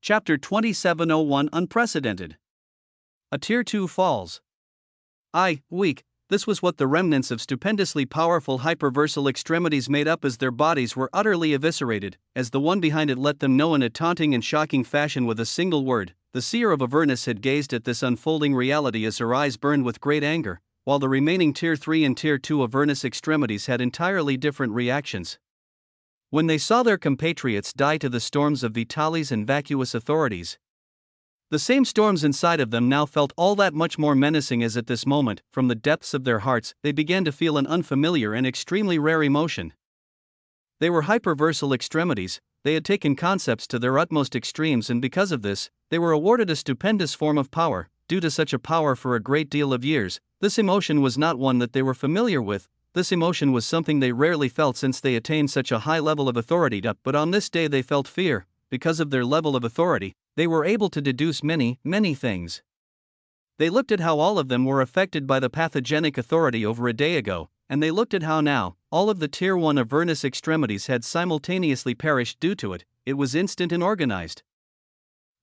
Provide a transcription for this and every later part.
Chapter 2701 Unprecedented. A Tier 2 falls. Weak. This was what the remnants of stupendously powerful hyperversal extremities made up as their bodies were utterly eviscerated, as the one behind it let them know in a taunting and shocking fashion with a single word. The seer of Avernus had gazed at this unfolding reality as her eyes burned with great anger, while the remaining Tier 3 and Tier 2 Avernus extremities had entirely different reactions. When they saw their compatriots die to the storms of Vitalis and vacuous authorities, the same storms inside of them now felt all that much more menacing as at this moment, from the depths of their hearts, they began to feel an unfamiliar and extremely rare emotion. They were hyperversal extremities, they had taken concepts to their utmost extremes, and because of this, they were awarded a stupendous form of power. Due to such a power for a great deal of years, this emotion was not one that they were familiar with. This emotion was something they rarely felt since they attained such a high level of authority, but on this day they felt fear. Because of their level of authority, they were able to deduce many things. They looked at how all of them were affected by the pathogenic authority over a day ago, and they looked at how now, all of the Tier 1 Avernus extremities had simultaneously perished due to it. It was instant and organized.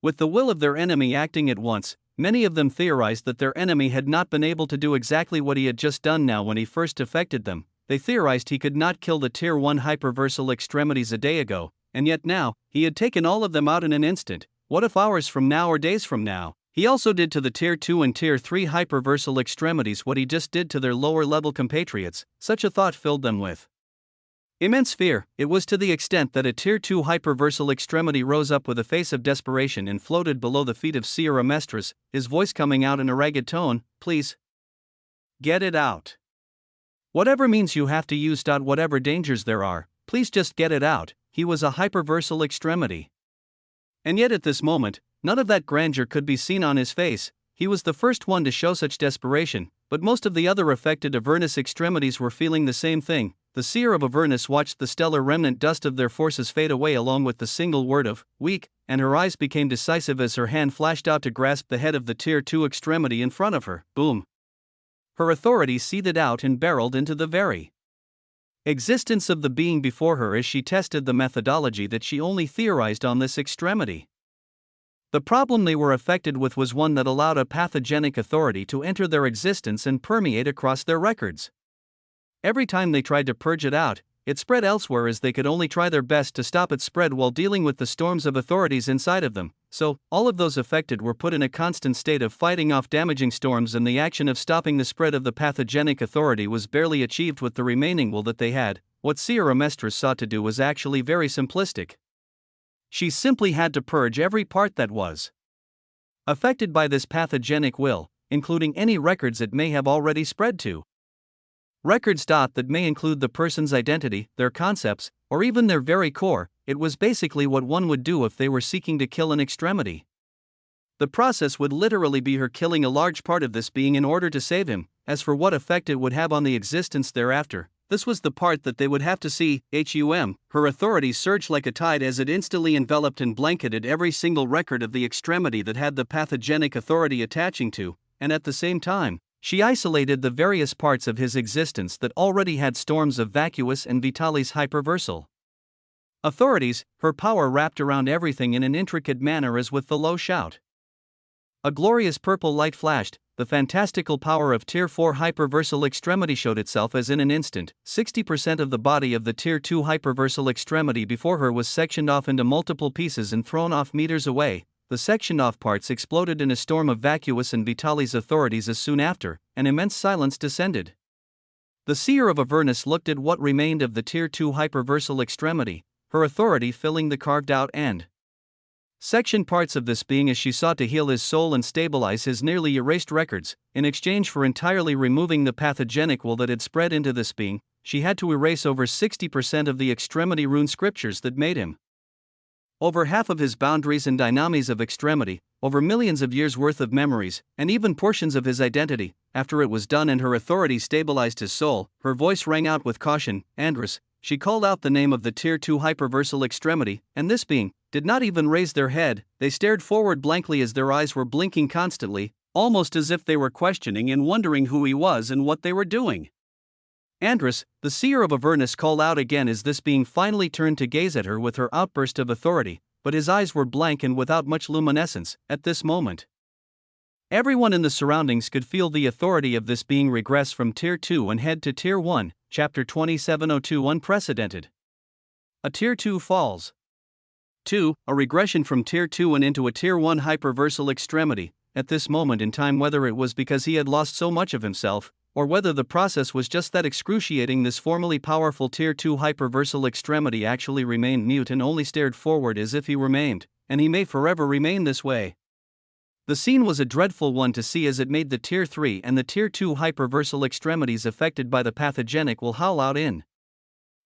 With the will of their enemy acting at once, many of them theorized that their enemy had not been able to do exactly what he had just done now when he first affected them. They theorized he could not kill the Tier 1 hyperversal extremities a day ago, and yet now, he had taken all of them out in an instant. What if hours from now or days from now, he also did to the Tier 2 and Tier 3 hyperversal extremities what he just did to their lower-level compatriots? Such a thought filled them with immense fear. It was to the extent that a Tier 2 hyperversal extremity rose up with a face of desperation and floated below the feet of Seer Amestris, his voice coming out in a ragged tone, "Please, get it out. Whatever means you have to use. Whatever dangers there are, please just get it out." He was a hyperversal extremity. And yet at this moment, none of that grandeur could be seen on his face. He was the first one to show such desperation, but most of the other affected Avernus extremities were feeling the same thing. The Seer of Avernus watched the stellar remnant dust of their forces fade away along with the single word of weak, and her eyes became decisive as her hand flashed out to grasp the head of the Tier 2 extremity in front of her. Boom! Her authority seethed out and barreled into the very existence of the being before her as she tested the methodology that she only theorized on this extremity. The problem they were affected with was one that allowed a pathogenic authority to enter their existence and permeate across their records. Every time they tried to purge it out, it spread elsewhere as they could only try their best to stop its spread while dealing with the storms of authorities inside of them. So, all of those affected were put in a constant state of fighting off damaging storms, and the action of stopping the spread of the pathogenic authority was barely achieved with the remaining will that they had. What Seer Amestris sought to do was actually very simplistic. She simply had to purge every part that was affected by this pathogenic will, including any records it may have already spread to. Records that may include the person's identity, their concepts, or even their very core. It was basically what one would do if they were seeking to kill an extremity. The process would literally be her killing a large part of this being in order to save him. As for what effect it would have on the existence thereafter, this was the part that they would have to see. Her authority surged like a tide as it instantly enveloped and blanketed every single record of the extremity that had the pathogenic authority attaching to, and at the same time, she isolated the various parts of his existence that already had storms of vacuous and Vitalis hyperversal authorities. Her power wrapped around everything in an intricate manner as with the low shout. A glorious purple light flashed. The fantastical power of Tier 4 hyperversal extremity showed itself as in an instant, 60% of the body of the Tier 2 hyperversal extremity before her was sectioned off into multiple pieces and thrown off meters away. The sectioned off parts exploded in a storm of vacuous and Vitalis authorities as soon after, an immense silence descended. The Seer of Avernus looked at what remained of the Tier 2 hyperversal extremity, her authority filling the carved out and sectioned parts of this being as she sought to heal his soul and stabilize his nearly erased records. In exchange for entirely removing the pathogenic will that had spread into this being, she had to erase over 60% of the extremity rune scriptures that made him. Over half of his boundaries and dynamis of extremity, over millions of years' worth of memories, and even portions of his identity. After it was done and her authority stabilized his soul, her voice rang out with caution. Andrus, she called out the name of the Tier 2 hyperversal extremity, and this being did not even raise their head. They stared forward blankly as their eyes were blinking constantly, almost as if they were questioning and wondering who he was and what they were doing. Andrus, the Seer of Avernus, called out again as this being finally turned to gaze at her with her outburst of authority. but his eyes were blank and without much luminescence at this moment. Everyone in the surroundings could feel the authority of this being regress from Tier 2 and head to Tier 1, Chapter 2702 Unprecedented. A Tier 2 falls. 2. A regression from Tier 2 and into a Tier 1 hyperversal extremity, at this moment in time, whether it was because he had lost so much of himself, or whether the process was just that excruciating. This formerly powerful Tier 2 hyperversal extremity actually remained mute and only stared forward as if he were maimed, and he may forever remain this way. The scene was a dreadful one to see, as it made the Tier 3 and the Tier 2 hyperversal extremities affected by the pathogenic will howl out in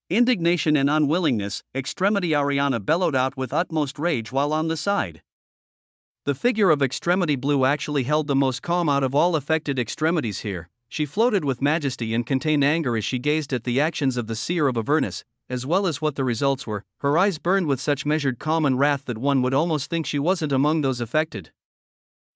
indignation and unwillingness. Extremity Ariana bellowed out with utmost rage while on the side. The figure of Extremity Blue actually held the most calm out of all affected extremities here. She floated with majesty and contained anger as she gazed at the actions of the seer of Avernus, as well as what the results were. Her eyes burned with such measured calm and wrath that one would almost think she wasn't among those affected.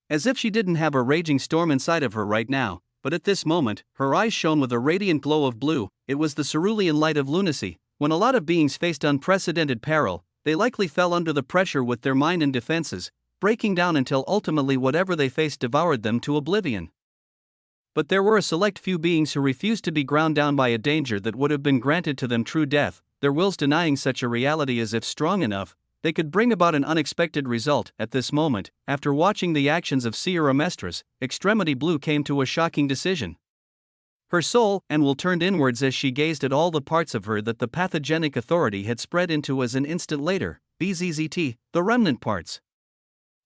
As if she didn't have a raging storm inside of her right now, but at this moment, her eyes shone with a radiant glow of blue. It was the cerulean light of lunacy. When a lot of beings faced unprecedented peril, they likely fell under the pressure with their mind and defenses, breaking down until ultimately whatever they faced devoured them to oblivion. But there were a select few beings who refused to be ground down by a danger that would have been granted to them true death, their wills denying such a reality as if strong enough, they could bring about an unexpected result. At this moment, after watching the actions of Seer Amestris, Extremity Blue came to a shocking decision. Her soul and will turned inwards as she gazed at all the parts of her that the pathogenic authority had spread into. As an instant later, BZZT, the remnant parts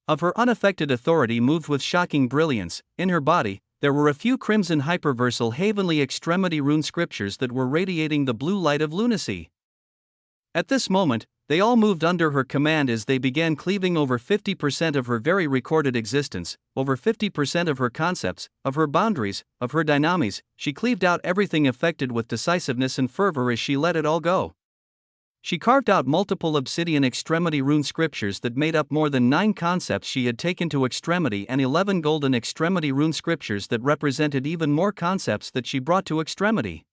of her unaffected authority moved with shocking brilliance. In her body, there were a few crimson hyperversal heavenly extremity rune scriptures that were radiating the blue light of lunacy. At this moment, they all moved under her command as they began cleaving over 50% of her very recorded existence, over 50% of her concepts, of her boundaries, of her dynamis. She cleaved out everything affected with decisiveness and fervor as she let it all go. She carved out multiple obsidian extremity rune scriptures that made up more than 9 concepts she had taken to extremity, and 11 golden extremity rune scriptures that represented even more concepts that she brought to extremity.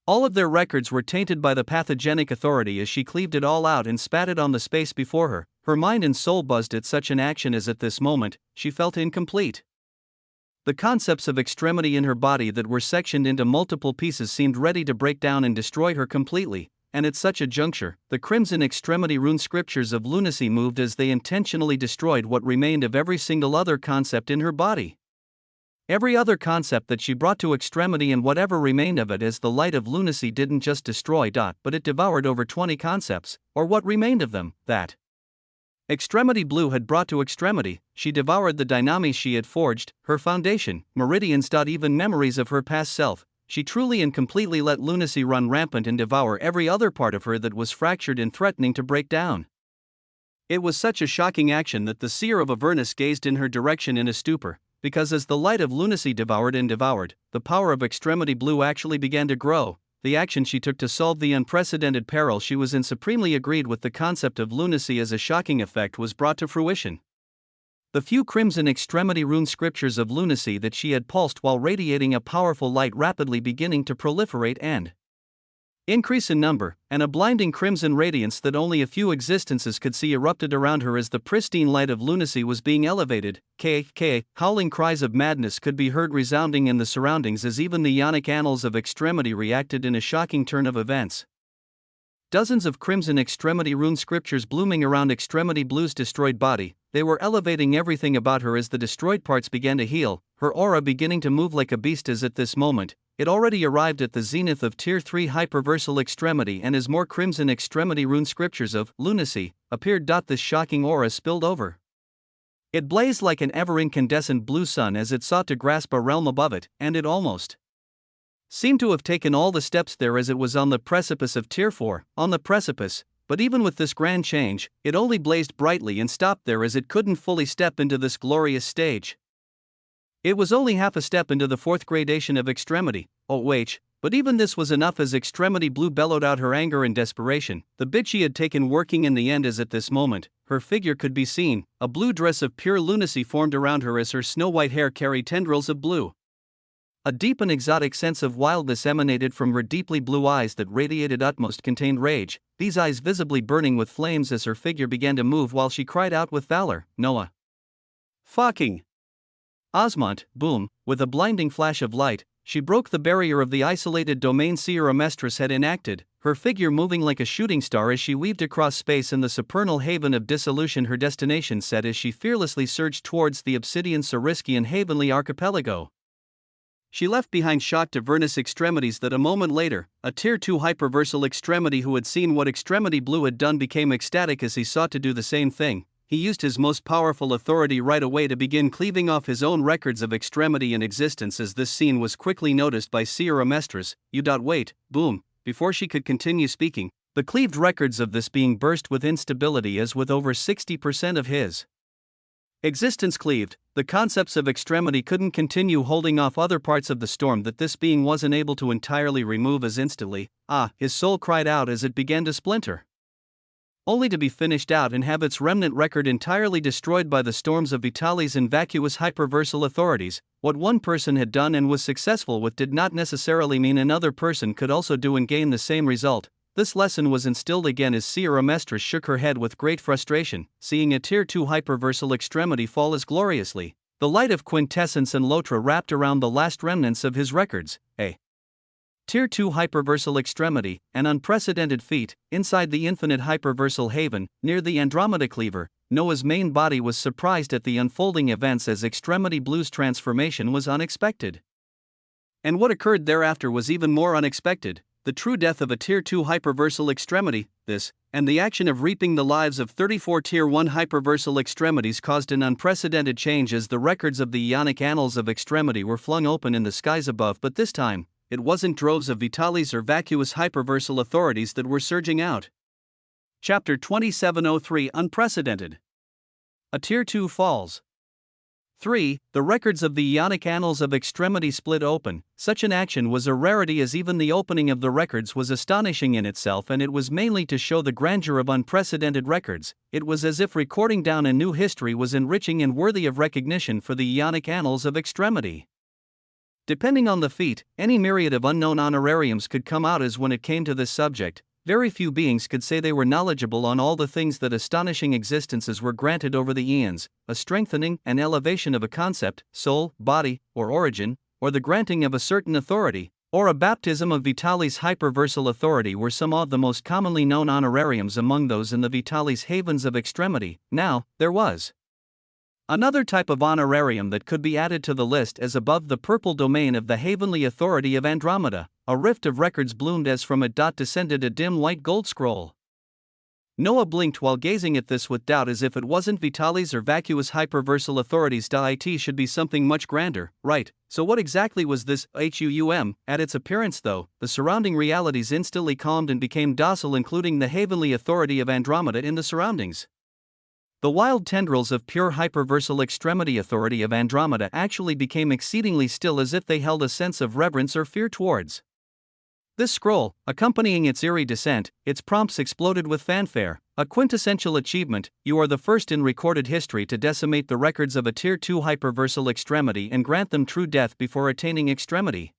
All of their records were tainted by the pathogenic authority as she cleaved it all out and spat it on the space before her. Her mind and soul buzzed at such an action as at this moment, she felt incomplete. The concepts of extremity in her body that were sectioned into multiple pieces seemed ready to break down and destroy her completely, and at such a juncture, the crimson extremity rune scriptures of lunacy moved as they intentionally destroyed what remained of every single other concept in her body. Every other concept that she brought to extremity, and whatever remained of it, as the light of lunacy didn't just destroy, but it devoured over 20 concepts, or what remained of them, that Extremity Blue had brought to extremity. She devoured the dynamis she had forged, her foundation, meridians. Even memories of her past self. She truly and completely let lunacy run rampant and devour every other part of her that was fractured and threatening to break down. It was such a shocking action that the seer of Avernus gazed in her direction in a stupor, because as the light of lunacy devoured and devoured, the power of Extremity Blue actually began to grow. The action she took to solve the unprecedented peril she was in supremely agreed with the concept of lunacy as a shocking effect was brought to fruition. The few crimson extremity rune scriptures of lunacy that she had pulsed while radiating a powerful light rapidly beginning to proliferate and increase in number, and a blinding crimson radiance that only a few existences could see erupted around her as the pristine light of lunacy was being elevated. Howling cries of madness could be heard resounding in the surroundings as even the ionic annals of extremity reacted in a shocking turn of events. Dozens of crimson extremity rune scriptures blooming around Extremity Blue's destroyed body, they were elevating everything about her as the destroyed parts began to heal, her aura beginning to move like a beast. As at this moment, it already arrived at the zenith of Tier 3 hyperversal extremity, and as more crimson extremity rune scriptures of lunacy appeared, this shocking aura spilled over. It blazed like an ever-incandescent blue sun as it sought to grasp a realm above it, and it almost seemed to have taken all the steps there as it was on the precipice of Tier 4, on the precipice. But even with this grand change, it only blazed brightly and stopped there as it couldn't fully step into this glorious stage. It was only half a step into the 4th gradation of extremity, but even this was enough as Extremity Blue bellowed out her anger and desperation. The bid she had taken working in the end, as at this moment, her figure could be seen, a blue dress of pure lunacy formed around her as her snow-white hair carried tendrils of blue A deep and exotic sense of wildness emanated from her deeply blue eyes that radiated utmost contained rage, these eyes visibly burning with flames as her figure began to move while she cried out with valor, "Noah! Fucking Osmont!" Boom, with a blinding flash of light, she broke the barrier of the isolated domain Sierra Mistress had enacted, her figure moving like a shooting star as she weaved across space in the supernal haven of dissolution her destination set as she fearlessly surged towards the obsidian Sariskian Havenly Archipelago. She left behind shocked Avernus extremities that a moment later, a Tier 2 hyperversal extremity who had seen what Extremity Blue had done became ecstatic as he sought to do the same thing. He used his most powerful authority right away to begin cleaving off his own records of extremity and existence as this scene was quickly noticed by Sierra Mistress. Wait, boom, before she could continue speaking, the cleaved records of this being burst with instability as with over 60% of his existence cleaved, the concepts of extremity couldn't continue holding off other parts of the storm that this being wasn't able to entirely remove as instantly, his soul cried out as it began to splinter. Only to be finished out and have its remnant record entirely destroyed by the storms of Vitali's and vacuous hyperversal authorities. What one person had done and was successful with did not necessarily mean another person could also do and gain the same result. This lesson was instilled again as Sierra Mistress shook her head with great frustration, seeing a Tier 2 hyperversal extremity fall as gloriously. The light of quintessence and Lotra wrapped around the last remnants of his records. A Tier 2 hyperversal extremity, an unprecedented feat, inside the infinite hyperversal haven, near the Andromeda Cleaver. Noah's main body was surprised at the unfolding events as Extremity Blue's transformation was unexpected. And what occurred thereafter was even more unexpected. The true death of a Tier 2 hyperversal extremity, this, and the action of reaping the lives of 34 Tier 1 hyperversal extremities caused an unprecedented change as the records of the Ionic annals of extremity were flung open in the skies above, but this time, it wasn't droves of Vitalis or vacuous hyperversal authorities that were surging out. Chapter 2703 Unprecedented. A Tier 2 falls. 3. The records of the Ionic annals of extremity split open. Such an action was a rarity as even the opening of the records was astonishing in itself, and it was mainly to show the grandeur of unprecedented records. It was as if recording down a new history was enriching and worthy of recognition for the Ionic annals of extremity. Depending on the feat, any myriad of unknown honorariums could come out as when it came to this subject. Very few beings could say they were knowledgeable on all the things that astonishing existences were granted over the eons, a strengthening and elevation of a concept, soul, body, or origin, or the granting of a certain authority, or a baptism of Vitalis hyperversal authority were some of the most commonly known honorariums among those in the Vitalis havens of extremity. Now, there was another type of honorarium that could be added to the list as above the purple domain of the Havenly Authority of Andromeda. A rift of records bloomed as from it descended a dim white gold scroll. Noah blinked while gazing at this with doubt as if it wasn't Vitalis or vacuous hyperversal authorities. It should be something much grander, right? So what exactly was this HUUM? At its appearance though, the surrounding realities instantly calmed and became docile, including the Havenly Authority of Andromeda in the surroundings. The wild tendrils of pure hyperversal extremity authority of Andromeda actually became exceedingly still as if they held a sense of reverence or fear towards this scroll. Accompanying its eerie descent, its prompts exploded with fanfare. A quintessential achievement, you are the first in recorded history to decimate the records of a Tier 2 hyperversal extremity and grant them true death before attaining extremity.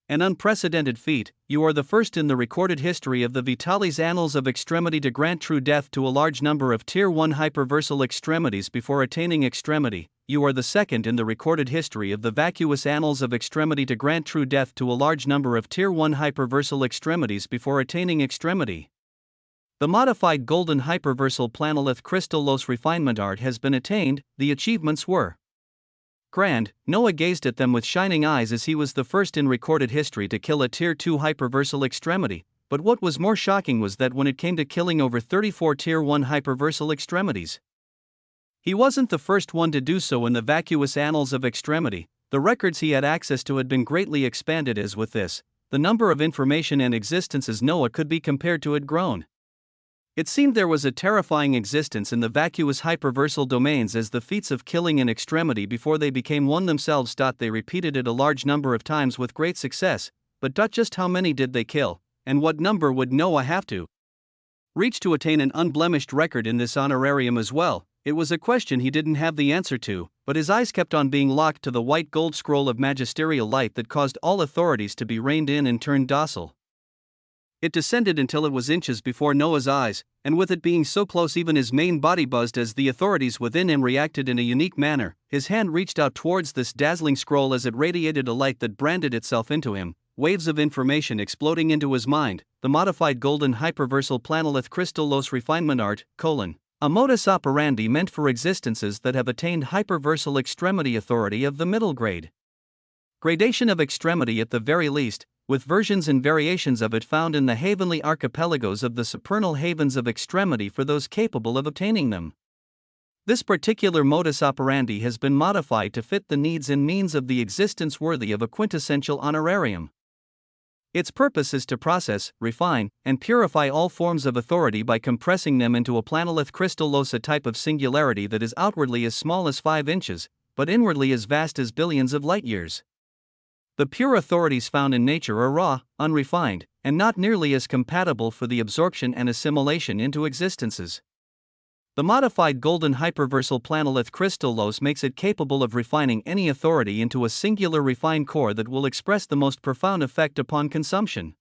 An unprecedented feat, you are the first in the recorded history of the Vitalis annals of extremity to grant true death to a large number of Tier 1 hyperversal extremities before attaining extremity. You are the second in the recorded history of the vacuous annals of extremity to grant true death to a large number of Tier 1 hyperversal extremities before attaining extremity. The modified golden hyperversal planolith crystallos refinement art has been attained. The achievements were grand. Noah gazed at them with shining eyes as he was the first in recorded history to kill a Tier 2 hyperversal extremity, but what was more shocking was that when it came to killing over 34 Tier 1 hyperversal extremities, he wasn't the first one to do so in the vacuous annals of extremity. The records he had access to had been greatly expanded as with this, the number of information and existences Noah could be compared to had grown. It seemed there was a terrifying existence in the vacuous hyperversal domains as the feats of killing an extremity before they became one themselves. They repeated it a large number of times with great success, but just how many did they kill, and what number would Noah have to reach to attain an unblemished record in this honorarium as well? It was a question he didn't have the answer to, but his eyes kept on being locked to the white gold scroll of magisterial light that caused all authorities to be reined in and turned docile. It descended until it was inches before Noah's eyes, and with it being so close even his main body buzzed as the authorities within him reacted in a unique manner. His hand reached out towards this dazzling scroll as it radiated a light that branded itself into him, waves of information exploding into his mind. The modified golden hyperversal planolith crystal los refinement art, a modus operandi meant for existences that have attained hyperversal extremity authority of the middle grade. Gradation of extremity at the very least, with versions and variations of it found in the heavenly archipelagos of the supernal havens of extremity for those capable of obtaining them. This particular modus operandi has been modified to fit the needs and means of the existence worthy of a quintessential honorarium. Its purpose is to process, refine, and purify all forms of authority by compressing them into a planolith crystal los, a type of singularity that is outwardly as small as 5 inches, but inwardly as vast as billions of light years. The pure authorities found in nature are raw, unrefined, and not nearly as compatible for the absorption and assimilation into existences. The modified golden hyperversal planolith crystal los makes it capable of refining any authority into a singular refined core that will express the most profound effect upon consumption.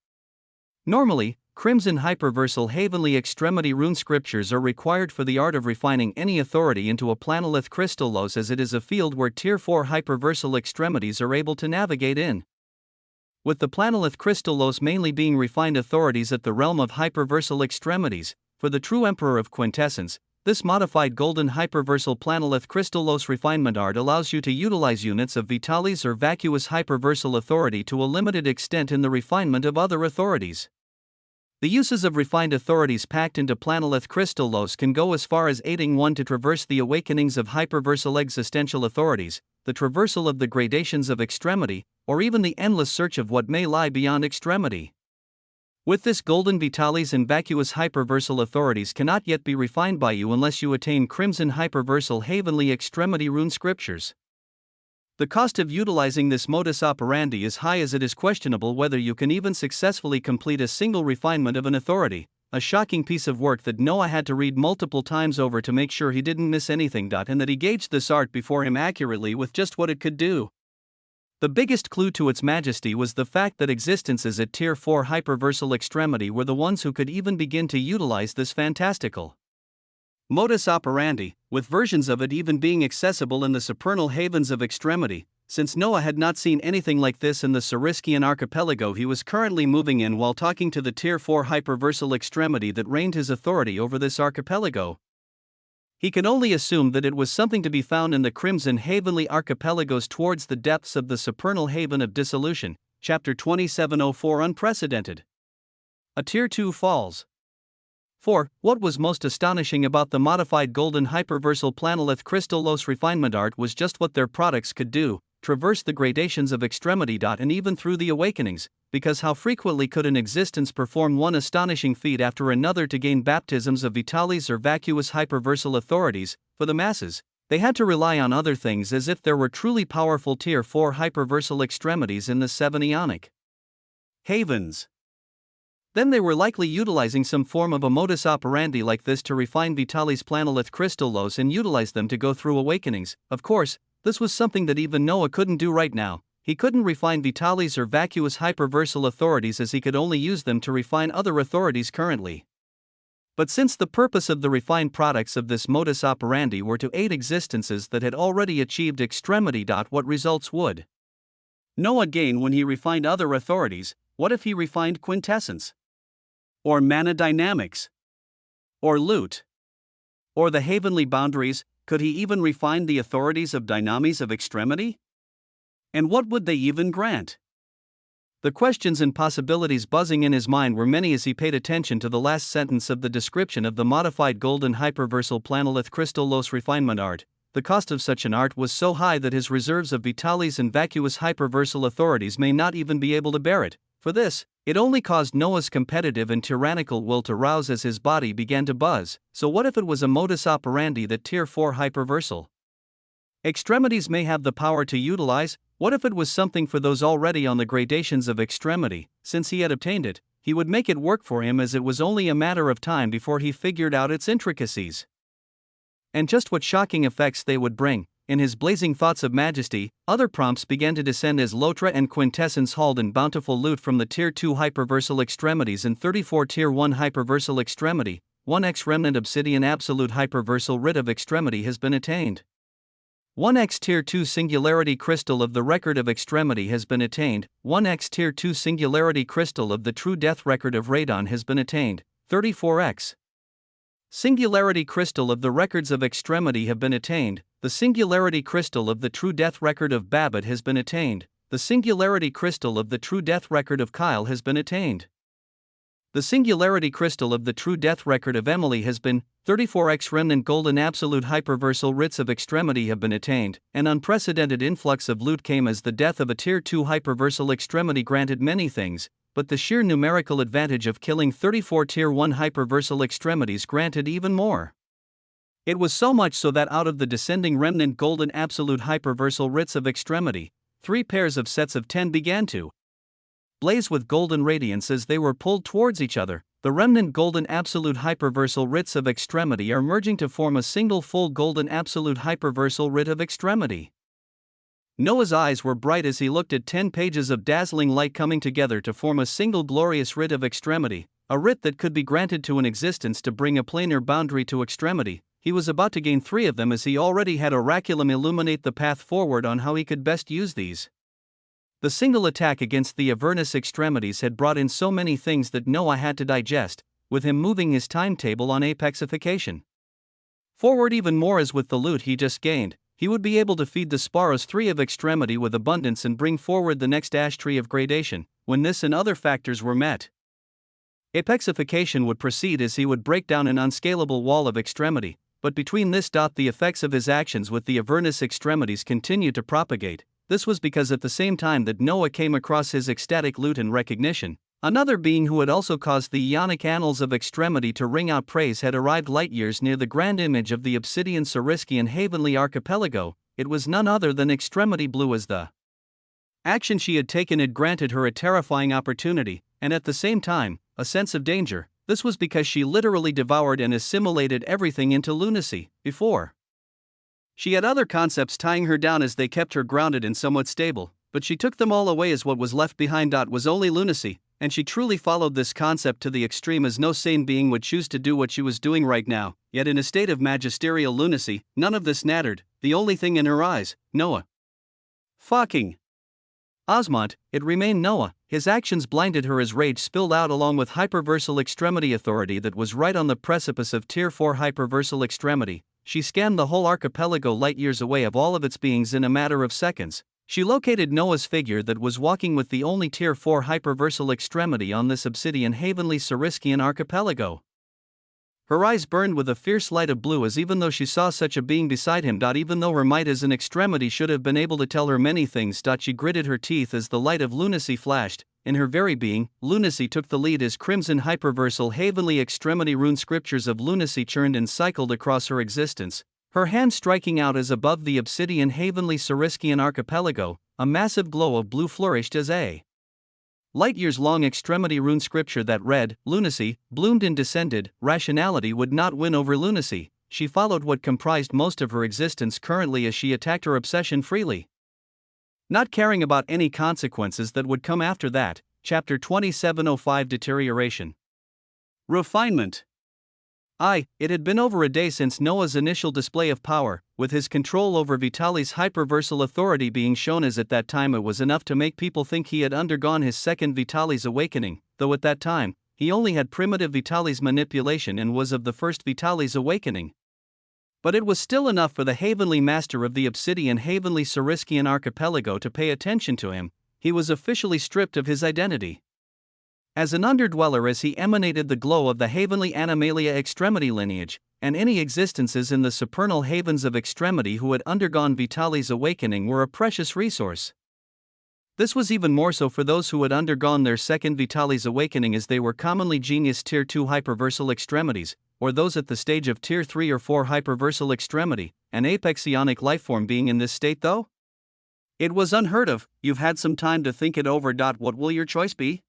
Normally, crimson hyperversal heavenly extremity rune scriptures are required for the art of refining any authority into a planolith crystal los, as it is a field where Tier 4 hyperversal extremities are able to navigate in. With the planolith crystal los mainly being refined authorities at the realm of hyperversal extremities, for the true emperor of quintessence, this modified golden hyperversal planolith crystal los refinement art allows you to utilize units of vitalis or vacuous hyperversal authority to a limited extent in the refinement of other authorities. The uses of refined authorities packed into planolith crystal los can go as far as aiding one to traverse the awakenings of hyperversal existential authorities, the traversal of the gradations of extremity, or even the endless search of what may lie beyond extremity. With this, golden vitalis and vacuous hyperversal authorities cannot yet be refined by you unless you attain crimson hyperversal heavenly extremity rune scriptures. The cost of utilizing this modus operandi is high, as it is questionable whether you can even successfully complete a single refinement of an authority, a shocking piece of work that Noah had to read multiple times over to make sure he didn't miss anything, and that he gauged this art before him accurately with just what it could do. The biggest clue to its majesty was the fact that existences at Tier 4 hyperversal extremity were the ones who could even begin to utilize this fantastical modus operandi, with versions of it even being accessible in the supernal havens of extremity. Since Noah had not seen anything like this in the Sariskian archipelago he was currently moving in while talking to the Tier 4 hyperversal extremity that reigned his authority over this archipelago, he can only assume that it was something to be found in the crimson heavenly archipelagos towards the depths of the supernal haven of dissolution. Chapter 2704 Unprecedented. A Tier 2 falls. 4. What was most astonishing about the modified golden hyperversal planolith crystal los refinement art was just what their products could do: traverse the gradations of extremity. And even through the awakenings, because how frequently could an existence perform one astonishing feat after another to gain baptisms of vitalis or vacuous hyperversal authorities? For the masses, they had to rely on other things, as if there were truly powerful Tier 4 hyperversal extremities in the 7 Ionic havens. Then they were likely utilizing some form of a modus operandi like this to refine vitalis planolith crystal los and utilize them to go through awakenings. Of course, this was something that even Noah couldn't do right now. He couldn't refine vitalis or vacuous hyperversal authorities, as he could only use them to refine other authorities currently. But since the purpose of the refined products of this modus operandi were to aid existences that had already achieved extremity, what results would Noah gain when he refined other authorities? What if he refined quintessence? Or mana dynamics? Or loot? Or the heavenly boundaries? Could he even refine the authorities of dynamis of extremity? And what would they even grant? The questions and possibilities buzzing in his mind were many as he paid attention to the last sentence of the description of the modified golden hyperversal planolith crystal los refinement art. The cost of such an art was so high that his reserves of vitalis and vacuous hyperversal authorities may not even be able to bear it. For this, it only caused Noah's competitive and tyrannical will to rouse as his body began to buzz. So what if it was a modus operandi that Tier 4 hyperversal extremities may have the power to utilize? What if it was something for those already on the gradations of extremity? Since he had obtained it, he would make it work for him, as it was only a matter of time before he figured out its intricacies. and just what shocking effects they would bring. In his blazing thoughts of majesty, other prompts began to descend as Lotra and Quintessence hauled in bountiful loot from the Tier 2 hyperversal extremities and 34 Tier 1 hyperversal extremity. 1x remnant obsidian absolute hyperversal writ of extremity has been attained. 1x Tier 2 singularity crystal of the record of extremity has been attained. 1x Tier 2 singularity crystal of the true death record of radon has been attained. 34x singularity crystal of the records of extremity have been attained. The singularity crystal of the true death record of Babbitt has been attained. The singularity crystal of the true death record of Kyle has been attained. The singularity crystal of the true death record of Emily has been. 34x remnant golden absolute hyperversal writs of extremity have been attained. An unprecedented influx of loot came as the death of a Tier 2 hyperversal extremity granted many things, but the sheer numerical advantage of killing 34 Tier 1 hyperversal extremities granted even more. It was so much so that out of the descending remnant golden absolute hyperversal writs of extremity, 3 pairs of sets of 10 began to blaze with golden radiance as they were pulled towards each other. The remnant golden absolute hyperversal writs of extremity are merging to form a single full golden absolute hyperversal writ of extremity. Noah's eyes were bright as he looked at 10 pages of dazzling light coming together to form a single glorious writ of extremity, a writ that could be granted to an existence to bring a planar boundary to extremity. He was about to gain 3 of them as he already had Oraculum illuminate the path forward on how he could best use these. The single attack against the Avernus extremities had brought in so many things that Noah had to digest, with him moving his timetable on apexification forward even more as with the loot he just gained, he would be able to feed the Sparos 3 of extremity with abundance and bring forward the next ash tree of gradation. When this and other factors were met, apexification would proceed as he would break down an unscalable wall of extremity, but between this. The effects of his actions with the Avernus extremities continued to propagate. This was because at the same time that Noah came across his ecstatic loot and recognition, another being who had also caused the Ionic annals of extremity to ring out praise had arrived light years near the grand image of the obsidian Sariskian Havenly archipelago. It was none other than Extremity Blue. As the action she had taken had granted her a terrifying opportunity, and at the same time, a sense of danger. This was because she literally devoured and assimilated everything into lunacy. Before, she had other concepts tying her down as they kept her grounded and somewhat stable, but she took them all away as what was left behind. Was only lunacy, and she truly followed this concept to the extreme as no sane being would choose to do what she was doing right now. Yet in a state of magisterial lunacy, none of this mattered. The only thing in her eyes, Noah. Fucking Osmont, it remained Noah. His actions blinded her as rage spilled out along with hyperversal extremity authority that was right on the precipice of Tier 4 hyperversal extremity. She scanned the whole archipelago light years away of all of its beings in a matter of seconds. She located Noah's figure that was walking with the only Tier 4 hyperversal extremity on this obsidian Havenly Sariskian archipelago. Her eyes burned with a fierce light of blue as even though she saw such a being beside him. Even though her might as an extremity should have been able to tell her many things. She gritted her teeth as the light of lunacy flashed. In her very being, lunacy took the lead as crimson hyperversal Havenly extremity rune scriptures of lunacy churned and cycled across her existence, her hand striking out as above the obsidian Havenly Sariskian archipelago, a massive glow of blue flourished as a light-years-long extremity rune scripture that read, lunacy, bloomed and descended. Rationality would not win over lunacy. She followed what comprised most of her existence currently as she attacked her obsession freely, not caring about any consequences that would come after that. Chapter 2705 Deterioration. Refinement. It had been over a day since Noah's initial display of power, with his control over Vitali's hyperversal authority being shown as at that time it was enough to make people think he had undergone his second Vitali's awakening, though at that time, he only had primitive Vitali's manipulation and was of the first Vitali's awakening. But it was still enough for the Havenly master of the obsidian Havenly Sariskian archipelago to pay attention to him. He was officially stripped of his identity as an underdweller as he emanated the glow of the Havenly Animalia extremity lineage, and any existences in the supernal havens of extremity who had undergone Vitali's awakening were a precious resource. This was even more so for those who had undergone their second Vitali's awakening, as they were commonly genius Tier 2 hyperversal extremities, or those at the stage of Tier 3 or 4 hyperversal extremity. An apex ionic lifeform being in this state though? It was unheard of. You've had some time to think it over. What will your choice be?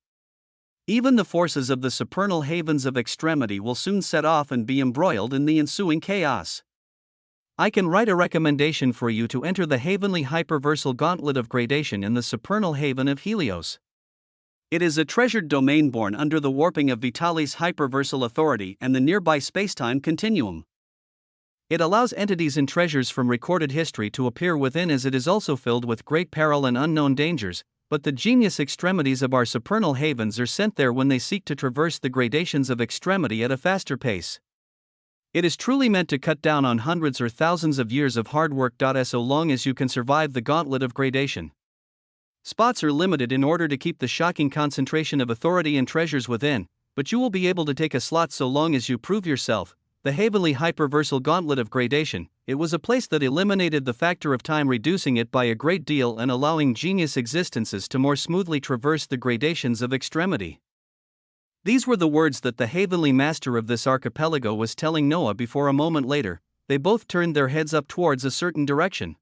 Even the forces of the supernal havens of extremity will soon set off and be embroiled in the ensuing chaos. I can write a recommendation for you to enter the Havenly Hyperversal Gauntlet of Gradation in the supernal haven of Helios. It is a treasured domain born under the warping of Vitali's hyperversal authority and the nearby spacetime continuum. It allows entities and treasures from recorded history to appear within, as it is also filled with great peril and unknown dangers, but the genius extremities of our supernal havens are sent there when they seek to traverse the gradations of extremity at a faster pace. It is truly meant to cut down on hundreds or thousands of years of hard work. So long as you can survive the gauntlet of gradation. Spots are limited in order to keep the shocking concentration of authority and treasures within, but you will be able to take a slot so long as you prove yourself. The Havenly Hyperversal Gauntlet of Gradation, it was a place that eliminated the factor of time, reducing it by a great deal and allowing genius existences to more smoothly traverse the gradations of extremity. These were the words that the Havenly Master of this archipelago was telling Noah before a moment later, they both turned their heads up towards a certain direction.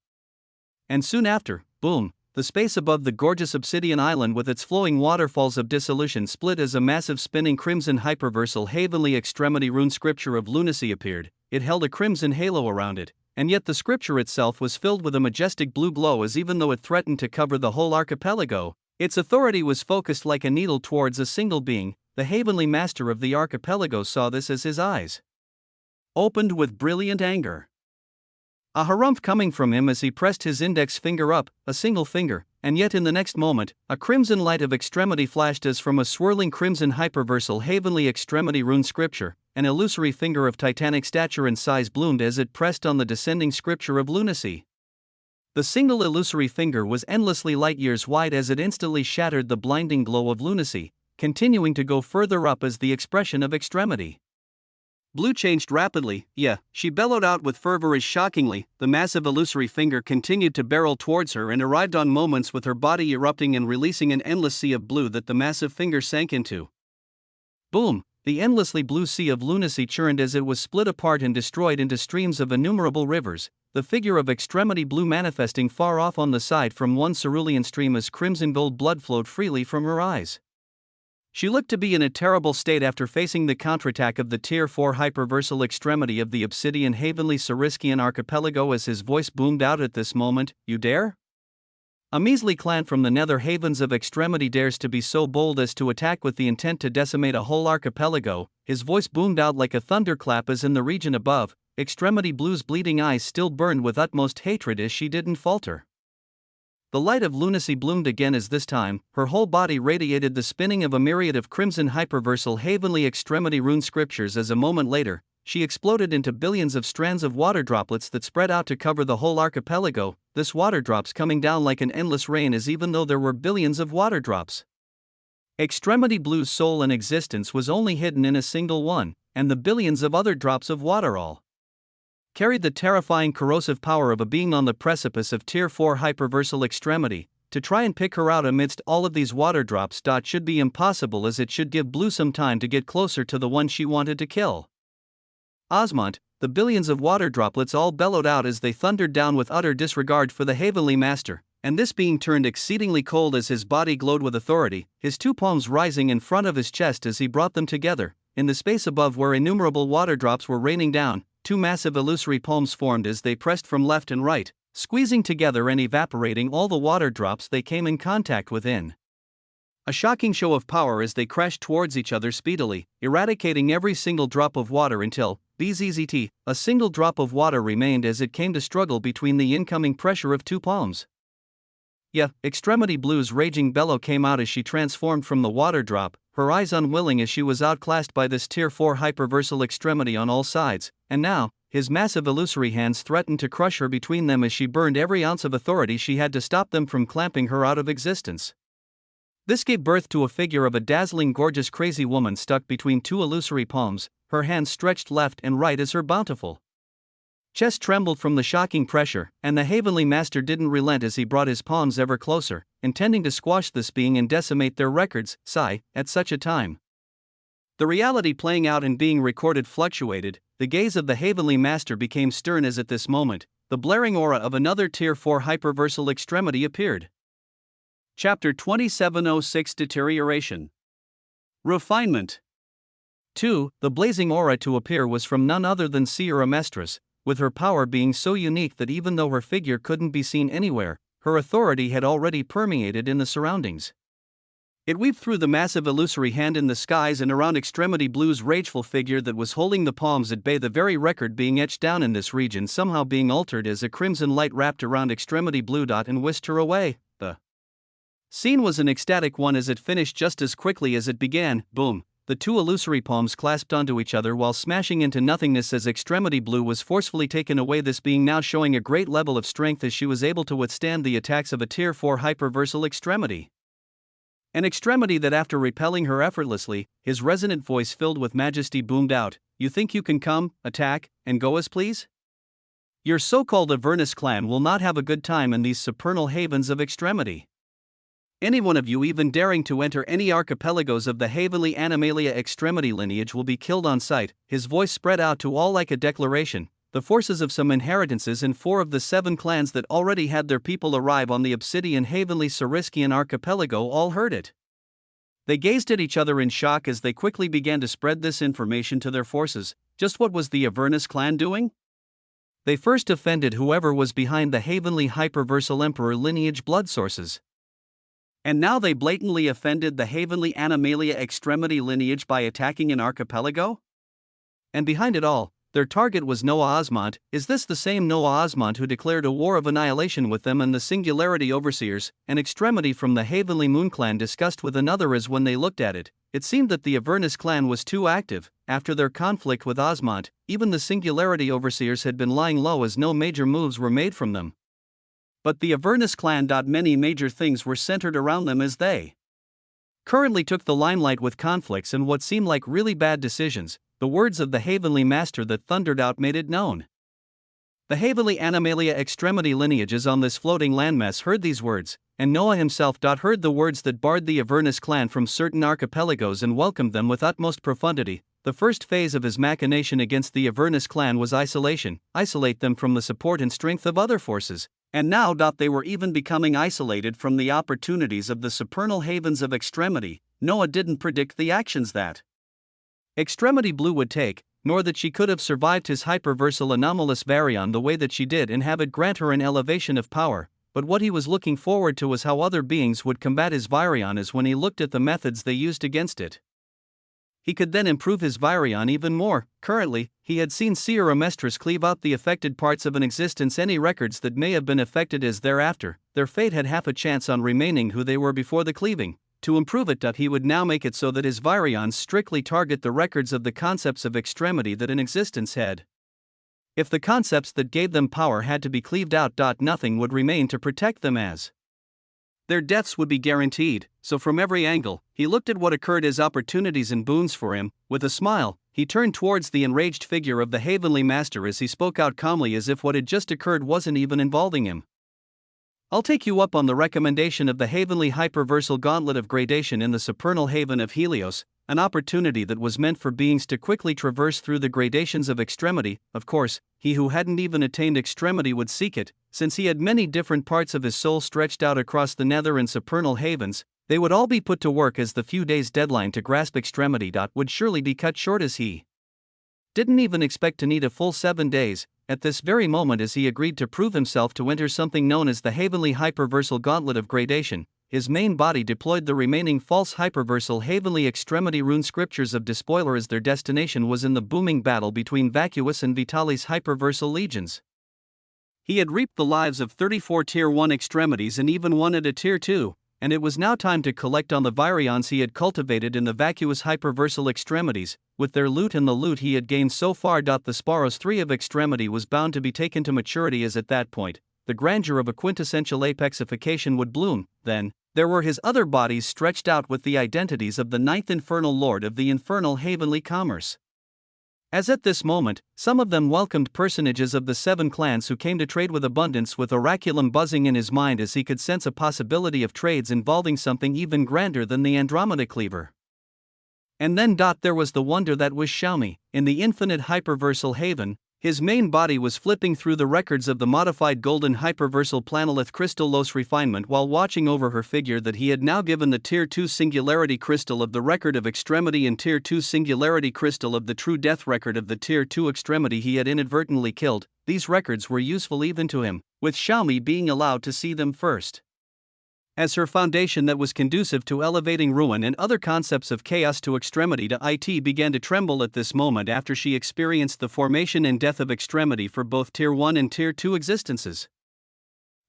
And soon after, boom, the space above the gorgeous obsidian island with its flowing waterfalls of dissolution split as a massive spinning crimson hyperversal Havenly extremity rune scripture of lunacy appeared. It held a crimson halo around it, and yet the scripture itself was filled with a majestic blue glow, as even though it threatened to cover the whole archipelago, its authority was focused like a needle towards a single being. The Havenly Master of the archipelago saw this as his eyes opened with brilliant anger. A harumph coming from him as he pressed his index finger up, a single finger, and yet in the next moment, a crimson light of extremity flashed as from a swirling crimson hyperversal Havenly extremity rune scripture. An illusory finger of titanic stature and size bloomed as it pressed on the descending scripture of lunacy. The single illusory finger was endlessly light years wide as it instantly shattered the blinding glow of lunacy, continuing to go further up as the expression of extremity. Blue changed rapidly, she bellowed out with fervor as shockingly, the massive illusory finger continued to barrel towards her and arrived on moments with her body erupting and releasing an endless sea of blue that the massive finger sank into. Boom, the endlessly blue sea of lunacy churned as it was split apart and destroyed into streams of innumerable rivers, the figure of extremity blue manifesting far off on the side from one cerulean stream as crimson gold blood flowed freely from her eyes. She looked to be in a terrible state after facing the counterattack of the Tier 4 hyperversal extremity of the obsidian Havenly Sariskian archipelago as his voice boomed out at this moment, "You dare? A measly clan from the nether havens of extremity dares to be so bold as to attack with the intent to decimate a whole archipelago." His voice boomed out like a thunderclap as in the region above, Extremity Blue's bleeding eyes still burned with utmost hatred as she didn't falter. The light of lunacy bloomed again as this time, her whole body radiated the spinning of a myriad of crimson hyperversal Havenly extremity rune scriptures as a moment later, she exploded into billions of strands of water droplets that spread out to cover the whole archipelago, this water drops coming down like an endless rain as even though there were billions of water drops. Extremity Blue's soul and existence was only hidden in a single one, and the billions of other drops of water all carried the terrifying corrosive power of a being on the precipice of Tier 4 hyperversal extremity. To try and pick her out amidst all of these water drops should be impossible, as it should give Blue some time to get closer to the one she wanted to kill. Osmont, the billions of water droplets all bellowed out as they thundered down with utter disregard for the Havenly Master, and this being turned exceedingly cold as his body glowed with authority, his two palms rising in front of his chest as he brought them together. In the space above where innumerable water drops were raining down, two massive illusory palms formed as they pressed from left and right, squeezing together and evaporating all the water drops they came in contact with in a shocking show of power as they crashed towards each other speedily, eradicating every single drop of water until, bzzzt, a single drop of water remained as it came to struggle between the incoming pressure of two palms. Extremity Blue's raging bellow came out as she transformed from the water drop, her eyes unwilling as she was outclassed by this Tier 4 hyperversal extremity on all sides, and now, his massive illusory hands threatened to crush her between them as she burned every ounce of authority she had to stop them from clamping her out of existence. This gave birth to a figure of a dazzling gorgeous crazy woman stuck between two illusory palms, her hands stretched left and right as her bountiful chest trembled from the shocking pressure, and the Havenly Master didn't relent as he brought his palms ever closer, intending to squash this being and decimate their records, at such a time. The reality playing out and being recorded fluctuated, the gaze of the Havenly Master became stern as at this moment, the blaring aura of another Tier 4 hyperversal extremity appeared. Chapter 2706 Deterioration. Refinement. 2. The blazing aura to appear was from none other than Sierra Mestras, with her power being so unique that even though her figure couldn't be seen anywhere, her authority had already permeated in the surroundings. It weaved through the massive illusory hand in the skies and around Extremity Blue's rageful figure that was holding the palms at bay, the very record being etched down in this region somehow being altered as a crimson light wrapped around Extremity Blue and whisked her away. The scene was an ecstatic one as it finished just as quickly as it began. Boom! The two illusory palms clasped onto each other while smashing into nothingness as Extremity Blue was forcefully taken away, this being now showing a great level of strength as she was able to withstand the attacks of a Tier 4 hyperversal extremity. An extremity that, after repelling her effortlessly, his resonant voice filled with majesty boomed out, "You think you can come, attack, and go us please? Your so-called Avernus clan will not have a good time in these supernal havens of extremity. Any one of you even daring to enter any archipelagos of the heavenly Animalia extremity lineage will be killed on sight." His voice spread out to all like a declaration. The forces of some inheritances in 4 of the 7 clans that already had their people arrive on the obsidian heavenly Sariskian archipelago all heard it. They gazed at each other in shock as they quickly began to spread this information to their forces. Just what was the Avernus clan doing? They first offended whoever was behind the heavenly hyperversal emperor lineage blood sources. And now they blatantly offended the heavenly Animalia extremity lineage by attacking an archipelago? And behind it all, their target was Noah Osmont. Is this the same Noah Osmont who declared a war of annihilation with them and the Singularity Overseers? An extremity from the Heavenly Moon clan discussed with another as when they looked at it, it seemed that the Avernus clan was too active. After their conflict with Osmont, even the Singularity Overseers had been lying low as no major moves were made from them. But the Avernus clan. Many major things were centered around them as they currently took the limelight with conflicts and what seemed like really bad decisions. The words of the Heavenly Master that thundered out made it known. The Heavenly Animalia extremity lineages on this floating landmass heard these words, and Noah himself heard the words that barred the Avernus clan from certain archipelagos and welcomed them with utmost profundity. The first phase of his machination against the Avernus clan was isolation, isolate them from the support and strength of other forces. And now they were even becoming isolated from the opportunities of the supernal havens of extremity. Noah didn't predict the actions that Extremity Blue would take, nor that she could have survived his hyperversal anomalous Varion the way that she did and have it grant her an elevation of power, but what he was looking forward to was how other beings would combat his Varion, as when he looked at the methods they used against it, he could then improve his Varion even more. Currently, he had seen Sierra Mestris cleave out the affected parts of an existence. Any records that may have been affected as thereafter, their fate had half a chance on remaining who they were before the cleaving. To improve it, he would now make it so that his Virions strictly target the records of the concepts of extremity that an existence had. If the concepts that gave them power had to be cleaved out, nothing would remain to protect them, as their deaths would be guaranteed. So from every angle, he looked at what occurred as opportunities and boons for him. With a smile, he turned towards the enraged figure of the Heavenly Master as he spoke out calmly as if what had just occurred wasn't even involving him. "I'll take you up on the recommendation of the Heavenly Hyperversal Gauntlet of Gradation in the Supernal Haven of Helios, an opportunity that was meant for beings to quickly traverse through the gradations of extremity. Of course, he who hadn't even attained extremity would seek it, since he had many different parts of his soul stretched out across the nether and supernal havens. They would all be put to work as the few days deadline to grasp extremity would surely be cut short, as he didn't even expect to need a full 7 days. At this very moment, as he agreed to prove himself to enter something known as the Heavenly Hyperversal Gauntlet of Gradation, his main body deployed the remaining false hyperversal Heavenly Extremity rune scriptures of Despoiler as their destination was in the booming battle between Vacuous and Vitalis hyperversal legions. He had reaped the lives of 34 Tier 1 extremities and even one at a Tier 2, and it was now time to collect on the Virions he had cultivated in the Vacuous hyperversal extremities, with their loot and the loot he had gained so far. The Sparos 3 of extremity was bound to be taken to maturity, as at that point, the grandeur of a quintessential apexification would bloom. Then, there were his other bodies stretched out with the identities of the 9th Infernal Lord of the Infernal Heavenly Commerce. As at this moment, some of them welcomed personages of the 7 clans who came to trade with abundance, with Oraculum buzzing in his mind as he could sense a possibility of trades involving something even grander than the Andromeda Cleaver. And then there was the wonder that was Xiaomi. In the infinite hyperversal haven, his main body was flipping through the records of the modified golden hyperversal planolith crystal Los Refinement while watching over her figure that he had now given the Tier 2 Singularity Crystal of the Record of Extremity and Tier 2 Singularity Crystal of the True Death Record of the Tier 2 Extremity he had inadvertently killed. these records were useful even to him, with Xiaomi being allowed to see them first. As her foundation that was conducive to elevating ruin and other concepts of chaos to extremity to it began to tremble at this moment after she experienced the formation and death of extremity for both Tier 1 and Tier 2 existences.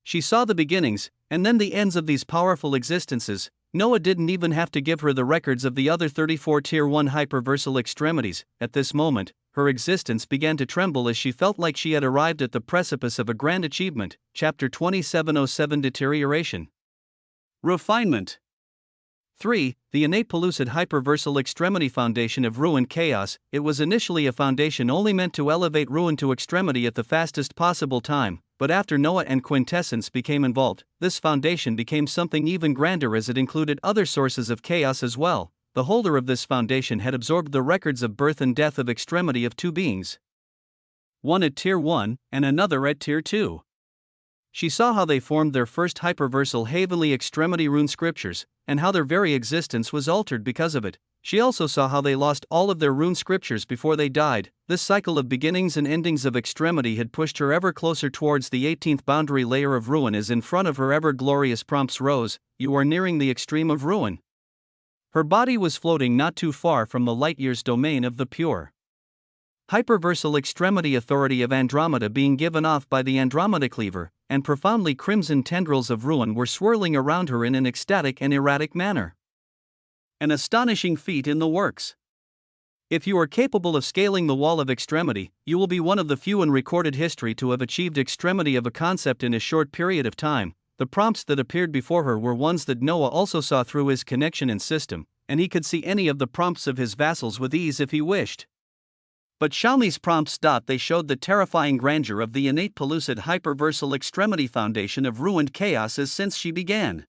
She saw the beginnings, and then the ends of these powerful existences. Noah didn't even have to give her the records of the other 34 Tier 1 hyperversal extremities. At this moment, her existence began to tremble as she felt like she had arrived at the precipice of a grand achievement. Chapter 2707 Deterioration. Refinement. 3. The innate pellucid hyperversal extremity foundation of ruin chaos. It was initially a foundation only meant to elevate ruin to extremity at the fastest possible time, but after Noah and Quintessence became involved, this foundation became something even grander as it included other sources of chaos as well. The holder of this foundation had absorbed the records of birth and death of extremity of two beings, one at Tier 1 and another at Tier 2. She saw how they formed their first hyperversal heavenly extremity rune scriptures, and how their very existence was altered because of it. She also saw how they lost all of their rune scriptures before they died. This cycle of beginnings and endings of extremity had pushed her ever closer towards the 18th boundary layer of ruin as in front of her ever glorious prompts rose, "You are nearing the extreme of ruin." Her body was floating not too far from the light years domain of the pure hyperversal extremity authority of Andromeda being given off by the Andromeda cleaver, and profoundly crimson tendrils of ruin were swirling around her in an ecstatic and erratic manner. An astonishing feat in the works. If you are capable of scaling the wall of extremity, you will be one of the few in recorded history to have achieved extremity of a concept in a short period of time. The prompts that appeared before her were ones that Noah also saw through his connection and system, and he could see any of the prompts of his vassals with ease if he wished. But Xiaomi's prompts. They showed the terrifying grandeur of the innate pellucid hyperversal extremity foundation of ruined chaos as since she began.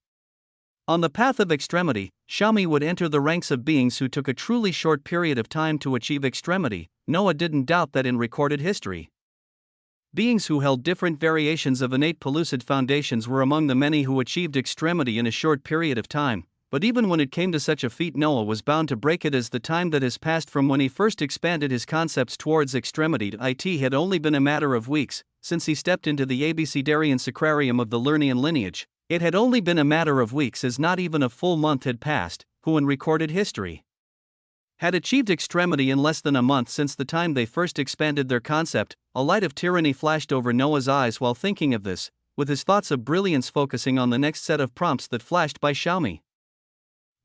On the path of extremity, Xiaomi would enter the ranks of beings who took a truly short period of time to achieve extremity. Noah didn't doubt that in recorded history. Beings who held different variations of innate pellucid foundations were among the many who achieved extremity in a short period of time. But even when it came to such a feat, Noah was bound to break it, as the time that has passed from when he first expanded his concepts towards extremity to it had only been a matter of weeks. Since he stepped into the abecedarian sacrarium of the Lernian lineage, it had only been a matter of weeks, as not even a full month had passed, who in recorded history had achieved extremity in less than a month since the time they first expanded their concept. A light of tyranny flashed over Noah's eyes while thinking of this, with his thoughts of brilliance focusing on the next set of prompts that flashed by Xiaomi.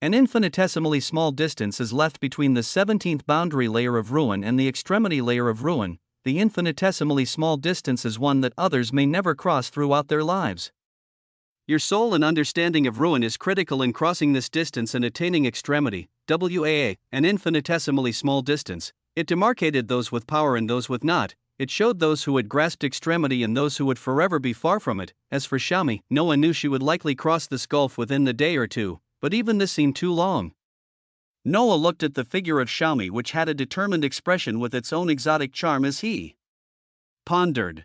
An infinitesimally small distance is left between the 17th boundary layer of ruin and the extremity layer of ruin. The infinitesimally small distance is one that others may never cross throughout their lives. Your soul and understanding of ruin is critical in crossing this distance and attaining extremity. WAA, an infinitesimally small distance. It demarcated those with power and those with not. It showed those who had grasped extremity and those who would forever be far from it. As for Xiaomi, Noah knew she would likely cross this gulf within the day or two. But even this seemed too long. Noah looked at the figure of Xiaomi, which had a determined expression with its own exotic charm, as he pondered.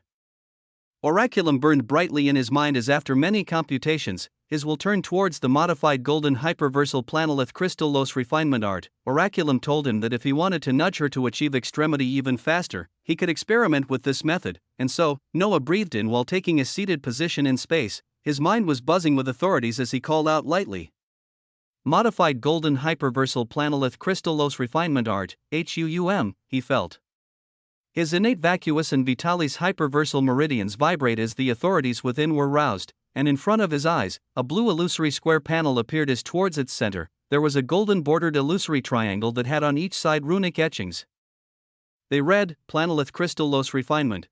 Oraculum burned brightly in his mind as after many computations, his will turned towards the modified golden hyperversal planolith crystallos refinement art. Oraculum told him that if he wanted to nudge her to achieve extremity even faster, he could experiment with this method, and so, Noah breathed in while taking a seated position in space. His mind was buzzing with authorities as he called out lightly, "Modified golden hyperversal planolith crystallos refinement art, HUUM," he felt. His innate vacuous and vitalis hyperversal meridians vibrate as the authorities within were roused, and in front of his eyes, a blue illusory square panel appeared as towards its center, there was a golden bordered illusory triangle that had on each side runic etchings. They read, "Planolith crystallos refinement."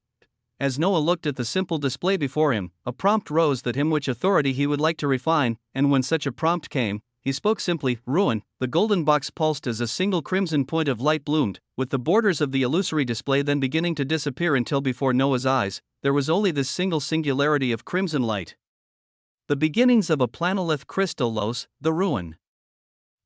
As Noah looked at the simple display before him, a prompt rose that him which authority he would like to refine, and when such a prompt came, he spoke simply, "Ruin." The golden box pulsed as a single crimson point of light bloomed, with the borders of the illusory display then beginning to disappear until before Noah's eyes, there was only this single singularity of crimson light. The beginnings of a planolith crystallos, the ruin.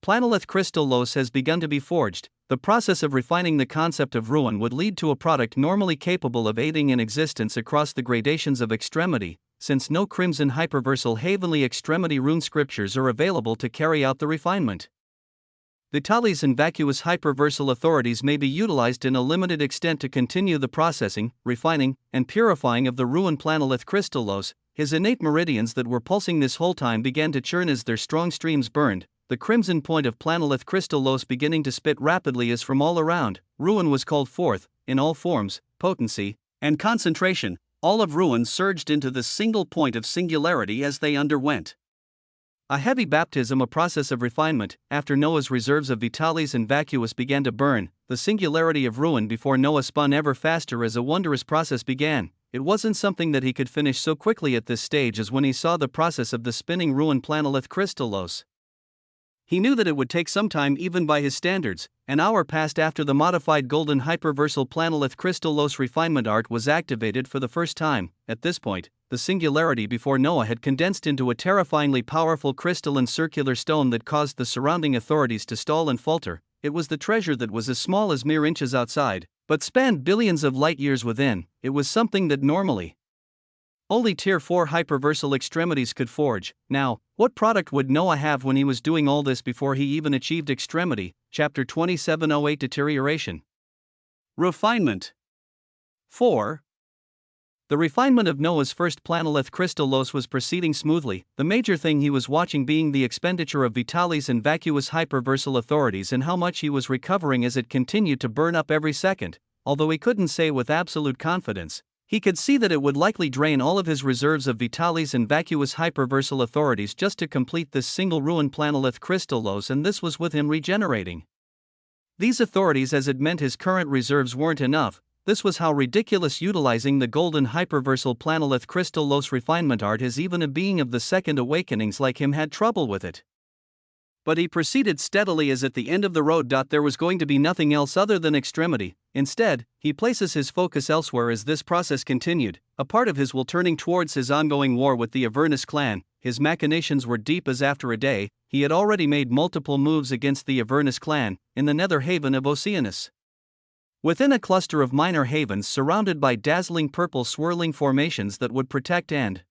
Planolith crystallos has begun to be forged. The process of refining the concept of ruin would lead to a product normally capable of aiding in existence across the gradations of extremity, since no crimson hyperversal heavenly extremity rune scriptures are available to carry out the refinement. Vitali's and vacuous hyperversal authorities may be utilized in a limited extent to continue the processing, refining, and purifying of the ruined planolith crystallos. His innate meridians that were pulsing this whole time began to churn as their strong streams burned, the crimson point of planolith crystallos beginning to spit rapidly as from all around, ruin was called forth, in all forms, potency, and concentration. All of ruin surged into this single point of singularity as they underwent a heavy baptism, a process of refinement. After Noah's reserves of Vitalis and vacuous began to burn, the singularity of ruin before Noah spun ever faster as a wondrous process began. It wasn't something that he could finish so quickly at this stage as when he saw the process of the spinning ruined planolith crystallos. He knew that it would take some time even by his standards. An hour passed after the modified golden hyperversal planolith crystallos refinement art was activated for the first time. At this point, the singularity before Noah had condensed into a terrifyingly powerful crystalline circular stone that caused the surrounding authorities to stall and falter. It was the treasure that was as small as mere inches outside, but spanned billions of light years within. It was something that normally only Tier 4 hyperversal extremities could forge. Now, what product would Noah have when he was doing all this before he even achieved extremity? Chapter 2708 Deterioration. Refinement. 4. The refinement of Noah's first planolith crystallos was proceeding smoothly, the major thing he was watching being the expenditure of Vitalis and vacuous hyperversal authorities and how much he was recovering as it continued to burn up every second. Although he couldn't say with absolute confidence, he could see that it would likely drain all of his reserves of Vitalis and vacuous hyperversal authorities just to complete this single ruined planolith crystallos, and this was with him regenerating these authorities as it meant his current reserves weren't enough. This was how ridiculous utilizing the golden hyperversal planolith crystallos refinement art is. Even a being of the second awakenings like him had trouble with it. But he proceeded steadily as at the end of the road. There was going to be nothing else other than extremity. Instead, he places his focus elsewhere as this process continued. A part of his will turning towards his ongoing war with the Avernus clan. His machinations were deep as after a day, he had already made multiple moves against the Avernus clan, in the nether haven of Oceanus. Within a cluster of minor havens surrounded by dazzling purple swirling formations that would protect and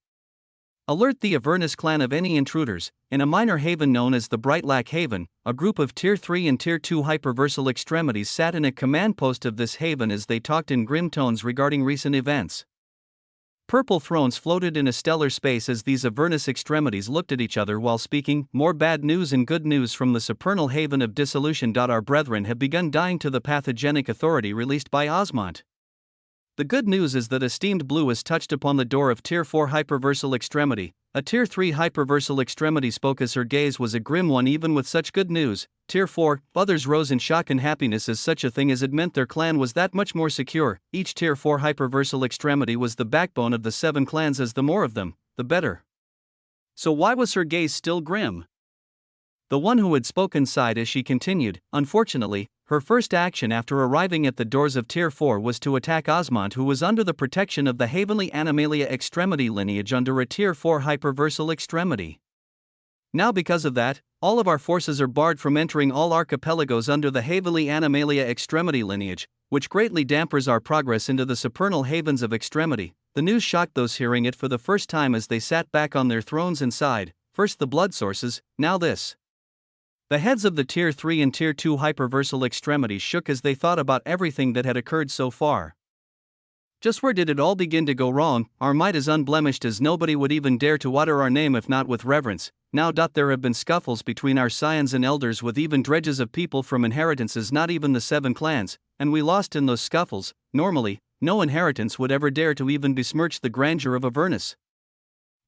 alert the Avernus clan of any intruders. In a minor haven known as the Brightlack Haven, a group of Tier 3 and Tier 2 hyperversal extremities sat in a command post of this haven as they talked in grim tones regarding recent events. Purple thrones floated in a stellar space as these Avernus extremities looked at each other while speaking. More bad news and good news from the supernal haven of dissolution. Our brethren have begun dying to the pathogenic authority released by Osmont. The good news is that esteemed Blue has touched upon the door of Tier 4 hyperversal extremity. A Tier 3 hyperversal extremity spoke as her gaze was a grim one. Even with such good news, Tier 4 others rose in shock and happiness as such a thing as it meant their clan was that much more secure. Each Tier 4 hyperversal extremity was the backbone of the 7 clans, as the more of them, the better. So why was her gaze still grim? The one who had spoken sighed as she continued. Unfortunately, her first action after arriving at the doors of Tier 4 was to attack Osmont, who was under the protection of the Heavenly Animalia extremity lineage under a Tier 4 hyperversal extremity. Now because of that, all of our forces are barred from entering all archipelagos under the Heavenly Animalia extremity lineage, which greatly dampers our progress into the supernal havens of extremity. The news shocked those hearing it for the first time as they sat back on their thrones and sighed. First the blood sources, now this. The heads of the Tier 3 and Tier 2 hyperversal extremities shook as they thought about everything that had occurred so far. Just where did it all begin to go wrong? Our might is unblemished as nobody would even dare to utter our name if not with reverence. Now there have been scuffles between our scions and elders with even dredges of people from inheritances, not even the 7 clans, and we lost in those scuffles. Normally, no inheritance would ever dare to even besmirch the grandeur of Avernus.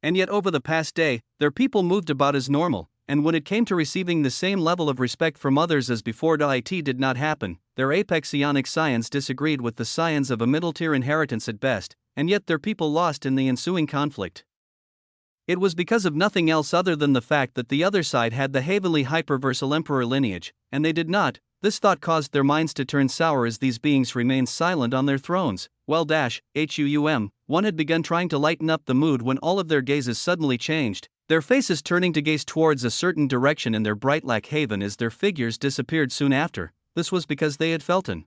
And yet over the past day, their people moved about as normal. And when it came to receiving the same level of respect from others as before, it did not happen. Their apex psionic scions disagreed with the scions of a middle-tier inheritance at best, and yet their people lost in the ensuing conflict. It was because of nothing else other than the fact that the other side had the heavenly hyperversal emperor lineage, and they did not. This thought caused their minds to turn sour as these beings remained silent on their thrones. One had begun trying to lighten up the mood when all of their gazes suddenly changed, their faces turning to gaze towards a certain direction in their Brightlack haven as their figures disappeared soon after. This was because they had felt an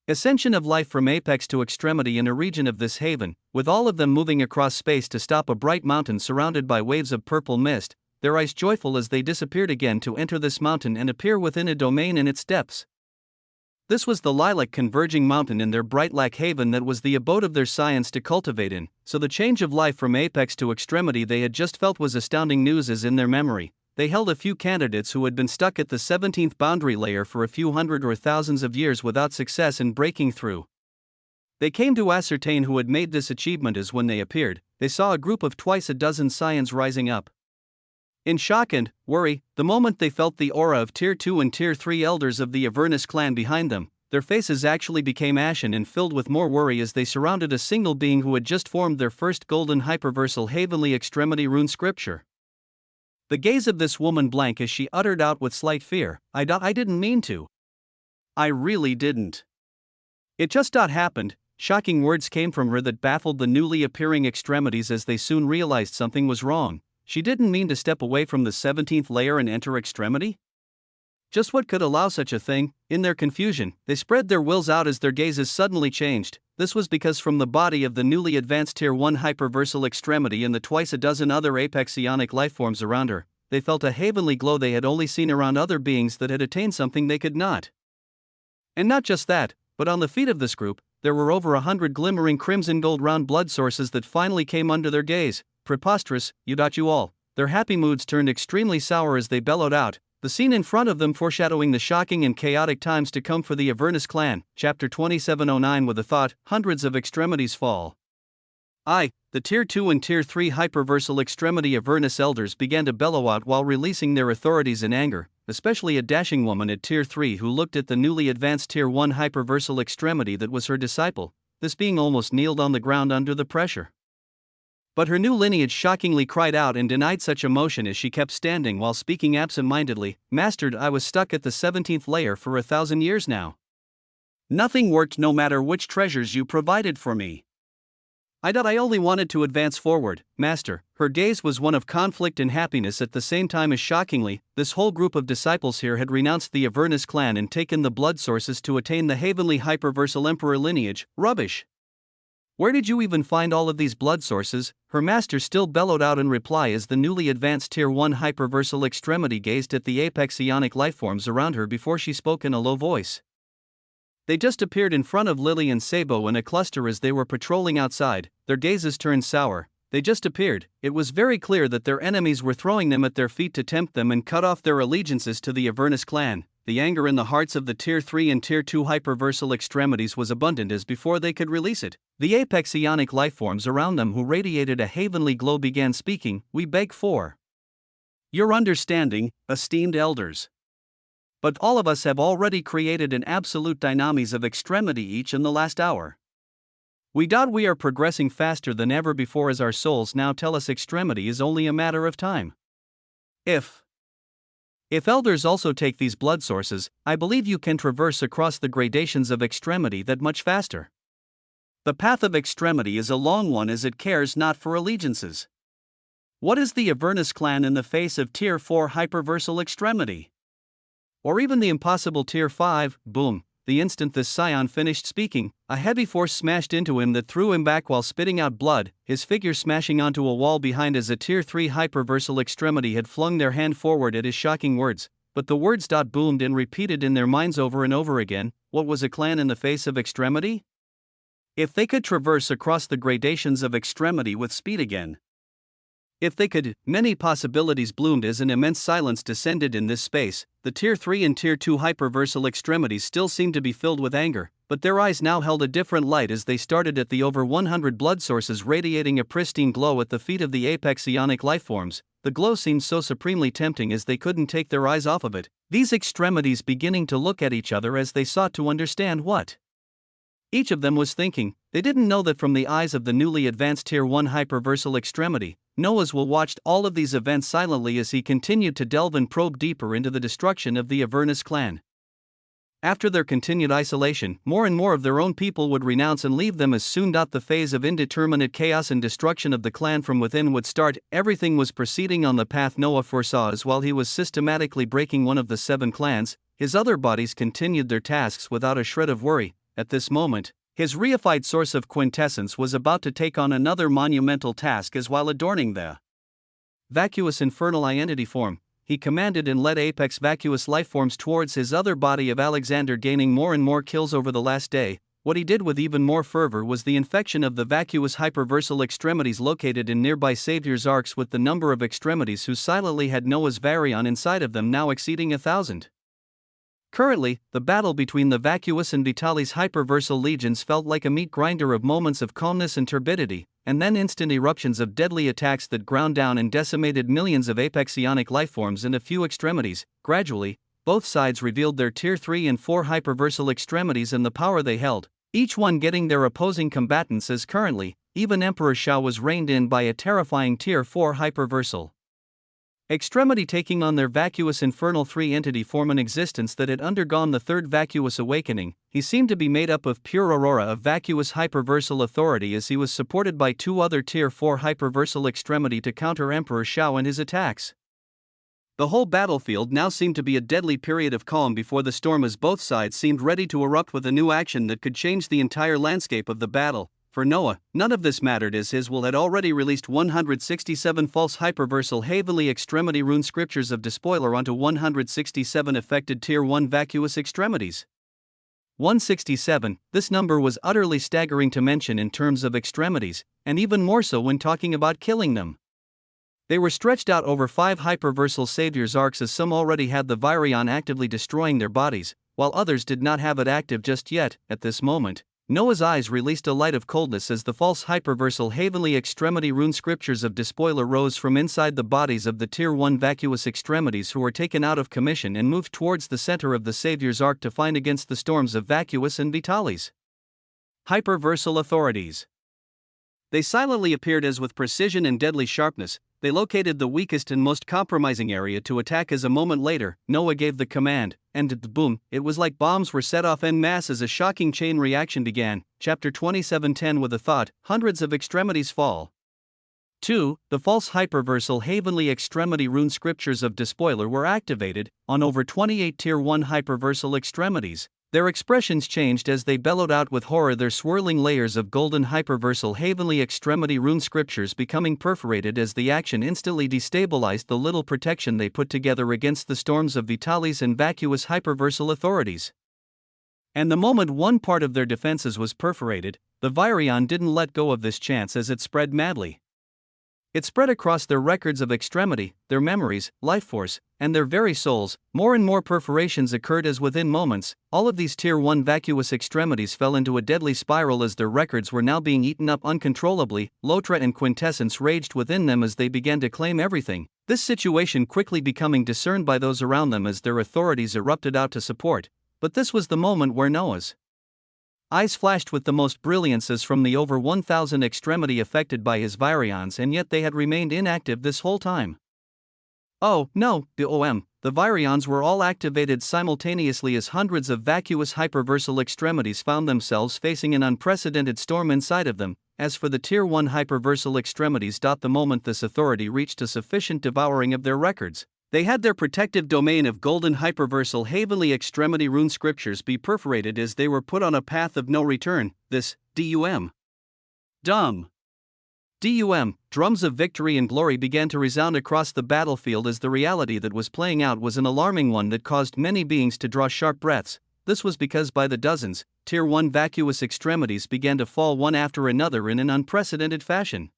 ascension of life from apex to extremity in a region of this haven, with all of them moving across space to stop a bright mountain surrounded by waves of purple mist. their eyes joyful as they disappeared again to enter this mountain and appear within a domain in its depths. This was the lilac converging mountain in their bright lac haven that was the abode of their science to cultivate in, so the change of life from apex to extremity they had just felt was astounding news as in their memory. They held a few candidates who had been stuck at the 17th boundary layer for a few hundred or thousands of years without success in breaking through. They came to ascertain who had made this achievement as when they appeared, they saw a group of twice a dozen scions rising up. In shock and worry, the moment they felt the aura of Tier 2 and Tier 3 elders of the Avernus clan behind them, their faces actually became ashen and filled with more worry as they surrounded a single being who had just formed their first golden hyperversal heavenly extremity rune scripture. The gaze of this woman blank as she uttered out with slight fear, I didn't mean to. I really didn't. It just happened. Shocking words came from her that baffled the newly appearing extremities as they soon realized something was wrong. She didn't mean to step away from the 17th layer and enter extremity? Just what could allow such a thing? In their confusion, they spread their wills out as their gazes suddenly changed. This was because from the body of the newly advanced Tier 1 hyperversal extremity and the twice a dozen other apex psionic lifeforms around her, they felt a heavenly glow they had only seen around other beings that had attained something they could not. And not just that, but on the feet of this group, there were over 100 glimmering crimson gold round blood sources that finally came under their gaze. Preposterous, you all. Their happy moods turned extremely sour as they bellowed out, the scene in front of them foreshadowing the shocking and chaotic times to come for the Avernus clan. Chapter 2709. With a thought, hundreds of extremities fall. The Tier 2 and Tier 3 hyperversal extremity Avernus elders began to bellow out while releasing their authorities in anger, especially a dashing woman at Tier 3 who looked at the newly advanced Tier 1 hyperversal extremity that was her disciple. This being almost kneeled on the ground under the pressure. But her new lineage shockingly cried out and denied such emotion as she kept standing while speaking absent-mindedly. Master, I was stuck at the 17th layer for 1,000 years now. Nothing worked no matter which treasures you provided for me. I only wanted to advance forward, Master. Her gaze was one of conflict and happiness at the same time as shockingly, this whole group of disciples here had renounced the Avernus clan and taken the blood sources to attain the heavenly hyperversal emperor lineage. Rubbish! Where did you even find all of these blood sources? Her master still bellowed out in reply as the newly advanced Tier 1 hyperversal extremity gazed at the apex psionic lifeforms around her before she spoke in a low voice. They just appeared in front of Lily and Sabo in a cluster as they were patrolling outside, their gazes turned sour. They just appeared. It was very clear that their enemies were throwing them at their feet to tempt them and cut off their allegiances to the Avernus clan. The anger in the hearts of the Tier 3 and Tier 2 hyperversal extremities was abundant as before they could release it. The apex psionic lifeforms around them who radiated a heavenly glow began speaking. We beg for your understanding, esteemed elders. But all of us have already created an absolute dynamis of extremity each in the last hour. We are progressing faster than ever before as our souls now tell us extremity is only a matter of time. If elders also take these blood sources, I believe you can traverse across the gradations of extremity that much faster. The path of extremity is a long one as it cares not for allegiances. What is the Avernus clan in the face of Tier 4 hyperversal extremity? Or even the impossible Tier 5, boom. The instant this scion finished speaking, a heavy force smashed into him that threw him back while spitting out blood, his figure smashing onto a wall behind as a Tier 3 hyperversal extremity had flung their hand forward at his shocking words, but the words boomed and repeated in their minds over and over again. What was a clan in the face of extremity? If they could traverse across the gradations of extremity with speed again. If they could, many possibilities bloomed as an immense silence descended in this space. The Tier 3 and Tier 2 hyperversal extremities still seemed to be filled with anger, but their eyes now held a different light as they started at the over 100 blood sources radiating a pristine glow at the feet of the apex psionic lifeforms. The glow seemed so supremely tempting as they couldn't take their eyes off of it, these extremities beginning to look at each other as they sought to understand what each of them was thinking. They didn't know that from the eyes of the newly advanced Tier 1 hyperversal extremity, Noah's will watched all of these events silently as he continued to delve and probe deeper into the destruction of the Avernus clan. After their continued isolation, more and more of their own people would renounce and leave them as soon. The phase of indeterminate chaos and destruction of the clan from within would start. Everything was proceeding on the path Noah foresaw as while he was systematically breaking one of the 7 clans, his other bodies continued their tasks without a shred of worry. At this moment, his reified source of quintessence was about to take on another monumental task as while adorning the vacuous infernal entity form, he commanded and led apex vacuous lifeforms towards his other body of Alexander, gaining more and more kills over the last day. What he did with even more fervor was the infection of the vacuous hyperversal extremities located in nearby Savior's arcs, with the number of extremities who silently had Noah's Varion inside of them now exceeding 1,000. Currently, the battle between the vacuous and Vitalis hyperversal legions felt like a meat grinder of moments of calmness and turbidity, and then instant eruptions of deadly attacks that ground down and decimated millions of apexionic lifeforms and a few extremities. Gradually, both sides revealed their Tier 3 and 4 hyperversal extremities and the power they held, each one getting their opposing combatants, as currently, even Emperor Shao was reined in by a terrifying Tier 4 hyperversal extremity taking on their vacuous infernal 3 entity form, an existence that had undergone the third vacuous awakening. He seemed to be made up of pure aurora of vacuous hyperversal authority, as he was supported by 2 other Tier 4 hyperversal extremity to counter Emperor Shao and his attacks. The whole battlefield now seemed to be a deadly period of calm before the storm, as both sides seemed ready to erupt with a new action that could change the entire landscape of the battle. For Noah, none of this mattered, as his will had already released 167 false hyperversal heavenly extremity rune scriptures of despoiler onto 167 affected Tier 1 vacuous extremities. 167, this number was utterly staggering to mention in terms of extremities, and even more so when talking about killing them. They were stretched out over 5 hyperversal Savior's arcs, as some already had the Virion actively destroying their bodies, while others did not have it active just yet. At this moment, Noah's eyes released a light of coldness as the false hyperversal heavenly extremity rune scriptures of despoiler rose from inside the bodies of the Tier 1 vacuous extremities who were taken out of commission and moved towards the center of the Savior's arc to fight against the storms of vacuous and Vitalis hyperversal authorities. They silently appeared, as with precision and deadly sharpness, they located the weakest and most compromising area to attack. As a moment later, Noah gave the command, and boom, it was like bombs were set off en masse as a shocking chain reaction began. Chapter 27:10. With a thought, hundreds of extremities fall. 2. The false hyperversal heavenly extremity rune scriptures of despoiler were activated on over 28 Tier 1 hyperversal extremities. Their expressions changed as they bellowed out with horror, their swirling layers of golden hyperversal heavenly extremity rune scriptures becoming perforated as the action instantly destabilized the little protection they put together against the storms of Vitalis and vacuous hyperversal authorities. And the moment one part of their defenses was perforated, the Virion didn't let go of this chance as it spread madly. It spread across their records of extremity, their memories, life force, and their very souls. More and more perforations occurred as within moments, all of these Tier 1 vacuous extremities fell into a deadly spiral as their records were now being eaten up uncontrollably. Lothret and Quintessence raged within them as they began to claim everything, this situation quickly becoming discerned by those around them as their authorities erupted out to support. But this was the moment where Noah's eyes flashed with the most brilliance, as from the over 1,000 extremity affected by his Virions, and yet they had remained inactive this whole time. Oh, no, the Virions were all activated simultaneously as hundreds of vacuous hyperversal extremities found themselves facing an unprecedented storm inside of them. As for the Tier 1 hyperversal extremities, the moment this authority reached a sufficient devouring of their records, they had their protective domain of golden hyperversal heavenly extremity rune scriptures be perforated as they were put on a path of no return. This, drums of victory and glory began to resound across the battlefield as the reality that was playing out was an alarming one that caused many beings to draw sharp breaths. This was because by the dozens, Tier 1 vacuous extremities began to fall one after another in an unprecedented fashion.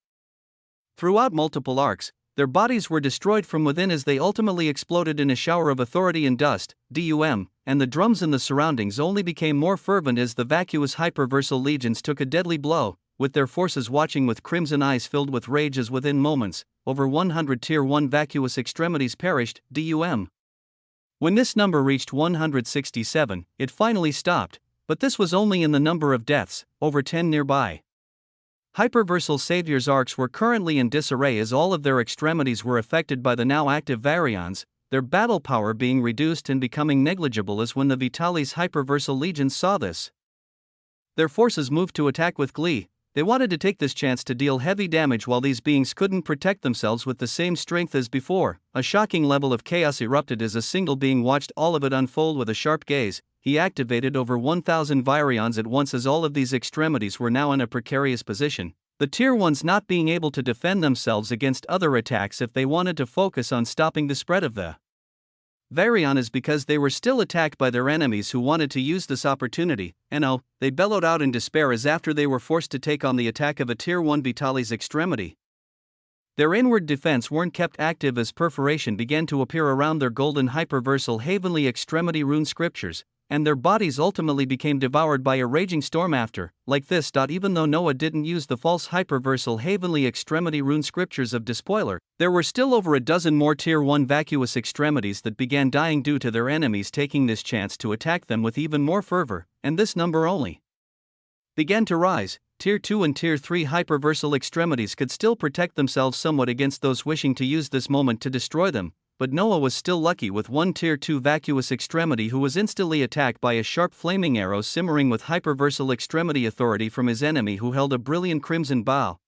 Throughout multiple arcs, their bodies were destroyed from within as they ultimately exploded in a shower of authority and dust. And the drums in the surroundings only became more fervent as the vacuous hyperversal legions took a deadly blow, with their forces watching with crimson eyes filled with rage as within moments, over 100 Tier 1 vacuous extremities perished. When this number reached 167, it finally stopped, but this was only in the number of deaths, over 10 nearby hyperversal Savior's arcs were currently in disarray as all of their extremities were affected by the now active Virions, their battle power being reduced and becoming negligible. As when the Vitalis hyperversal legions saw this, their forces moved to attack with glee. They wanted to take this chance to deal heavy damage while these beings couldn't protect themselves with the same strength as before. A shocking level of chaos erupted as a single being watched all of it unfold with a sharp gaze. He activated over 1,000 Virions at once as all of these extremities were now in a precarious position. the Tier 1s not being able to defend themselves against other attacks if they wanted to focus on stopping the spread of the Varian is because they were still attacked by their enemies who wanted to use this opportunity, and they bellowed out in despair as after they were forced to take on the attack of a Tier 1 Vitalis extremity. Their inward defense weren't kept active as perforation began to appear around their golden hyperversal heavenly extremity rune scriptures, and their bodies ultimately became devoured by a raging storm after, like this. Even though Noah didn't use the false hyperversal heavenly extremity rune scriptures of Despoiler, there were still over a dozen more Tier 1 vacuous extremities that began dying due to their enemies taking this chance to attack them with even more fervor, and this number only began to rise. Tier 2 and Tier 3 hyperversal extremities could still protect themselves somewhat against those wishing to use this moment to destroy them, but Noah was still lucky with one Tier 2 vacuous extremity who was instantly attacked by a sharp flaming arrow simmering with hyperversal extremity authority from his enemy who held a brilliant crimson bow.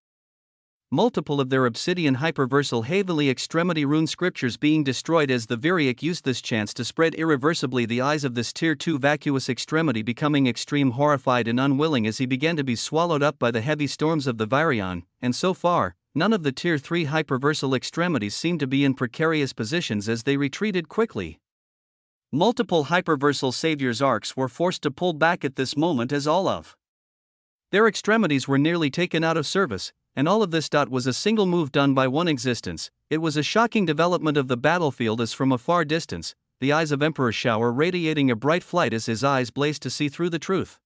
Multiple of their obsidian hyperversal heavenly extremity rune scriptures being destroyed as the Viriac used this chance to spread irreversibly the eyes of this Tier 2 vacuous extremity becoming extreme horrified and unwilling as he began to be swallowed up by the heavy storms of the Varian, and so far, none of the Tier 3 hyperversal extremities seemed to be in precarious positions as they retreated quickly. Multiple hyperversal saviors' arcs were forced to pull back at this moment as all of their extremities were nearly taken out of service, and all of this was a single move done by one existence. It was a shocking development of the battlefield as from a far distance, the eyes of Emperor Shower radiating a bright flight as his eyes blazed to see through the truth.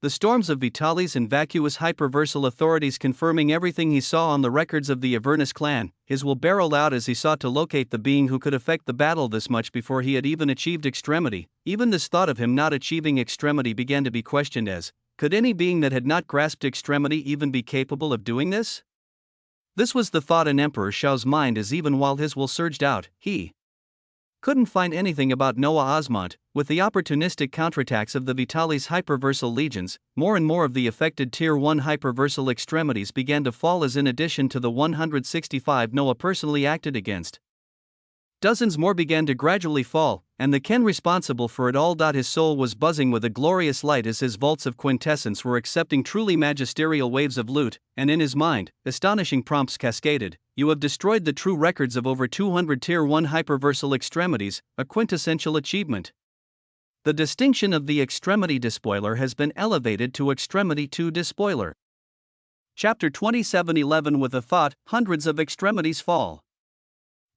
The storms of Vitalis and vacuous hyperversal authorities confirming everything he saw on the records of the Avernus clan, his will barreled out as he sought to locate the being who could affect the battle this much before he had even achieved extremity. Even this thought of him not achieving extremity began to be questioned as, could any being that had not grasped extremity even be capable of doing this? This was the thought in Emperor Shao's mind as even while his will surged out, he couldn't find anything about Noah Osmont. With the opportunistic counterattacks of the Vitalis hyperversal legions, more and more of the affected Tier 1 hyperversal extremities began to fall as in addition to the 165 Noah personally acted against, dozens more began to gradually fall, and the Ken responsible for it all. His soul was buzzing with a glorious light as his vaults of quintessence were accepting truly magisterial waves of loot, and in his mind, astonishing prompts cascaded. You have destroyed the true records of over 200 Tier 1 hyperversal extremities, a quintessential achievement. The distinction of the Extremity Despoiler has been elevated to Extremity 2 Despoiler. Chapter 27:11 With a thought, hundreds of extremities fall.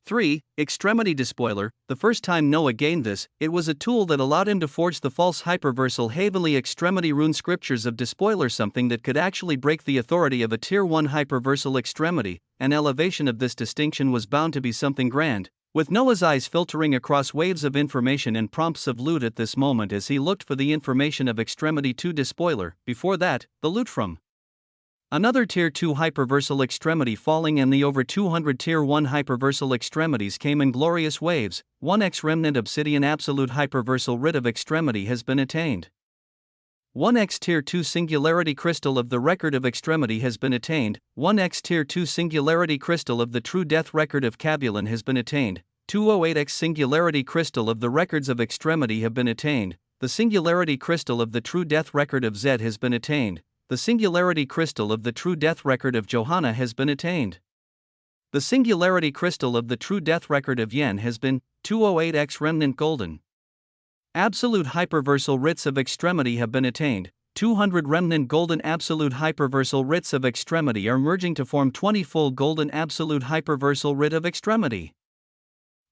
3. Extremity Despoiler. The first time Noah gained this, it was a tool that allowed him to forge the false hyperversal heavenly extremity rune scriptures of Despoiler, something that could actually break the authority of a Tier 1 hyperversal extremity. An elevation of this distinction was bound to be something grand. With Noah's eyes filtering across waves of information and prompts of loot at this moment as he looked for the information of Extremity 2 Despoiler, before that, the loot from another Tier 2 hyperversal extremity falling and the over 200 Tier 1 hyperversal extremities came in glorious waves. 1x remnant obsidian absolute hyperversal writ of extremity has been attained. 1x Tier 2 singularity crystal of the record of extremity has been attained. 1x Tier 2 singularity crystal of the true death record of Cabulon has been attained. 208x singularity crystal of the records of extremity have been attained. The singularity crystal of the true death record of Zed has been attained. The singularity crystal of the true death record of Johanna has been attained. The singularity crystal of the true death record of Yen has been 208x remnant golden. Absolute hyperversal writs of extremity have been attained. 200 remnant golden absolute hyperversal writs of extremity are merging to form 20 full golden absolute hyperversal writ of extremity.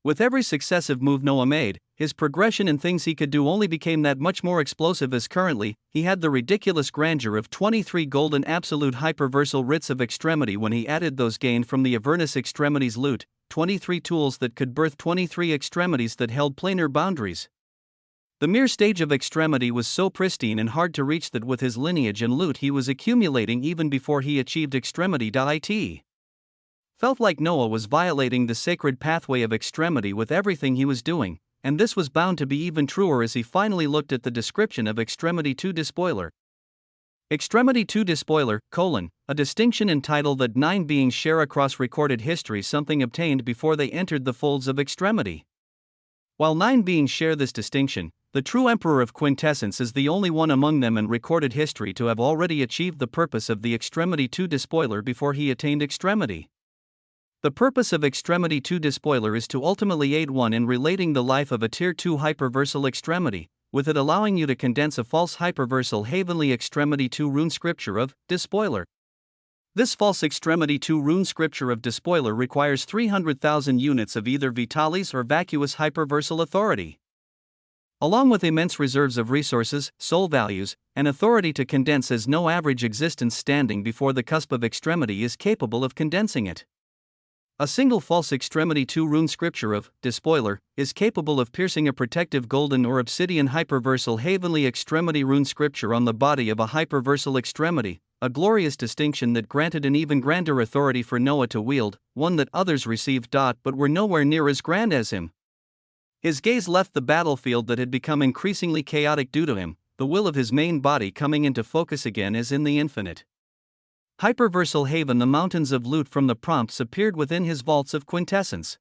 With every successive move Noah made, his progression in things he could do only became that much more explosive as currently, he had the ridiculous grandeur of 23 golden absolute hyperversal writs of extremity when he added those gained from the Avernus extremities loot, 23 tools that could birth 23 extremities that held planar boundaries. The mere stage of extremity was so pristine and hard to reach that with his lineage and loot he was accumulating even before he achieved extremity. It felt like Noah was violating the sacred pathway of extremity with everything he was doing, and this was bound to be even truer as he finally looked at the description of Extremity 2 Despoiler. Extremity 2 Despoiler, a distinction and title that 9 beings share across recorded history, something obtained before they entered the folds of extremity. While 9 beings share this distinction, The true Emperor of Quintessence is the only one among them in recorded history to have already achieved the purpose of the Extremity 2 despoiler before he attained extremity. The purpose of Extremity 2 despoiler is to ultimately aid one in relating the life of a Tier 2 hyperversal extremity, with it allowing you to condense a false hyperversal Heavenly Extremity 2 rune scripture of despoiler. This false Extremity 2 rune scripture of despoiler requires 300,000 units of either Vitalis or vacuous hyperversal authority. Along with immense reserves of resources, soul values, and authority to condense, as no average existence standing before the cusp of extremity is capable of condensing it. A single false Extremity 2 rune scripture of despoiler is capable of piercing a protective golden or obsidian hyperversal Heavenly Extremity rune scripture on the body of a hyperversal extremity, a glorious distinction that granted an even grander authority for Noah to wield, one that others received but were nowhere near as grand as him. His gaze left the battlefield that had become increasingly chaotic due to him, the will of his main body coming into focus again as in the infinite. Hyperversal Haven, the mountains of loot from the prompts appeared within his vaults of quintessence.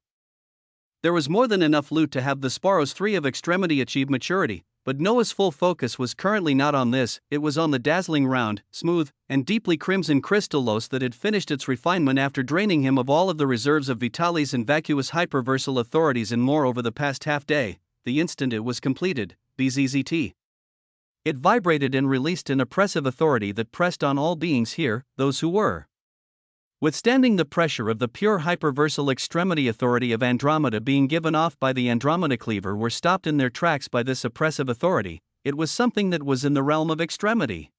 There was more than enough loot to have the Sparos 3 of extremity achieve maturity, but Noah's full focus was currently not on this, it was on the dazzling round, smooth, and deeply crimson crystallos that had finished its refinement after draining him of all of the reserves of Vitalis and vacuous hyperversal authorities and more over the past half day, the instant it was completed, BZZT. It vibrated and released an oppressive authority that pressed on all beings here, those who were withstanding the pressure of the pure hyperversal extremity authority of Andromeda being given off by the Andromeda cleaver were stopped in their tracks by this oppressive authority. It was something that was in the realm of extremity.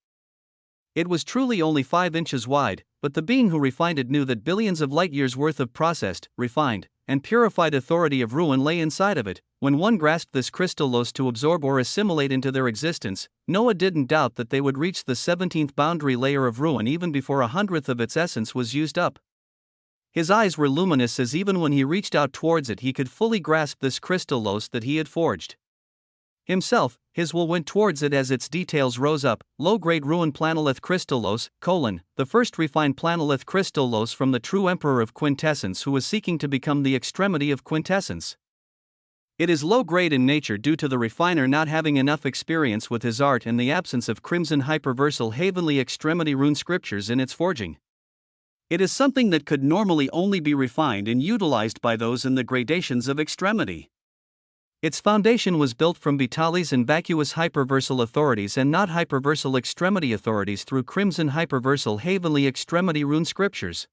It was truly only 5 inches wide, but the being who refined it knew that billions of light years worth of processed, refined, and purified authority of ruin lay inside of it. When one grasped this crystallos to absorb or assimilate into their existence, Noah didn't doubt that they would reach the 17th boundary layer of ruin even before 1/100th of its essence was used up. His eyes were luminous as even when he reached out towards it he could fully grasp this crystallos that he had forged. Himself, his will went towards it as its details rose up. Low-grade ruin planolith crystallos, the first refined planolith crystallos from the true Emperor of Quintessence who was seeking to become the extremity of Quintessence. It is low-grade in nature due to the refiner not having enough experience with his art and the absence of crimson hyperversal Heavenly Extremity rune scriptures in its forging. It is something that could normally only be refined and utilized by those in the gradations of extremity. Its foundation was built from Vitalis and vacuous hyperversal authorities and not hyperversal extremity authorities through crimson hyperversal Heavenly Extremity rune scriptures.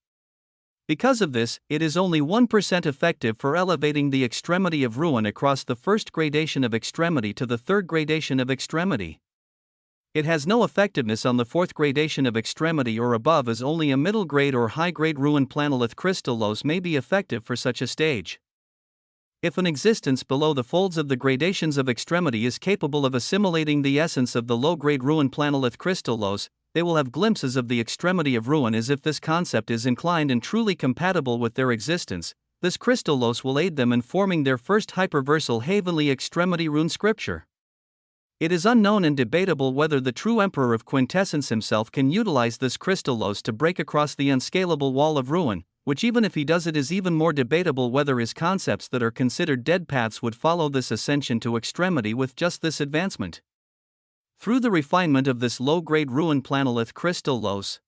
Because of this, it is only 1% effective for elevating the extremity of ruin across the first gradation of extremity to the third gradation of extremity. It has no effectiveness on the fourth gradation of extremity or above, as only a middle grade or high grade ruin planolith crystallos may be effective for such a stage. If an existence below the folds of the gradations of extremity is capable of assimilating the essence of the low-grade ruin planolith crystallos, they will have glimpses of the extremity of ruin as if this concept is inclined and truly compatible with their existence. This crystallos will aid them in forming their first hyperversal Heavenly Extremity rune scripture. It is unknown and debatable whether the true Emperor of Quintessence himself can utilize this crystallos to break across the unscalable wall of ruin, which even if he does it is even more debatable whether his concepts that are considered dead paths would follow this ascension to extremity with just this advancement. Through the refinement of this low-grade ruin planolith crystallos,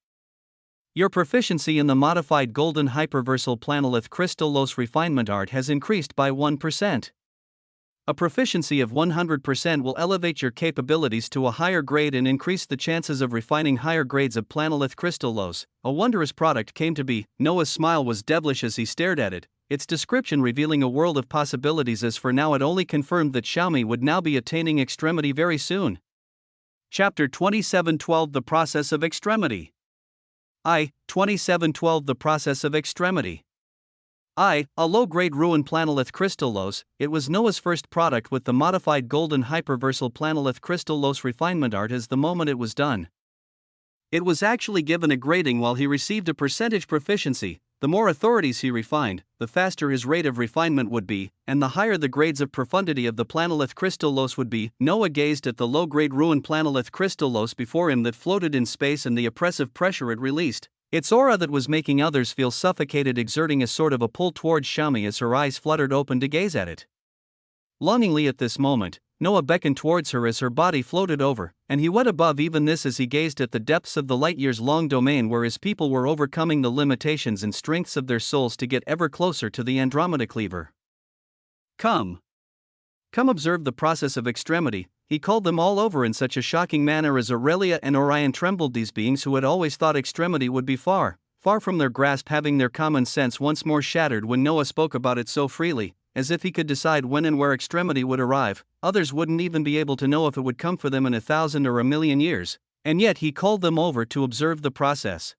your proficiency in the modified golden hyperversal planolith crystallos refinement art has increased by 1%. A proficiency of 100% will elevate your capabilities to a higher grade and increase the chances of refining higher grades of planolith crystallos. A wondrous product came to be. Noah's smile was devilish as he stared at it, its description revealing a world of possibilities, as for now it only confirmed that Xiaomi would now be attaining extremity very soon. Chapter 2712 The Process of Extremity. 2712 The Process of Extremity. A low-grade ruin planolith crystallos, it was Noah's first product with the modified golden hyperversal planolith crystallos refinement art. As the moment it was done, it was actually given a grading while he received a percentage proficiency. The more authorities he refined, the faster his rate of refinement would be, and the higher the grades of profundity of the planolith crystallos would be. Noah gazed at the low-grade ruin planolith crystallos before him that floated in space and the oppressive pressure it released. Its aura that was making others feel suffocated, exerting a sort of a pull towards Xiaomi as her eyes fluttered open to gaze at it. Longingly at this moment, Noah beckoned towards her as her body floated over, and he went above even this as he gazed at the depths of the light-years-long domain where his people were overcoming the limitations and strengths of their souls to get ever closer to the Andromeda cleaver. Come observe the process of extremity, he called them all over in such a shocking manner as Aurelia and Orion trembled, these beings who had always thought extremity would be far from their grasp, having their common sense once more shattered when Noah spoke about it so freely, as if he could decide when and where extremity would arrive. Others wouldn't even be able to know if it would come for them in 1,000 or 1,000,000 years, and yet he called them over to observe the process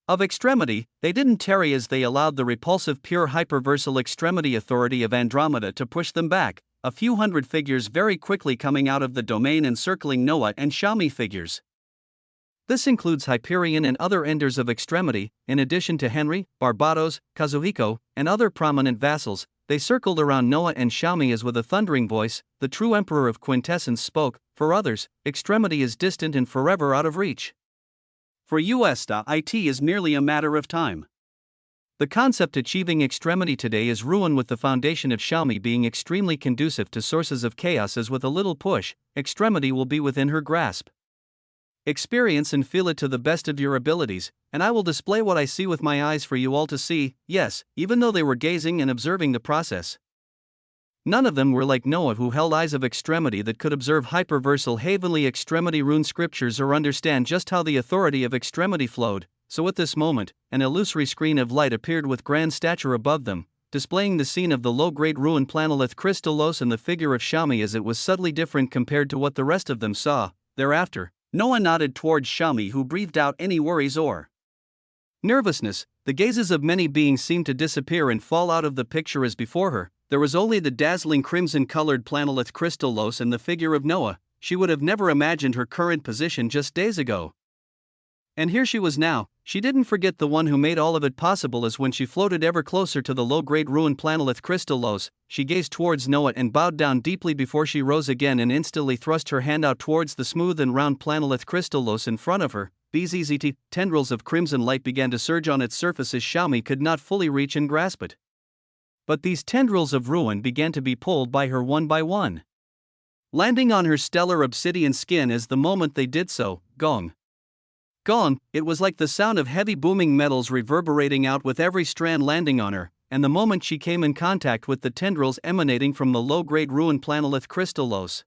of extremity. They didn't tarry as they allowed the repulsive pure hyperversal extremity authority of Andromeda to push them back, a few hundred figures very quickly coming out of the domain and circling Noah and Shami figures. This includes Hyperion and other enders of extremity, in addition to Henry, Barbados, Kazuhiko, and other prominent vassals. They circled around Noah and Shami as with a thundering voice, the true emperor of quintessence spoke. For others, extremity is distant and forever out of reach. For us.it is merely a matter of time. The concept achieving extremity today is ruin, with the foundation of Shami being extremely conducive to sources of chaos, as with a little push, extremity will be within her grasp. Experience and feel it to the best of your abilities, and I will display what I see with my eyes for you all to see. Yes, even though they were gazing and observing the process, none of them were like Noah, who held eyes of extremity that could observe hyperversal heavenly extremity rune scriptures or understand just how the authority of extremity flowed. So at this moment, an illusory screen of light appeared with grand stature above them, displaying the scene of the low-grade ruin planolith Crystallos and the figure of Shami, as it was subtly different compared to what the rest of them saw. Thereafter, Noah nodded towards Shami, who breathed out any worries or nervousness. The gazes of many beings seemed to disappear and fall out of the picture as before her. There was only the dazzling crimson-colored planolith Crystallos and the figure of Noah. She would have never imagined her current position just days ago. And here she was now. She didn't forget the one who made all of it possible, as when she floated ever closer to the low-grade ruin planolith Crystallos, she gazed towards Noah and bowed down deeply before she rose again and instantly thrust her hand out towards the smooth and round planolith Crystallos in front of her. Bzzzt, tendrils of crimson light began to surge on its surface as Shami could not fully reach and grasp it. But these tendrils of ruin began to be pulled by her one by one, landing on her stellar obsidian skin. As the moment they did so, gong, it was like the sound of heavy booming metals reverberating out with every strand landing on her, and the moment she came in contact with the tendrils emanating from the low-grade ruin planolith Crystallos,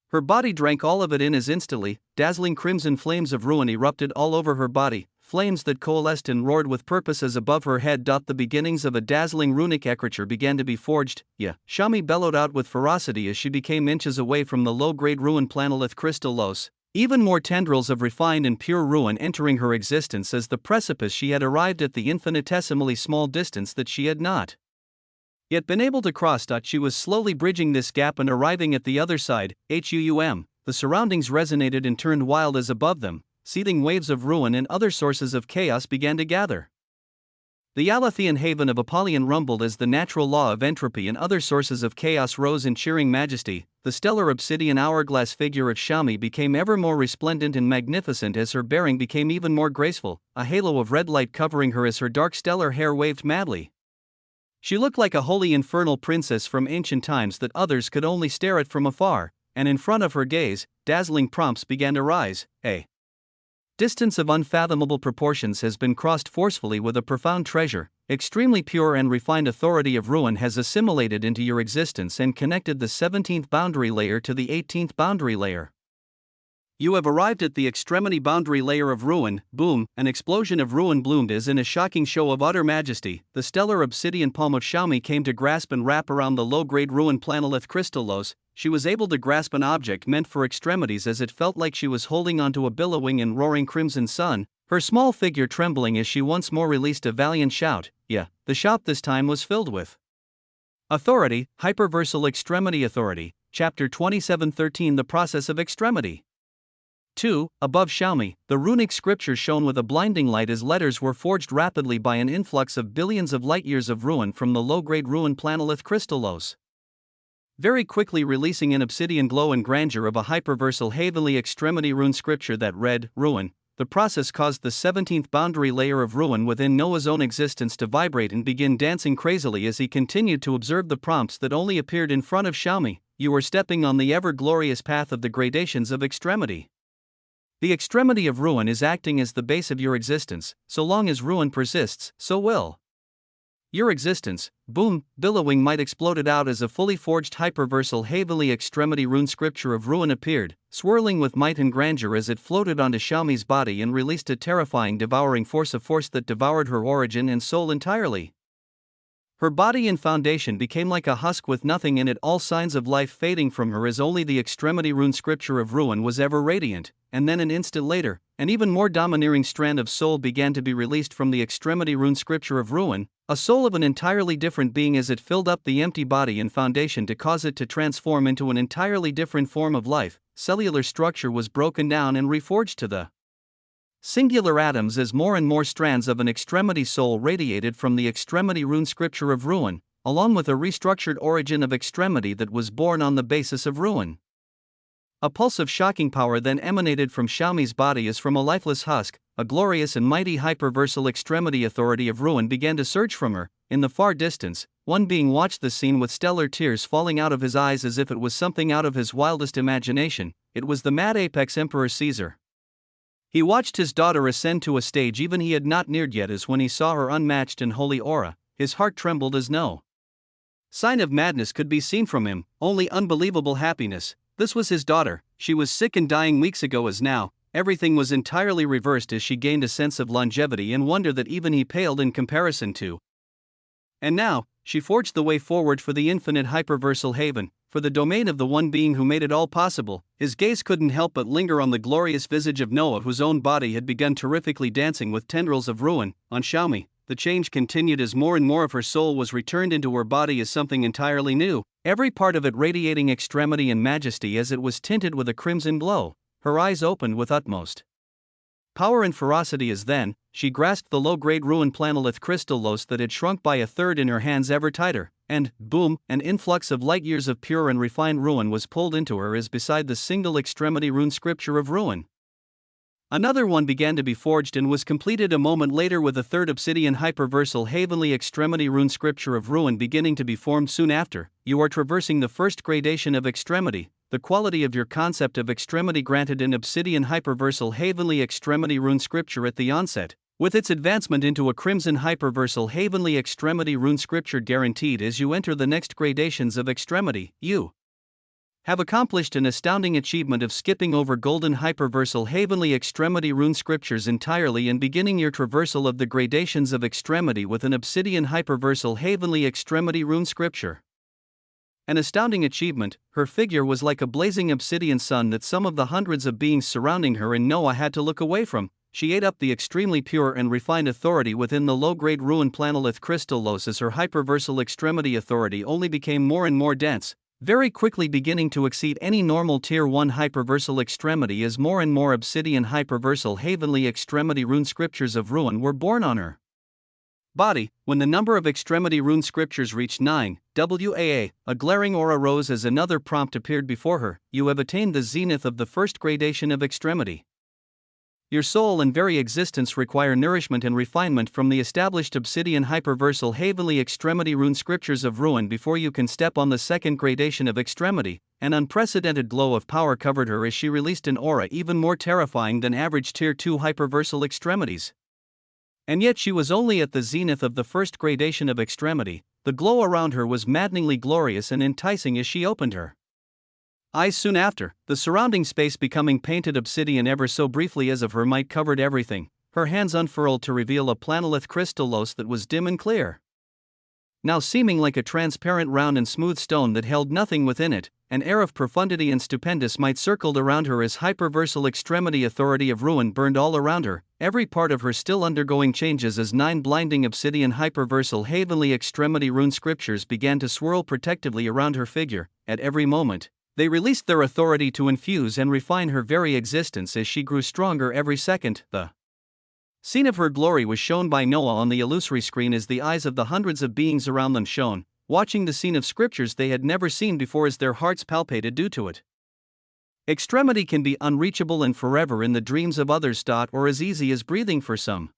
her body drank all of it in as instantly. Dazzling crimson flames of ruin erupted all over her body, flames that coalesced and roared with purpose as above her head. The beginnings of a dazzling runic écriture began to be forged. Shami bellowed out with ferocity as she became inches away from the low-grade ruin planolith Crystallos. Even more tendrils of refined and pure ruin entering her existence as the precipice she had arrived at the infinitesimally small distance that she had not yet been able to cross. She was slowly bridging this gap and arriving at the other side. The surroundings resonated and turned wild as above them, seething waves of ruin and other sources of chaos began to gather. The Alethian haven of Apollyon rumbled as the natural law of entropy and other sources of chaos rose in cheering majesty. The stellar obsidian hourglass figure of Shami became ever more resplendent and magnificent as her bearing became even more graceful, a halo of red light covering her as her dark stellar hair waved madly. She looked like a holy infernal princess from ancient times that others could only stare at from afar, and in front of her gaze, dazzling prompts began to rise. A distance of unfathomable proportions has been crossed forcefully with a profound treasure. Extremely pure and refined authority of ruin has assimilated into your existence and connected the 17th boundary layer to the 18th boundary layer. You have arrived at the extremity boundary layer of ruin. Boom! An explosion of ruin bloomed as in a shocking show of utter majesty. The stellar obsidian palm of Shami came to grasp and wrap around the low-grade ruin planolith Crystallos. She was able to grasp an object meant for extremities as it felt like she was holding onto a billowing and roaring crimson sun, her small figure trembling as she once more released a valiant shout. The shout this time was filled with authority. Hyperversal extremity authority. Chapter 27:13 The process of extremity. 2. Above Shami, the runic scripture shone with a blinding light as letters were forged rapidly by an influx of billions of light-years of ruin from the low-grade ruin planolith Crystallos, very quickly releasing an obsidian glow and grandeur of a hyperversal heavenly extremity rune scripture that read, Ruin. The process caused the 17th boundary layer of ruin within Noah's own existence to vibrate and begin dancing crazily as he continued to observe the prompts that only appeared in front of Shami. you are stepping on the ever-glorious path of the gradations of extremity. The extremity of ruin is acting as the base of your existence. So long as ruin persists, so will your existence. Boom, billowing might exploded out as a fully forged hyperversal heavenly extremity rune scripture of ruin appeared, swirling with might and grandeur as it floated onto Xiaomi's body and released a terrifying devouring force that devoured her origin and soul entirely. Her body and foundation became like a husk with nothing in it, all signs of life fading from her as only the extremity rune scripture of ruin was ever radiant, and then an instant later, an even more domineering strand of soul began to be released from the extremity rune scripture of ruin, a soul of an entirely different being as it filled up the empty body and foundation to cause it to transform into an entirely different form of life. Cellular structure was broken down and reforged to the singular atoms as more and more strands of an extremity soul radiated from the extremity rune scripture of ruin, along with a restructured origin of extremity that was born on the basis of ruin. A pulse of shocking power then emanated from Xiaomi's body as from a lifeless husk. A glorious and mighty hyperversal extremity authority of ruin began to surge from her. In the far distance, one being watched the scene with stellar tears falling out of his eyes as if it was something out of his wildest imagination. It was the mad apex Emperor Caesar. He watched his daughter ascend to a stage even he had not neared yet, as when he saw her unmatched and holy aura, his heart trembled as no sign of madness could be seen from him, only unbelievable happiness. This was his daughter. She was sick and dying weeks ago, as now, everything was entirely reversed as she gained a sense of longevity and wonder that even he paled in comparison to. And now, she forged the way forward for the infinite hyperversal haven, for the domain of the one being who made it all possible. His gaze couldn't help but linger on the glorious visage of Noah, whose own body had begun terrifically dancing with tendrils of ruin. On Xiaomi, the change continued as more and more of her soul was returned into her body as something entirely new, every part of it radiating extremity and majesty as it was tinted with a crimson glow. Her eyes opened with utmost power and ferocity as then, she grasped the low-grade ruin planolith crystallos that had shrunk by a third in her hands ever tighter, and, boom, an influx of light years of pure and refined ruin was pulled into her as beside the single extremity rune scripture of ruin. Another one began to be forged and was completed a moment later, with a third obsidian hyperversal heavenly extremity rune scripture of ruin beginning to be formed soon after. You are traversing the first gradation of extremity. The quality of your concept of extremity granted in obsidian hyperversal heavenly extremity rune scripture at the onset, with its advancement into a crimson hyperversal heavenly extremity rune scripture guaranteed as you enter the next gradations of extremity. You have accomplished an astounding achievement of skipping over golden hyperversal heavenly extremity rune scriptures entirely and beginning your traversal of the gradations of extremity with an obsidian hyperversal heavenly extremity rune scripture. An astounding achievement. Her figure was like a blazing obsidian sun that some of the hundreds of beings surrounding her and Noah had to look away from. She ate up the extremely pure and refined authority within the low-grade ruin planolith crystallos as her hyperversal extremity authority only became more and more dense, very quickly beginning to exceed any normal Tier 1 hyperversal extremity as more and more obsidian hyperversal heavenly extremity rune scriptures of ruin were born on her body. When the number of extremity rune scriptures reached 9, a glaring aura rose as another prompt appeared before her. You have attained the zenith of the first gradation of extremity. Your soul and very existence require nourishment and refinement from the established obsidian hyperversal heavenly extremity rune scriptures of ruin before you can step on the second gradation of extremity. An unprecedented glow of power covered her as she released an aura even more terrifying than average Tier 2 hyperversal extremities. And yet she was only at the zenith of the first gradation of extremity. The glow around her was maddeningly glorious and enticing as she opened her eyes soon after, the surrounding space becoming painted obsidian ever so briefly as of her might covered everything. Her hands unfurled to reveal a planolith crystallos that was dim and clear, now seeming like a transparent round and smooth stone that held nothing within it. An air of profundity and stupendous might circled around her as hyperversal extremity authority of ruin burned all around her, every part of her still undergoing changes as 9 blinding obsidian hyperversal heavenly extremity rune scriptures began to swirl protectively around her figure. At every moment, they released their authority to infuse and refine her very existence as she grew stronger every second. The scene of her glory was shown by Noah on the illusory screen as the eyes of the hundreds of beings around them shone, watching the scene of scriptures they had never seen before as their hearts palpated due to it. Extremity can be unreachable and forever in the dreams of others. Or as easy as breathing for some.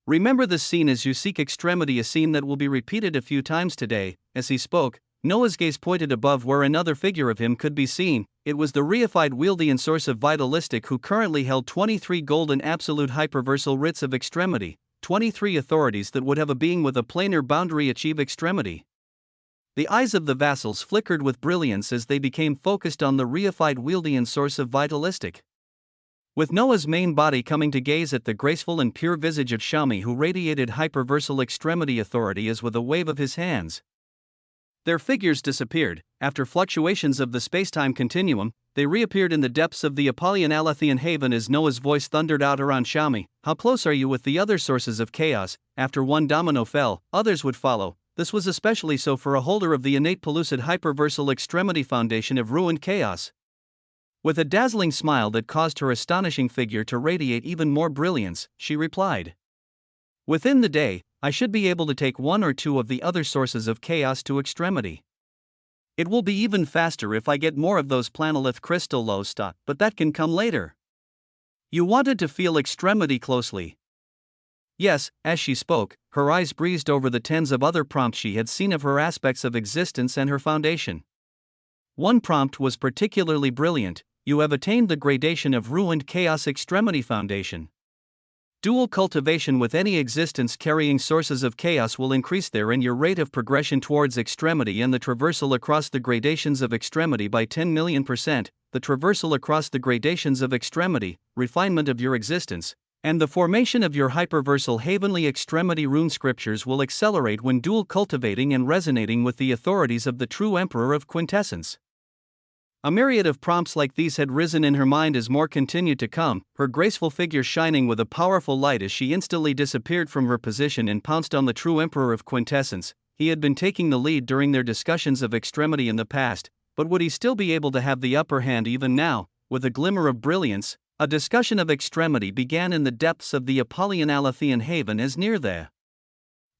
Remember this scene as you seek extremity, a scene that will be repeated a few times today. As he spoke, Noah's gaze pointed above where another figure of him could be seen. It was the reified Wieldian source of Vitalistic, who currently held 23 golden absolute hyperversal writs of extremity, 23 authorities that would have a being with a planar boundary achieve extremity. The eyes of the vassals flickered with brilliance as they became focused on the reified Wieldian source of Vitalistic. With Noah's main body coming to gaze at the graceful and pure visage of Shami, who radiated hyperversal extremity authority as with a wave of his hands. Their figures disappeared. After fluctuations of the spacetime continuum, they reappeared in the depths of the Apollyon Alethean haven as Noah's voice thundered out around Shami. How close are you with the other sources of chaos? After one domino fell, others would follow. This was especially so for a holder of the innate pellucid hyperversal extremity foundation of ruined chaos. With a dazzling smile that caused her astonishing figure to radiate even more brilliance, she replied, "Within the day, I should be able to take one or two of the other sources of chaos to extremity. It will be even faster if I get more of those planolith crystal stock, but that can come later." You wanted to feel extremity closely. Yes, as she spoke, her eyes breezed over the tens of other prompts she had seen of her aspects of existence and her foundation. One prompt was particularly brilliant: you have attained the gradation of ruined chaos extremity foundation. Dual cultivation with any existence carrying sources of chaos will increase therein your rate of progression towards extremity and the traversal across the gradations of extremity by 10 million%, the traversal across the gradations of extremity, refinement of your existence, and the formation of your hyperversal heavenly extremity rune scriptures will accelerate when dual cultivating and resonating with the authorities of the true Emperor of Quintessence. A myriad of prompts like these had risen in her mind as more continued to come, her graceful figure shining with a powerful light as she instantly disappeared from her position and pounced on the true Emperor of Quintessence. He had been taking the lead during their discussions of extremity in the past, but would he still be able to have the upper hand even now? With a glimmer of brilliance, a discussion of extremity began in the depths of the Apollyon Alethean haven as near the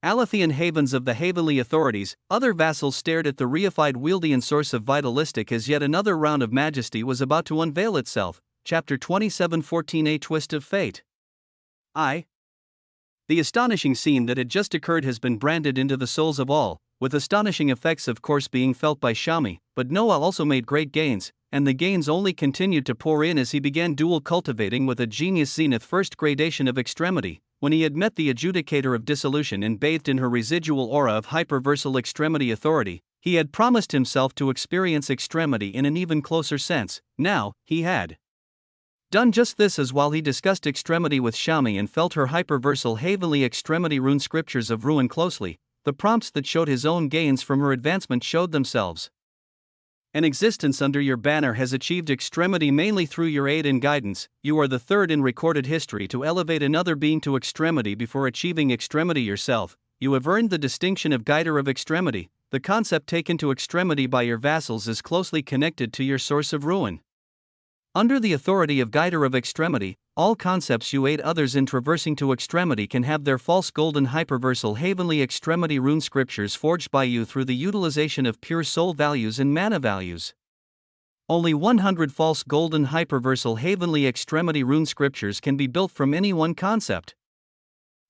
Alethean havens of the heavenly authorities. Other vassals stared at the reified Wieldian source of Vitalistic as yet another round of majesty was about to unveil itself. Chapter 27:14 A Twist of Fate. The astonishing scene that had just occurred has been branded into the souls of all, with astonishing effects of course being felt by Shami, but Noah also made great gains, and the gains only continued to pour in as he began dual cultivating with a genius zenith first gradation of extremity. When he had met the adjudicator of dissolution and bathed in her residual aura of hyperversal extremity authority, he had promised himself to experience extremity in an even closer sense. Now, he had done just this as while he discussed extremity with Shami and felt her hyperversal heavenly extremity rune scriptures of ruin closely, the prompts that showed his own gains from her advancement showed themselves. An existence under your banner has achieved extremity mainly through your aid and guidance. You are the third in recorded history to elevate another being to extremity before achieving extremity yourself. You have earned the distinction of Guider of Extremity. The concept taken to extremity by your vassals is closely connected to your source of ruin. Under the authority of Guider of Extremity, all concepts you aid others in traversing to extremity can have their false golden hyperversal heavenly extremity rune scriptures forged by you through the utilization of pure soul values and mana values. Only 100 false golden hyperversal heavenly extremity rune scriptures can be built from any one concept.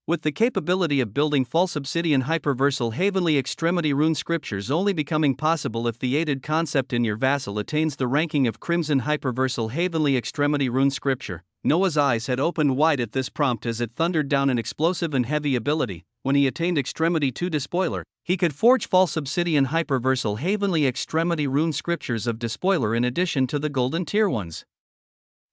With the capability of building false obsidian hyperversal heavenly extremity rune scriptures only becoming possible if the aided concept in your vassal attains the ranking of crimson hyperversal heavenly extremity rune scripture. Noah's eyes had opened wide at this prompt as it thundered down an explosive and heavy ability. When he attained extremity 2 Despoiler, he could forge false obsidian hyperversal heavenly extremity rune scriptures of Despoiler in addition to the golden tier ones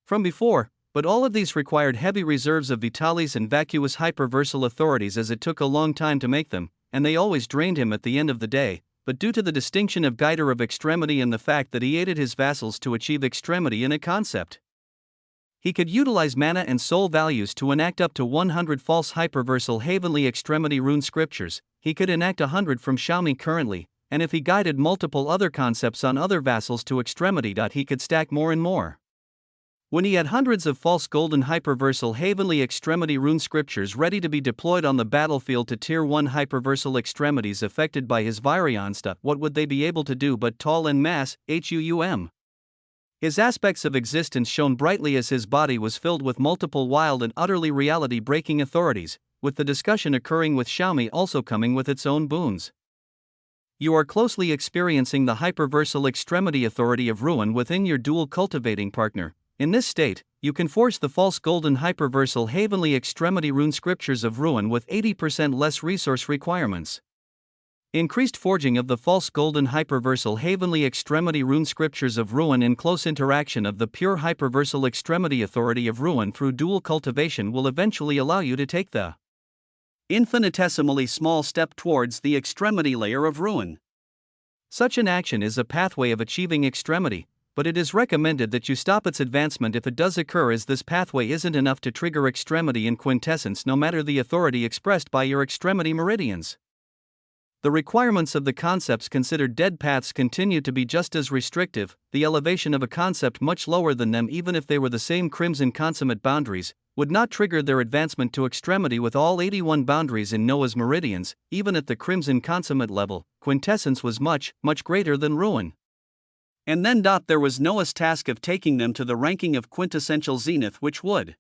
from before. But all of these required heavy reserves of Vitalis and vacuous hyperversal authorities as it took a long time to make them, and they always drained him at the end of the day. But due to the distinction of Guider of Extremity and the fact that he aided his vassals to achieve extremity in a concept, he could utilize mana and soul values to enact up to 100 false hyperversal heavenly extremity rune scriptures. He could enact 100 from Xiaomi currently, and if he guided multiple other concepts on other vassals to extremity, he could stack more and more. When he had hundreds of false golden hyperversal heavenly extremity rune scriptures ready to be deployed on the battlefield to tier 1 hyperversal extremities affected by his virion stuff, what would they be able to do but tall and mass, HUUM? His aspects of existence shone brightly as his body was filled with multiple wild and utterly reality-breaking authorities, with the discussion occurring with Xiaomi also coming with its own boons. You are closely experiencing the hyperversal extremity authority of ruin within your dual cultivating partner. In this state, you can force the false golden hyperversal heavenly extremity rune scriptures of ruin with 80% less resource requirements. Increased forging of the false golden hyperversal heavenly extremity rune scriptures of ruin in close interaction of the pure hyperversal extremity authority of ruin through dual cultivation will eventually allow you to take the infinitesimally small step towards the extremity layer of ruin. Such an action is a pathway of achieving extremity, but it is recommended that you stop its advancement if it does occur, as this pathway isn't enough to trigger extremity in quintessence no matter the authority expressed by your extremity meridians. The requirements of the concepts considered dead paths continue to be just as restrictive. The elevation of a concept much lower than them, even if they were the same crimson consummate boundaries, would not trigger their advancement to extremity with all 81 boundaries in Noah's meridians. Even at the crimson consummate level, quintessence was much, much greater than ruin. And then there was Noah's task of taking them to the ranking of quintessential zenith, which would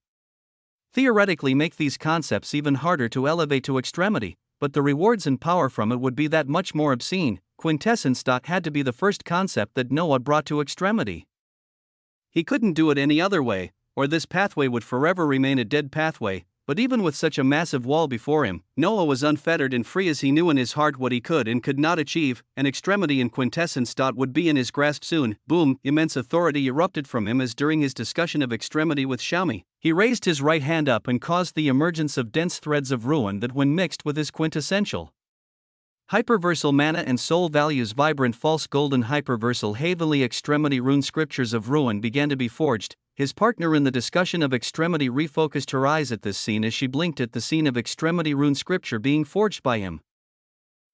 theoretically make these concepts even harder to elevate to extremity, but the rewards and power from it would be that much more obscene. Quintessence had to be the first concept that Noah brought to extremity. He couldn't do it any other way, or this pathway would forever remain a dead pathway. But even with such a massive wall before him, Noah was unfettered and free, as he knew in his heart what he could and could not achieve. An extremity in quintessence would be in his grasp soon. Boom! Immense authority erupted from him as during his discussion of extremity with Xiaomi, he raised his right hand up and caused the emergence of dense threads of ruin that, when mixed with his quintessential hyperversal mana and soul values, vibrant false golden hyperversal heavenly extremity rune scriptures of ruin began to be forged. His partner in the discussion of extremity refocused her eyes at this scene as she blinked at the scene of extremity rune scripture being forged by him.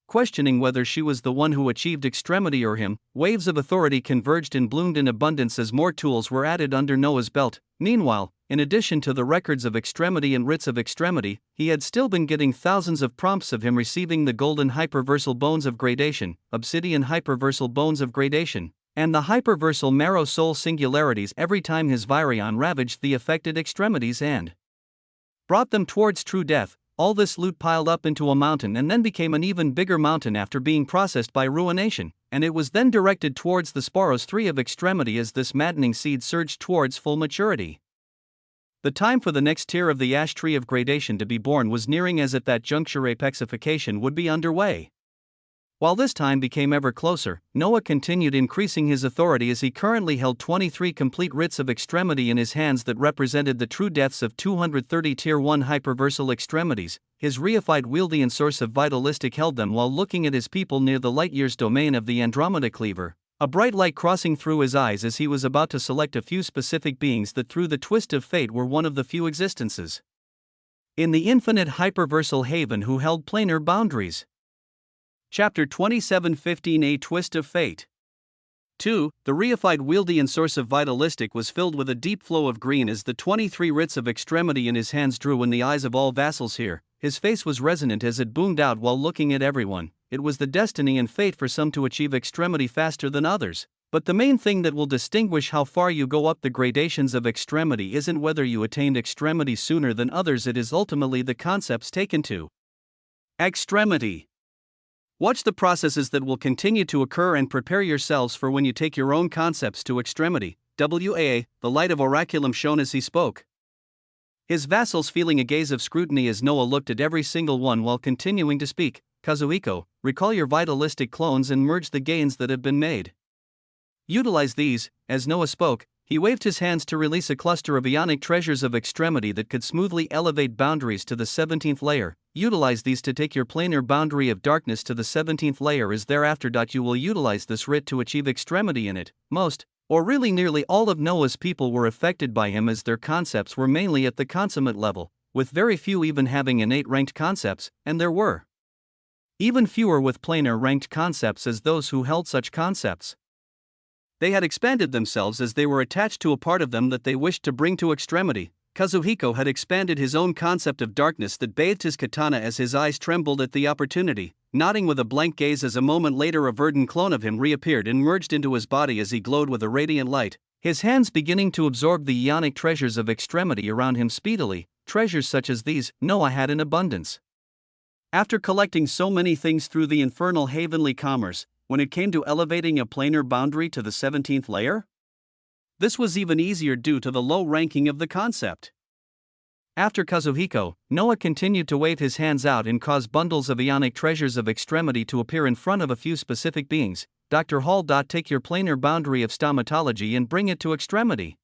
Questioning whether she was the one who achieved extremity or him, waves of authority converged and bloomed in abundance as more tools were added under Noah's belt. Meanwhile, in addition to the records of extremity and writs of extremity, he had still been getting thousands of prompts of him receiving the golden hyperversal bones of gradation, obsidian hyperversal bones of gradation, and the hyperversal marrow soul singularities every time his virion ravaged the affected extremities and brought them towards true death. All this loot piled up into a mountain and then became an even bigger mountain after being processed by ruination, and it was then directed towards the Sporos 3 of extremity as this maddening seed surged towards full maturity. The time for the next tier of the ash tree of gradation to be born was nearing, as at that juncture apexification would be underway. While this time became ever closer, Noah continued increasing his authority as he currently held 23 complete writs of extremity in his hands that represented the true deaths of 230 Tier 1 hyperversal extremities. His reified Wieldian source of vitalistic held them while looking at his people near the light years domain of the Andromeda Cleaver, a bright light crossing through his eyes as he was about to select a few specific beings that through the twist of fate were one of the few existences in the infinite hyperversal haven who held planar boundaries. Chapter 27:15 A Twist of Fate. 2. The reified Wieldian source of vitalistic was filled with a deep flow of green as the 23 writs of extremity in his hands drew in the eyes of all vassals here. His face was resonant as it boomed out while looking at everyone. It was the destiny and fate for some to achieve extremity faster than others. But the main thing that will distinguish how far you go up the gradations of extremity isn't whether you attained extremity sooner than others, it is ultimately the concepts taken to extremity. Watch the processes that will continue to occur and prepare yourselves for when you take your own concepts to extremity. WAA, the light of Oraculum shone as he spoke. His vassals feeling a gaze of scrutiny as Noah looked at every single one while continuing to speak. Kazuhiko, recall your vitalistic clones and merge the gains that have been made. Utilize these. As Noah spoke, he waved his hands to release a cluster of ionic treasures of extremity that could smoothly elevate boundaries to the 17th layer. Utilize these to take your planar boundary of darkness to the 17th layer as thereafter. You will utilize this writ to achieve extremity in it. Most, or really nearly all of Noah's people were affected by him as their concepts were mainly at the consummate level, with very few even having innate ranked concepts, and there were even fewer with planar ranked concepts as those who held such concepts. They had expanded themselves as they were attached to a part of them that they wished to bring to extremity. Kazuhiko had expanded his own concept of darkness that bathed his katana as his eyes trembled at the opportunity, nodding with a blank gaze as a moment later a verdant clone of him reappeared and merged into his body as he glowed with a radiant light, his hands beginning to absorb the ionic treasures of extremity around him speedily. Treasures such as these, Noah had in abundance. After collecting so many things through the infernal heavenly commerce, when it came to elevating a planar boundary to the 17th layer? This was even easier due to the low ranking of the concept. After Kazuhiko, Noah continued to wave his hands out and cause bundles of ionic treasures of extremity to appear in front of a few specific beings. Dr. Hall. Take your planar boundary of stomatology and bring it to extremity.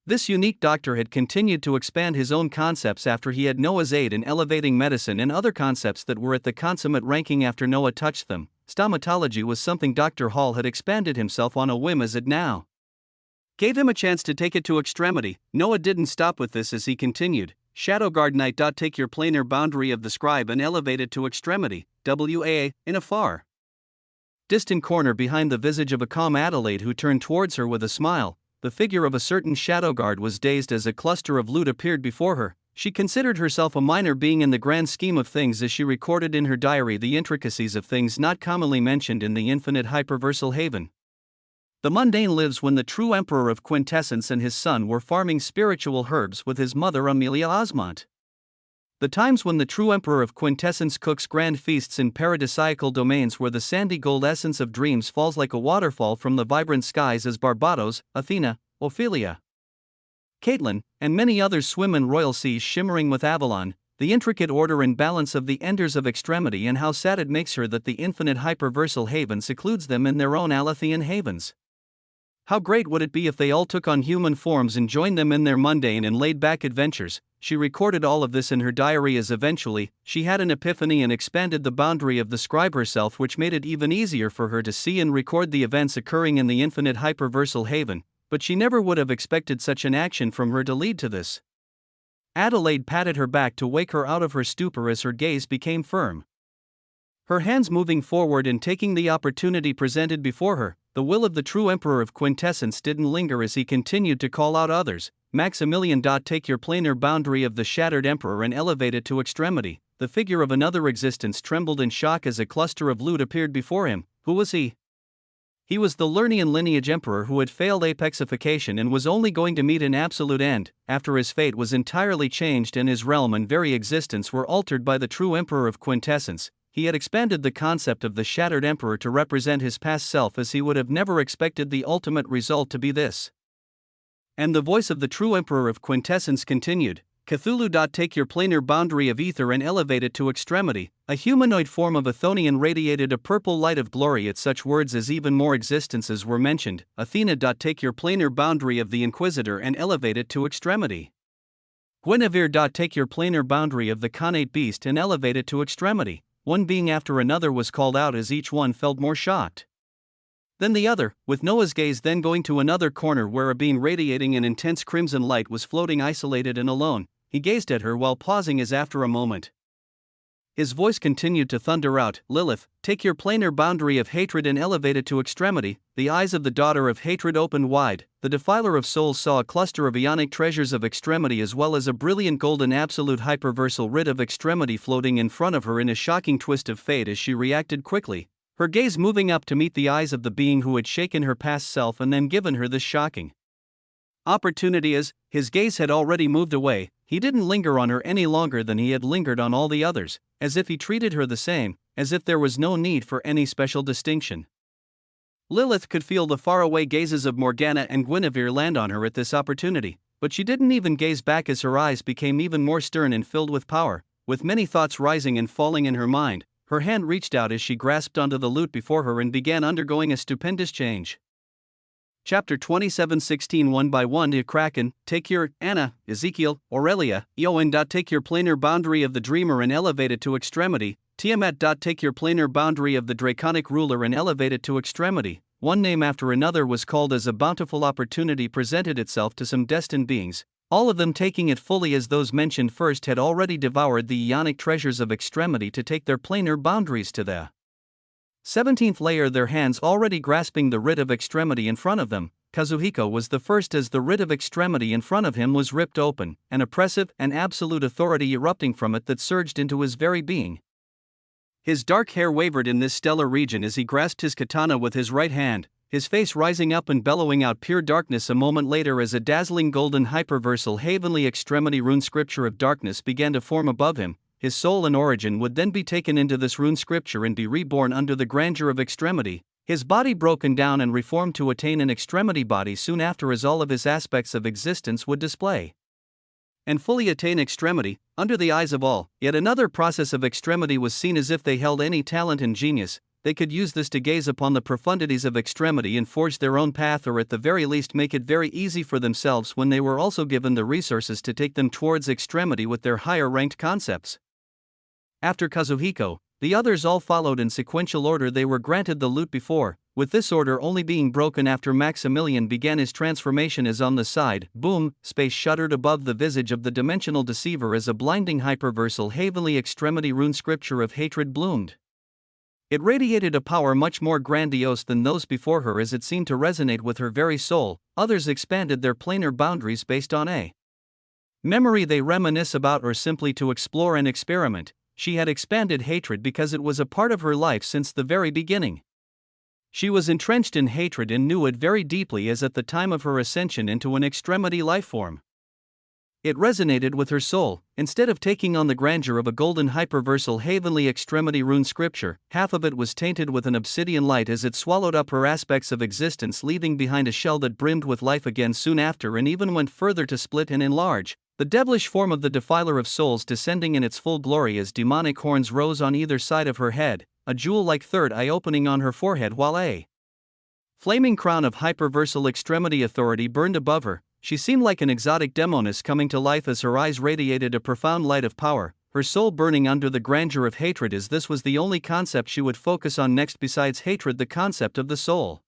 This unique doctor had continued to expand his own concepts after he had Noah's aid in elevating medicine and other concepts that were at the consummate ranking after Noah touched them. Stomatology was something Dr. Hall had expanded himself on a whim as it now gave him a chance to take it to extremity. Noah didn't stop with this as he continued. Shadow Guard Knight. Take your planar boundary of the scribe and elevate it to extremity. WAA, in a far distant corner behind the visage of a calm Adelaide who turned towards her with a smile, the figure of a certain shadow guard was dazed as a cluster of loot appeared before her. She considered herself a minor being in the grand scheme of things as she recorded in her diary the intricacies of things not commonly mentioned in the infinite hyperversal haven. The mundane lives when the true emperor of quintessence and his son were farming spiritual herbs with his mother Amelia Osmont. The times when the true emperor of quintessence cooks grand feasts in paradisiacal domains where the sandy gold essence of dreams falls like a waterfall from the vibrant skies as Barbados, Athena, Ophelia, Caitlin, and many others swim in royal seas shimmering with Avalon, the intricate order and balance of the enders of extremity, and how sad it makes her that the infinite hyperversal haven secludes them in their own Alathian havens. How great would it be if they all took on human forms and joined them in their mundane and laid-back adventures? She recorded all of this in her diary as eventually, she had an epiphany and expanded the boundary of the scribe herself, which made it even easier for her to see and record the events occurring in the infinite hyperversal haven, but she never would have expected such an action from her to lead to this. Adelaide patted her back to wake her out of her stupor as her gaze became firm. Her hands moving forward and taking the opportunity presented before her, the will of the true emperor of quintessence didn't linger as he continued to call out others. Maximilian. Take your planar boundary of the shattered emperor and elevate it to extremity. The figure of another existence trembled in shock as a cluster of loot appeared before him. Who was he? He was the Lernian lineage emperor who had failed apexification and was only going to meet an absolute end, after his fate was entirely changed and his realm and very existence were altered by the true emperor of quintessence. He had expanded the concept of the shattered emperor to represent his past self as he would have never expected the ultimate result to be this. And the voice of the true emperor of quintessence continued. Cthulhu. Take your planar boundary of ether and elevate it to extremity. A humanoid form of Athonian radiated a purple light of glory at such words as even more existences were mentioned. Athena. Take your planar boundary of the Inquisitor and elevate it to extremity. Guinevere. Take your planar boundary of the Connate beast and elevate it to extremity. One being after another was called out as each one felt more shocked than the other, with Noah's gaze then going to another corner where a being radiating an intense crimson light was floating isolated and alone. He gazed at her while pausing as after a moment his voice continued to thunder out, Lilith, take your planar boundary of hatred and elevate it to extremity. The eyes of the daughter of hatred opened wide. The defiler of souls saw a cluster of ionic treasures of extremity as well as a brilliant golden absolute hyperversal writ of extremity floating in front of her in a shocking twist of fate as she reacted quickly, her gaze moving up to meet the eyes of the being who had shaken her past self and then given her this shocking opportunity. As his gaze had already moved away, he didn't linger on her any longer than he had lingered on all the others, as if he treated her the same, as if there was no need for any special distinction. Lilith could feel the faraway gazes of Morgana and Guinevere land on her at this opportunity, but she didn't even gaze back as her eyes became even more stern and filled with power. With many thoughts rising and falling in her mind, her hand reached out as she grasped onto the loot before her and began undergoing a stupendous change. Chapter 27:16 One by one. Kraken, take your, Anna, Ezekiel, Aurelia, Eowyn. Take your planar boundary of the dreamer and elevate it to extremity. Tiamat. Take your planar boundary of the draconic ruler and elevate it to extremity. One name after another was called as a bountiful opportunity presented itself to some destined beings, all of them taking it fully as those mentioned first had already devoured the ionic treasures of extremity to take their planar boundaries to the 17th layer, their hands already grasping the writ of extremity in front of them. Kazuhiko was the first as the writ of extremity in front of him was ripped open, an oppressive and absolute authority erupting from it that surged into his very being. His dark hair wavered in this stellar region as he grasped his katana with his right hand, his face rising up and bellowing out pure darkness. A moment later, as a dazzling golden hyperversal heavenly extremity rune scripture of darkness began to form above him, his soul and origin would then be taken into this rune scripture and be reborn under the grandeur of extremity, his body broken down and reformed to attain an extremity body soon after, as all of his aspects of existence would display and fully attain extremity, under the eyes of all. Yet another process of extremity was seen as if they held any talent and genius, they could use this to gaze upon the profundities of extremity and forge their own path, or at the very least make it very easy for themselves when they were also given the resources to take them towards extremity with their higher ranked concepts. After Kazuhiko, the others all followed in sequential order. They were granted the loot before, with this order only being broken after Maximilian began his transformation. As on the side, boom, space shuddered above the visage of the dimensional deceiver as a blinding hyperversal heavenly extremity rune scripture of hatred bloomed. It radiated a power much more grandiose than those before her, as it seemed to resonate with her very soul. Others expanded their planar boundaries based on a memory they reminisce about or simply to explore and experiment. She had expanded hatred because it was a part of her life since the very beginning. She was entrenched in hatred and knew it very deeply, as at the time of her ascension into an extremity lifeform. It resonated with her soul. Instead of taking on the grandeur of a golden hyperversal heavenly extremity rune scripture, half of it was tainted with an obsidian light as it swallowed up her aspects of existence, leaving behind a shell that brimmed with life again soon after, and even went further to split and enlarge. The devilish form of the defiler of souls descending in its full glory as demonic horns rose on either side of her head, a jewel-like third eye opening on her forehead, while a flaming crown of hyperversal extremity authority burned above her. She seemed like an exotic demoness coming to life as her eyes radiated a profound light of power, her soul burning under the grandeur of hatred, as this was the only concept she would focus on next besides hatred, the concept of the soul.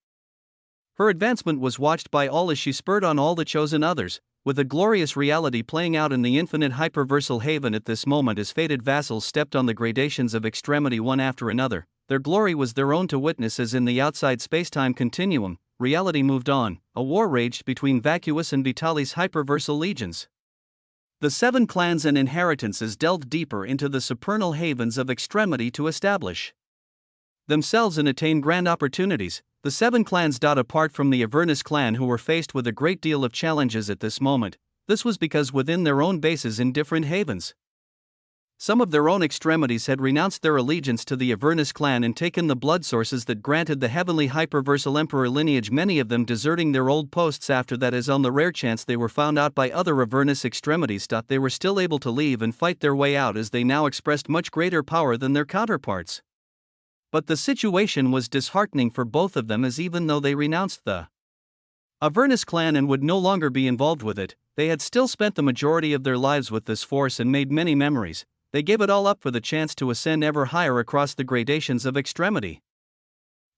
Her advancement was watched by all as she spurred on all the chosen others, with a glorious reality playing out in the infinite hyperversal haven at this moment as fated vassals stepped on the gradations of extremity one after another. Their glory was their own to witness as in the outside spacetime continuum, reality moved on. A war raged between Vacuous and Vitali's hyperversal legions. The seven clans and inheritances delved deeper into the supernal havens of extremity to establish themselves and attain grand opportunities. The seven clans apart from the Avernus clan, who were faced with a great deal of challenges at this moment. This was because within their own bases in different havens, some of their own extremities had renounced their allegiance to the Avernus clan and taken the blood sources that granted the heavenly hyperversal emperor lineage, many of them deserting their old posts after that, as on the rare chance they were found out by other Avernus extremities. They were still able to leave and fight their way out, as they now expressed much greater power than their counterparts. But the situation was disheartening for both of them, as even though they renounced the Avernus clan and would no longer be involved with it, they had still spent the majority of their lives with this force and made many memories. They gave it all up for the chance to ascend ever higher across the gradations of extremity.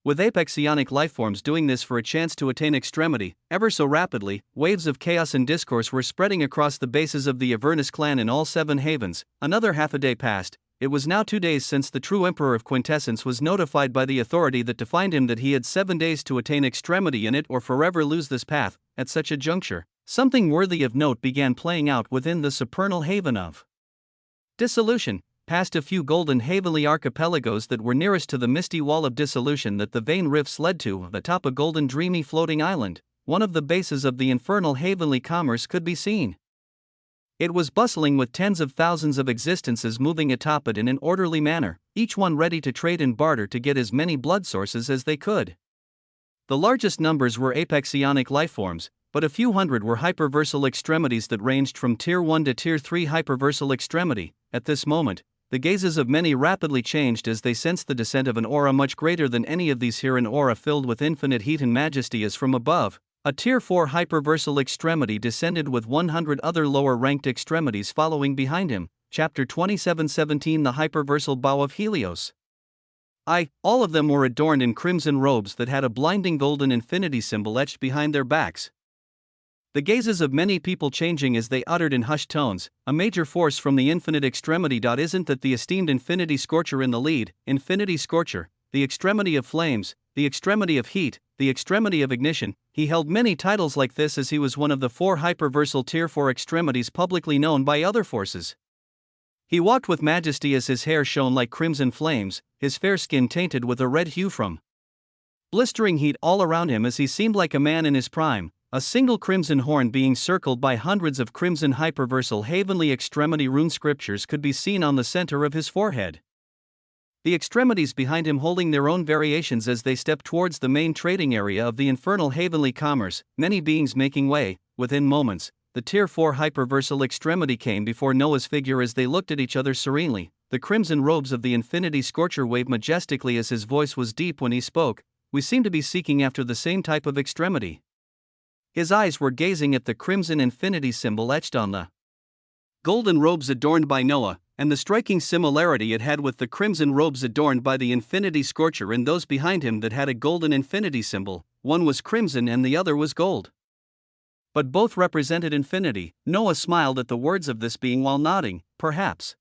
With apexionic lifeforms doing this for a chance to attain extremity, ever so rapidly, waves of chaos and discourse were spreading across the bases of the Avernus clan in all seven havens. Another half a day passed. It was now 2 days since the true Emperor of Quintessence was notified by the authority that defined him that he had 7 days to attain extremity in it or forever lose this path. At such a juncture, something worthy of note began playing out within the supernal haven of dissolution. Past a few golden heavenly archipelagos that were nearest to the misty wall of dissolution that the vein rifts led to, atop a golden dreamy floating island, one of the bases of the infernal heavenly commerce could be seen. It was bustling with tens of thousands of existences moving atop it in an orderly manner, each one ready to trade and barter to get as many blood sources as they could. The largest numbers were apexionic lifeforms, but a few hundred were hyperversal extremities that ranged from Tier 1 to Tier 3 hyperversal extremity. At this moment, the gazes of many rapidly changed as they sensed the descent of an aura much greater than any of these here, an aura filled with infinite heat and majesty as from above. A Tier 4 hyperversal extremity descended with 100 other lower-ranked extremities following behind him. Chapter 27:17 The Hyperversal Bow of Helios. All of them were adorned in crimson robes that had a blinding golden infinity symbol etched behind their backs. The gazes of many people changing as they uttered in hushed tones, a major force from the infinite extremity. Isn't that the esteemed Infinity Scorcher in the lead? Infinity Scorcher, the extremity of flames, the extremity of heat, the extremity of ignition. He held many titles like this as he was one of the 4 hyperversal Tier 4 extremities publicly known by other forces. He walked with majesty as his hair shone like crimson flames, his fair skin tainted with a red hue from blistering heat all around him, as he seemed like a man in his prime. A single crimson horn being circled by hundreds of crimson hyperversal heavenly extremity rune scriptures could be seen on the center of his forehead. The extremities behind him holding their own variations as they step towards the main trading area of the infernal heavenly commerce, many beings making way. Within moments, the Tier 4 hyperversal extremity came before Noah's figure as they looked at each other serenely. The crimson robes of the infinity scorcher waved majestically as his voice was deep when he spoke. We seem to be seeking after the same type of extremity. His eyes were gazing at the crimson infinity symbol etched on the golden robes adorned by Noah, and the striking similarity it had with the crimson robes adorned by the infinity scorcher and those behind him that had a golden infinity symbol. One was crimson and the other was gold. But both represented infinity. Noah smiled at the words of this being while nodding. Perhaps.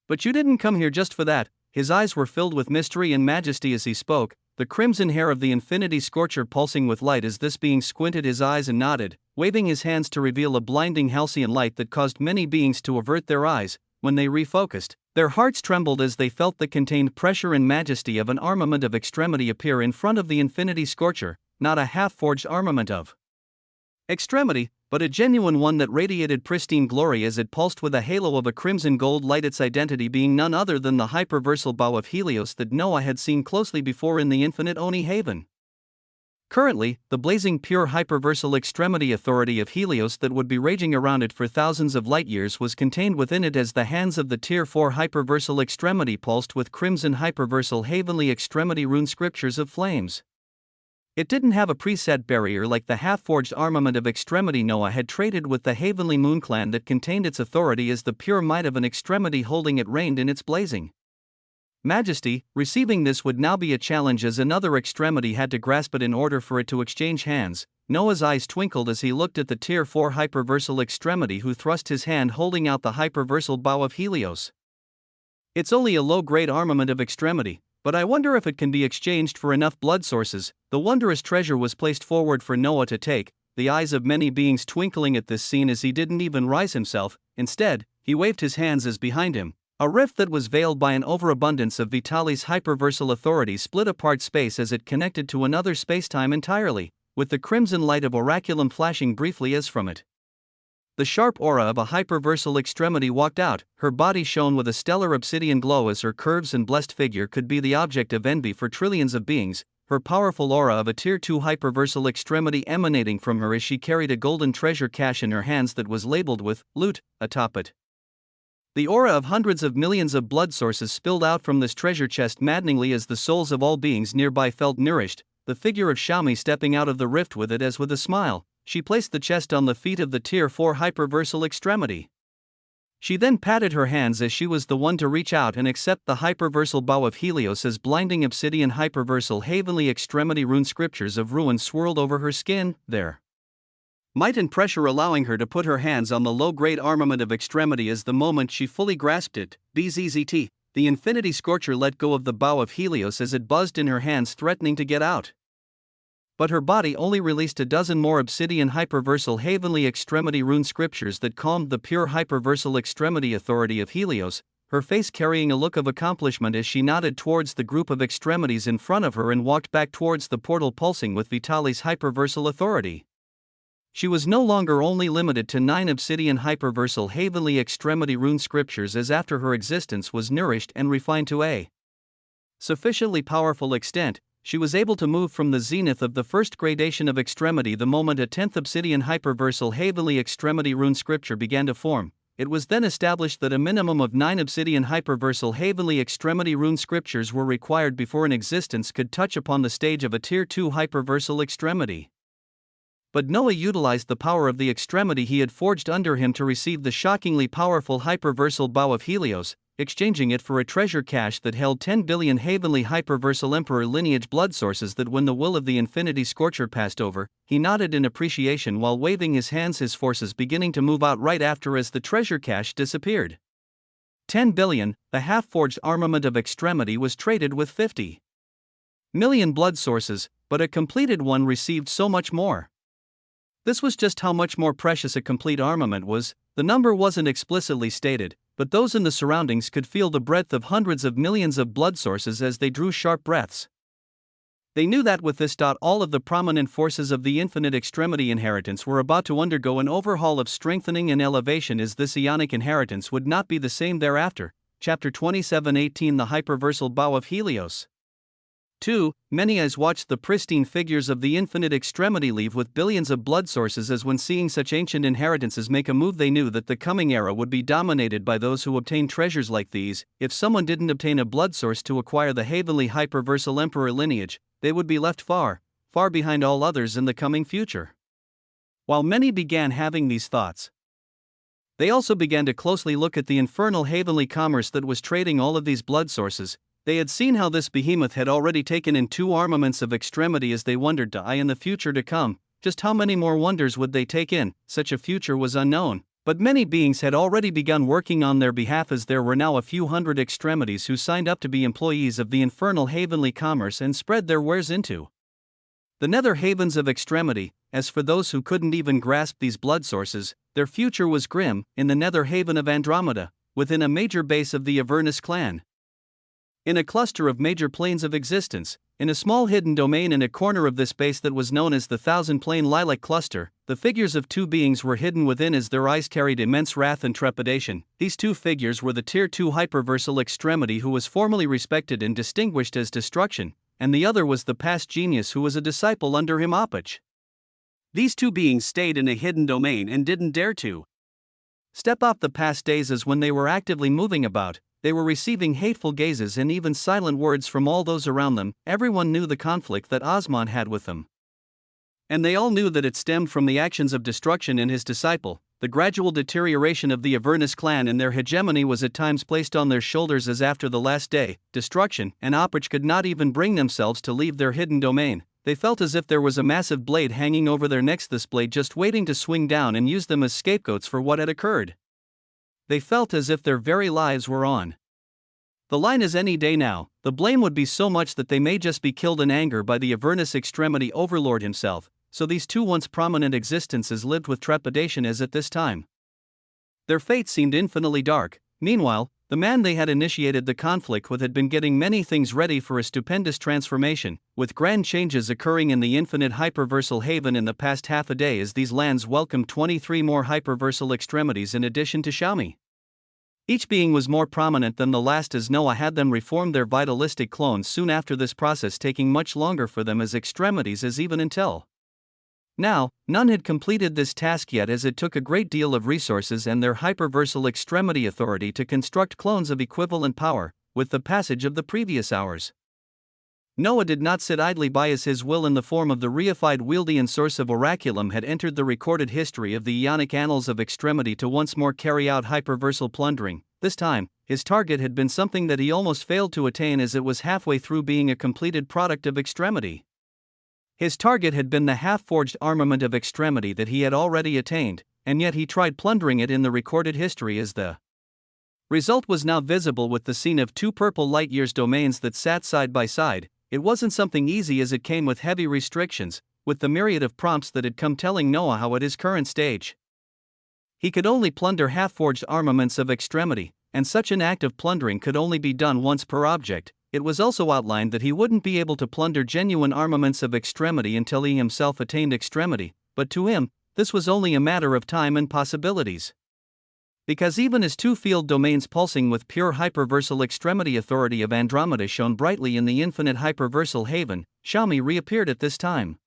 But you didn't come here just for that. His eyes were filled with mystery and majesty as he spoke, the crimson hair of the infinity scorcher pulsing with light as this being squinted his eyes and nodded, waving his hands to reveal a blinding halcyon light that caused many beings to avert their eyes. When they refocused, their hearts trembled as they felt the contained pressure and majesty of an armament of extremity appear in front of the infinity scorcher, not a half-forged armament of extremity, but a genuine one that radiated pristine glory as it pulsed with a halo of a crimson gold light, its identity being none other than the hyperversal bow of Helios that Noah had seen closely before in the infinite Oni Haven. Currently, the blazing pure hyperversal extremity authority of Helios that would be raging around it for thousands of light years was contained within it as the hands of the Tier 4 hyperversal extremity pulsed with crimson hyperversal heavenly extremity rune scriptures of flames. It didn't have a preset barrier like the half-forged armament of extremity Noah had traded with the heavenly moon clan that contained its authority as the pure might of an extremity holding it reigned in its blazing majesty. Receiving this would now be a challenge as another extremity had to grasp it in order for it to exchange hands. Noah's eyes twinkled as he looked at the Tier 4 hyperversal extremity who thrust his hand holding out the hyperversal bow of Helios. It's only a low-grade armament of extremity, but I wonder if it can be exchanged for enough blood sources. The wondrous treasure was placed forward for Noah to take, the eyes of many beings twinkling at this scene as he didn't even rise himself. Instead, he waved his hands as behind him, a rift that was veiled by an overabundance of Vitali's hyperversal authority split apart space as it connected to another spacetime entirely, with the crimson light of Oraculum flashing briefly as from it. The sharp aura of a hyperversal extremity walked out, her body shone with a stellar obsidian glow as her curves and blessed figure could be the object of envy for trillions of beings, her powerful aura of a Tier 2 hyperversal extremity emanating from her as she carried a golden treasure cache in her hands that was labeled with loot atop it. The aura of hundreds of millions of blood sources spilled out from this treasure chest maddeningly as the souls of all beings nearby felt nourished, the figure of Xiaomi stepping out of the rift with it as with a smile. She placed the chest on the feet of the Tier 4 hyperversal extremity. She then patted her hands as she was the one to reach out and accept the hyperversal bow of Helios as blinding obsidian hyperversal heavenly extremity rune scriptures of ruin swirled over her skin, their might and pressure allowing her to put her hands on the low-grade armament of extremity as the moment she fully grasped it. BZZT, the infinity scorcher let go of the bow of Helios as it buzzed in her hands threatening to get out. But her body only released a dozen more obsidian hyperversal heavenly extremity rune scriptures that calmed the pure hyperversal extremity authority of Helios, her face carrying a look of accomplishment as she nodded towards the group of extremities in front of her and walked back towards the portal pulsing with Vitali's hyperversal authority. She was no longer only limited to 9 obsidian hyperversal heavenly extremity rune scriptures as after her existence was nourished and refined to a sufficiently powerful extent, she was able to move from the zenith of the first gradation of extremity the moment a 10th obsidian hyperversal heavenly extremity rune scripture began to form. It was then established that a minimum of 9 obsidian hyperversal heavenly extremity rune scriptures were required before an existence could touch upon the stage of a Tier 2 hyperversal extremity. But Noah utilized the power of the extremity he had forged under him to receive the shockingly powerful hyperversal bow of Helios, exchanging it for a treasure cache that held 10 billion heavenly hyperversal emperor lineage blood sources that when the will of the infinity scorcher passed over, he nodded in appreciation while waving his hands, his forces beginning to move out right after as the treasure cache disappeared. 10 billion, the half-forged armament of extremity was traded with 50 million blood sources, but a completed one received so much more. This was just how much more precious a complete armament was. The number wasn't explicitly stated, but those in the surroundings could feel the breadth of hundreds of millions of blood sources as they drew sharp breaths. They knew that with this, all of the prominent forces of the infinite extremity inheritance were about to undergo an overhaul of strengthening and elevation, as this ionic inheritance would not be the same thereafter. Chapter 27:18 The Hyperversal Bow of Helios. 2. Many eyes watched the pristine figures of the infinite extremity leave with billions of blood sources, as when seeing such ancient inheritances make a move, they knew that the coming era would be dominated by those who obtained treasures like these. If someone didn't obtain a blood source to acquire the heavenly hyperversal emperor lineage, they would be left far, far behind all others in the coming future. While many began having these thoughts, they also began to closely look at the infernal heavenly commerce that was trading all of these blood sources. They had seen how this behemoth had already taken in 2 armaments of extremity, as they wondered in the future to come, just how many more wonders would they take in. Such a future was unknown, but many beings had already begun working on their behalf, as there were now a few hundred extremities who signed up to be employees of the infernal heavenly commerce and spread their wares into the nether havens of extremity. As for those who couldn't even grasp these blood sources, their future was grim, in the nether haven of Andromeda, within a major base of the Avernus clan. In a cluster of major planes of existence, in a small hidden domain in a corner of this base that was known as the Thousand-Plane Lilac Cluster, the figures of 2 beings were hidden within, as their eyes carried immense wrath and trepidation. These 2 figures were the Tier 2 hyperversal extremity, who was formerly respected and distinguished as Destruction, and the other was the past genius, who was a disciple under him, Apach. These 2 beings stayed in a hidden domain and didn't dare to step off the past days, as when they were actively moving about, they were receiving hateful gazes and even silent words from all those around them. Everyone knew the conflict that Osmond had with them, and they all knew that it stemmed from the actions of Destruction and his disciple. The gradual deterioration of the Avernus clan and their hegemony was at times placed on their shoulders, as after the last day, Destruction and Apach could not even bring themselves to leave their hidden domain. They felt as if there was a massive blade hanging over their necks, this blade just waiting to swing down and use them as scapegoats for what had occurred. They felt as if their very lives were on the line, as any day now, the blame would be so much that they may just be killed in anger by the Avernus extremity overlord himself. So these 2 once prominent existences lived with trepidation, as at this time their fate seemed infinitely dark. Meanwhile, the man they had initiated the conflict with had been getting many things ready for a stupendous transformation, with grand changes occurring in the infinite hyperversal haven in the past half a day, as these lands welcomed 23 more hyperversal extremities in addition to Xiaomi. Each being was more prominent than the last, as Noah had them reform their vitalistic clones soon after, this process taking much longer for them as extremities as even until now. None had completed this task yet, as it took a great deal of resources and their hyperversal extremity authority to construct clones of equivalent power. With the passage of the previous hours, Noah did not sit idly by, as his will in the form of the reified Wieldian source of Oraculum had entered the recorded history of the Ionic annals of extremity to once more carry out hyperversal plundering. This time, his target had been something that he almost failed to attain, as it was halfway through being a completed product of extremity. His target had been the half-forged armament of extremity that he had already attained, and yet he tried plundering it in the recorded history, as the result was now visible with the scene of 2 purple light-years domains that sat side by side. It wasn't something easy, as it came with heavy restrictions, with the myriad of prompts that had come telling Noah how at his current stage he could only plunder half-forged armaments of extremity, and such an act of plundering could only be done once per object. It was also outlined that he wouldn't be able to plunder genuine armaments of extremity until he himself attained extremity, but to him, this was only a matter of time and possibilities. Because even as 2 field domains pulsing with pure hyperversal extremity authority of Andromeda shone brightly in the infinite hyperversal haven, Xiaomi reappeared at this time,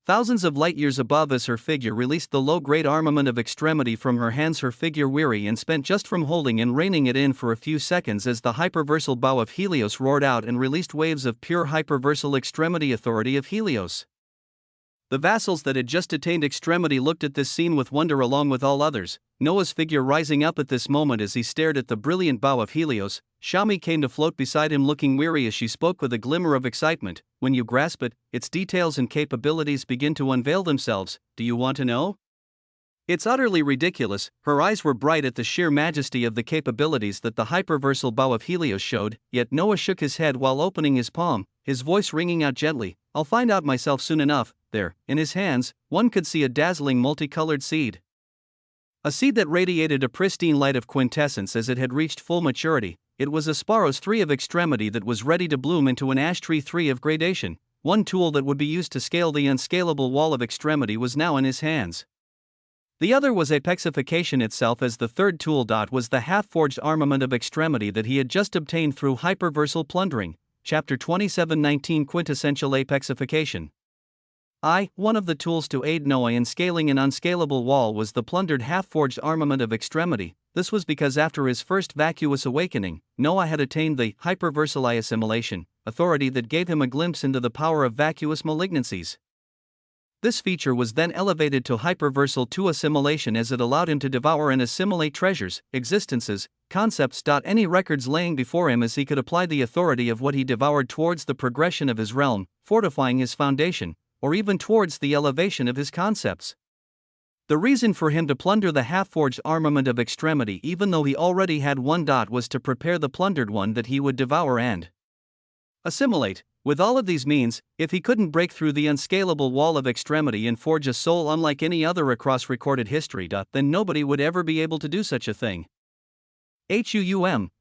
thousands of light-years above, as her figure released the low-grade armament of extremity from her hands. Her figure, weary and spent just from holding and reining it in for a few seconds, as the hyperversal bow of Helios roared out and released waves of pure hyperversal extremity authority of Helios. The vassals that had just attained extremity looked at this scene with wonder along with all others, Noah's figure rising up at this moment as he stared at the brilliant bow of Helios. Xiaomi came to float beside him, looking weary as she spoke with a glimmer of excitement. When you grasp it, its details and capabilities begin to unveil themselves. Do you want to know? It's utterly ridiculous. Her eyes were bright at the sheer majesty of the capabilities that the hyperversal bow of Helios showed, yet Noah shook his head while opening his palm, his voice ringing out gently. I'll find out myself soon enough. There, in his hands, one could see a dazzling multicolored seed. A seed that radiated a pristine light of quintessence as it had reached full maturity. It was a Sparos 3 of extremity that was ready to bloom into an ash tree 3 of gradation. one tool that would be used to scale the unscalable wall of extremity was now in his hands. The other was apexification itself, as the third tool was the half-forged armament of extremity that he had just obtained through hyperversal plundering. Chapter 27:19 Quintessential apexification. One of the tools to aid Noah in scaling an unscalable wall was the plundered half-forged armament of extremity. This was because after his first vacuous awakening, Noah had attained the hyperversal assimilation authority that gave him a glimpse into the power of vacuous malignancies. This feature was then elevated to hyperversal to assimilation, as it allowed him to devour and assimilate treasures, existences, concepts. Any records laying before him, as he could apply the authority of what he devoured towards the progression of his realm, fortifying his foundation, or even towards the elevation of his concepts. The reason for him to plunder the half-forged armament of extremity, even though he already had one, was to prepare the plundered one that he would devour and assimilate. With all of these means, if he couldn't break through the unscalable wall of extremity and forge a soul unlike any other across recorded history, then nobody would ever be able to do such a thing.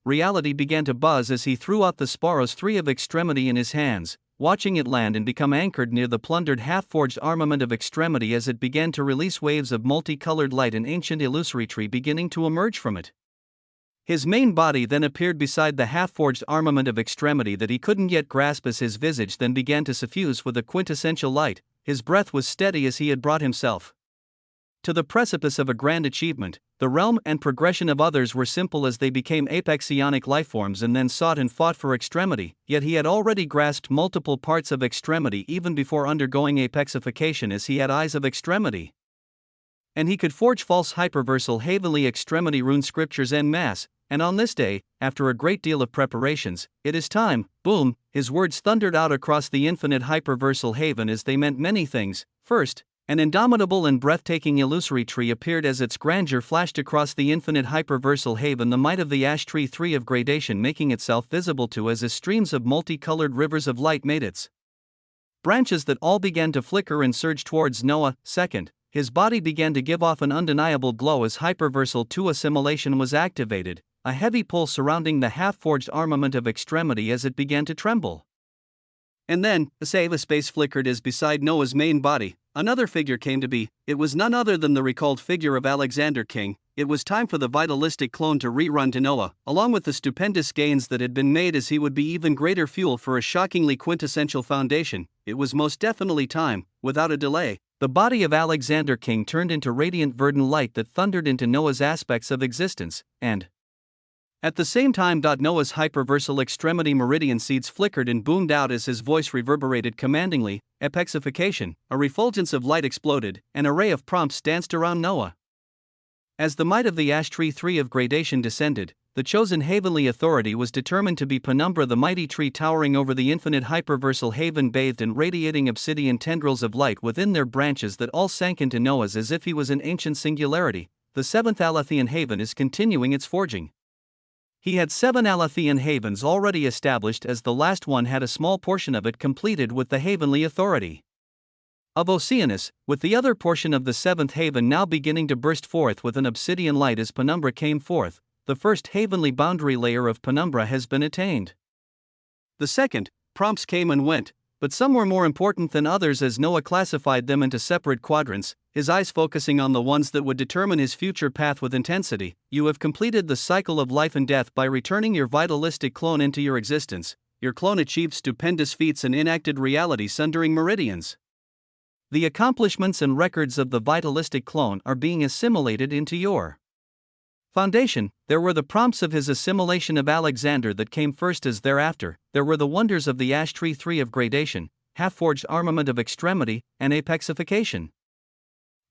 Reality began to buzz as he threw out the Sparos 3 of extremity in his hands, watching it land and become anchored near the plundered half-forged armament of extremity as it began to release waves of multicolored light, an ancient illusory tree beginning to emerge from it. His main body then appeared beside the half-forged armament of extremity that he couldn't yet grasp, as his visage then began to suffuse with a quintessential light. His breath was steady as he had brought himself to the precipice of a grand achievement. The realm and progression of others were simple as they became apexionic lifeforms and then sought and fought for extremity, yet he had already grasped multiple parts of extremity even before undergoing apexification, as he had eyes of extremity. And he could forge false hyperversal heavenly extremity rune scriptures en masse. And on this day, after a great deal of preparations, it is time. Boom! His words thundered out across the infinite hyperversal haven as they meant many things. First, an indomitable and breathtaking illusory tree appeared as its grandeur flashed across the infinite hyperversal haven, the might of the ash tree 3 of gradation making itself visible to as streams of multicolored rivers of light made its branches that all began to flicker and surge towards Noah. Second, his body began to give off an undeniable glow as hyperversal 2 assimilation was activated, a heavy pull surrounding the half-forged armament of extremity as it began to tremble. And then, the space flickered as beside Noah's main body, another figure came to be. It was none other than the recalled figure of Alexander King. It was time for the vitalistic clone to rerun to Noah, along with the stupendous gains that had been made, as he would be even greater fuel for a shockingly quintessential foundation. It was most definitely time. Without a delay, the body of Alexander King turned into radiant verdant light that thundered into Noah's aspects of existence, and at the same time, Noah's hyperversal extremity meridian seeds flickered and boomed out as his voice reverberated commandingly. Apexification, a refulgence of light exploded, an array of prompts danced around Noah. As the might of the ash tree 3 of gradation descended, the chosen heavenly authority was determined to be Penumbra, the mighty tree towering over the infinite hyperversal haven, bathed in radiating obsidian tendrils of light within their branches that all sank into Noah's as if he was an ancient singularity. The 7th Alathian haven is continuing its forging. He had 7 Alathian havens already established, as the last one had a small portion of it completed with the heavenly authority of Oceanus, with the other portion of the 7th haven now beginning to burst forth with an obsidian light as Penumbra came forth. The first heavenly boundary layer of Penumbra has been attained. The second prompts came and went, but some were more important than others as Noah classified them into separate quadrants, his eyes focusing on the ones that would determine his future path with intensity. You have completed the cycle of life and death by returning your vitalistic clone into your existence. Your clone achieved stupendous feats and enacted reality sundering meridians. The accomplishments and records of the vitalistic clone are being assimilated into your foundation. There were the prompts of his assimilation of Alexander that came first, as thereafter, there were the wonders of the ash tree 3 of gradation, half-forged armament of extremity, and apexification.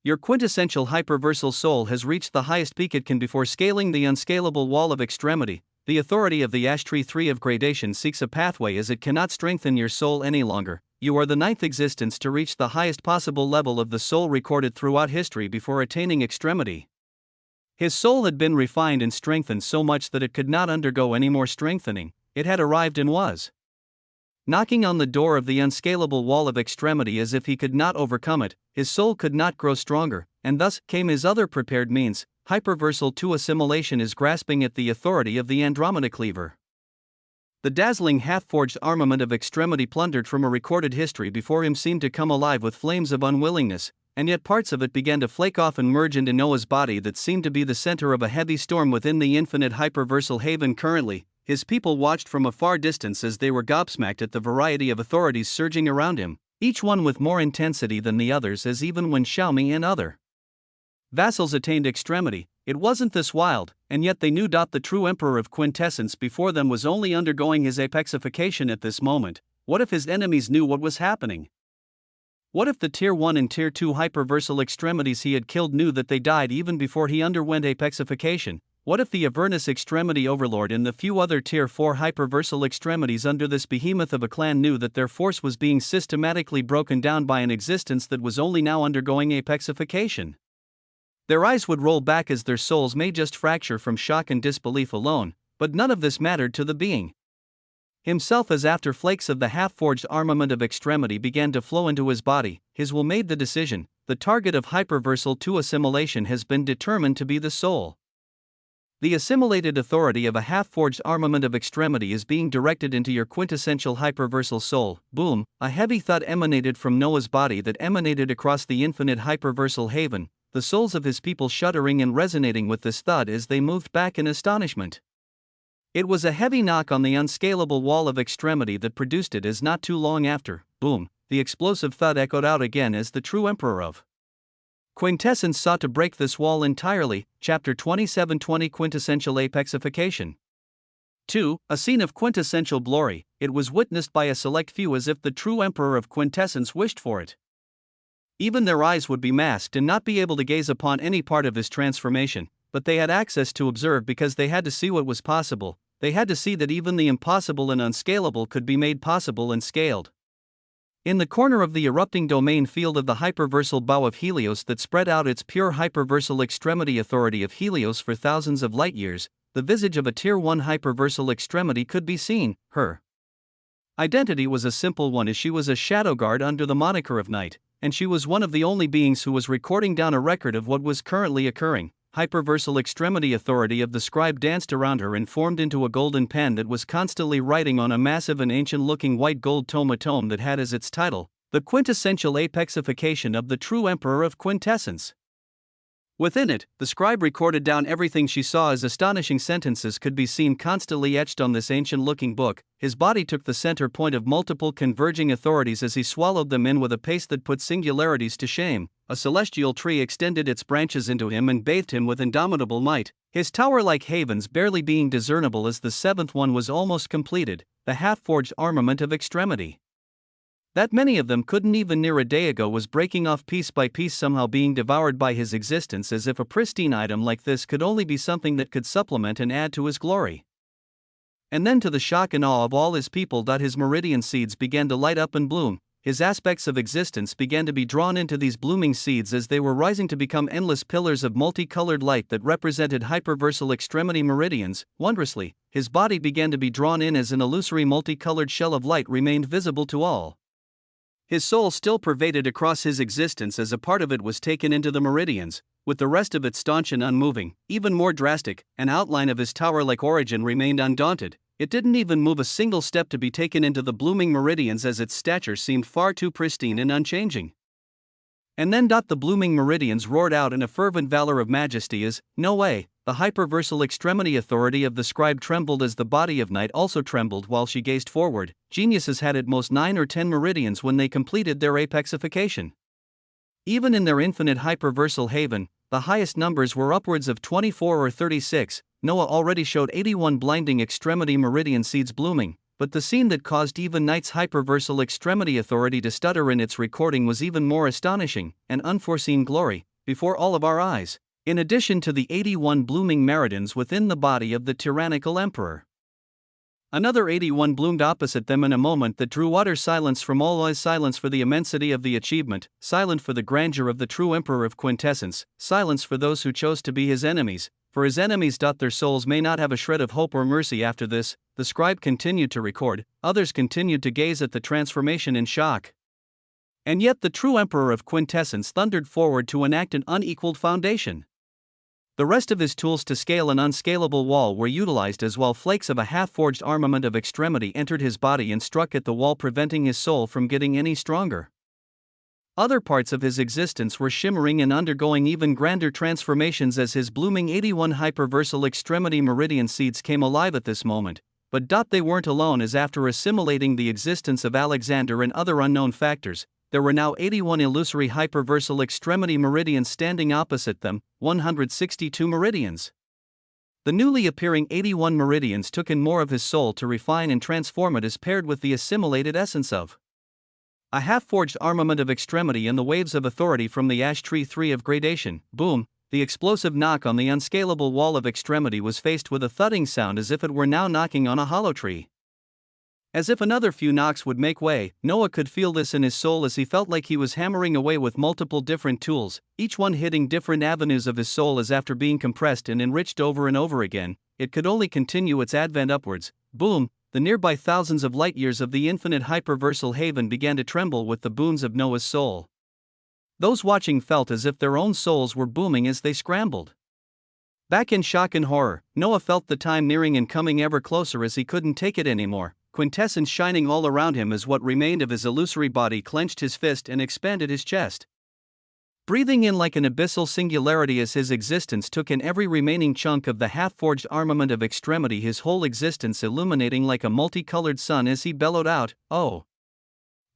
Your quintessential hyperversal soul has reached the highest peak it can before scaling the unscalable wall of extremity. The authority of the ash tree 3 of gradation seeks a pathway as it cannot strengthen your soul any longer. You are the 9th existence to reach the highest possible level of the soul recorded throughout history before attaining extremity. His soul had been refined and strengthened so much that it could not undergo any more strengthening. It had arrived and was knocking on the door of the unscalable wall of extremity as if he could not overcome it. His soul could not grow stronger, and thus came his other prepared means. Hyperversal 2 assimilation is grasping at the authority of the Andromeda cleaver. The dazzling half-forged armament of extremity plundered from a recorded history before him seemed to come alive with flames of unwillingness, and yet parts of it began to flake off and merge into Noah's body that seemed to be the center of a heavy storm within the infinite hyperversal haven. Currently, his people watched from a far distance as they were gobsmacked at the variety of authorities surging around him, each one with more intensity than the others, as even when Xiaomi and other vassals attained extremity, it wasn't this wild, and yet they knew the true emperor of quintessence before them was only undergoing his apexification at this moment. What if his enemies knew what was happening? What if the Tier 1 and Tier 2 hyperversal extremities he had killed knew that they died even before he underwent apexification? What if the Avernus extremity overlord and the few other Tier 4 hyperversal extremities under this behemoth of a clan knew that their force was being systematically broken down by an existence that was only now undergoing apexification? Their eyes would roll back as their souls may just fracture from shock and disbelief alone, but none of this mattered to the being himself, as after flakes of the half-forged armament of extremity began to flow into his body, his will made the decision: the target of hyperversal 2 assimilation has been determined to be the soul. The assimilated authority of a half-forged armament of extremity is being directed into your quintessential hyperversal soul. Boom! A heavy thud emanated from Noah's body that emanated across the infinite hyperversal haven, the souls of his people shuddering and resonating with this thud as they moved back in astonishment. It was a heavy knock on the unscalable wall of extremity that produced it, as not too long after, boom, the explosive thud echoed out again as the true emperor of quintessence sought to break this wall entirely. Chapter 27:20 Quintessential Apexification. 2. A scene of quintessential glory. It was witnessed by a select few as if the true emperor of quintessence wished for it. Even their eyes would be masked and not be able to gaze upon any part of his transformation, but they had access to observe because they had to see what was possible. They had to see that even the impossible and unscalable could be made possible and scaled. In the corner of the erupting domain field of the hyperversal bow of Helios that spread out its pure hyperversal extremity authority of Helios for thousands of light years, the visage of a Tier 1 hyperversal extremity could be seen. Her identity was a simple one, as she was a shadow guard under the moniker of Night, and she was one of the only beings who was recording down a record of what was currently occurring. Hyperversal extremity authority of the scribe danced around her and formed into a golden pen that was constantly writing on a massive and ancient-looking white gold tome that had as its title, The Quintessential Apexification of the True Emperor of Quintessence. Within it, the scribe recorded down everything she saw as astonishing sentences could be seen constantly etched on this ancient-looking book. His body took the center point of multiple converging authorities as he swallowed them in with a pace that put singularities to shame. A celestial tree extended its branches into him and bathed him with indomitable might, his tower-like havens barely being discernible as the seventh one was almost completed, the half-forged armament of extremity. That many of them couldn't even near a day ago was breaking off piece by piece, somehow being devoured by his existence, as if a pristine item like this could only be something that could supplement and add to his glory. And then, to the shock and awe of all his people, his meridian seeds began to light up and bloom. His aspects of existence began to be drawn into these blooming seeds as they were rising to become endless pillars of multicolored light that represented hyperversal extremity meridians. Wondrously, his body began to be drawn in as an illusory multicolored shell of light remained visible to all. His soul still pervaded across his existence as a part of it was taken into the meridians, with the rest of it staunch and unmoving. Even more drastic, an outline of his tower-like origin remained undaunted. It didn't even move a single step to be taken into the blooming meridians, as its stature seemed far too pristine and unchanging. And then the blooming meridians roared out in a fervent valor of majesty as, no way, the hyperversal extremity authority of the scribe trembled as the body of Night also trembled while she gazed forward. Geniuses had at most 9 or 10 meridians when they completed their apexification. Even in their infinite hyperversal haven, the highest numbers were upwards of 24 or 36. Noah already showed 81 blinding extremity meridian seeds blooming, but the scene that caused even Night's hyperversal extremity authority to stutter in its recording was even more astonishing, an unforeseen glory, before all of our eyes, in addition to the 81 blooming meridians within the body of the tyrannical emperor. Another 81 bloomed opposite them in a moment that drew utter silence from all eyes, silence for the immensity of the achievement, silence for the grandeur of the true emperor of quintessence, silence for those who chose to be his enemies. For his enemies, their souls may not have a shred of hope or mercy after this. The scribe continued to record, others continued to gaze at the transformation in shock. And yet the true emperor of quintessence thundered forward to enact an unequaled foundation. The rest of his tools to scale an unscalable wall were utilized as well. Flakes of a half-forged armament of extremity entered his body and struck at the wall, preventing his soul from getting any stronger. Other parts of his existence were shimmering and undergoing even grander transformations as his blooming 81 hyperversal extremity meridian seeds came alive at this moment. But they weren't alone, as after assimilating the existence of Alexander and other unknown factors, there were now 81 illusory hyperversal extremity meridians standing opposite them, 162 meridians. The newly appearing 81 meridians took in more of his soul to refine and transform it, as paired with the assimilated essence of a half-forged armament of extremity and the waves of authority from the ash tree 3 of gradation. Boom! The explosive knock on the unscalable wall of extremity was faced with a thudding sound, as if it were now knocking on a hollow tree. As if another few knocks would make way, Noah could feel this in his soul, as he felt like he was hammering away with multiple different tools, each one hitting different avenues of his soul, as after being compressed and enriched over and over again, it could only continue its advent upwards. Boom! The nearby thousands of light years of the infinite hyperversal haven began to tremble with the booms of Noah's soul. Those watching felt as if their own souls were booming as they scrambled back in shock and horror. Noah felt the time nearing and coming ever closer as he couldn't take it anymore. Quintessence shining all around him as what remained of his illusory body clenched his fist and expanded his chest, breathing in like an abyssal singularity as his existence took in every remaining chunk of the half-forged armament of extremity, his whole existence illuminating like a multicolored sun as he bellowed out, "Oh!"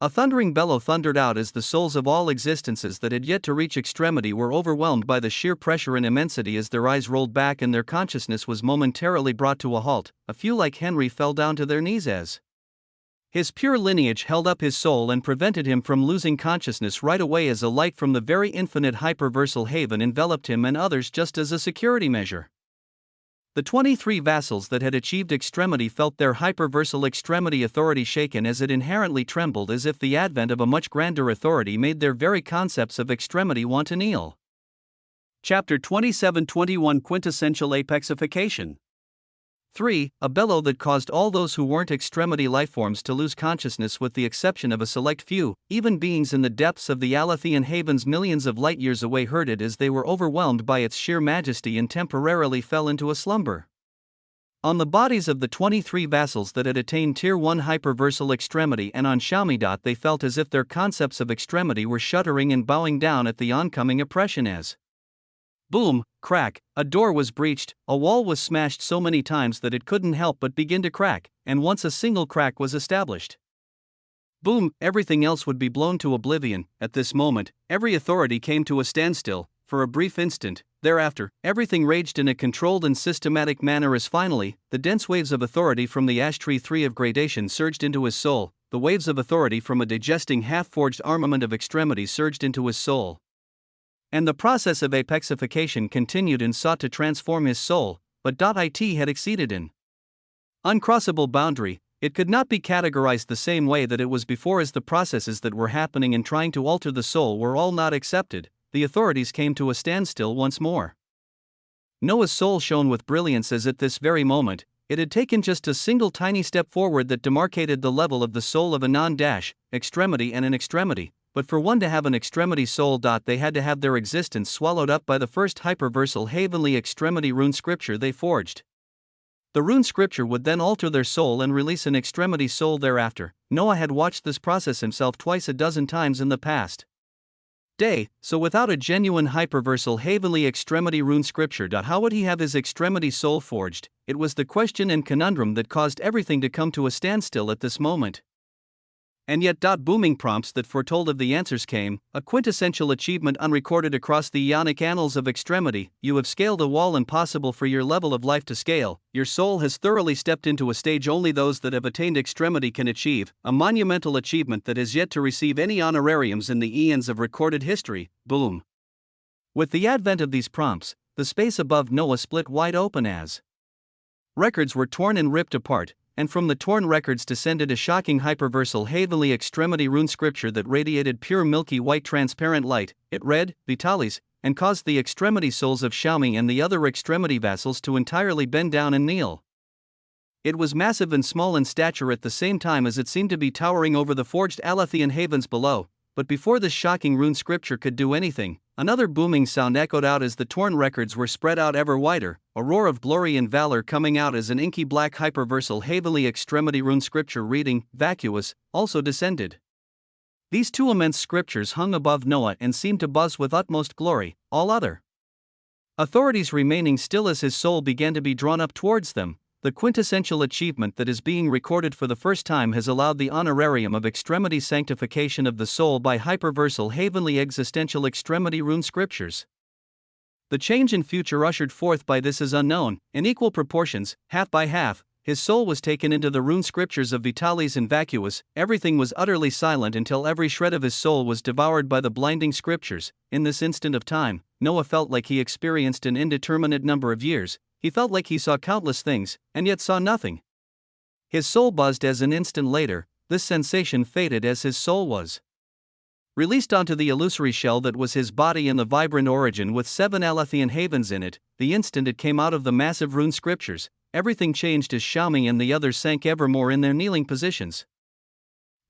A thundering bellow thundered out as the souls of all existences that had yet to reach extremity were overwhelmed by the sheer pressure and immensity as their eyes rolled back and their consciousness was momentarily brought to a halt. A few, like Henry, fell down to their knees as his pure lineage held up his soul and prevented him from losing consciousness right away, as a light from the very infinite hyperversal haven enveloped him and others just as a security measure. The 23 vassals that had achieved extremity felt their hyperversal extremity authority shaken as it inherently trembled, as if the advent of a much grander authority made their very concepts of extremity want to kneel. Chapter 27-21 Quintessential Apexification 3. A bellow that caused all those who weren't extremity lifeforms to lose consciousness, with the exception of a select few. Even beings in the depths of the Alethean havens millions of light years away heard it as they were overwhelmed by its sheer majesty and temporarily fell into a slumber. On the bodies of the 23 vassals that had attained Tier 1 hyperversal extremity and on Xiaomi, they felt as if their concepts of extremity were shuddering and bowing down at the oncoming oppression as boom, crack, a door was breached, a wall was smashed so many times that it couldn't help but begin to crack, and once a single crack was established, boom, everything else would be blown to oblivion. At this moment, every authority came to a standstill, for a brief instant. Thereafter, everything raged in a controlled and systematic manner as finally, the dense waves of authority from the ash tree 3 of gradation surged into his soul. The waves of authority from a digesting half-forged armament of extremity surged into his soul. And the process of apexification continued and sought to transform his soul, but it had exceeded an uncrossable boundary. It could not be categorized the same way that it was before, as the processes that were happening and trying to alter the soul were all not accepted. The authorities came to a standstill once more. Noah's soul shone with brilliance as at this very moment, it had taken just a single tiny step forward that demarcated the level of the soul of a non-extremity and an extremity. But for one to have an extremity soul, they had to have their existence swallowed up by the first hyperversal heavenly extremity rune scripture they forged. The rune scripture would then alter their soul and release an extremity soul thereafter. Noah had watched this process himself twice a dozen times in the past day, so without a genuine hyperversal heavenly extremity rune scripture, how would he have his extremity soul forged? It was the question and conundrum that caused everything to come to a standstill at this moment. And yet, booming prompts that foretold of the answers came, a quintessential achievement unrecorded across the eonic annals of extremity. You have scaled a wall impossible for your level of life to scale. Your soul has thoroughly stepped into a stage only those that have attained extremity can achieve, a monumental achievement that has yet to receive any honorariums in the eons of recorded history. Boom. With the advent of these prompts, the space above Noah split wide open as records were torn and ripped apart, and from the torn records descended a shocking hyperversal heavenly extremity rune scripture that radiated pure milky white transparent light. It read, Vitalis, and caused the extremity souls of Xiaomi and the other extremity vassals to entirely bend down and kneel. It was massive and small in stature at the same time as it seemed to be towering over the forged Alethean havens below, but before this shocking rune scripture could do anything, Another booming sound echoed out as the torn records were spread out ever wider, a roar of glory and valor coming out as an inky black hyperversal heavenly extremity rune scripture reading, vacuous, also descended. These two immense scriptures hung above Noah and seemed to buzz with utmost glory, all other authorities remaining still as his soul began to be drawn up towards them. The quintessential achievement that is being recorded for the first time has allowed the honorarium of extremity sanctification of the soul by hyperversal heavenly existential extremity rune scriptures. The change in future ushered forth by this is unknown. In equal proportions, half by half, his soul was taken into the rune scriptures of Vitalis and Vacuous. Everything was utterly silent until every shred of his soul was devoured by the blinding scriptures. In this instant of time, Noah felt like he experienced an indeterminate number of years. He felt like he saw countless things, and yet saw nothing. His soul buzzed as an instant later, this sensation faded as his soul was released onto the illusory shell that was his body in the vibrant origin with 7 Alethian havens in it. The instant it came out of the massive rune scriptures, everything changed as Xiaoming and the others sank ever more in their kneeling positions.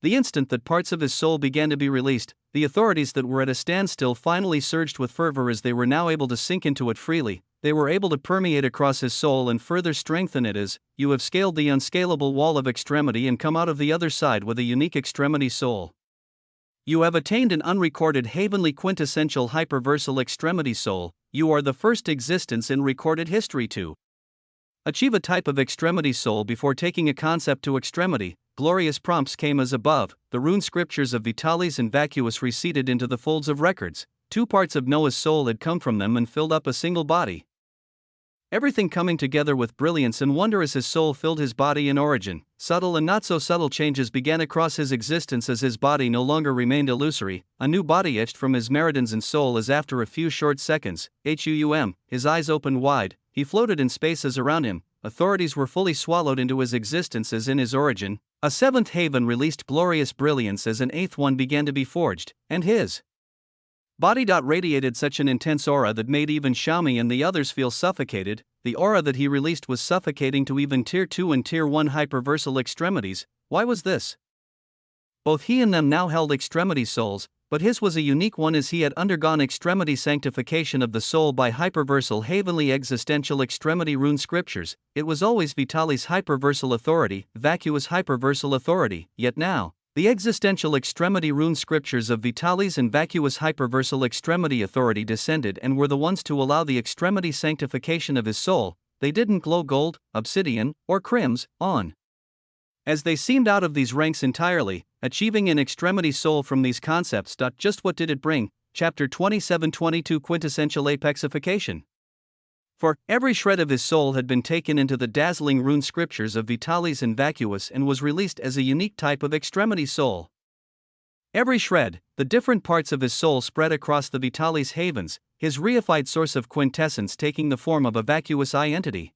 The instant that parts of his soul began to be released, the authorities that were at a standstill finally surged with fervor as they were now able to sink into it freely. They were able to permeate across his soul and further strengthen it as you have scaled the unscalable wall of extremity and come out of the other side with a unique extremity soul. You have attained an unrecorded heavenly quintessential hyperversal extremity soul. You are the first existence in recorded history to achieve a type of extremity soul before taking a concept to extremity. Glorious prompts came as above. The rune scriptures of Vitalis and Vacuous receded into the folds of records. 2 parts of Noah's soul had come from them and filled up a single body. Everything coming together with brilliance and wonder as his soul filled his body in origin. Subtle and not so subtle changes began across his existence as his body no longer remained illusory. A new body etched from his meridians and soul as after a few short seconds, his eyes opened wide, he floated in space as around him. Authorities were fully swallowed into his existence as in his origin. A 7th haven released glorious brilliance as an 8th one began to be forged, and his body radiated such an intense aura that made even Xiaomi and the others feel suffocated. The aura that he released was suffocating to even Tier 2 and Tier 1 hyperversal extremities. Why was this? Both he and them now held extremity souls, but his was a unique one as he had undergone extremity sanctification of the soul by hyperversal heavenly existential extremity rune scriptures. It was always Vitalis' hyperversal authority, Vacuous hyperversal authority, yet now, the existential extremity rune scriptures of Vitalis and Vacuous hyperversal extremity authority descended and were the ones to allow the extremity sanctification of his soul. They didn't glow gold, obsidian, or crims, on. As they seemed out of these ranks entirely, achieving an extremity soul from these concepts. Just what did it bring? Chapter 27-22 Quintessential Apexification. For every shred of his soul had been taken into the dazzling rune scriptures of Vitalis and Vacuous and was released as a unique type of extremity soul. Every shred, the different parts of his soul spread across the Vitalis havens, his reified source of quintessence taking the form of a vacuous eye entity.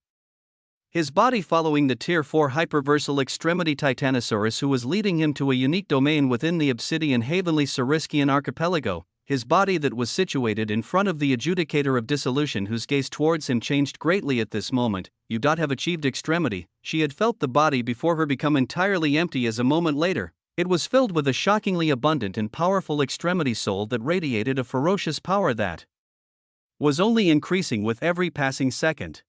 His body following the Tier 4 hyperversal extremity Titanosaurus who was leading him to a unique domain within the obsidian heavenly Sauriskian archipelago. His body that was situated in front of the adjudicator of dissolution whose gaze towards him changed greatly at this moment. You have achieved extremity. She had felt the body before her become entirely empty as a moment later. It was filled with a shockingly abundant and powerful extremity soul that radiated a ferocious power that was only increasing with every passing second.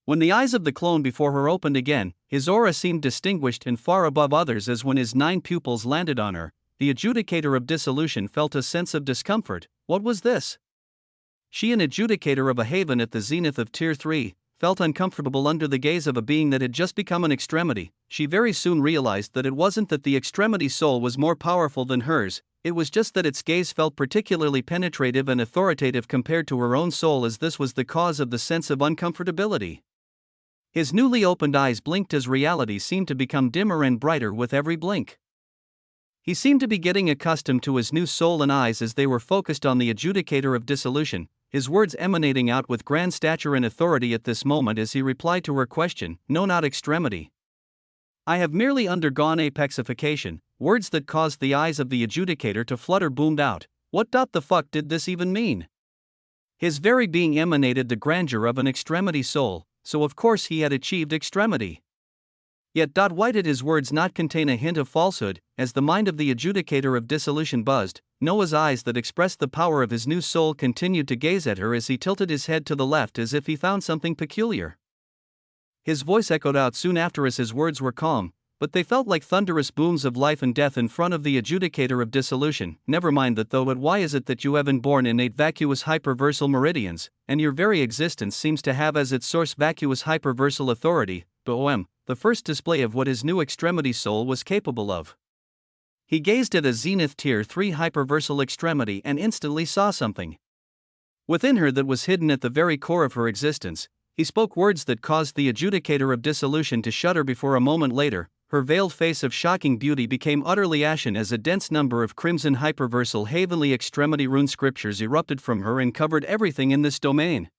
When the eyes of the clone before her opened again, his aura seemed distinguished and far above others as when his 9 pupils landed on her. The adjudicator of dissolution felt a sense of discomfort. What was this? She, an adjudicator of a haven at the zenith of Tier 3, felt uncomfortable under the gaze of a being that had just become an extremity. She very soon realized that it wasn't that the extremity soul was more powerful than hers, it was just that its gaze felt particularly penetrative and authoritative compared to her own soul, as this was the cause of the sense of uncomfortability. His newly opened eyes blinked as reality seemed to become dimmer and brighter with every blink. He seemed to be getting accustomed to his new soul and eyes as they were focused on the adjudicator of dissolution, his words emanating out with grand stature and authority at this moment as he replied to her question. No, not extremity. I have merely undergone apexification. Words that caused the eyes of the adjudicator to flutter boomed out. What the fuck did this even mean? His very being emanated the grandeur of an extremity soul, so of course he had achieved extremity. Yet, why did his words not contain a hint of falsehood? As the mind of the adjudicator of dissolution buzzed, Noah's eyes that expressed the power of his new soul continued to gaze at her as he tilted his head to the left as if he found something peculiar. His voice echoed out soon after as his words were calm, but they felt like thunderous booms of life and death in front of the adjudicator of dissolution. Never mind that though, but why is it that you have inborn innate vacuous hyperversal meridians, and your very existence seems to have as its source vacuous hyperversal authority? Bohem, the first display of what his new extremity soul was capable of. He gazed at a zenith tier 3 hyperversal extremity and instantly saw something within her that was hidden at the very core of her existence. He spoke words that caused the adjudicator of dissolution to shudder before a moment later. Her veiled face of shocking beauty became utterly ashen as a dense number of crimson hyperversal heavenly extremity rune scriptures erupted from her and covered everything in this domain.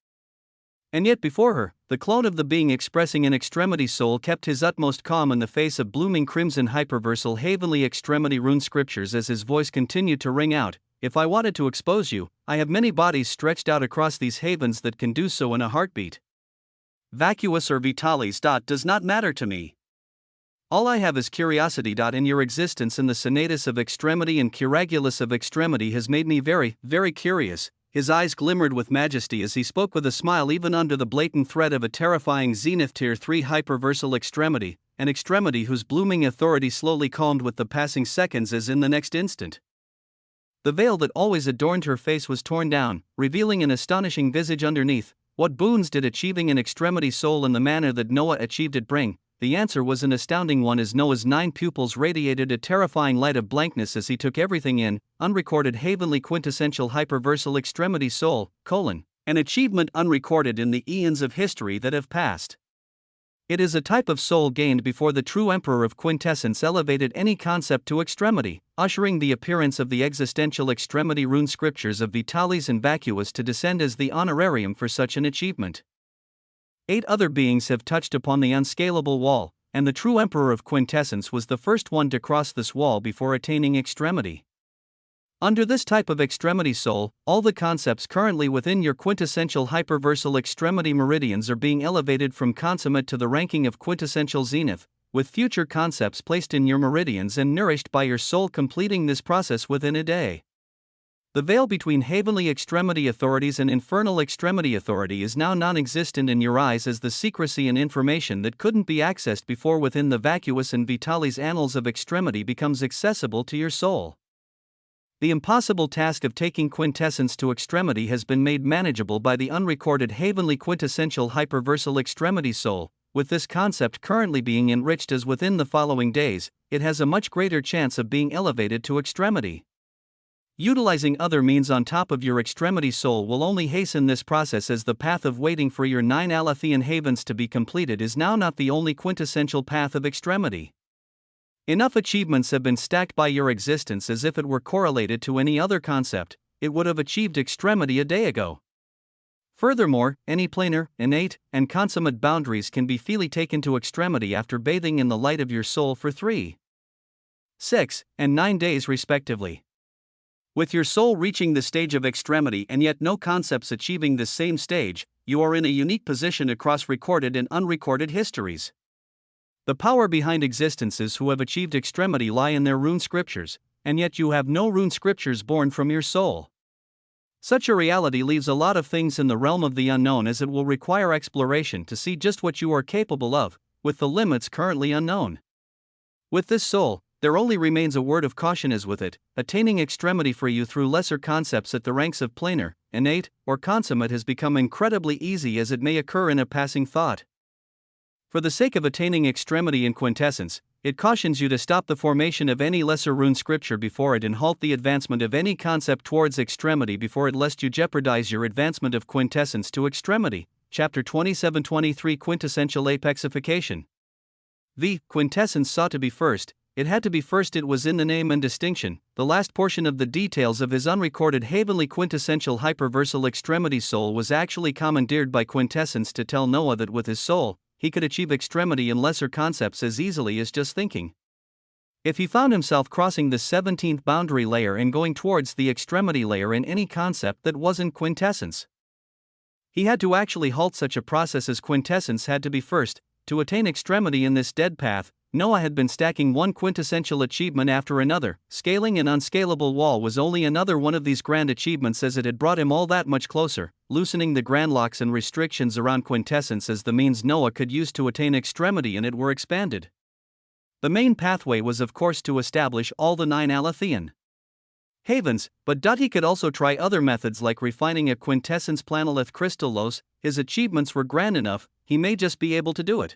And yet before her, the clone of the being expressing an extremity soul kept his utmost calm in the face of blooming crimson hyperversal heavenly extremity rune scriptures as his voice continued to ring out, "If I wanted to expose you, I have many bodies stretched out across these havens that can do so in a heartbeat. Vacuous or vitalis. Does not matter to me. All I have is curiosity. In your existence in the senatus of extremity and curagulus of extremity has made me very, very curious." His eyes glimmered with majesty as he spoke with a smile even under the blatant threat of a terrifying zenith tier 3 hyperversal extremity, an extremity whose blooming authority slowly calmed with the passing seconds as in the next instant. The veil that always adorned her face was torn down, revealing an astonishing visage underneath. What boons did achieving an extremity soul in the manner that Noah achieved it bring? The answer was an astounding one as Noah's 9 pupils radiated a terrifying light of blankness as he took everything in. Unrecorded heavenly quintessential hyperversal extremity soul, an achievement unrecorded in the eons of history that have passed. It is a type of soul gained before the true emperor of quintessence elevated any concept to extremity, ushering the appearance of the existential extremity rune scriptures of vitalis and vacuous to descend as the honorarium for such an achievement. 8 other beings have touched upon the unscalable wall, and the true emperor of quintessence was the first one to cross this wall before attaining extremity. Under this type of extremity soul, all the concepts currently within your quintessential hyperversal extremity meridians are being elevated from consummate to the ranking of quintessential zenith, with future concepts placed in your meridians and nourished by your soul completing this process within a day. The veil between heavenly extremity authorities and infernal extremity authority is now non-existent in your eyes as the secrecy and information that couldn't be accessed before within the vacuous and vitalis annals of extremity becomes accessible to your soul. The impossible task of taking quintessence to extremity has been made manageable by the unrecorded heavenly quintessential hyperversal extremity soul. With this concept currently being enriched as within the following days, it has a much greater chance of being elevated to extremity. Utilizing other means on top of your extremity soul will only hasten this process as the path of waiting for your 9 Alethean havens to be completed is now not the only quintessential path of extremity. Enough achievements have been stacked by your existence as if it were correlated to any other concept, it would have achieved extremity a day ago. Furthermore, any planar, innate, and consummate boundaries can be freely taken to extremity after bathing in the light of your soul for 3, 6, and 9 days respectively. With your soul reaching the stage of extremity and yet no concepts achieving this same stage, you are in a unique position across recorded and unrecorded histories. The power behind existences who have achieved extremity lie in their rune scriptures, and yet you have no rune scriptures born from your soul. Such a reality leaves a lot of things in the realm of the unknown as it will require exploration to see just what you are capable of, with the limits currently unknown. With this soul, there only remains a word of caution as with it, attaining extremity for you through lesser concepts at the ranks of planar, innate, or consummate has become incredibly easy as it may occur in a passing thought. For the sake of attaining extremity in quintessence, it cautions you to stop the formation of any lesser rune scripture before it and halt the advancement of any concept towards extremity before it lest you jeopardize your advancement of quintessence to extremity. Chapter 27-23 Quintessential Apexification. The quintessence sought to be first. It had to be first, it was in the name and distinction. The last portion of the details of his unrecorded heavenly quintessential hyperversal extremity soul was actually commandeered by quintessence to tell Noah that with his soul, he could achieve extremity in lesser concepts as easily as just thinking. If he found himself crossing the 17th boundary layer and going towards the extremity layer in any concept that wasn't quintessence, he had to actually halt such a process as quintessence had to be first. To attain extremity in this dead path, Noah had been stacking one quintessential achievement after another. Scaling an unscalable wall was only another one of these grand achievements, as it had brought him all that much closer, loosening the grand locks and restrictions around quintessence as the means Noah could use to attain extremity in it were expanded. The main pathway was of course to establish all the 9 Alethean havens, but he could also try other methods like refining a quintessence planolith crystallos. His achievements were grand enough, he may just be able to do it.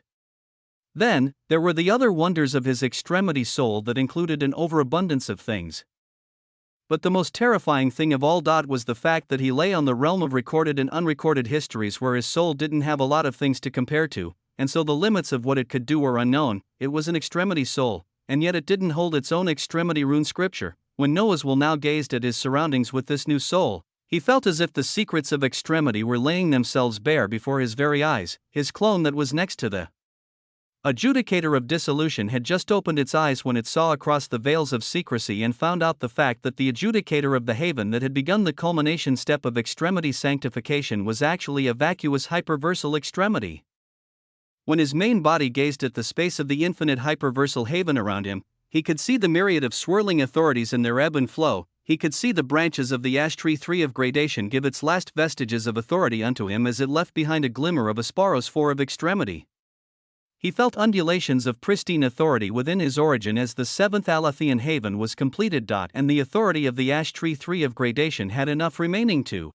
Then, there were the other wonders of his extremity soul that included an overabundance of things. But the most terrifying thing of all was the fact that he lay on the realm of recorded and unrecorded histories where his soul didn't have a lot of things to compare to, and so the limits of what it could do were unknown. It was an extremity soul, and yet it didn't hold its own extremity rune scripture. When Noah's will now gazed at his surroundings with this new soul, he felt as if the secrets of extremity were laying themselves bare before his very eyes. His clone that was next to the adjudicator of dissolution had just opened its eyes when it saw across the veils of secrecy and found out the fact that the adjudicator of the haven that had begun the culmination step of extremity sanctification was actually a vacuous hyperversal extremity. When his main body gazed at the space of the infinite hyperversal haven around him, he could see the myriad of swirling authorities in their ebb and flow. He could see the branches of the ash tree 3 of gradation give its last vestiges of authority unto him as it left behind a glimmer of Asparos 4 of extremity. He felt undulations of pristine authority within his origin as the 7th Alethean haven was completed. And the authority of the ash tree 3 of gradation had enough remaining to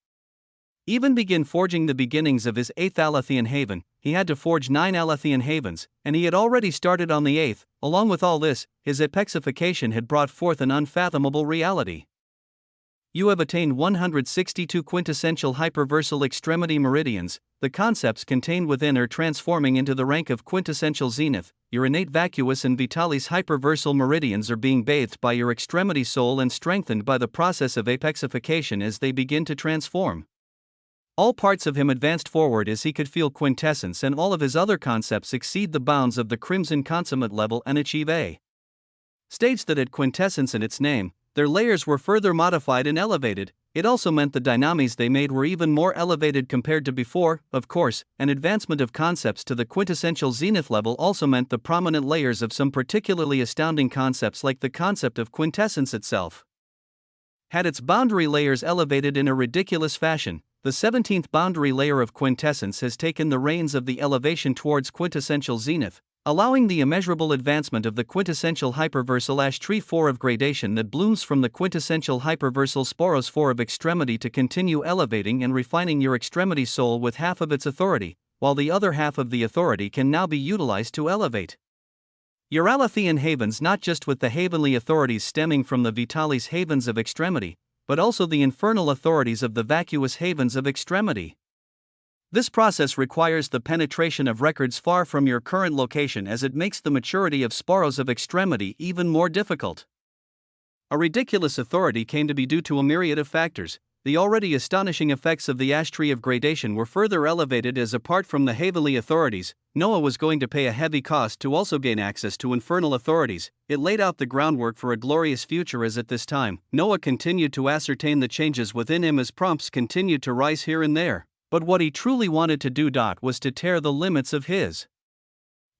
even begin forging the beginnings of his 8th Alethean haven. He had to forge 9 Alethean havens, and he had already started on the 8th. Along with all this, his apexification had brought forth an unfathomable reality. You have attained 162 quintessential hyperversal extremity meridians. The concepts contained within are transforming into the rank of quintessential zenith. Your innate vacuous and vitalis hyperversal meridians are being bathed by your extremity soul and strengthened by the process of apexification as they begin to transform. All parts of him advanced forward as he could feel quintessence, and all of his other concepts exceed the bounds of the crimson consummate level and achieve a stage that had quintessence in its name. Their layers were further modified and elevated. It also meant the dynamis they made were even more elevated compared to before. Of course, an advancement of concepts to the quintessential zenith level also meant the prominent layers of some particularly astounding concepts, like the concept of quintessence itself had its boundary layers elevated in a ridiculous fashion. The 17th boundary layer of quintessence has taken the reins of the elevation towards quintessential zenith, allowing the immeasurable advancement of the quintessential hyperversal ash tree 4 of gradation that blooms from the quintessential hyperversal sporos 4 of extremity to continue elevating and refining your extremity soul with half of its authority, while the other half of the authority can now be utilized to elevate your Alethean havens, not just with the heavenly authorities stemming from the vitalis havens of extremity, but also the infernal authorities of the vacuous havens of extremity. This process requires the penetration of records far from your current location, as it makes the maturity of sporos of extremity even more difficult. A ridiculous authority came to be due to a myriad of factors. The already astonishing effects of the ash tree of gradation were further elevated as, apart from the heavenly authorities, Noah was going to pay a heavy cost to also gain access to infernal authorities. It laid out the groundwork for a glorious future, as at this time, Noah continued to ascertain the changes within him as prompts continued to rise here and there. But what he truly wanted to do was to tear the limits of his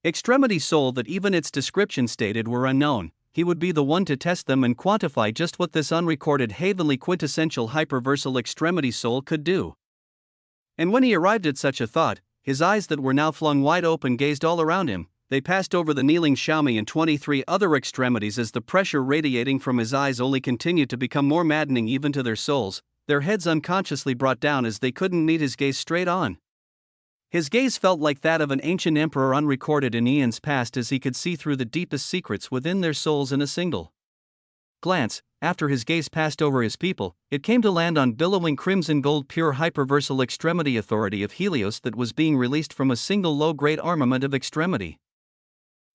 extremity soul that even its description stated were unknown. He would be the one to test them and quantify just what this unrecorded heavenly quintessential hyperversal extremity soul could do. And when he arrived at such a thought, his eyes that were now flung wide open gazed all around him. They passed over the kneeling Xiaomi and 23 other extremities as the pressure radiating from his eyes only continued to become more maddening even to their souls, their heads unconsciously brought down as they couldn't meet his gaze straight on. His gaze felt like that of an ancient emperor unrecorded in eons past, as he could see through the deepest secrets within their souls in a single glance. After his gaze passed over his people, it came to land on billowing crimson gold pure hyperversal extremity authority of Helios that was being released from a single low-grade armament of extremity.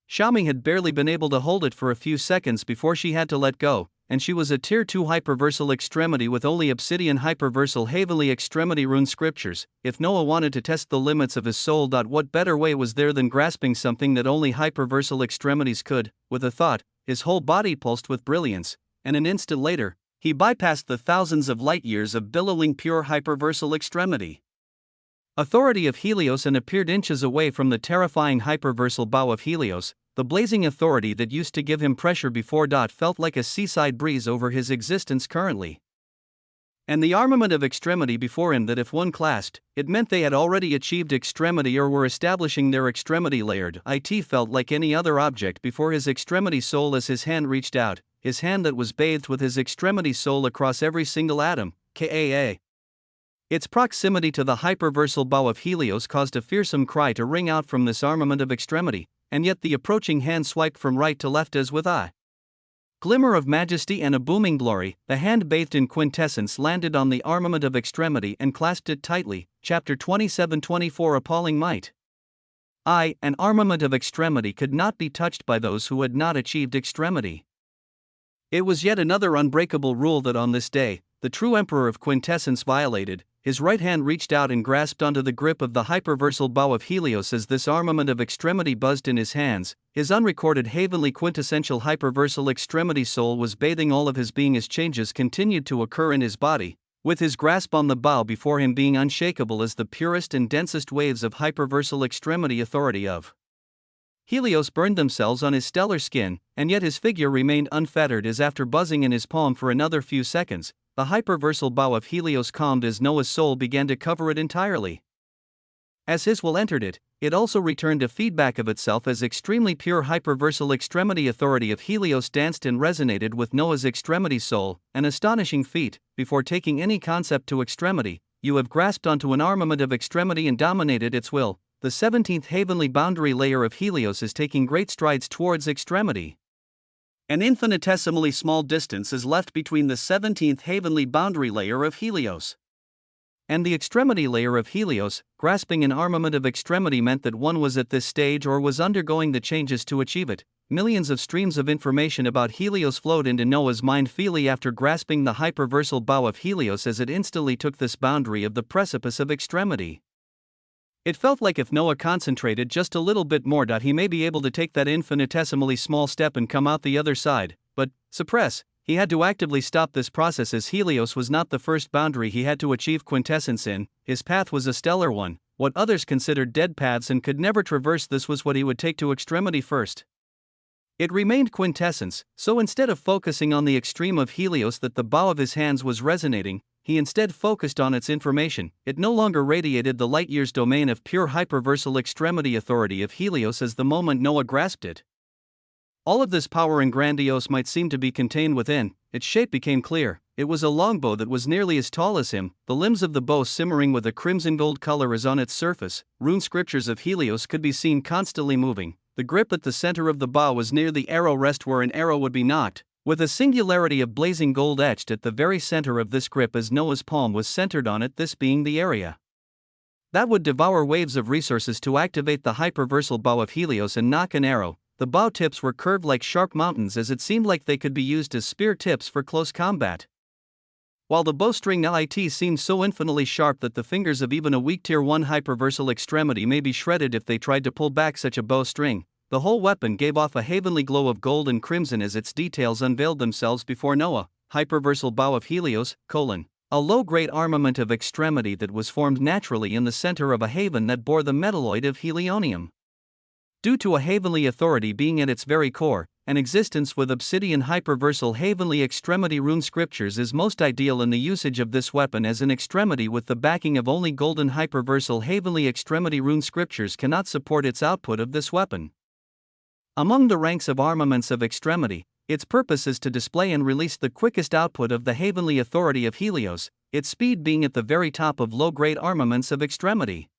Xiaomi had barely been able to hold it for a few seconds before she had to let go, and she was a tier 2 hyperversal extremity with only obsidian hyperversal heavenly extremity rune scriptures. If Noah wanted to test the limits of his soul, what better way was there than grasping something that only hyperversal extremities could? With a thought, his whole body pulsed with brilliance, and an instant later, he bypassed the thousands of light years of billowing pure hyperversal extremity. authority of Helios and appeared inches away from the terrifying hyperversal bow of Helios. The blazing authority that used to give him pressure before felt like a seaside breeze over his existence currently. And the armament of extremity before him that if one clasped, it meant they had already achieved extremity or were establishing their extremity layered. It felt like any other object before his extremity soul as his hand reached out, his hand that was bathed with his extremity soul across every single atom, kaa. Its proximity to the hyperversal bow of Helios caused a fearsome cry to ring out from this armament of extremity, and yet the approaching hand swiped from right to left as with a glimmer of majesty and a booming glory. The hand bathed in quintessence landed on the armament of extremity and clasped it tightly. Chapter 27-24 Appalling Might. An armament of extremity could not be touched by those who had not achieved extremity. It was yet another unbreakable rule that on this day, the true emperor of quintessence violated. His right hand reached out and grasped onto the grip of the hyperversal bow of Helios as this armament of extremity buzzed in his hands. His unrecorded heavenly quintessential hyperversal extremity soul was bathing all of his being as changes continued to occur in his body, with his grasp on the bow before him being unshakable as the purest and densest waves of hyperversal extremity authority of Helios burned themselves on his stellar skin, and yet his figure remained unfettered as after buzzing in his palm for another few seconds, the hyperversal bow of Helios calmed as Noah's soul began to cover it entirely. As his will entered it, it also returned a feedback of itself as extremely pure hyperversal extremity authority of Helios danced and resonated with Noah's extremity soul, an astonishing feat. Before taking any concept to extremity, you have grasped onto an armament of extremity and dominated its will. The 17th heavenly boundary layer of Helios is taking great strides towards extremity. An infinitesimally small distance is left between the 17th heavenly boundary layer of Helios and the extremity layer of Helios. Grasping an armament of extremity meant that one was at this stage or was undergoing the changes to achieve it. Millions of streams of information about Helios flowed into Noah's mind freely after grasping the hyperversal bow of Helios as it instantly took this boundary of the precipice of extremity. It felt like if Noah concentrated just a little bit more, he may be able to take that infinitesimally small step and come out the other side, but, suppress, he had to actively stop this process as Helios was not the first boundary he had to achieve quintessence in. His path was a stellar one. What others considered dead paths and could never traverse, this was what he would take to extremity first. It remained quintessence, so instead of focusing on the extreme of Helios that the bow of his hands was resonating, he instead focused on its information. It no longer radiated the light-years domain of pure hyperversal extremity authority of Helios as the moment Noah grasped it. All of this power and grandiose might seem to be contained within. Its shape became clear. It was a longbow that was nearly as tall as him, the limbs of the bow simmering with a crimson gold color as on its surface. Rune scriptures of Helios could be seen constantly moving. The grip at the center of the bow was near the arrow rest where an arrow would be nocked, with a singularity of blazing gold etched at the very center of this grip as Noah's palm was centered on it, this being the area that would devour waves of resources to activate the hyperversal bow of Helios and nock an arrow. The bow tips were curved like sharp mountains as it seemed like they could be used as spear tips for close combat. While the bowstring it seemed so infinitely sharp that the fingers of even a weak tier 1 hyperversal extremity may be shredded if they tried to pull back such a bowstring, the whole weapon gave off a heavenly glow of gold and crimson as its details unveiled themselves before Noah. Hyperversal bow of Helios, a low-grade armament of extremity that was formed naturally in the center of a haven that bore the metalloid of helionium. Due to a heavenly authority being at its very core, an existence with obsidian hyperversal heavenly extremity rune scriptures is most ideal in the usage of this weapon as an extremity with the backing of only golden hyperversal heavenly extremity rune scriptures cannot support its output of this weapon. Among the ranks of armaments of extremity, its purpose is to display and release the quickest output of the heavenly authority of Helios, its speed being at the very top of low-grade armaments of extremity.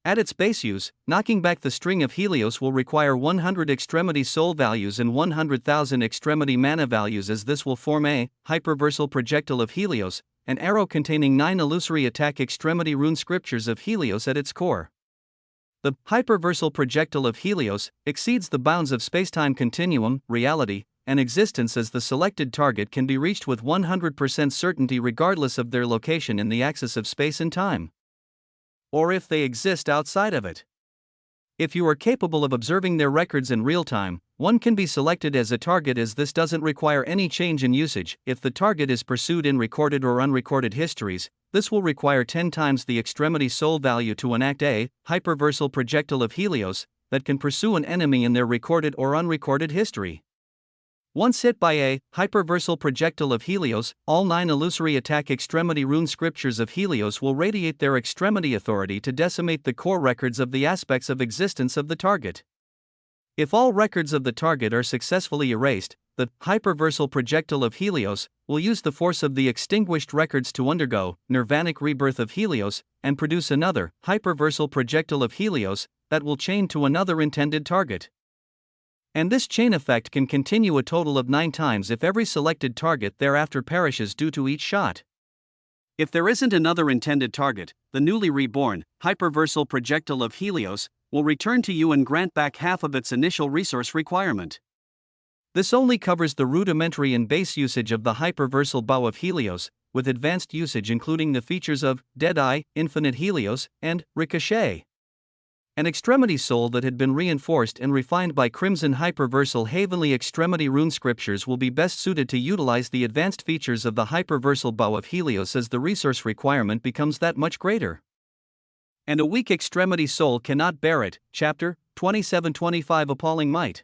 At its base use, knocking back the string of Helios will require 100 extremity soul values and 100,000 extremity mana values, as this will form a hyperversal projectile of Helios, an arrow containing 9 illusory attack extremity rune scriptures of Helios at its core. The hyperversal projectile of Helios exceeds the bounds of spacetime continuum, reality, and existence, as the selected target can be reached with 100% certainty regardless of their location in the axis of space and time, or if they exist outside of it. If you are capable of observing their records in real time, one can be selected as a target, as this doesn't require any change in usage. If the target is pursued in recorded or unrecorded histories, this will require 10 times the extremity soul value to enact a hyperversal projectile of Helios that can pursue an enemy in their recorded or unrecorded history. Once hit by a hyperversal projectile of Helios, all 9 illusory attack extremity rune scriptures of Helios will radiate their extremity authority to decimate the core records of the aspects of existence of the target. If all records of the target are successfully erased, the hyperversal projectile of Helios will use the force of the extinguished records to undergo nirvanic rebirth of Helios and produce another hyperversal projectile of Helios that will chain to another intended target. And this chain effect can continue a total of 9 times if every selected target thereafter perishes due to each shot. If there isn't another intended target, the newly reborn hyperversal projectile of Helios will return to you and grant back half of its initial resource requirement. This only covers the rudimentary and base usage of the hyperversal bow of Helios, with advanced usage including the features of Deadeye, Infinite Helios, and Ricochet. An extremity soul that had been reinforced and refined by Crimson Hyperversal Heavenly Extremity rune scriptures will be best suited to utilize the advanced features of the hyperversal bow of Helios, as the resource requirement becomes that much greater. And a weak extremity soul cannot bear it. Chapter 27-25 Appalling Might.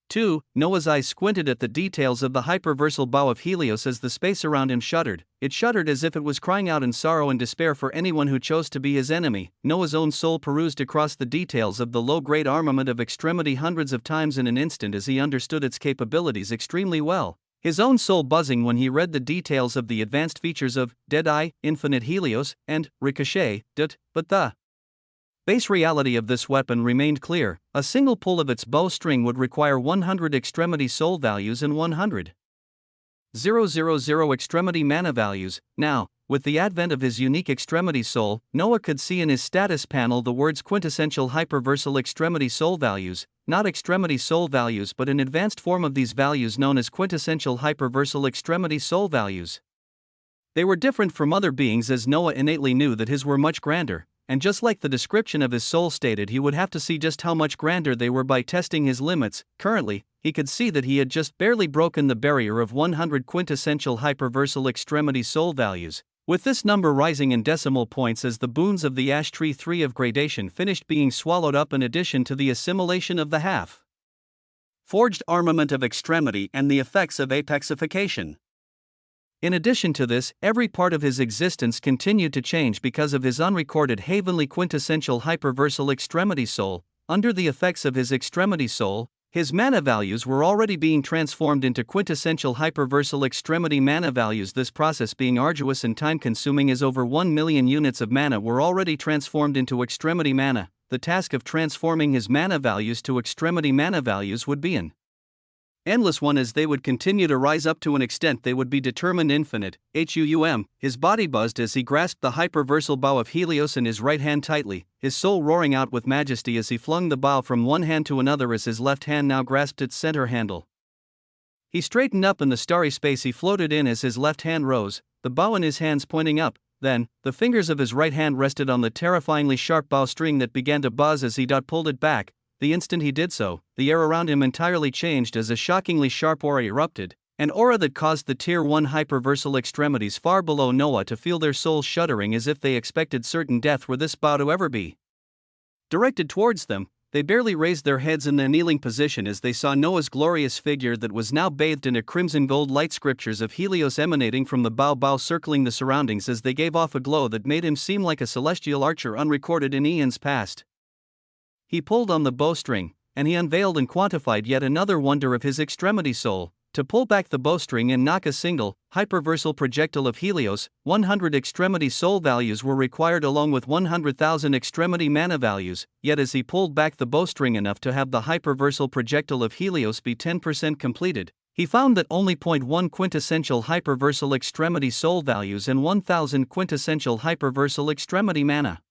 2. Noah's eyes squinted at the details of the hyperversal bow of Helios as the space around him shuddered. It shuddered as if it was crying out in sorrow and despair for anyone who chose to be his enemy. Noah's own soul perused across the details of the low-grade armament of extremity hundreds of times in an instant as he understood its capabilities extremely well. His own soul buzzing when he read the details of the advanced features of Deadeye, Infinite Helios, and Ricochet. But the base reality of this weapon remained clear. A single pull of its bowstring would require 100 extremity soul values and 100,000 extremity mana values. Now, with the advent of his unique extremity soul, Noah could see in his status panel the words quintessential hyperversal extremity soul values, not extremity soul values but an advanced form of these values known as quintessential hyperversal extremity soul values. They were different from other beings, as Noah innately knew that his were much grander. And just like the description of his soul stated, he would have to see just how much grander they were by testing his limits. Currently, he could see that he had just barely broken the barrier of 100 quintessential hyperversal extremity soul values, with this number rising in decimal points as the boons of the ash tree 3 of gradation finished being swallowed up, in addition to the assimilation of the half forged armament of extremity and the effects of apexification. In addition to this, every part of his existence continued to change because of his unrecorded heavenly quintessential hyperversal extremity soul. Under the effects of his extremity soul, his mana values were already being transformed into quintessential hyperversal extremity mana values. This process being arduous and time-consuming, as over 1 million units of mana were already transformed into extremity mana. The task of transforming his mana values to extremity mana values would be an endless one, as they would continue to rise up to an extent they would be determined infinite. His body buzzed as he grasped the hyperversal bow of Helios in his right hand tightly, his soul roaring out with majesty as he flung the bow from one hand to another as his left hand now grasped its center handle. He straightened up in the starry space he floated in as his left hand rose, the bow in his hands pointing up. Then, the fingers of his right hand rested on the terrifyingly sharp bowstring that began to buzz as he pulled it back. The instant he did so, the air around him entirely changed as a shockingly sharp aura erupted, an aura that caused the Tier 1 hyperversal extremities far below Noah to feel their souls shuddering as if they expected certain death were this bow to ever be directed towards them. They barely raised their heads in their kneeling position as they saw Noah's glorious figure that was now bathed in a crimson gold light, scriptures of Helios emanating from the bow circling the surroundings as they gave off a glow that made him seem like a celestial archer unrecorded in eons past. He pulled on the bowstring, and he unveiled and quantified yet another wonder of his extremity soul. To pull back the bowstring and knock a single hyperversal projectile of Helios, 100 extremity soul values were required along with 100,000 extremity mana values. Yet as he pulled back the bowstring enough to have the hyperversal projectile of Helios be 10% completed, he found that only 0.1 quintessential hyperversal extremity soul values and 1,000 quintessential hyperversal extremity mana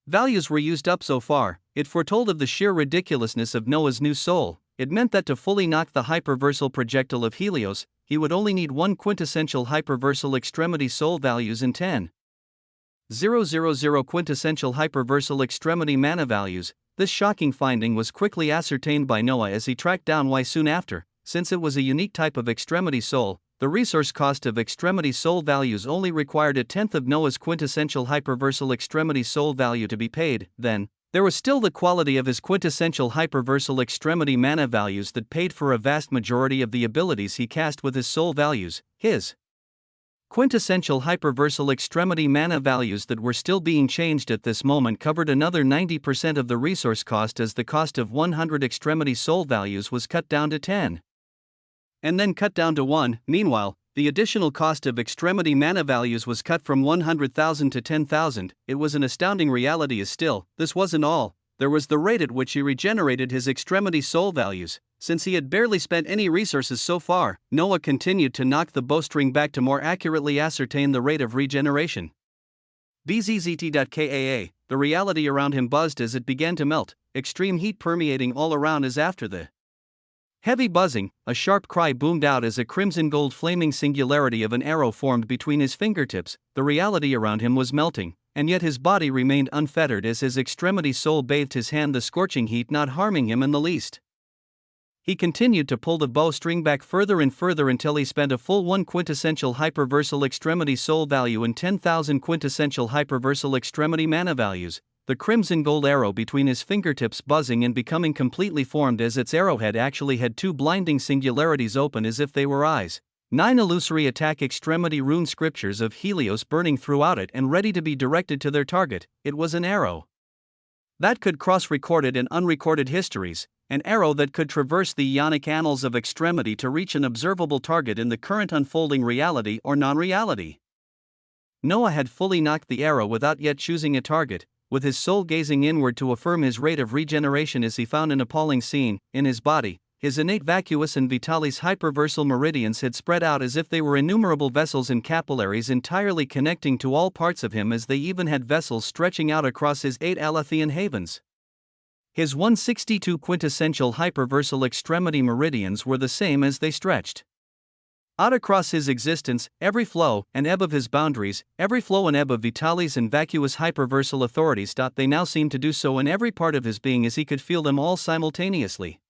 values were used up so far. It foretold of the sheer ridiculousness of Noah's new soul. It meant that to fully knock the hyperversal projectile of Helios, he would only need 1 quintessential hyperversal extremity soul values and 10,000 quintessential hyperversal extremity mana values. This shocking finding was quickly ascertained by Noah as he tracked down why soon after. Since it was a unique type of extremity soul, the resource cost of extremity soul values only required a tenth of Noah's quintessential hyperversal extremity soul value to be paid. Then, there was still the quality of his quintessential hyperversal extremity mana values that paid for a vast majority of the abilities he cast with his soul values. His quintessential hyperversal extremity mana values that were still being changed at this moment covered another 90% of the resource cost, as the cost of 100 extremity soul values was cut down to 10. And then cut down to 1. Meanwhile, the additional cost of extremity mana values was cut from 100,000 to 10,000. It was an astounding reality. As still, this wasn't all. There was the rate at which he regenerated his extremity soul values. Since he had barely spent any resources so far, Noah continued to knock the bowstring back to more accurately ascertain the rate of regeneration. BZZT.KAA, the reality around him buzzed as it began to melt, extreme heat permeating all around as after the heavy buzzing, a sharp cry boomed out as a crimson-gold flaming singularity of an arrow formed between his fingertips. The reality around him was melting, and yet his body remained unfettered as his extremity soul bathed his hand, the scorching heat not harming him in the least. He continued to pull the bowstring back further and further until he spent a full 1 quintessential hyperversal extremity soul value and 10,000 quintessential hyperversal extremity mana values, the crimson gold arrow between his fingertips buzzing and becoming completely formed as its arrowhead actually had 2 blinding singularities open as if they were eyes. 9 illusory attack extremity rune scriptures of Helios burning throughout it and ready to be directed to their target. It was an arrow that could cross recorded and unrecorded histories, an arrow that could traverse the ionic annals of extremity to reach an observable target in the current unfolding reality or non-reality. Noah had fully knocked the arrow without yet choosing a target, with his soul gazing inward to affirm his rate of regeneration as he found an appalling scene. In his body, his innate vacuous and vitalis hyperversal meridians had spread out as if they were innumerable vessels and capillaries entirely connecting to all parts of him, as they even had vessels stretching out across his 8 Alathian havens. His 162 quintessential hyperversal extremity meridians were the same as they stretched out across his existence, every flow and ebb of his boundaries, every flow and ebb of vitalis and vacuous hyperversal authorities. They now seemed to do so in every part of his being as he could feel them all simultaneously.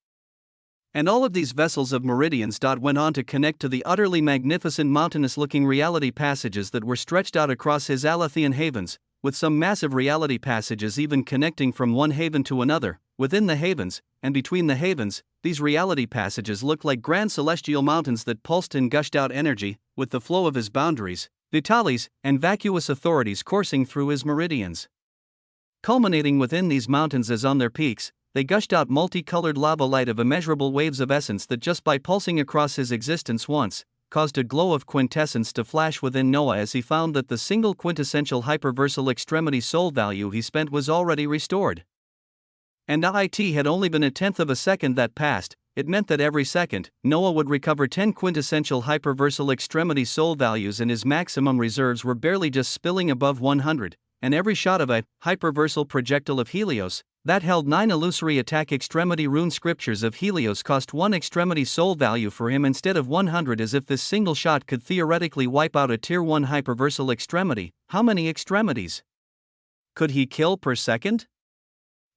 And all of these vessels of meridians went on to connect to the utterly magnificent mountainous-looking reality passages that were stretched out across his Alathian havens, with some massive reality passages even connecting from one haven to another. Within the havens, and between the havens, these reality passages looked like grand celestial mountains that pulsed and gushed out energy, with the flow of his boundaries, vitalis, and vacuous authorities coursing through his meridians. Culminating within these mountains as on their peaks, they gushed out multicolored lava light of immeasurable waves of essence that just by pulsing across his existence once, caused a glow of quintessence to flash within Noah as he found that the single quintessential hyperversal extremity soul value he spent was already restored. And it had only been a tenth of a second that passed. It meant that every second, Noah would recover 10 quintessential hyperversal extremity soul values, and his maximum reserves were barely just spilling above 100, and every shot of a hyperversal projectile of Helios that held 9 illusory attack extremity rune scriptures of Helios cost 1 extremity soul value for him instead of 100, as if this single shot could theoretically wipe out a tier 1 hyperversal extremity. How many extremities could he kill per second?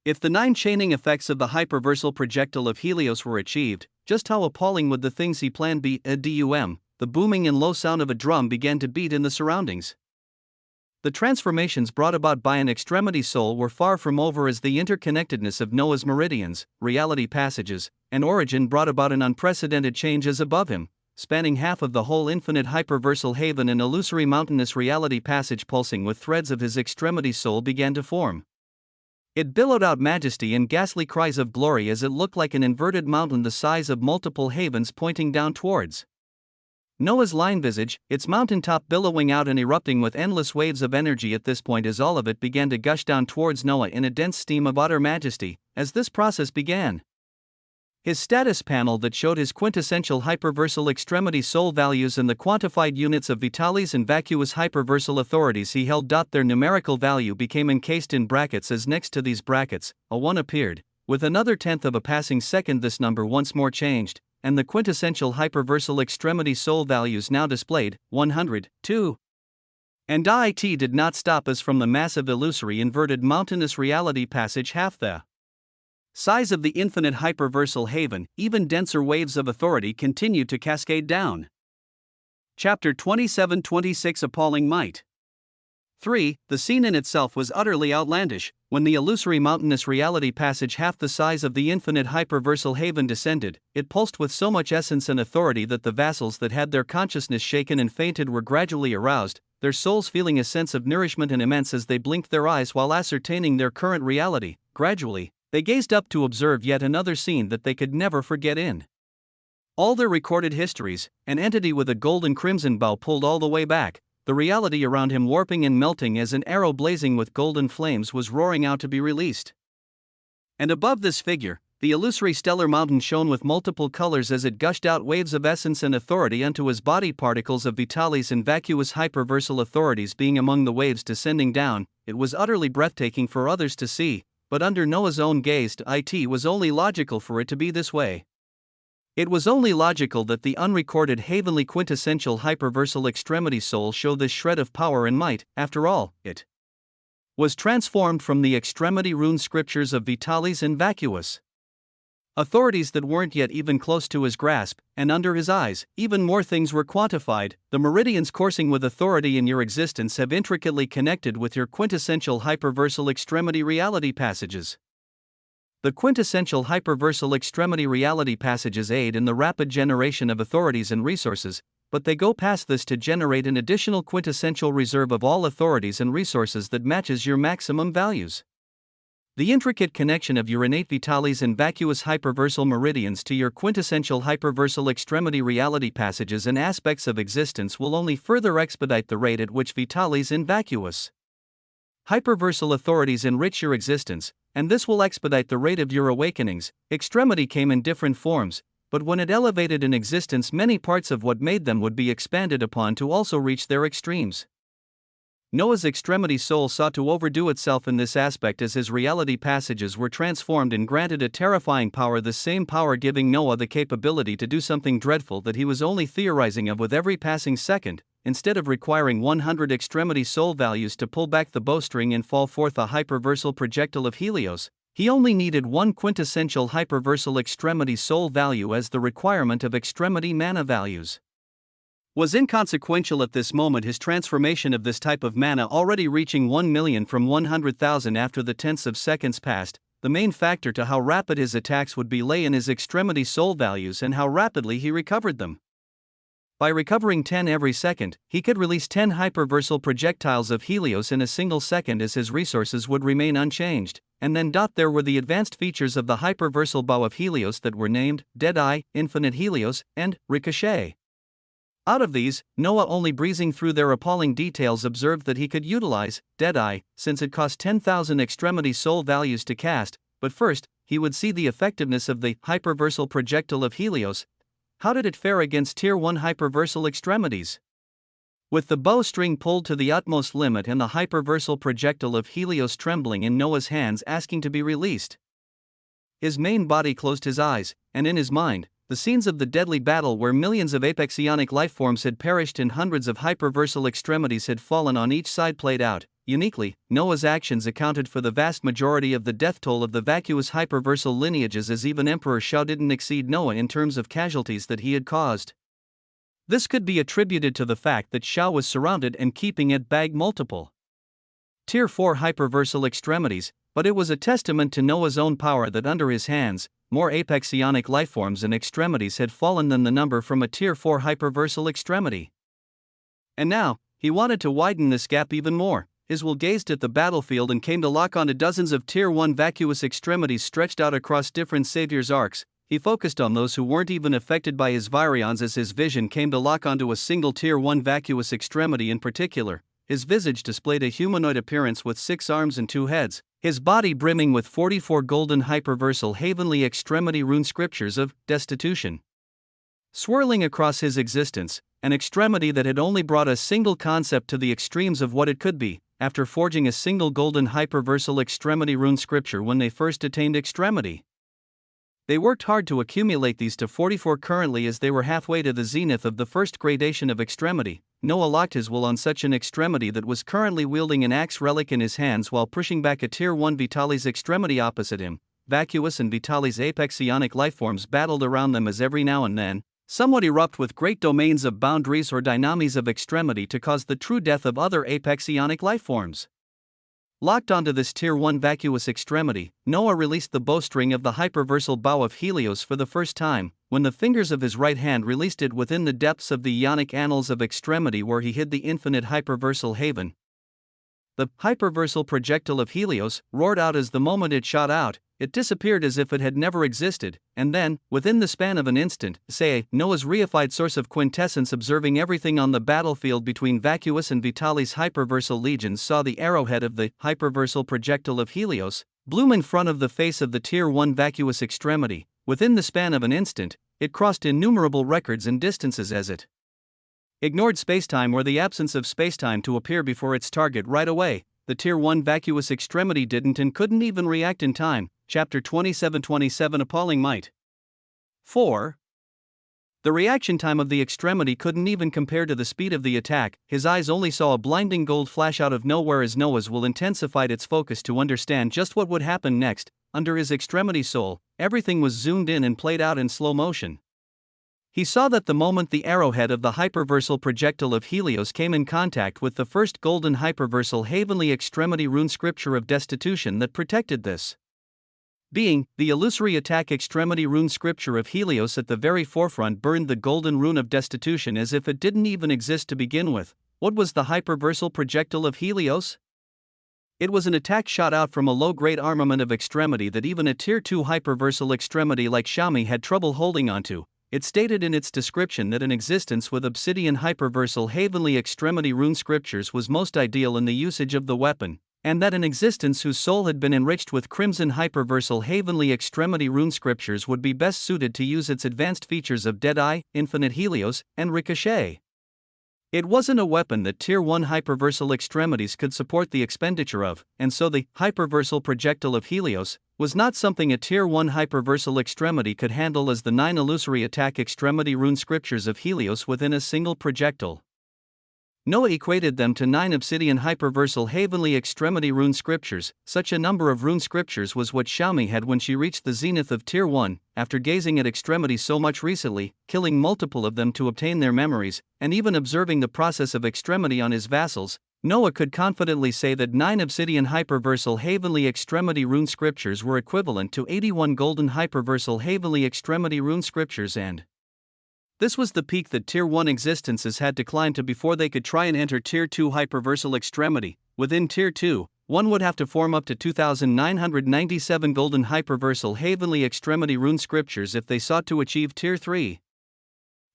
If the 9 chaining effects of the hyperversal projectile of Helios were achieved, just how appalling would the things he planned be? The booming and low sound of a drum began to beat in the surroundings. The transformations brought about by an extremity soul were far from over, as the interconnectedness of Noah's meridians, reality passages, and origin brought about an unprecedented change as above him, spanning half of the whole infinite hyperversal haven. An illusory mountainous reality passage pulsing with threads of his extremity soul began to form. It billowed out majesty and ghastly cries of glory as it looked like an inverted mountain the size of multiple havens pointing down towards Noah's line visage, its mountaintop billowing out and erupting with endless waves of energy at this point as all of it began to gush down towards Noah in a dense steam of utter majesty. As this process began, his status panel that showed his quintessential hyperversal extremity soul values and the quantified units of vitalis and vacuous hyperversal authorities he held. Their numerical value became encased in brackets, as next to these brackets, a 1 appeared. With another tenth of a passing second, this number once more changed, and the quintessential hyperversal extremity soul values now displayed 102. And it did not stop as from the massive illusory inverted mountainous reality passage half the Size of the infinite hyperversal haven, even denser waves of authority continued to cascade down. Chapter 27-26 Appalling Might. 3. The scene in itself was utterly outlandish. When the illusory mountainous reality passage half the size of the infinite hyperversal haven descended, it pulsed with so much essence and authority that the vassals that had their consciousness shaken and fainted were gradually aroused, their souls feeling a sense of nourishment and immense as they blinked their eyes while ascertaining their current reality. Gradually, they gazed up to observe yet another scene that they could never forget in all their recorded histories. An entity with a gold and crimson bow pulled all the way back, the reality around him warping and melting as an arrow blazing with golden flames was roaring out to be released. And above this figure, the illusory stellar mountain shone with multiple colors as it gushed out waves of essence and authority unto his body, particles of Vitalis and vacuous hyperversal authorities being among the waves descending down. It was utterly breathtaking for others to see, but under Noah's own gaze it was only logical for it to be this way. It was only logical that the unrecorded heavenly quintessential hyperversal extremity soul show this shred of power and might. After all, it was transformed from the extremity rune scriptures of Vitalis and vacuous authorities that weren't yet even close to his grasp, and under his eyes, even more things were quantified. The meridians coursing with authority in your existence have intricately connected with your quintessential hyperversal extremity reality passages. The quintessential hyperversal extremity reality passages aid in the rapid generation of authorities and resources, but they go past this to generate an additional quintessential reserve of all authorities and resources that matches your maximum values. The intricate connection of your innate Vitalis and vacuous hyperversal meridians to your quintessential hyperversal extremity reality passages and aspects of existence will only further expedite the rate at which Vitalis and vacuous hyperversal authorities enrich your existence, and this will expedite the rate of your awakenings. Extremity came in different forms, but when it elevated in existence, many parts of what made them would be expanded upon to also reach their extremes. Noah's extremity soul sought to overdo itself in this aspect as his reality passages were transformed and granted a terrifying power, the same power giving Noah the capability to do something dreadful that he was only theorizing of with every passing second. Instead of requiring 100 extremity soul values to pull back the bowstring and fall forth a hyperversal projectile of Helios, he only needed one quintessential hyperversal extremity soul value as the requirement of extremity mana values. Was inconsequential at this moment his transformation of this type of mana already reaching 1 million from 100,000 after the tenths of seconds passed. The main factor to how rapid his attacks would be lay in his extremity soul values and how rapidly he recovered them. By recovering 10 every second, he could release 10 hyperversal projectiles of Helios in a single second as his resources would remain unchanged, and then there were the advanced features of the hyperversal bow of Helios that were named Deadeye, Infinite Helios, and Ricochet. Out of these, Noah, only breezing through their appalling details, observed that he could utilize Deadeye, since it cost 10,000 extremity soul values to cast. But first, he would see the effectiveness of the hyperversal projectile of Helios. How did it fare against Tier 1 hyperversal extremities? With the bowstring pulled to the utmost limit and the hyperversal projectile of Helios trembling in Noah's hands asking to be released, his main body closed his eyes, and in his mind, the scenes of the deadly battle where millions of apexionic lifeforms had perished and hundreds of hyperversal extremities had fallen on each side played out. Uniquely, Noah's actions accounted for the vast majority of the death toll of the vacuous hyperversal lineages, as even Emperor Shao didn't exceed Noah in terms of casualties that he had caused. This could be attributed to the fact that Shao was surrounded and keeping at bay multiple Tier 4 hyperversal extremities, but it was a testament to Noah's own power that under his hands, more apexionic lifeforms and extremities had fallen than the number from a Tier 4 hyperversal extremity. And now, he wanted to widen this gap even more. His will gazed at the battlefield and came to lock onto dozens of Tier 1 vacuous extremities stretched out across different saviors' arcs. He focused on those who weren't even affected by his virions as his vision came to lock onto a single Tier 1 vacuous extremity in particular. His visage displayed a humanoid appearance with 6 arms and 2 heads, his body brimming with 44 golden hyperversal heavenly extremity rune scriptures of destitution swirling across his existence, an extremity that had only brought a single concept to the extremes of what it could be. After forging a single golden hyperversal extremity rune scripture when they first attained extremity, they worked hard to accumulate these to 44 currently. As they were halfway to the zenith of the first gradation of extremity, Noah locked his will on such an extremity that was currently wielding an axe relic in his hands while pushing back a Tier 1 Vitalis extremity opposite him. vacuous and Vitalis apex ionic lifeforms battled around them as every now and then some would erupt with great domains of boundaries or dynamies of extremity to cause the true death of other apex ionic lifeforms. Locked onto this Tier 1 vacuous extremity, Noah released the bowstring of the hyperversal bow of Helios for the first time, when the fingers of his right hand released it within the depths of the ionic annals of extremity where he hid the infinite hyperversal haven. The hyperversal projectile of Helios roared out as the moment it shot out, it disappeared as if it had never existed, and then, within the span of an instant, say, Noah's reified source of quintessence observing everything on the battlefield between vacuous and Vitalis hyperversal legions saw the arrowhead of the hyperversal projectile of Helios bloom in front of the face of the Tier 1 vacuous extremity. Within the span of an instant, it crossed innumerable records and distances as it ignored spacetime or the absence of spacetime to appear before its target right away. The Tier 1 vacuous extremity didn't and couldn't even react in time. Chapter 27:27 Appalling Might. 4. The reaction time of the extremity couldn't even compare to the speed of the attack. His eyes only saw a blinding gold flash out of nowhere as Noah's will intensified its focus to understand just what would happen next. Under his extremity soul, everything was zoomed in and played out in slow motion. He saw that the moment the arrowhead of the hyperversal projectile of Helios came in contact with the first golden hyperversal heavenly extremity rune scripture of destitution that protected this being, the illusory attack extremity rune scripture of Helios at the very forefront burned the golden rune of destitution as if it didn't even exist to begin with. What was the hyperversal projectile of Helios? It was an attack shot out from a low-grade armament of extremity that even a Tier 2 hyperversal extremity like Xiaomi had trouble holding onto. It stated in its description that an existence with obsidian hyperversal heavenly extremity rune scriptures was most ideal in the usage of the weapon, and that an existence whose soul had been enriched with crimson hyperversal heavenly extremity rune scriptures would be best suited to use its advanced features of Deadeye, Infinite Helios, and Ricochet. It wasn't a weapon that Tier 1 hyperversal extremities could support the expenditure of, and so the hyperversal projectile of Helios was not something a Tier 1 hyperversal extremity could handle as the 9 illusory attack extremity rune scriptures of Helios within a single projectile. Noah equated them to 9 obsidian hyperversal heavenly extremity rune scriptures. Such a number of rune scriptures was what Xiaomi had when she reached the zenith of Tier 1, after gazing at extremities so much recently, killing multiple of them to obtain their memories, and even observing the process of extremity on his vassals. Noah could confidently say that 9 obsidian hyperversal heavenly extremity rune scriptures were equivalent to 81 golden hyperversal heavenly extremity rune scriptures, and this was the peak that Tier 1 existences had to climb to before they could try and enter Tier 2 hyperversal extremity. Within Tier 2, one would have to form up to 2,997 golden hyperversal heavenly extremity rune scriptures if they sought to achieve Tier 3.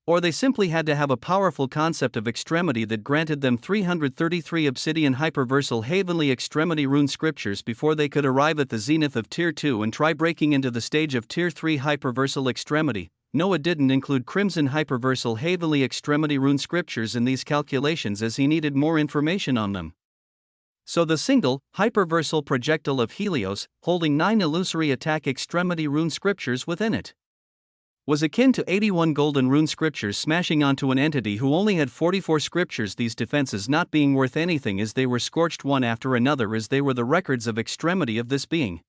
Or they simply had to have a powerful concept of extremity that granted them 333 obsidian hyperversal heavenly extremity rune scriptures before they could arrive at the zenith of Tier 2 and try breaking into the stage of Tier 3 hyperversal extremity. Noah didn't include crimson hyperversal heavenly extremity rune scriptures in these calculations as he needed more information on them. So the single, hyperversal projectile of Helios, holding 9 illusory attack extremity rune scriptures within it, was akin to 81 golden rune scriptures smashing onto an entity who only had 44 scriptures, these defenses not being worth anything as they were scorched one after another as they were the records of extremity of this being.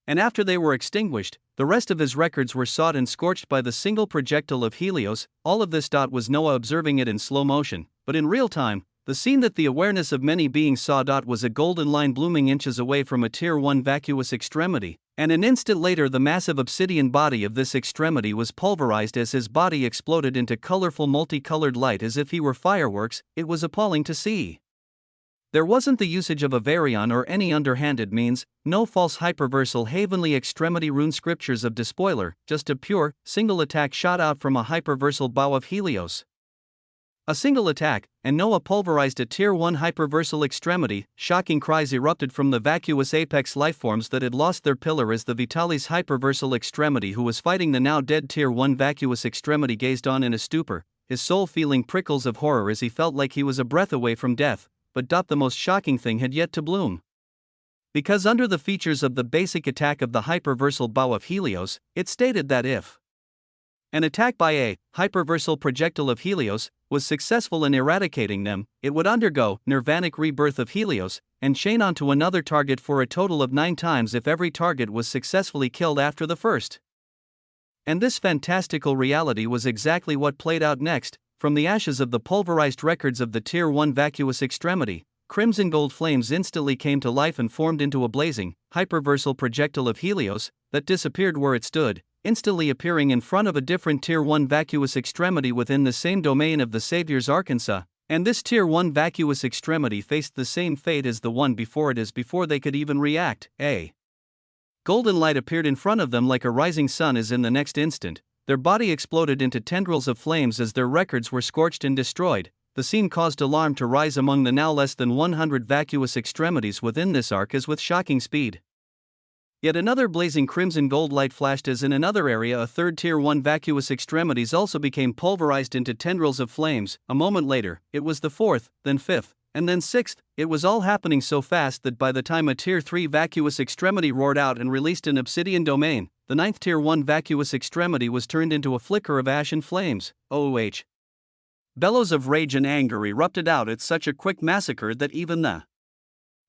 And after they were extinguished, the rest of his records were sought and scorched by the single projectile of Helios. All of this was Noah observing it in slow motion, but in real time. The scene that the awareness of many beings saw was a golden line blooming inches away from a Tier 1 vacuous extremity, and an instant later the massive obsidian body of this extremity was pulverized as his body exploded into colorful multicolored light as if he were fireworks. It was appalling to see. There wasn't the usage of a variant or any underhanded means, no false hyperversal heavenly extremity rune scriptures of despoiler, just a pure, single attack shot out from a hyperversal bow of Helios. A single attack, and Noah pulverized a Tier 1 hyperversal extremity. Shocking cries erupted from the vacuous apex lifeforms that had lost their pillar as the Vitalis hyperversal extremity who was fighting the now dead Tier 1 vacuous extremity gazed on in a stupor, his soul feeling prickles of horror as he felt like he was a breath away from death. But the most shocking thing had yet to bloom. Because under the features of the basic attack of the hyperversal bow of Helios, it stated that if an attack by a hyperversal projectile of Helios was successful in eradicating them, it would undergo nirvanic rebirth of Helios, and chain onto another target for a total of 9 times if every target was successfully killed after the first. And this fantastical reality was exactly what played out next. From the ashes of the pulverized records of the Tier 1 vacuous extremity, crimson gold flames instantly came to life and formed into a blazing, hyperversal projectile of Helios that disappeared where it stood, instantly appearing in front of a different Tier 1 vacuous extremity within the same domain of the Savior's Arkansas, and this Tier 1 vacuous extremity faced the same fate as the one before it as before they could even react. A golden light appeared in front of them like a rising sun as in the next instant, their body exploded into tendrils of flames as their records were scorched and destroyed. The scene caused alarm to rise among the now less than 100 vacuous extremities within this arc as with shocking speed. Yet another blazing crimson gold light flashed as in another area a third Tier 1 vacuous extremities also became pulverized into tendrils of flames. A moment later, it was the fourth, then fifth, and then sixth. It was all happening so fast that by the time a Tier 3 vacuous extremity roared out and released an obsidian domain, the ninth Tier 1 vacuous extremity was turned into a flicker of ash and flames. OOH. Bellows of rage and anger erupted out at such a quick massacre that even the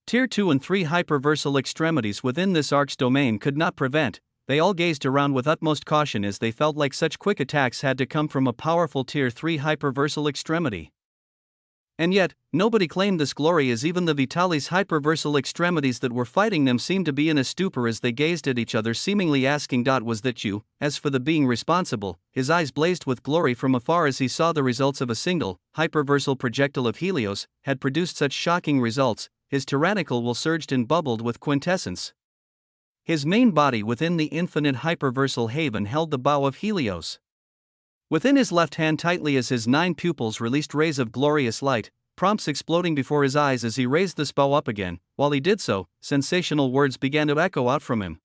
Tier 2 and 3 hyperversal extremities within this arc's domain could not prevent. They all gazed around with utmost caution as they felt like such quick attacks had to come from a powerful Tier 3 hyperversal extremity. And yet, nobody claimed this glory as even the Vitalis hyperversal extremities that were fighting them seemed to be in a stupor as they gazed at each other, seemingly asking, "Was that you?" As for the being responsible, his eyes blazed with glory from afar as he saw the results of a single, hyperversal projectile of Helios had produced such shocking results. His tyrannical will surged and bubbled with quintessence. His main body within the infinite hyperversal haven held the bow of Helios within his left hand tightly as his 9 pupils released rays of glorious light, prompts exploding before his eyes as he raised the bow up again. While he did so, sensational words began to echo out from him.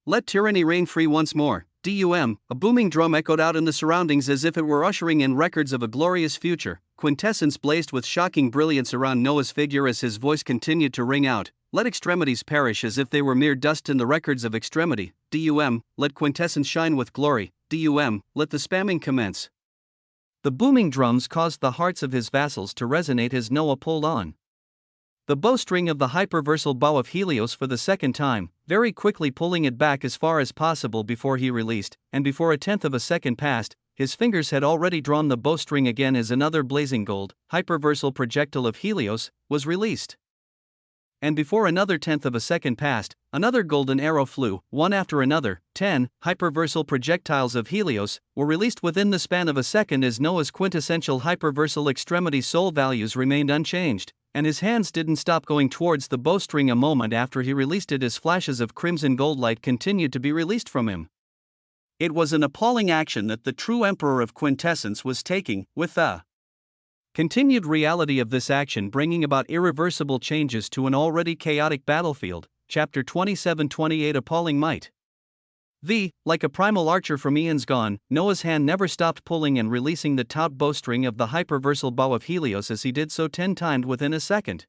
"Let tyranny reign free once more." DUM, a booming drum echoed out in the surroundings as if it were ushering in records of a glorious future. Quintessence blazed with shocking brilliance around Noah's figure as his voice continued to ring out. "Let extremities perish as if they were mere dust in the records of extremity." DUM, let quintessence shine with glory. DUM, let the spamming commence. The booming drums caused the hearts of his vassals to resonate as Noah pulled on the bowstring of the hyperversal bow of Helios for the second time, very quickly pulling it back as far as possible before he released, and before a tenth of a second passed, his fingers had already drawn the bowstring again as another blazing gold, hyperversal projectile of Helios was released. And before another tenth of a second passed, another golden arrow flew, one after another. 10 hyperversal projectiles of Helios were released within the span of a second as Noah's quintessential hyperversal extremity soul values remained unchanged, and his hands didn't stop going towards the bowstring a moment after he released it as flashes of crimson gold light continued to be released from him. It was an appalling action that the true Emperor of Quintessence was taking, with the continued reality of this action bringing about irreversible changes to an already chaotic battlefield. Chapter 27-28 Appalling Might. Like a primal archer from eons gone, Noah's hand never stopped pulling and releasing the taut bowstring of the hyperversal bow of Helios as he did so 10 times within a second.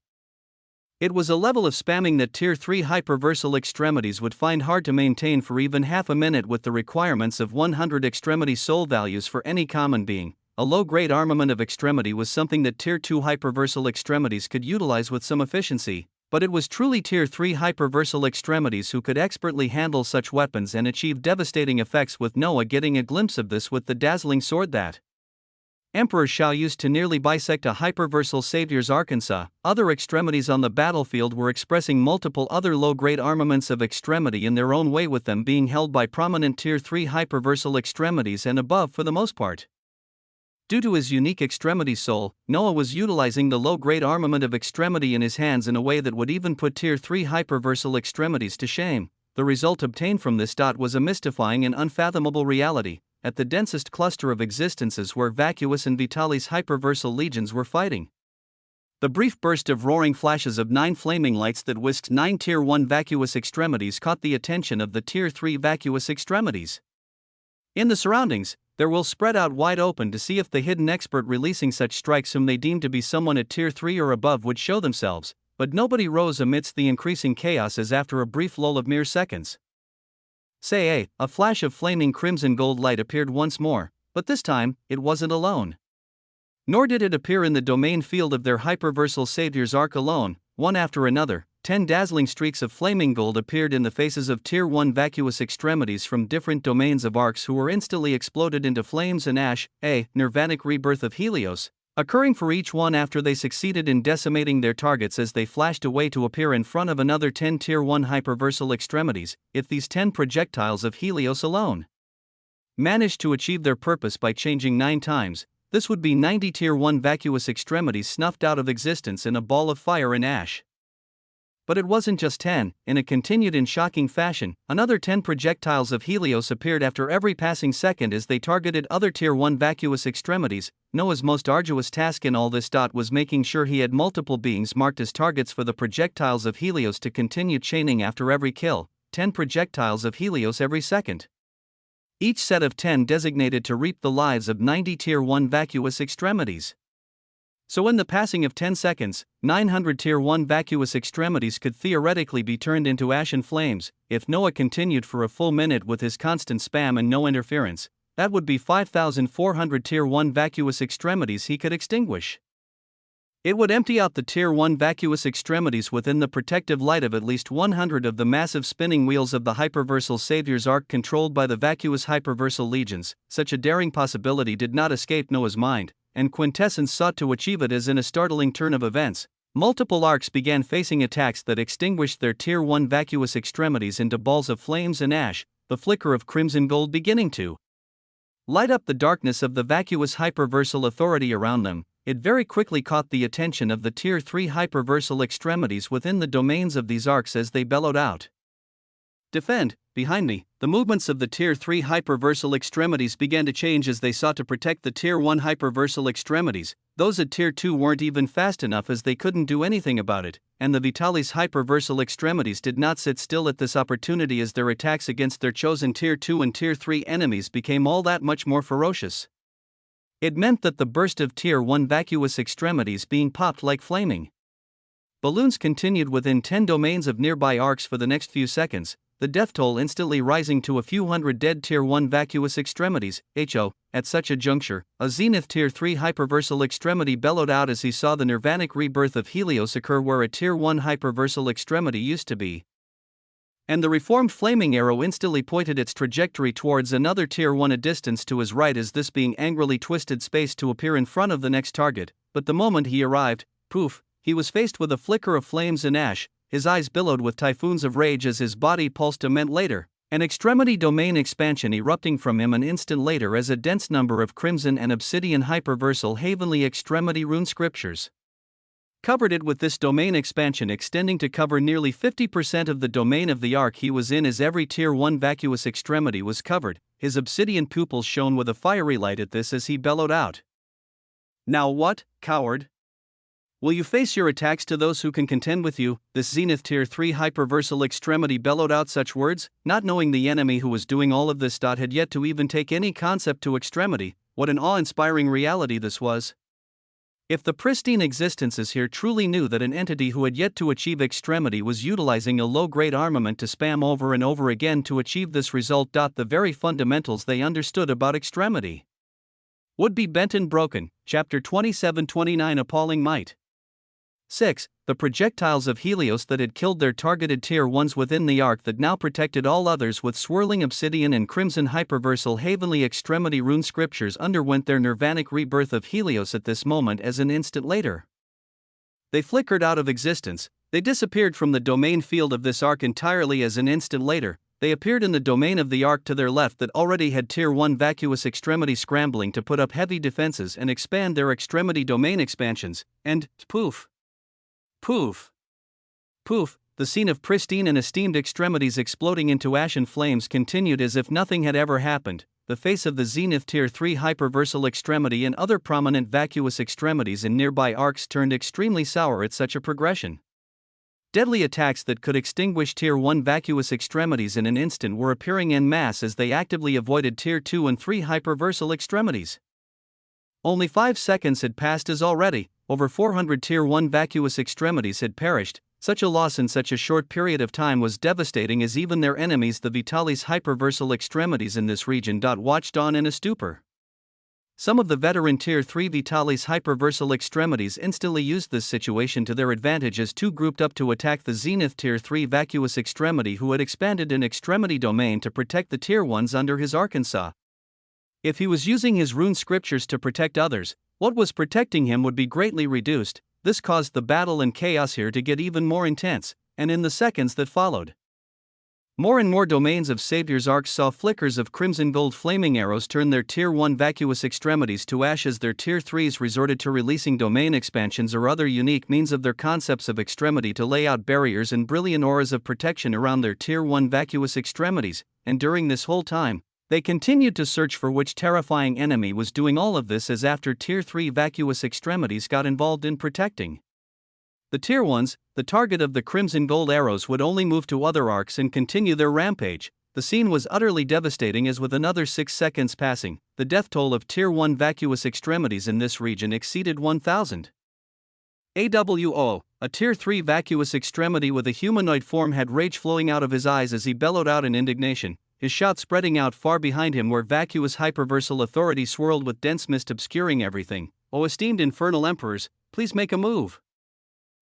It was a level of spamming that Tier 3 hyperversal extremities would find hard to maintain for even half a minute with the requirements of 100 extremity soul values for any common being. A low-grade armament of extremity was something that Tier 2 hyperversal extremities could utilize with some efficiency, but it was truly Tier 3 hyperversal extremities who could expertly handle such weapons and achieve devastating effects, with Noah getting a glimpse of this with the dazzling sword that Emperor Shao used to nearly bisect a hyperversal Savior's Arkansas. Other extremities on the battlefield were expressing multiple other low-grade armaments of extremity in their own way, with them being held by prominent Tier 3 hyperversal extremities and above for the most part. Due to his unique extremity soul, Noah was utilizing the low-grade armament of extremity in his hands in a way that would even put Tier 3 hyperversal extremities to shame. The result obtained from this was a mystifying and unfathomable reality, at the densest cluster of existences where vacuous and Vitalis hyperversal legions were fighting. The brief burst of roaring flashes of 9 flaming lights that whisked 9 Tier 1 vacuous extremities caught the attention of the Tier 3 vacuous extremities. In the surroundings, their will spread out wide open to see if the hidden expert releasing such strikes whom they deemed to be someone at Tier 3 or above would show themselves, but nobody rose amidst the increasing chaos as after a brief lull of mere seconds. A flash of flaming crimson gold light appeared once more, but this time, it wasn't alone. Nor did it appear in the domain field of their hyperversal Savior's Ark alone. one after another, 10 dazzling streaks of flaming gold appeared in the faces of Tier 1 vacuous extremities from different domains of arcs who were instantly exploded into flames and ash, a nirvanic rebirth of Helios, occurring for each one after they succeeded in decimating their targets as they flashed away to appear in front of another 10 Tier 1 hyperversal extremities. If these 10 projectiles of Helios alone managed to achieve their purpose by changing 9 times, this would be 90 Tier 1 vacuous extremities snuffed out of existence in a ball of fire and ash. But it wasn't just 10, it continued in shocking fashion. Another 10 projectiles of Helios appeared after every passing second as they targeted other Tier 1 vacuous extremities. Noah's most arduous task in all this was making sure he had multiple beings marked as targets for the projectiles of Helios to continue chaining after every kill, 10 projectiles of Helios every second. Each set of 10 designated to reap the lives of 90 Tier 1 vacuous extremities. So in the passing of 10 seconds, 900 Tier 1 vacuous extremities could theoretically be turned into ash and flames. If Noah continued for a full minute with his constant spam and no interference, that would be 5,400 Tier 1 vacuous extremities he could extinguish. It would empty out the Tier 1 vacuous extremities within the protective light of at least 100 of the massive spinning wheels of the hyperversal Savior's Ark controlled by the vacuous hyperversal legions. Such a daring possibility did not escape Noah's mind, and Quintessence sought to achieve it as in a startling turn of events, multiple arcs began facing attacks that extinguished their Tier 1 vacuous extremities into balls of flames and ash, the flicker of crimson gold beginning to light up the darkness of the vacuous hyperversal authority around them. It very quickly caught the attention of the Tier 3 hyperversal extremities within the domains of these arcs as they bellowed out, "Defend!" Behind me, the movements of the Tier 3 hyperversal extremities began to change as they sought to protect the Tier 1 hyperversal extremities. Those at Tier 2 weren't even fast enough as they couldn't do anything about it, and the Vitalis hyperversal extremities did not sit still at this opportunity as their attacks against their chosen Tier 2 and Tier 3 enemies became all that much more ferocious. It meant that the burst of Tier 1 vacuous extremities being popped like flaming balloons continued within 10 domains of nearby arcs for the next few seconds, the death toll instantly rising to a few hundred dead Tier 1 vacuous extremities. At such a juncture, a Zenith Tier 3 hyperversal extremity bellowed out as he saw the nirvanic rebirth of Helios occur where a Tier 1 hyperversal extremity used to be. And the reformed flaming arrow instantly pointed its trajectory towards another Tier 1 a distance to his right as this being angrily twisted space to appear in front of the next target. But the moment he arrived, poof, he was faced with a flicker of flames and ash, his eyes billowed with typhoons of rage as his body pulsed a moment later, an extremity domain expansion erupting from him an instant later as a dense number of crimson and obsidian hyperversal heavenly extremity rune scriptures covered it, with this domain expansion extending to cover nearly 50% of the domain of the arc he was in as every Tier 1 vacuous extremity was covered. His obsidian pupils shone with a fiery light at this as he bellowed out, "Now what, coward? Will you face your attacks to those who can contend with you?" This Zenith Tier 3 hyperversal extremity bellowed out such words, not knowing the enemy who was doing all of this had yet to even take any concept to extremity. What an awe-inspiring reality this was. If the pristine existences here truly knew that an entity who had yet to achieve extremity was utilizing a low-grade armament to spam over and over again to achieve this result, the very fundamentals they understood about extremity would be bent and broken. Chapter 27-29 Appalling Might. 6. The projectiles of Helios that had killed their targeted Tier 1s within the arc that now protected all others with swirling obsidian and crimson hyperversal heavenly extremity rune scriptures underwent their nirvanic rebirth of Helios at this moment as an instant later they flickered out of existence. They disappeared from the domain field of this arc entirely as an instant later they appeared in the domain of the arc to their left that already had Tier 1 vacuous extremity scrambling to put up heavy defenses and expand their extremity domain expansions, and poof. Poof! Poof! The scene of pristine and esteemed extremities exploding into ash and flames continued as if nothing had ever happened. The face of the Zenith Tier 3 hyperversal extremity and other prominent vacuous extremities in nearby arcs turned extremely sour at such a progression. Deadly attacks that could extinguish Tier 1 vacuous extremities in an instant were appearing en masse as they actively avoided Tier 2 and 3 hyperversal extremities. Only 5 seconds had passed as already over 400 Tier 1 vacuous extremities had perished. Such a loss in such a short period of time was devastating as even their enemies, the Vitalis hyperversal extremities in this region, watched on in a stupor. Some of the veteran Tier 3 Vitalis hyperversal extremities instantly used this situation to their advantage as two grouped up to attack the Zenith Tier 3 vacuous extremity who had expanded an extremity domain to protect the Tier 1s under his Arkansas. If he was using his rune scriptures to protect others, what was protecting him would be greatly reduced. This caused the battle and chaos here to get even more intense, and in the seconds that followed, more and more domains of Savior's arcs saw flickers of crimson gold flaming arrows turn their Tier 1 vacuous extremities to ash as their Tier 3s resorted to releasing domain expansions or other unique means of their concepts of extremity to lay out barriers and brilliant auras of protection around their Tier 1 vacuous extremities, and during this whole time, they continued to search for which terrifying enemy was doing all of this as after Tier 3 vacuous extremities got involved in protecting the Tier 1s, the target of the crimson gold arrows would only move to other arcs and continue their rampage. The scene was utterly devastating as with another 6 seconds passing, the death toll of Tier 1 vacuous extremities in this region exceeded 1,000. AWO, a Tier 3 vacuous extremity with a humanoid form had rage flowing out of his eyes as he bellowed out in indignation, his shout spreading out far behind him where vacuous hyperversal authority swirled with dense mist obscuring everything. "O esteemed infernal emperors, please make a move."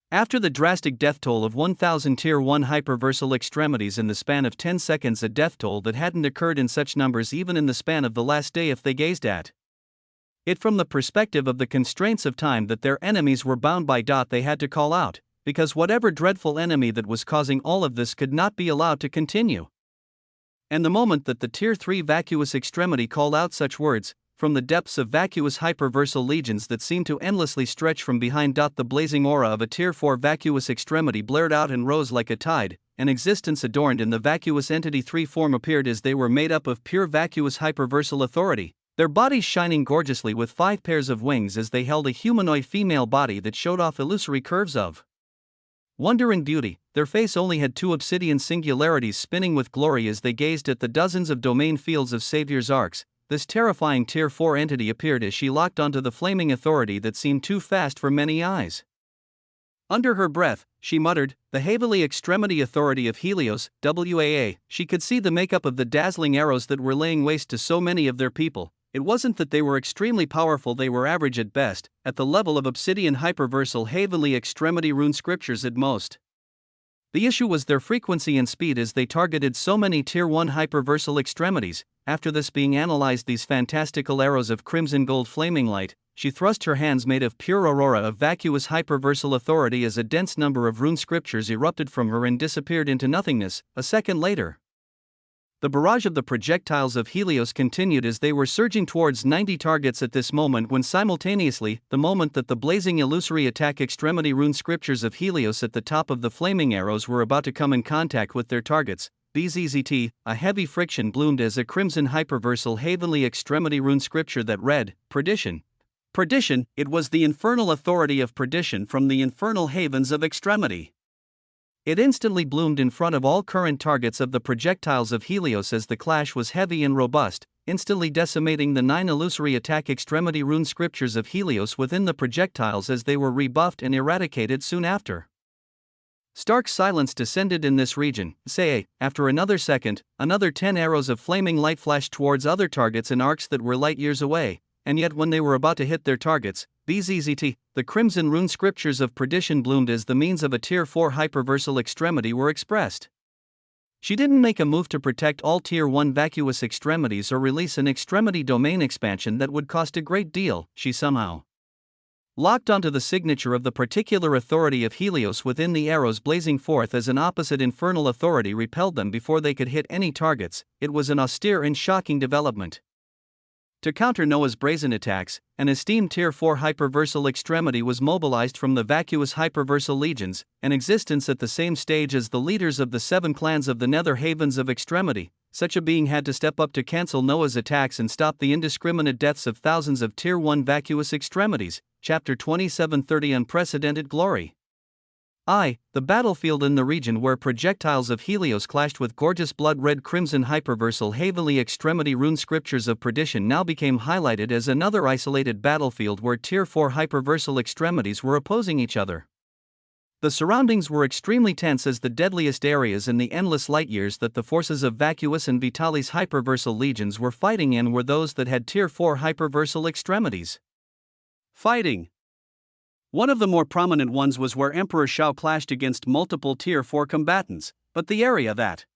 After the drastic death toll of 1,000 Tier 1 hyperversal extremities in the span of 10 seconds, a death toll that hadn't occurred in such numbers even in the span of the last day if they gazed at it from the perspective of the constraints of time that their enemies were bound by. They had to call out, because whatever dreadful enemy that was causing all of this could not be allowed to continue. And the moment that the Tier 3 vacuous extremity called out such words, from the depths of vacuous hyperversal legions that seemed to endlessly stretch from behind, the blazing aura of a Tier 4 vacuous extremity blared out and rose like a tide. An existence adorned in the vacuous entity 3 form appeared as they were made up of pure vacuous hyperversal authority, their bodies shining gorgeously with 5 pairs of wings as they held a humanoid female body that showed off illusory curves of wonder and beauty. Their face only had 2 obsidian singularities spinning with glory as they gazed at the dozens of domain fields of Savior's arcs. This terrifying Tier 4 entity appeared as she locked onto the flaming authority that seemed too fast for many eyes. Under her breath, she muttered, "The heavenly extremity authority of Helios, WAA." She could see the makeup of the dazzling arrows that were laying waste to so many of their people. It wasn't that they were extremely powerful, they were average at best, at the level of obsidian hyperversal heavenly extremity rune scriptures at most. The issue was their frequency and speed as they targeted so many Tier 1 hyperversal extremities. After this being analyzed, these fantastical arrows of crimson gold flaming light, she thrust her hands made of pure aurora of vacuous hyperversal authority as a dense number of rune scriptures erupted from her and disappeared into nothingness. A second later, the barrage of the projectiles of Helios continued as they were surging towards 90 targets at this moment, when simultaneously, the moment that the blazing illusory attack extremity rune scriptures of Helios at the top of the flaming arrows were about to come in contact with their targets, BZZT, a heavy friction bloomed as a crimson hyperversal heavenly extremity rune scripture that read, "Perdition." Perdition, it was the infernal authority of perdition from the infernal havens of extremity. It instantly bloomed in front of all current targets of the projectiles of Helios as the clash was heavy and robust, instantly decimating the 9 illusory attack extremity rune scriptures of Helios within the projectiles as they were rebuffed and eradicated soon after. Stark silence descended in this region. After another second, another 10 arrows of flaming light flashed towards other targets in arcs that were light years away, and yet when they were about to hit their targets, BZZT, the crimson rune scriptures of perdition bloomed as the means of a Tier 4 hyperversal extremity were expressed. She didn't make a move to protect all Tier 1 vacuous extremities or release an extremity domain expansion that would cost a great deal. She somehow locked onto the signature of the particular authority of Helios within the arrows blazing forth as an opposite infernal authority repelled them before they could hit any targets. It was an austere and shocking development. To counter Noah's brazen attacks, an esteemed Tier 4 hyperversal extremity was mobilized from the vacuous hyperversal legions, an existence at the same stage as the leaders of the 7 clans of the nether havens of extremity. Such a being had to step up to cancel Noah's attacks and stop the indiscriminate deaths of thousands of Tier 1 vacuous extremities. Chapter 2730 Unprecedented Glory. The battlefield in the region where projectiles of Helios clashed with gorgeous blood-red crimson hyperversal heavenly extremity rune scriptures of perdition now became highlighted as another isolated battlefield where Tier 4 hyperversal extremities were opposing each other. The surroundings were extremely tense as the deadliest areas in the endless light years that the forces of Vacuus and Vitalis hyperversal legions were fighting in were those that had Tier 4 hyperversal extremities. Fighting. One of the more prominent ones was where Emperor Shao clashed against multiple Tier 4 combatants, but the area that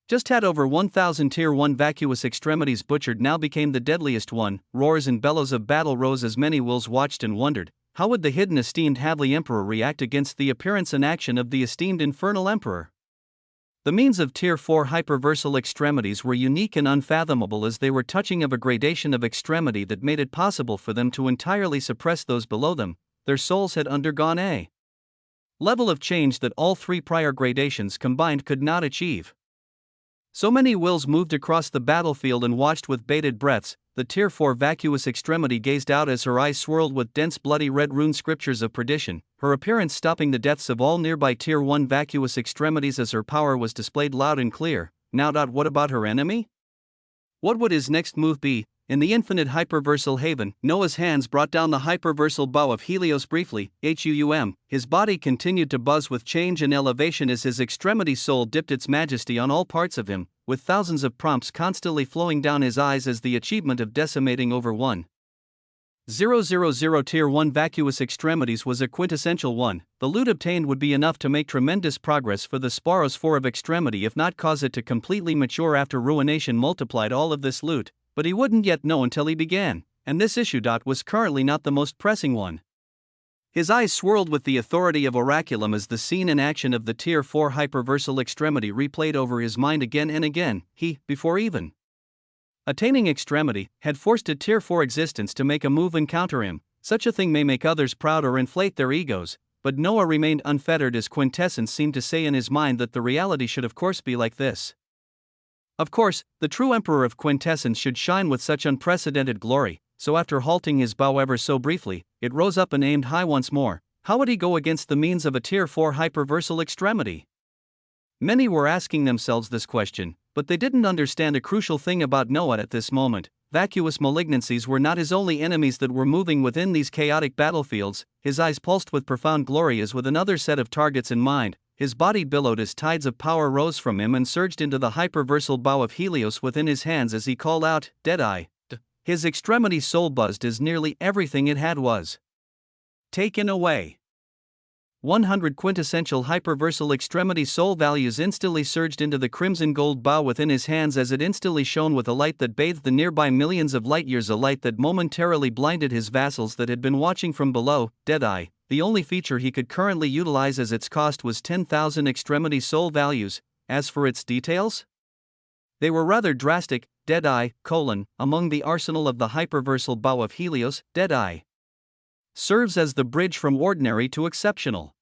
just had over 1,000 Tier 1 vacuous extremities butchered now became the deadliest one. Roars and bellows of battle rose as many wills watched and wondered, how would the hidden esteemed Havli Emperor react against the appearance and action of the esteemed Infernal Emperor? The means of Tier 4 hyperversal extremities were unique and unfathomable as they were touching of a gradation of extremity that made it possible for them to entirely suppress those below them. Their souls had undergone a level of change that all three prior gradations combined could not achieve. So many wills moved across the battlefield and watched with bated breaths. The Tier 4 vacuous extremity gazed out as her eyes swirled with dense bloody red rune scriptures of perdition, her appearance stopping the deaths of all nearby Tier 1 vacuous extremities as her power was displayed loud and clear. Now. What about her enemy? What would his next move be? In the infinite hyperversal haven, Noah's hands brought down the hyperversal bow of Helios briefly. His body continued to buzz with change and elevation as his extremity soul dipped its majesty on all parts of him, with thousands of prompts constantly flowing down his eyes as the achievement of decimating over 1,000 Tier 1 vacuous extremities was a quintessential one. The loot obtained would be enough to make tremendous progress for the Sparos 4 of extremity, if not cause it to completely mature after ruination multiplied all of this loot, but he wouldn't yet know until he began, and this issue. Was currently not the most pressing one. His eyes swirled with the authority of Oraculum as the scene and action of the Tier 4 hyperversal extremity replayed over his mind again and again. He, before even attaining extremity, had forced a Tier 4 existence to make a move and counter him. Such a thing may make others proud or inflate their egos, but Noah remained unfettered as quintessence seemed to say in his mind that the reality should of course be like this. Of course, the true Emperor of Quintessence should shine with such unprecedented glory, so after halting his bow ever so briefly, it rose up and aimed high once more. How would he go against the means of a Tier 4 hyperversal extremity? Many were asking themselves this question, but they didn't understand a crucial thing about Noah at this moment. Vacuous malignancies were not his only enemies that were moving within these chaotic battlefields. His eyes pulsed with profound glory as with another set of targets in mind. His body billowed as tides of power rose from him and surged into the hyperversal bow of Helios within his hands as he called out, Deadeye. His extremity soul buzzed as nearly everything it had was taken away. 100 quintessential hyperversal extremity soul values instantly surged into the crimson gold bow within his hands as it instantly shone with a light that bathed the nearby millions of light years, a light that momentarily blinded his vassals that had been watching from below. Deadeye. The only feature he could currently utilize as its cost was 10,000 extremity soul values. As for its details, they were rather drastic. Deadeye, among the arsenal of the hyperversal bow of Helios, Deadeye serves as the bridge from ordinary to exceptional.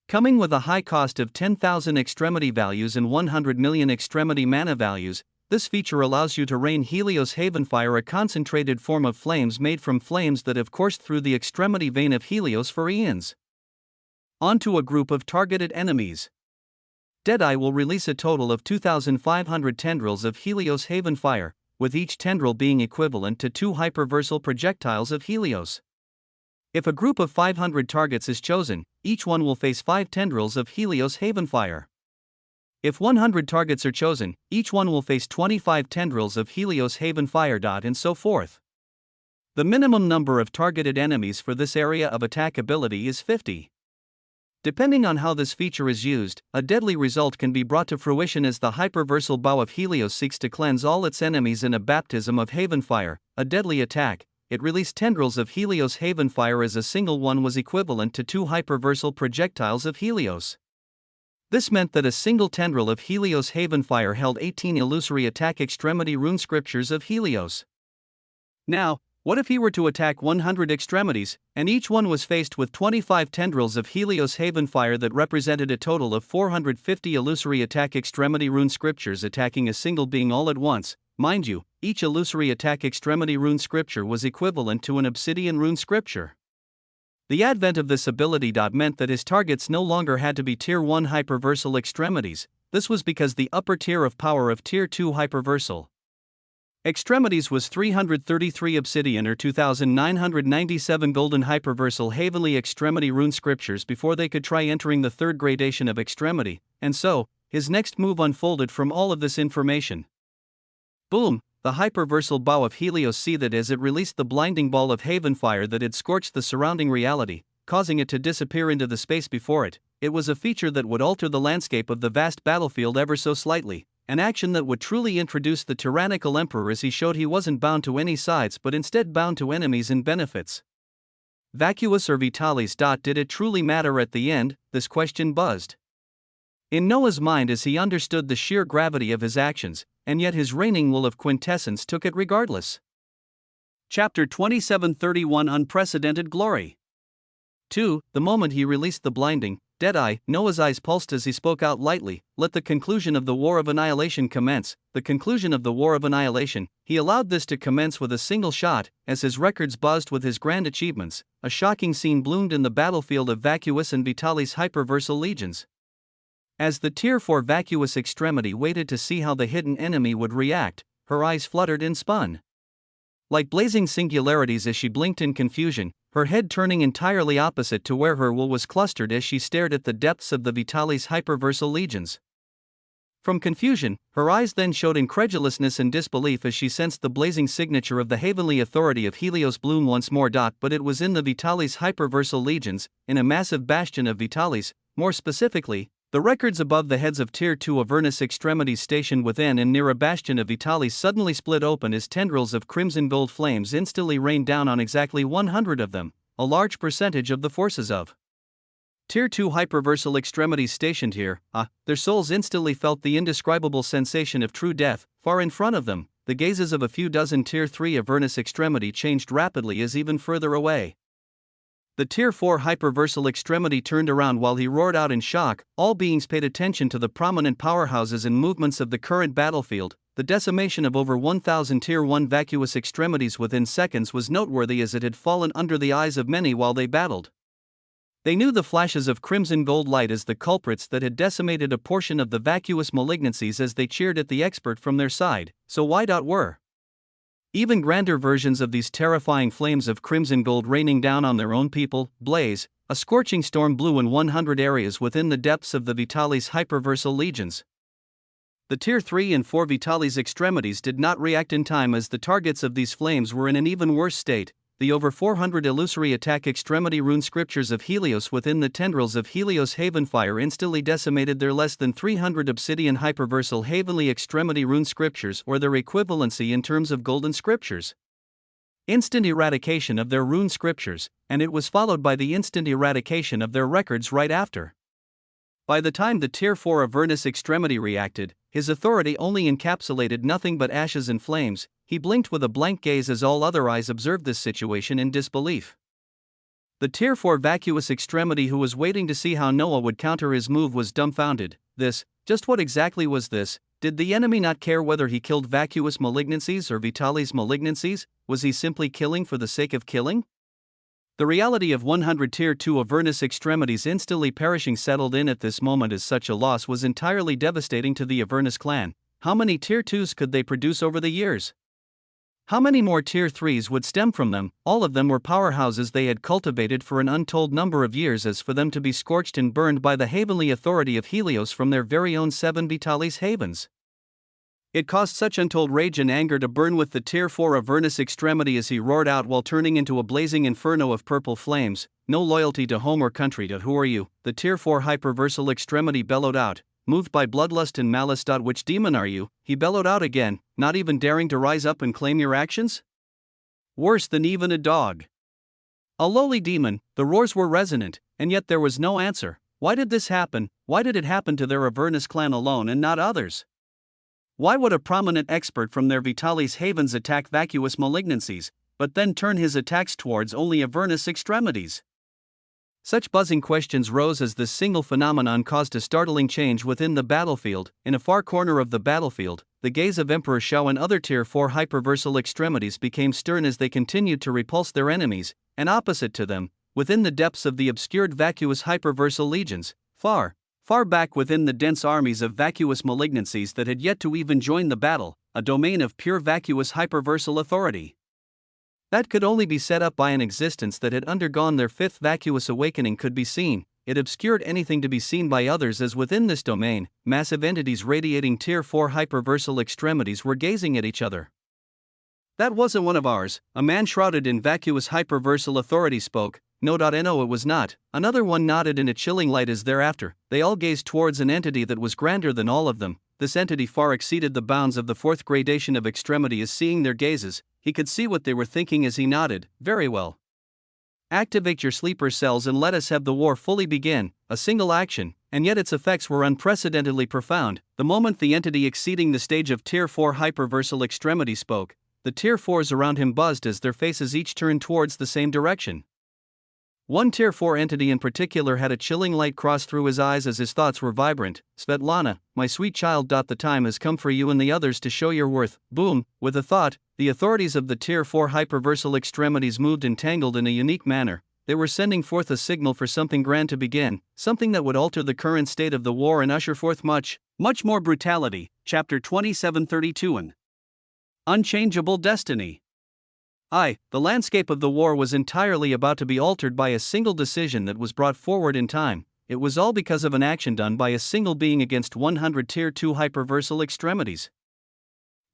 Coming with a high cost of 10,000 extremity values and 100 million extremity mana values, this feature allows you to rain Helios Havenfire, a concentrated form of flames made from flames that have coursed through the extremity vein of Helios for eons, onto a group of targeted enemies. Deadeye will release a total of 2,500 tendrils of Helios Havenfire, with each tendril being equivalent to 2 hyperversal projectiles of Helios. If a group of 500 targets is chosen, each one will face 5 tendrils of Helios Havenfire. If 100 targets are chosen, each one will face 25 tendrils of Helios Havenfire. And so forth. The minimum number of targeted enemies for this area of attack ability is 50. Depending on how this feature is used, a deadly result can be brought to fruition as the hyperversal bow of Helios seeks to cleanse all its enemies in a baptism of Havenfire, a deadly attack. It released tendrils of Helios Havenfire as a single one was equivalent to 2 hyperversal projectiles of Helios. This meant that a single tendril of Helios Havenfire held 18 illusory attack extremity rune scriptures of Helios. Now, what if he were to attack 100 extremities, and each one was faced with 25 tendrils of Helios Havenfire that represented a total of 450 illusory attack extremity rune scriptures attacking a single being all at once? Mind you, each illusory attack extremity rune scripture was equivalent to an obsidian rune scripture. The advent of this ability meant that his targets no longer had to be Tier 1 hyperversal extremities. This was because the upper tier of power of Tier 2 hyperversal Extremities was 333 obsidian or 2,997 golden hyperversal heavenly extremity rune scriptures before they could try entering the third gradation of extremity, and so, his next move unfolded from all of this information. Boom! The hyperversal bow of Helios seethed as it released the blinding ball of haven fire that had scorched the surrounding reality, causing it to disappear into the space before it. It was a feature that would alter the landscape of the vast battlefield ever so slightly, an action that would truly introduce the tyrannical emperor as he showed he wasn't bound to any sides but instead bound to enemies and benefits. Vacuous or Vitalis? Did it truly matter at the end? This question buzzed in Noah's mind as he understood the sheer gravity of his actions, and yet his reigning will of quintessence took it regardless. Chapter 27:31 Unprecedented Glory. 2. The moment he released the blinding, dead-eye, Noah's eyes pulsed as he spoke out lightly, "Let the conclusion of the War of Annihilation commence." The conclusion of the War of Annihilation. He allowed this to commence with a single shot, as his records buzzed with his grand achievements. A shocking scene bloomed in the battlefield of Vacuous and Vitalis' hyperversal legions. As the Tier 4 Vacuous extremity waited to see how the hidden enemy would react, her eyes fluttered and spun like blazing singularities as she blinked in confusion, her head turning entirely opposite to where her will was clustered as she stared at the depths of the Vitalis hyperversal legions. From confusion, her eyes then showed incredulousness and disbelief as she sensed the blazing signature of the heavenly authority of Helios bloom once more. But it was in the Vitalis hyperversal legions, in a massive bastion of Vitalis, more specifically, the records above the heads of Tier 2 Avernus extremities stationed within and near a bastion of Vitalis suddenly split open as tendrils of crimson gold flames instantly rained down on exactly 100 of them, a large percentage of the forces of Tier 2 hyperversal extremities stationed here. Their souls instantly felt the indescribable sensation of true death. Far in front of them, the gazes of a few dozen Tier 3 Avernus extremity changed rapidly as even further away the Tier 4 hyperversal extremity turned around while he roared out in shock. All beings paid attention to the prominent powerhouses and movements of the current battlefield. The decimation of over 1,000 Tier 1 vacuous extremities within seconds was noteworthy as it had fallen under the eyes of many while they battled. They knew the flashes of crimson gold light as the culprits that had decimated a portion of the vacuous malignancies as they cheered at the expert from their side. So why were even grander versions of these terrifying flames of crimson gold raining down on their own people? Blaze, a scorching storm blew in 100 areas within the depths of the Vitalis hyperversal legions. The Tier 3 and 4 Vitalis extremities did not react in time as the targets of these flames were in an even worse state. The over 400 illusory attack extremity rune scriptures of Helios within the tendrils of Helios haven fire instantly decimated their less than 300 obsidian hyperversal heavenly extremity rune scriptures or their equivalency in terms of golden scriptures. Instant eradication of their rune scriptures, and it was followed by the instant eradication of their records right after. By the time the Tier 4 Avernus extremity reacted, his authority only encapsulated nothing but ashes and flames. He blinked with a blank gaze as all other eyes observed this situation in disbelief. The Tier 4 vacuous extremity who was waiting to see how Noah would counter his move was dumbfounded. Just what exactly was this? Did the enemy not care whether he killed vacuous malignancies or Vitalis malignancies? Was he simply killing for the sake of killing? The reality of 100 Tier 2 Avernus extremities instantly perishing settled in at this moment as such a loss was entirely devastating to the Avernus clan. How many Tier 2s could they produce over the years? How many more Tier 3s would stem from them? All of them were powerhouses they had cultivated for an untold number of years, as for them to be scorched and burned by the heavenly authority of Helios from their very own 7 Vitalis havens. It caused such untold rage and anger to burn with the Tier 4 Avernus extremity as he roared out while turning into a blazing inferno of purple flames. "No loyalty to home or country. Who are you?" The Tier 4 hyperversal extremity bellowed out, moved by bloodlust and malice. "Which demon are you?" he bellowed out again, not even daring to rise up and claim your actions? Worse than even a dog. A lowly demon. The roars were resonant, and yet there was no answer. Why did this happen? Why did it happen to their Avernus clan alone and not others? Why would a prominent expert from their Vitalis havens attack vacuous malignancies, but then turn his attacks towards only Avernus extremities? Such buzzing questions rose as this single phenomenon caused a startling change within the battlefield. In a far corner of the battlefield, the gaze of Emperor Shao and other Tier 4 hyperversal extremities became stern as they continued to repulse their enemies, and opposite to them, within the depths of the obscured vacuous hyperversal legions, far Far back within the dense armies of vacuous malignancies that had yet to even join the battle, a domain of pure vacuous hyperversal authority. That could only be set up by an existence that had undergone their fifth vacuous awakening could be seen. It obscured anything to be seen by others, as within this domain, massive entities radiating Tier 4 hyperversal extremities were gazing at each other. That wasn't one of ours, a man shrouded in vacuous hyperversal authority spoke. No, it was not. Another one nodded in a chilling light as thereafter, they all gazed towards an entity that was grander than all of them. This entity far exceeded the bounds of the fourth gradation of extremity. As seeing their gazes, he could see what they were thinking as he nodded. Very well. Activate your sleeper cells and let us have the war fully begin. A single action, and yet its effects were unprecedentedly profound. The moment the entity exceeding the stage of Tier 4 hyperversal extremity spoke, the Tier 4s around him buzzed as their faces each turned towards the same direction. One Tier 4 entity in particular had a chilling light cross through his eyes as his thoughts were vibrant. Svetlana, my sweet child. The time has come for you and the others to show your worth. Boom, with a thought, the authorities of the Tier 4 hyperversal extremities moved and tangled in a unique manner. They were sending forth a signal for something grand to begin, something that would alter the current state of the war and usher forth much more brutality. Chapter 2732 An Unchangeable Destiny. The landscape of the war was entirely about to be altered by a single decision that was brought forward in time. It was all because of an action done by a single being against 100 Tier 2 hyperversal extremities.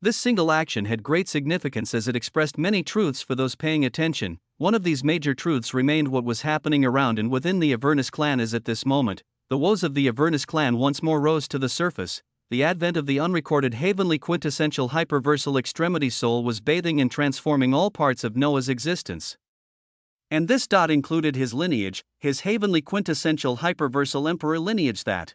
This single action had great significance as it expressed many truths for those paying attention. One of these major truths remained what was happening around and within the Avernus clan as at this moment, the woes of the Avernus clan once more rose to the surface. The advent of the unrecorded heavenly quintessential hyperversal extremity soul was bathing and transforming all parts of Noah's existence. And this included his lineage, his heavenly quintessential hyperversal emperor lineage that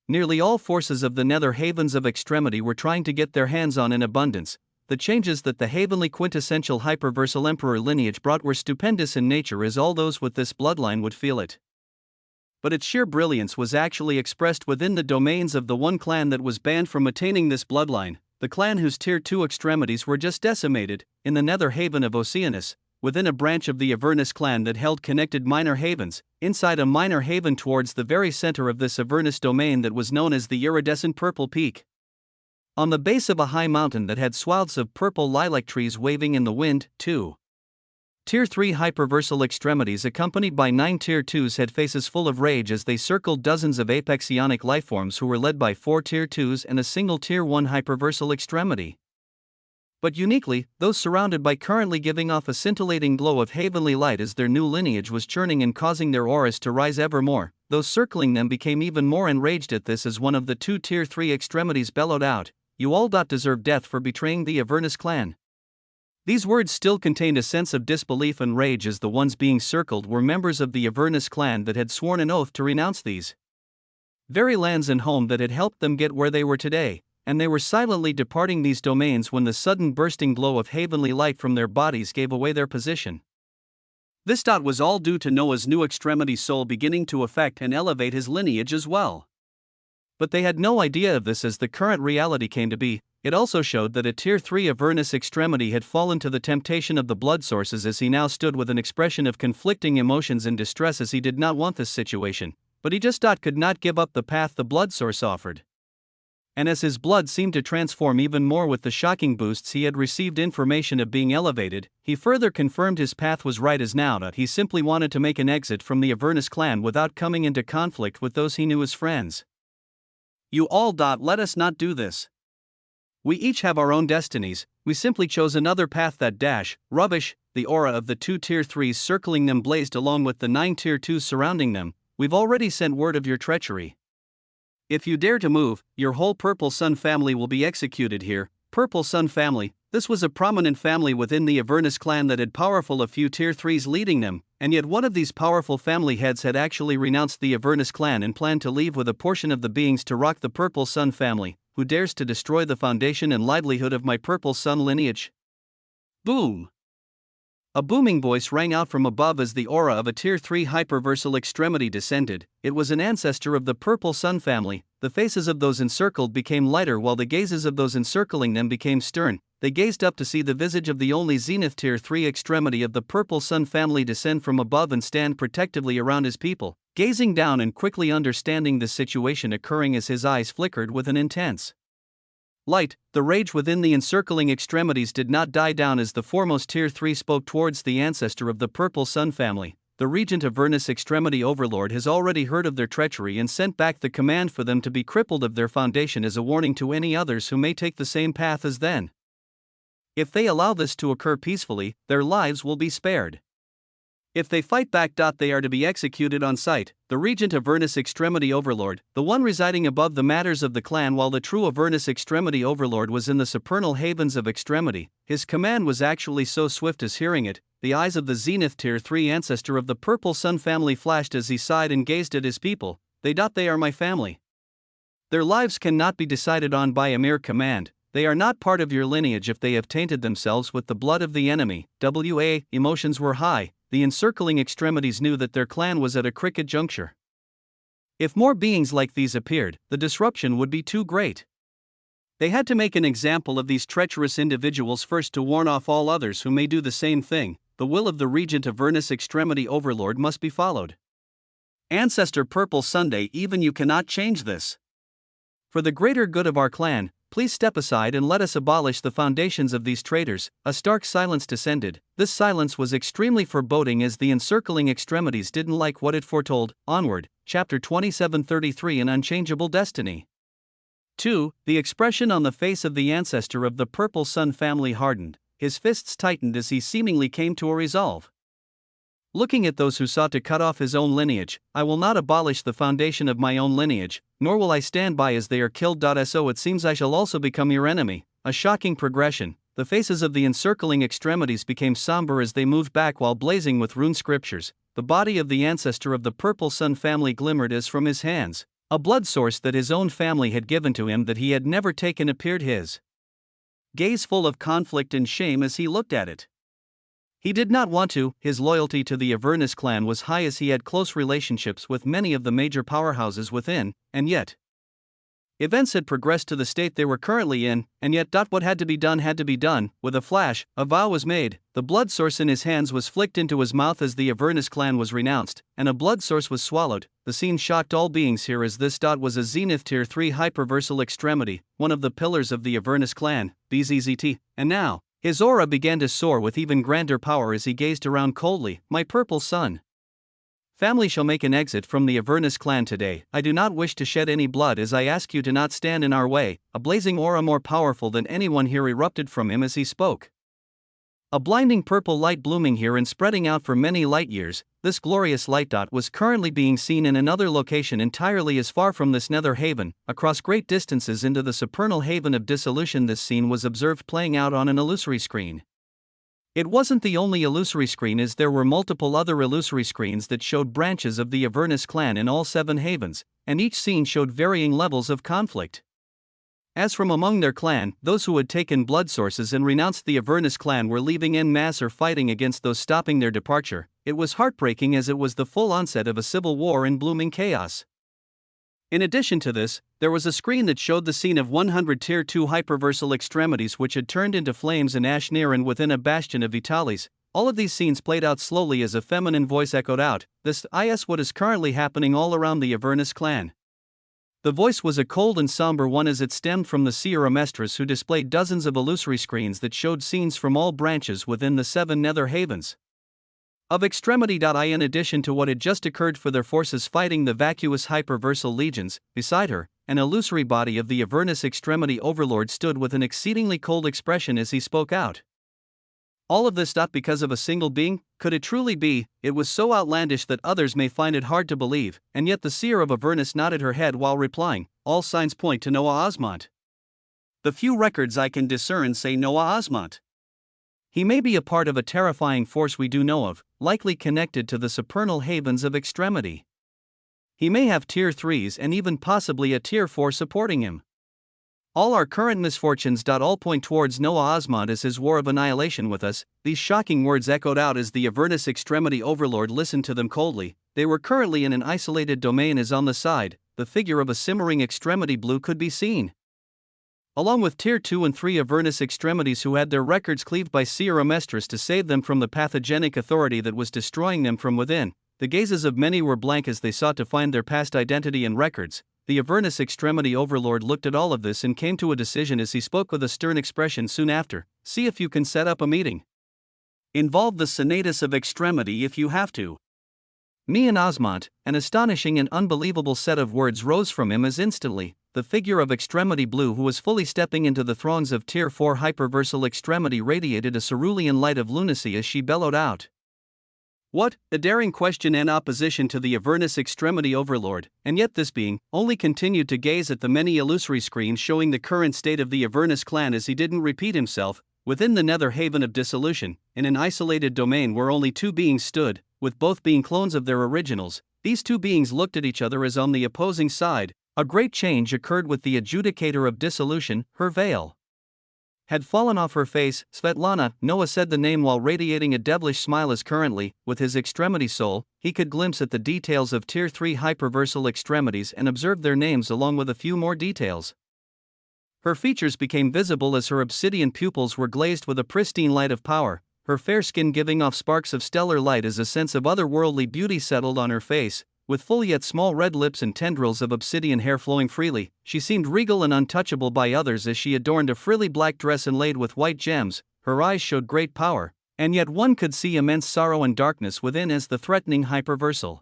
nearly all forces of the nether havens of extremity were trying to get their hands on in abundance. The changes that the heavenly quintessential hyperversal emperor lineage brought were stupendous in nature, as all those with this bloodline would feel it. But its sheer brilliance was actually expressed within the domains of the one clan that was banned from attaining this bloodline, the clan whose Tier 2 extremities were just decimated, in the nether haven of Oceanus, within a branch of the Avernus clan that held connected minor havens, inside a minor haven towards the very center of this Avernus domain that was known as the iridescent purple peak. On the base of a high mountain that had swaths of purple lilac trees waving in the wind, too. Tier 3 hyperversal extremities accompanied by 9 Tier 2s had faces full of rage as they circled dozens of apex ionic lifeforms who were led by 4 Tier 2s and a single Tier 1 hyperversal extremity. But uniquely, those surrounded by currently giving off a scintillating glow of heavenly light as their new lineage was churning and causing their auras to rise ever more. Those circling them became even more enraged at this as one of the 2 Tier 3 extremities bellowed out, "You all deserve death for betraying the Avernus clan." These words still contained a sense of disbelief and rage, as the ones being circled were members of the Avernus clan that had sworn an oath to renounce these very lands and home that had helped them get where they were today, and they were silently departing these domains when the sudden bursting glow of heavenly light from their bodies gave away their position. This was all due to Noah's new extremity soul beginning to affect and elevate his lineage as well. But they had no idea of this as the current reality came to be. It also showed that a Tier 3 Avernus extremity had fallen to the temptation of the blood sources, as he now stood with an expression of conflicting emotions and distress, as he did not want this situation, but he just could not give up the path the blood source offered. And as his blood seemed to transform even more with the shocking boosts he had received information of being elevated, he further confirmed his path was right, as now he simply wanted to make an exit from the Avernus clan without coming into conflict with those he knew as friends. "You all let us not do this. We each have our own destinies, we simply chose another path." Rubbish, the aura of the 2 Tier 3s circling them blazed along with the 9 Tier 2s surrounding them. "We've already sent word of your treachery. If you dare to move, your whole Purple Sun family will be executed here." Purple Sun family, this was a prominent family within the Avernus clan that had powerful a few Tier 3s leading them, and yet one of these powerful family heads had actually renounced the Avernus clan and planned to leave with a portion of the beings to rock the Purple Sun family. "Who dares to destroy the foundation and livelihood of my Purple Sun lineage?" Boom! A booming voice rang out from above as the aura of a Tier 3 hyperversal extremity descended. It was an ancestor of the Purple Sun family. The faces of those encircled became lighter while the gazes of those encircling them became stern. they gazed up to see the visage of the only zenith tier 3 extremity of the purple sun family descend from above and stand protectively around his people, gazing down and quickly understanding the situation occurring as his eyes flickered with an intense light. The rage within the encircling extremities did not die down as the foremost tier 3 spoke towards the ancestor of the purple sun family. The regent Avernus extremity overlord has already heard of their treachery and sent back the command for them to be crippled of their foundation as a warning to any others who may take the same path as them. If they allow this to occur peacefully, their lives will be spared. If they fight back, they are to be executed on sight. The regent Avernus extremity overlord, the one residing above the matters of the clan while the true Avernus extremity overlord was in the supernal havens of extremity, his command was actually so swift as hearing it, the eyes of the zenith tier 3 ancestor of the purple sun family flashed as he sighed and gazed at his people. They are my family. Their lives cannot be decided on by a mere command. They are not part of your lineage if they have tainted themselves with the blood of the enemy. Emotions were high. The encircling extremities knew that their clan was at a cricket juncture. If more beings like these appeared, the disruption would be too great. They had to make an example of these treacherous individuals first to warn off all others who may do the same thing. The will of the regent Avernus extremity overlord must be followed. Ancestor Purple Sunday, even you cannot change this. For the greater good of our clan, please step aside and let us abolish the foundations of these traitors. A stark silence descended. This silence was extremely foreboding as the encircling extremities didn't like what it foretold. Onward, chapter 2733, An Unchangeable Destiny. 2. The expression on the face of the ancestor of the purple sun family hardened. His fists tightened as he seemingly came to a resolve. Looking at those who sought to cut off his own lineage, I will not abolish the foundation of my own lineage, nor will I stand by as they are killed. So it seems I shall also become your enemy. A shocking progression. The faces of the encircling extremities became somber as they moved back while blazing with rune scriptures. The body of the ancestor of the purple sun family glimmered as from his hands. A blood source that his own family had given to him that he had never taken appeared his gaze full of conflict and shame as he looked at it. He did not want to. His loyalty to the Avernus clan was high as he had close relationships with many of the major powerhouses within, and yet events had progressed to the state they were currently in, and yet what had to be done. With a flash, a vow was made. The blood source in his hands was flicked into his mouth as the Avernus clan was renounced, and a blood source was swallowed. The scene shocked all beings here as this was a zenith tier 3 hyperversal extremity, one of the pillars of the Avernus clan, BZZT, and now his aura began to soar with even grander power as he gazed around coldly. My purple sun family shall make an exit from the Avernus clan today. I do not wish to shed any blood as I ask you to not stand in our way. A blazing aura more powerful than anyone here erupted from him as he spoke. A blinding purple light blooming here and spreading out for many light years. This glorious light was currently being seen in another location entirely as far from this nether haven, across great distances into the supernal haven of dissolution. This scene was observed playing out on an illusory screen. It wasn't the only illusory screen as there were multiple other illusory screens that showed branches of the Avernus clan in all 7 havens, and each scene showed varying levels of conflict. As from among their clan, those who had taken blood sources and renounced the Avernus clan were leaving en masse or fighting against those stopping their departure. It was heartbreaking as it was the full onset of a civil war in blooming chaos. In addition to this, there was a screen that showed the scene of 100 tier 2 hyperversal extremities which had turned into flames and ash near and within a bastion of Vitalis. All of these scenes played out slowly as a feminine voice echoed out, "This is what is currently happening all around the Avernus clan." The voice was a cold and somber one as it stemmed from the Seer Amestris who displayed dozens of illusory screens that showed scenes from all branches within the 7 nether havens of extremity. In addition to what had just occurred for their forces fighting the vacuous hyperversal legions, beside her, an illusory body of the Avernus extremity overlord stood with an exceedingly cold expression as he spoke out. All of this because of a single being? Could it truly be? It was so outlandish that others may find it hard to believe, and yet the seer of Avernus nodded her head while replying, "All signs point to Noah Osmont. The few records I can discern say Noah Osmont. He may be a part of a terrifying force we do know of, likely connected to the supernal havens of extremity. He may have tier 3s and even possibly a tier 4 supporting him. All our current misfortunes all point towards Noah Osmont as his war of annihilation with us." These shocking words echoed out as the Avernus extremity overlord listened to them coldly. They were currently in an isolated domain as on the side, the figure of a simmering extremity blue could be seen. along with Tier 2 and 3 Avernus extremities who had their records cleaved by Sierra Mestris to save them from the pathogenic authority that was destroying them from within. The gazes of many were blank as they sought to find their past identity and records. The Avernus extremity overlord looked at all of this and came to a decision as he spoke with a stern expression soon after. See if you can set up a meeting. Involve the Senatus of Extremity if you have to. Me and Osmont, an astonishing and unbelievable set of words rose from him as instantly, the figure of Extremity Blue who was fully stepping into the throngs of Tier 4 Hyperversal Extremity radiated a cerulean light of lunacy as she bellowed out. What? A daring question and opposition to the Avernus Extremity Overlord, and yet this being only continued to gaze at the many illusory screens showing the current state of the Avernus clan as he didn't repeat himself, within the nether haven of dissolution, in an isolated domain where only two beings stood, with both being clones of their originals. These two beings looked at each other as on the opposing side. A great change occurred with the adjudicator of dissolution. Her veil had fallen off her face. Svetlana, Noah said the name while radiating a devilish smile as currently, with his extremity soul, he could glimpse at the details of Tier 3 hyperversal extremities and observed their names along with a few more details. Her features became visible as her obsidian pupils were glazed with a pristine light of power, her fair skin giving off sparks of stellar light as a sense of otherworldly beauty settled on her face. With full yet small red lips and tendrils of obsidian hair flowing freely, she seemed regal and untouchable by others as she adorned a frilly black dress inlaid with white gems. Her eyes showed great power, and yet one could see immense sorrow and darkness within as the threatening hyperversal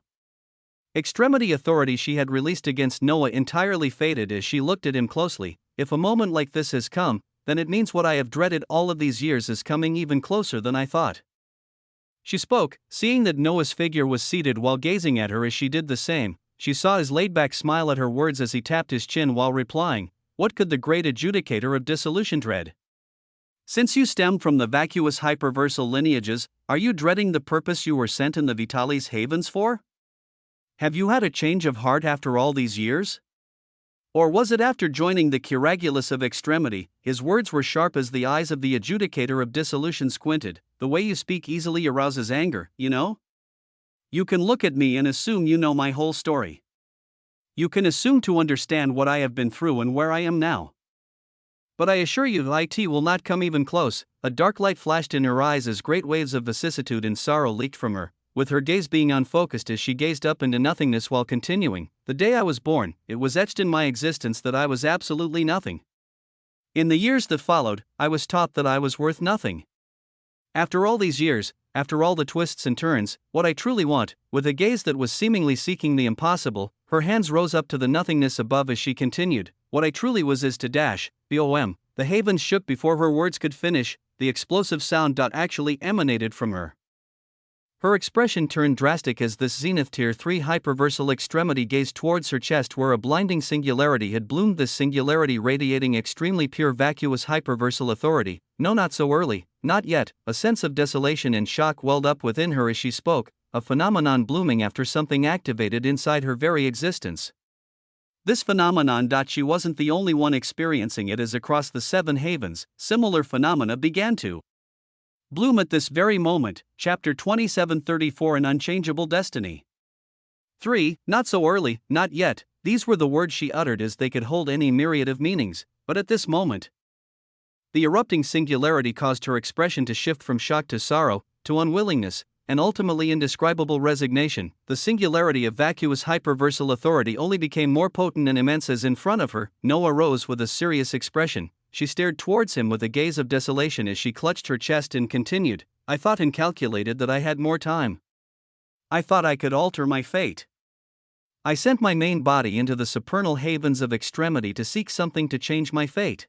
extremity authority she had released against Noah entirely faded as she looked at him closely. If a moment like this has come, then it means what I have dreaded all of these years is coming even closer than I thought. She spoke, seeing that Noah's figure was seated while gazing at her as she did the same. She saw his laid-back smile at her words as he tapped his chin while replying. What could the great adjudicator of dissolution dread? Since you stem from the vacuous hyperversal lineages, are you dreading the purpose you were sent in the Vitalis Havens for? Have you had a change of heart after all these years? Or was it after joining the Curagulus of Extremity? His words were sharp as the eyes of the adjudicator of dissolution squinted. The way you speak easily arouses anger, you know? You can look at me and assume you know my whole story. You can assume to understand what I have been through and where I am now. But I assure you it will not come even close. A dark light flashed in her eyes as great waves of vicissitude and sorrow leaked from her, with her gaze being unfocused as she gazed up into nothingness while continuing. The day I was born, it was etched in my existence that I was absolutely nothing. In the years that followed, I was taught that I was worth nothing. After all these years, after all the twists and turns, what I truly want, with a gaze that was seemingly seeking the impossible, her hands rose up to the nothingness above as she continued, what I truly was is to dash. BOM. The havens shook before her words could finish. The explosive sound actually emanated from her. Her expression turned drastic as this Zenith Tier 3 hyperversal extremity gazed towards her chest where a blinding singularity had bloomed, this singularity radiating extremely pure vacuous hyperversal authority. No, not so early, not yet. A sense of desolation and shock welled up within her as she spoke, a phenomenon blooming after something activated inside her very existence. This phenomenon. She wasn't the only one experiencing it as across the seven havens, similar phenomena began to bloom at this very moment. Chapter 2734 An Unchangeable Destiny. 3. Not so early, not yet. These were the words she uttered as they could hold any myriad of meanings, but at this moment, the erupting singularity caused her expression to shift from shock to sorrow, to unwillingness, and ultimately indescribable resignation. The singularity of vacuous hyperversal authority only became more potent and immense as in front of her, Noah rose with a serious expression. She stared towards him with a gaze of desolation as she clutched her chest and continued, I thought and calculated that I had more time. I thought I could alter my fate. I sent my main body into the supernal havens of extremity to seek something to change my fate.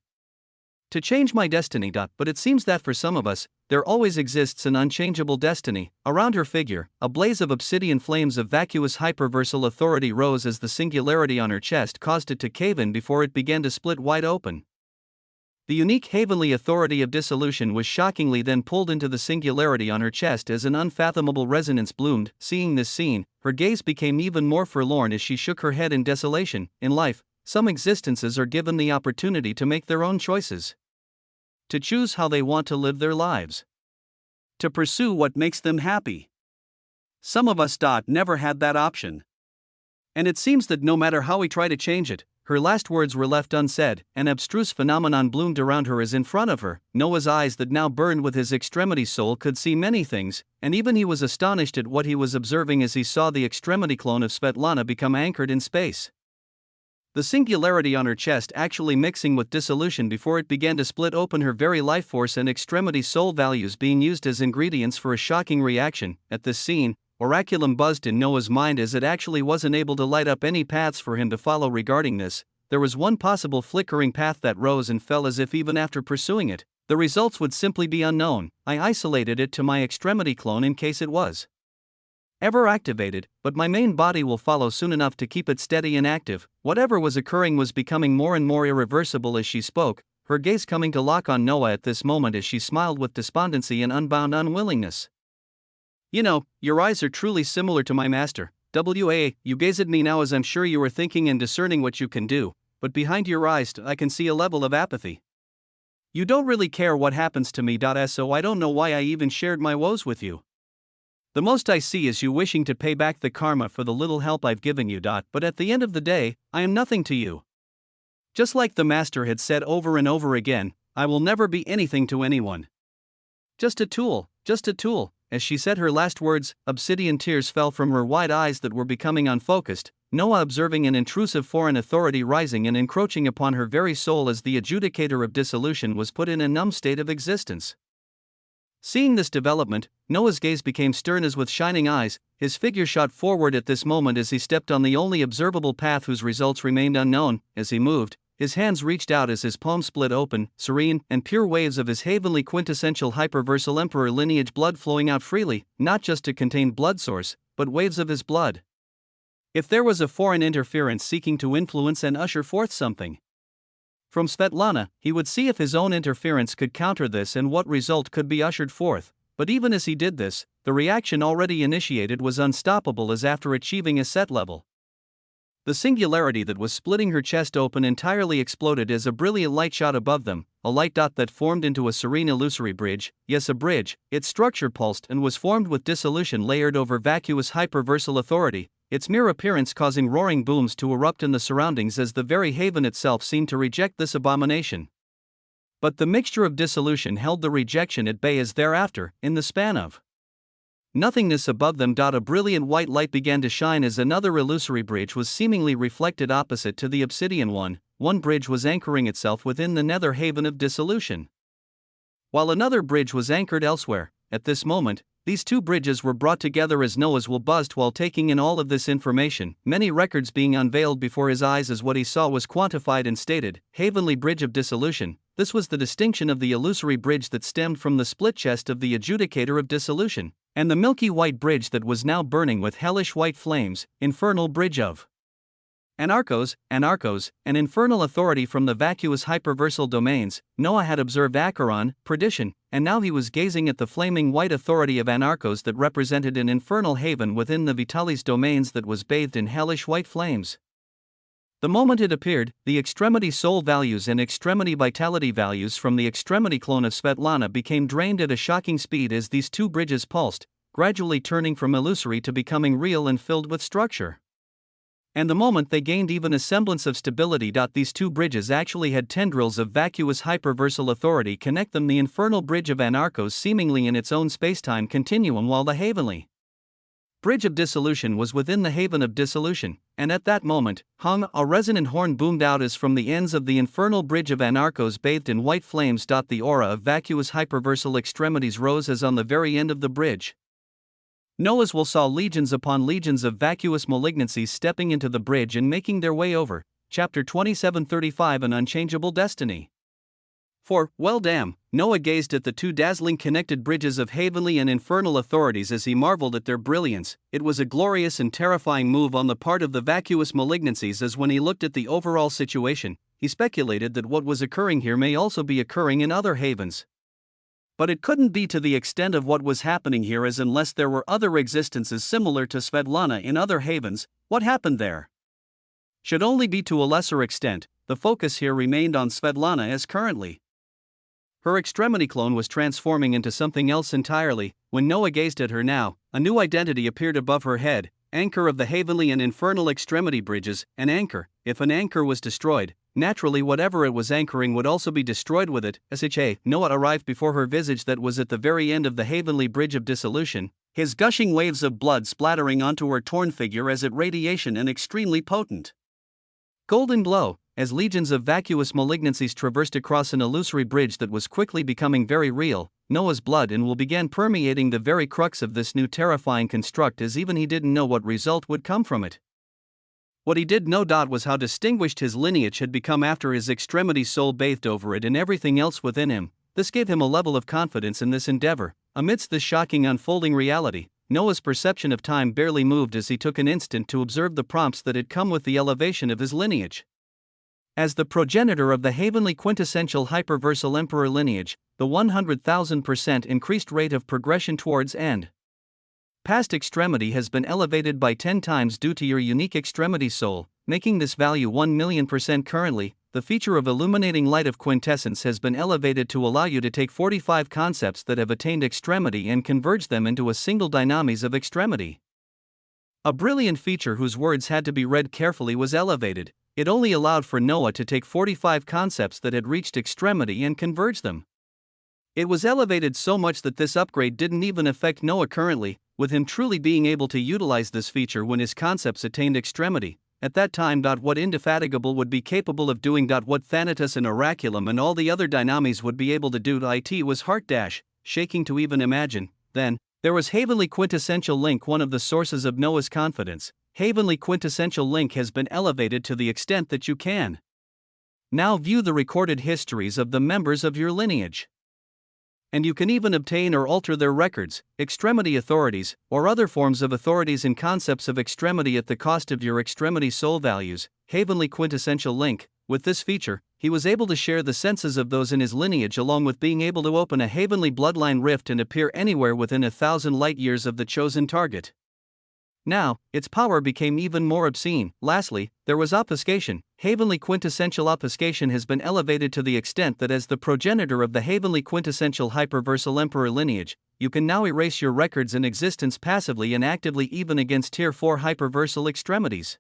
To change my destiny. But it seems that for some of us, there always exists an unchangeable destiny. Around her figure, a blaze of obsidian flames of vacuous hyperversal authority rose as the singularity on her chest caused it to cave in before it began to split wide open. The unique heavenly authority of dissolution was shockingly then pulled into the singularity on her chest as an unfathomable resonance bloomed. Seeing this scene, her gaze became even more forlorn as she shook her head in desolation. In life, some existences are given the opportunity to make their own choices, to choose how they want to live their lives, to pursue what makes them happy. Some of us never had that option. And it seems that no matter how we try to change it, her last words were left unsaid. An abstruse phenomenon bloomed around her as in front of her. Noah's eyes that now burned with his extremity soul could see many things, and even he was astonished at what he was observing as he saw the extremity clone of Svetlana become anchored in space. The singularity on her chest actually mixing with dissolution before it began to split open, her very life force and extremity soul values being used as ingredients for a shocking reaction. At this scene, oraculum buzzed in Noah's mind as it actually wasn't able to light up any paths for him to follow regarding this. There was one possible flickering path that rose and fell as if even after pursuing it, the results would simply be unknown. I isolated it to my extremity clone in case it was ever activated, but my main body will follow soon enough to keep it steady and active. Whatever was occurring was becoming more and more irreversible as she spoke, her gaze coming to lock on Noah at this moment as she smiled with despondency and unbound unwillingness. You know, your eyes are truly similar to my master. You gaze at me now as I'm sure you are thinking and discerning what you can do, but behind your eyes I can see a level of apathy. You don't really care what happens to me. So I don't know why I even shared my woes with you. The most I see is you wishing to pay back the karma for the little help I've given you. But at the end of the day, I am nothing to you. Just like the master had said over and over again, I will never be anything to anyone. Just a tool, just a tool. As she said her last words, obsidian tears fell from her wide eyes that were becoming unfocused, Noah observing an intrusive foreign authority rising and encroaching upon her very soul as the adjudicator of dissolution was put in a numb state of existence. Seeing this development, Noah's gaze became stern as with shining eyes, his figure shot forward at this moment as he stepped on the only observable path whose results remained unknown. As he moved, his hands reached out as his palm split open, serene and pure waves of his heavenly quintessential hyperversal emperor lineage blood flowing out freely, not just to contain blood source, but waves of his blood. If there was a foreign interference seeking to influence and usher forth something from Svetlana, he would see if his own interference could counter this and what result could be ushered forth. But even as he did this, the reaction already initiated was unstoppable as after achieving a set level, the singularity that was splitting her chest open entirely exploded as a brilliant light shot above them, a light dot that formed into a serene illusory bridge. Yes, a bridge. Its structure pulsed and was formed with dissolution layered over vacuous hyperversal authority, its mere appearance causing roaring booms to erupt in the surroundings as the very haven itself seemed to reject this abomination. But the mixture of dissolution held the rejection at bay as thereafter, in the span of nothingness above them, a brilliant white light began to shine as another illusory bridge was seemingly reflected opposite to the obsidian one. One bridge was anchoring itself within the nether haven of dissolution, while another bridge was anchored elsewhere. At this moment, these two bridges were brought together as Noah's will buzzed while taking in all of this information, many records being unveiled before his eyes as what he saw was quantified and stated. Heavenly bridge of dissolution. This was the distinction of the illusory bridge that stemmed from the split chest of the adjudicator of dissolution, and the milky white bridge that was now burning with hellish white flames, infernal bridge of Anarchos, an infernal authority from the vacuous hyperversal domains. Noah had observed Acheron, perdition, and now he was gazing at the flaming white authority of Anarchos that represented an infernal haven within the Vitalis domains that was bathed in hellish white flames. The moment it appeared, the extremity soul values and extremity vitality values from the extremity clone of Svetlana became drained at a shocking speed as these two bridges pulsed, gradually turning from illusory to becoming real and filled with structure. And the moment they gained even a semblance of stability, these two bridges actually had tendrils of vacuous hyperversal authority connect them, the infernal bridge of Anarchos seemingly in its own spacetime continuum, while the heavenly bridge of dissolution was within the haven of dissolution, and at that moment, a resonant horn boomed out as from the ends of the infernal bridge of Anarchos bathed in white flames. The aura of vacuous hyperversal extremities rose as on the very end of the bridge, Noah's will saw legions upon legions of vacuous malignancies stepping into the bridge and making their way over. Chapter 27:35 An Unchangeable Destiny. For, well damn, Noah gazed at the two dazzling connected bridges of heavenly and infernal authorities as he marveled at their brilliance. It was a glorious and terrifying move on the part of the vacuous malignancies, as when he looked at the overall situation, he speculated that what was occurring here may also be occurring in other havens. But it couldn't be to the extent of what was happening here, as unless there were other existences similar to Svetlana in other havens, what happened there should only be to a lesser extent. The focus here remained on Svetlana as currently her extremity clone was transforming into something else entirely. When Noah gazed at her now, a new identity appeared above her head, anchor of the heavenly and infernal extremity bridges, an anchor, if an anchor was destroyed, naturally whatever it was anchoring would also be destroyed with it. Noah arrived before her visage that was at the very end of the heavenly bridge of dissolution, his gushing waves of blood splattering onto her torn figure as it radiation and extremely potent. Golden glow, as legions of vacuous malignancies traversed across an illusory bridge that was quickly becoming very real, Noah's blood and will began permeating the very crux of this new terrifying construct as even he didn't know what result would come from it. What he did know was how distinguished his lineage had become after his extremity soul bathed over it and everything else within him. This gave him a level of confidence in this endeavor. Amidst this shocking unfolding reality, Noah's perception of time barely moved as he took an instant to observe the prompts that had come with the elevation of his lineage. As the progenitor of the heavenly quintessential hyperversal emperor lineage, the 100,000% increased rate of progression towards end past extremity has been elevated by 10 times due to your unique extremity soul, making this value 1,000,000% currently. The feature of illuminating light of quintessence has been elevated to allow you to take 45 concepts that have attained extremity and converge them into a single dynamis of extremity. A brilliant feature whose words had to be read carefully was elevated. It only allowed for Noah to take 45 concepts that had reached extremity and converge them. It was elevated so much that this upgrade didn't even affect Noah currently, with him truly being able to utilize this feature when his concepts attained extremity. At that time, what Indefatigable would be capable of doing, what Thanatos and Oraculum and all the other dynamis would be able to do, it was heart-shaking to even imagine. Then, there was Heavenly Quintessential Link, one of the sources of Noah's confidence. Heavenly Quintessential Link has been elevated to the extent that you can now view the recorded histories of the members of your lineage. And you can even obtain or alter their records, extremity authorities, or other forms of authorities and concepts of extremity at the cost of your extremity soul values. Heavenly Quintessential Link. With this feature, he was able to share the senses of those in his lineage along with being able to open a heavenly bloodline rift and appear anywhere within 1,000 light years of the chosen target. Now, its power became even more obscene. Lastly, there was obfuscation. Heavenly Quintessential Obfuscation has been elevated to the extent that as the progenitor of the Heavenly Quintessential Hyperversal Emperor lineage, you can now erase your records in existence passively and actively even against Tier 4 hyperversal extremities.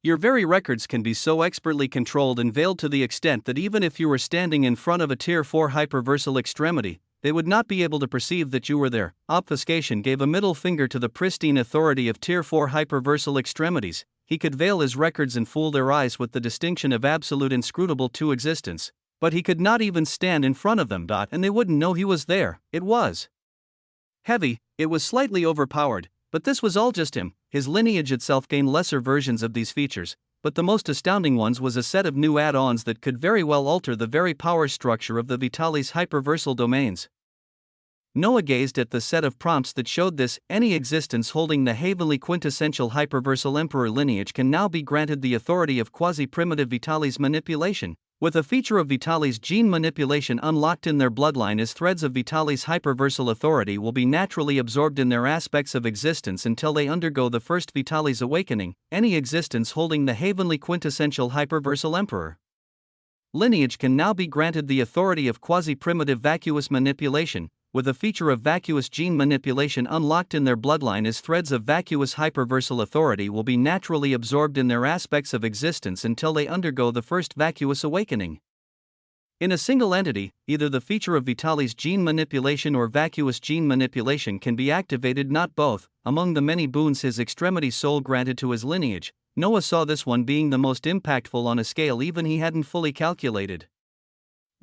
Your very records can be so expertly controlled and veiled to the extent that even if you were standing in front of a Tier 4 hyperversal extremity, they would not be able to perceive that you were there. Obfuscation gave a middle finger to the pristine authority of Tier 4 hyperversal extremities. He could veil his records and fool their eyes with the distinction of absolute inscrutable to existence, but he could not even stand in front of them, and they wouldn't know he was there. It was heavy, it was slightly overpowered, but this was all just him. His lineage itself gained lesser versions of these features, but the most astounding ones was a set of new add-ons that could very well alter the very power structure of the Vitalis hyperversal domains. Noah gazed at the set of prompts that showed this. Any existence holding the heavenly quintessential hyperversal emperor lineage can now be granted the authority of quasi-primitive Vitalis manipulation, with a feature of Vitalis gene manipulation unlocked in their bloodline as threads of Vitalis hyperversal authority will be naturally absorbed in their aspects of existence until they undergo the first Vitalis awakening. Any existence holding the heavenly quintessential hyperversal emperor lineage can now be granted the authority of quasi-primitive vacuous manipulation, with a feature of vacuous gene manipulation unlocked in their bloodline as threads of vacuous hyperversal authority will be naturally absorbed in their aspects of existence until they undergo the first vacuous awakening. In a single entity, either the feature of Vitalis gene manipulation or vacuous gene manipulation can be activated, not both. Among the many boons his extremity soul granted to his lineage, Noah saw this one being the most impactful on a scale even he hadn't fully calculated.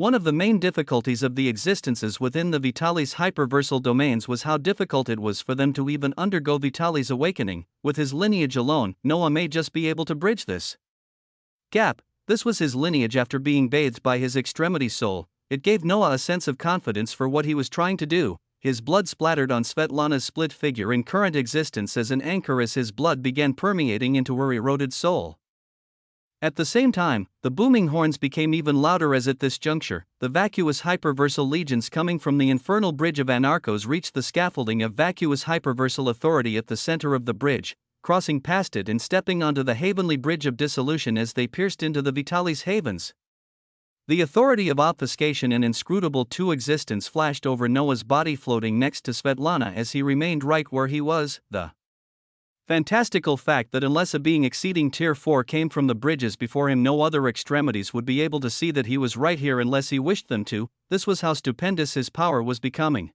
One of the main difficulties of the existences within the Vitalis hyperversal domains was how difficult it was for them to even undergo Vitalis awakening. With his lineage alone, Noah may just be able to bridge this gap. This was his lineage after being bathed by his extremity soul. It gave Noah a sense of confidence for what he was trying to do. His blood splattered on Svetlana's split figure in current existence as an anchor as his blood began permeating into her eroded soul. At the same time, the booming horns became even louder as at this juncture, the vacuous hyperversal legions coming from the infernal bridge of Anarchos reached the scaffolding of vacuous hyperversal authority at the center of the bridge, crossing past it and stepping onto the heavenly bridge of dissolution as they pierced into the Vitalis havens. The authority of obfuscation and inscrutable to existence flashed over Noah's body, floating next to Svetlana as he remained right where he was. The Fantastical fact that unless a being exceeding Tier 4 came from the bridges before him, no other extremities would be able to see that he was right here unless he wished them to. This was how stupendous his power was becoming.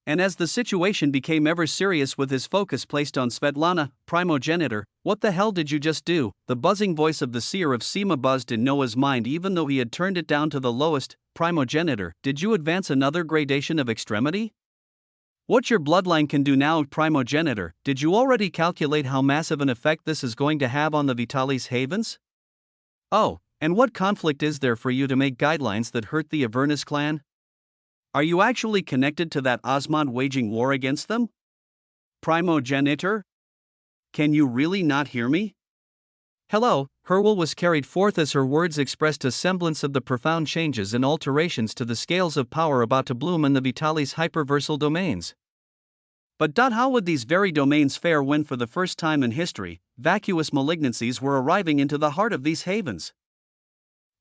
And as the situation became ever serious with his focus placed on Svetlana, primogenitor, "What the hell did you just do?" The buzzing voice of the seer of Sema buzzed in Noah's mind even though he had turned it down to the lowest. "Primogenitor, did you advance another gradation of extremity? What your bloodline can do now, primogenitor? Did you already calculate how massive an effect this is going to have on the Vitalis Havens? Oh, and what conflict is there for you to make guidelines that hurt the Avernus clan? Are you actually connected to that Osmond waging war against them? Primogenitor? Can you really not hear me?" Hello, her will was carried forth as her words expressed a semblance of the profound changes and alterations to the scales of power about to bloom in the Vitalis hyperversal domains. But how would these very domains fare when for the first time in history, vacuous malignancies were arriving into the heart of these havens?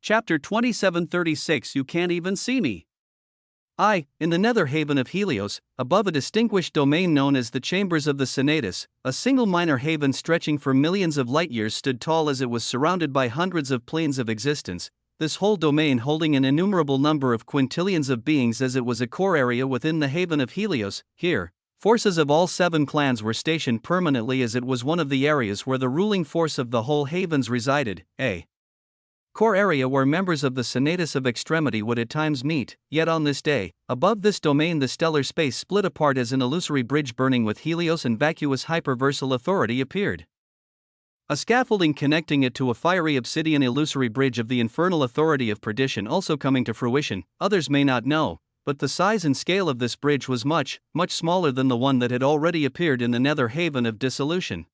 Chapter 2736. You can't even see me. In the nether haven of Helios, above a distinguished domain known as the Chambers of the Senatus, a single minor haven stretching for millions of light-years stood tall as it was surrounded by hundreds of planes of existence, this whole domain holding an innumerable number of quintillions of beings as it was a core area within the haven of Helios. Here, forces of all 7 clans were stationed permanently as it was one of the areas where the ruling force of the whole havens resided, a core area where members of the Senatus of Extremity would at times meet. Yet on this day, above this domain the stellar space split apart as an illusory bridge burning with Helios and vacuous hyperversal authority appeared. A scaffolding connecting it to a fiery obsidian illusory bridge of the infernal authority of perdition also coming to fruition. Others may not know, but the size and scale of this bridge was much, much smaller than the one that had already appeared in the nether haven of dissolution.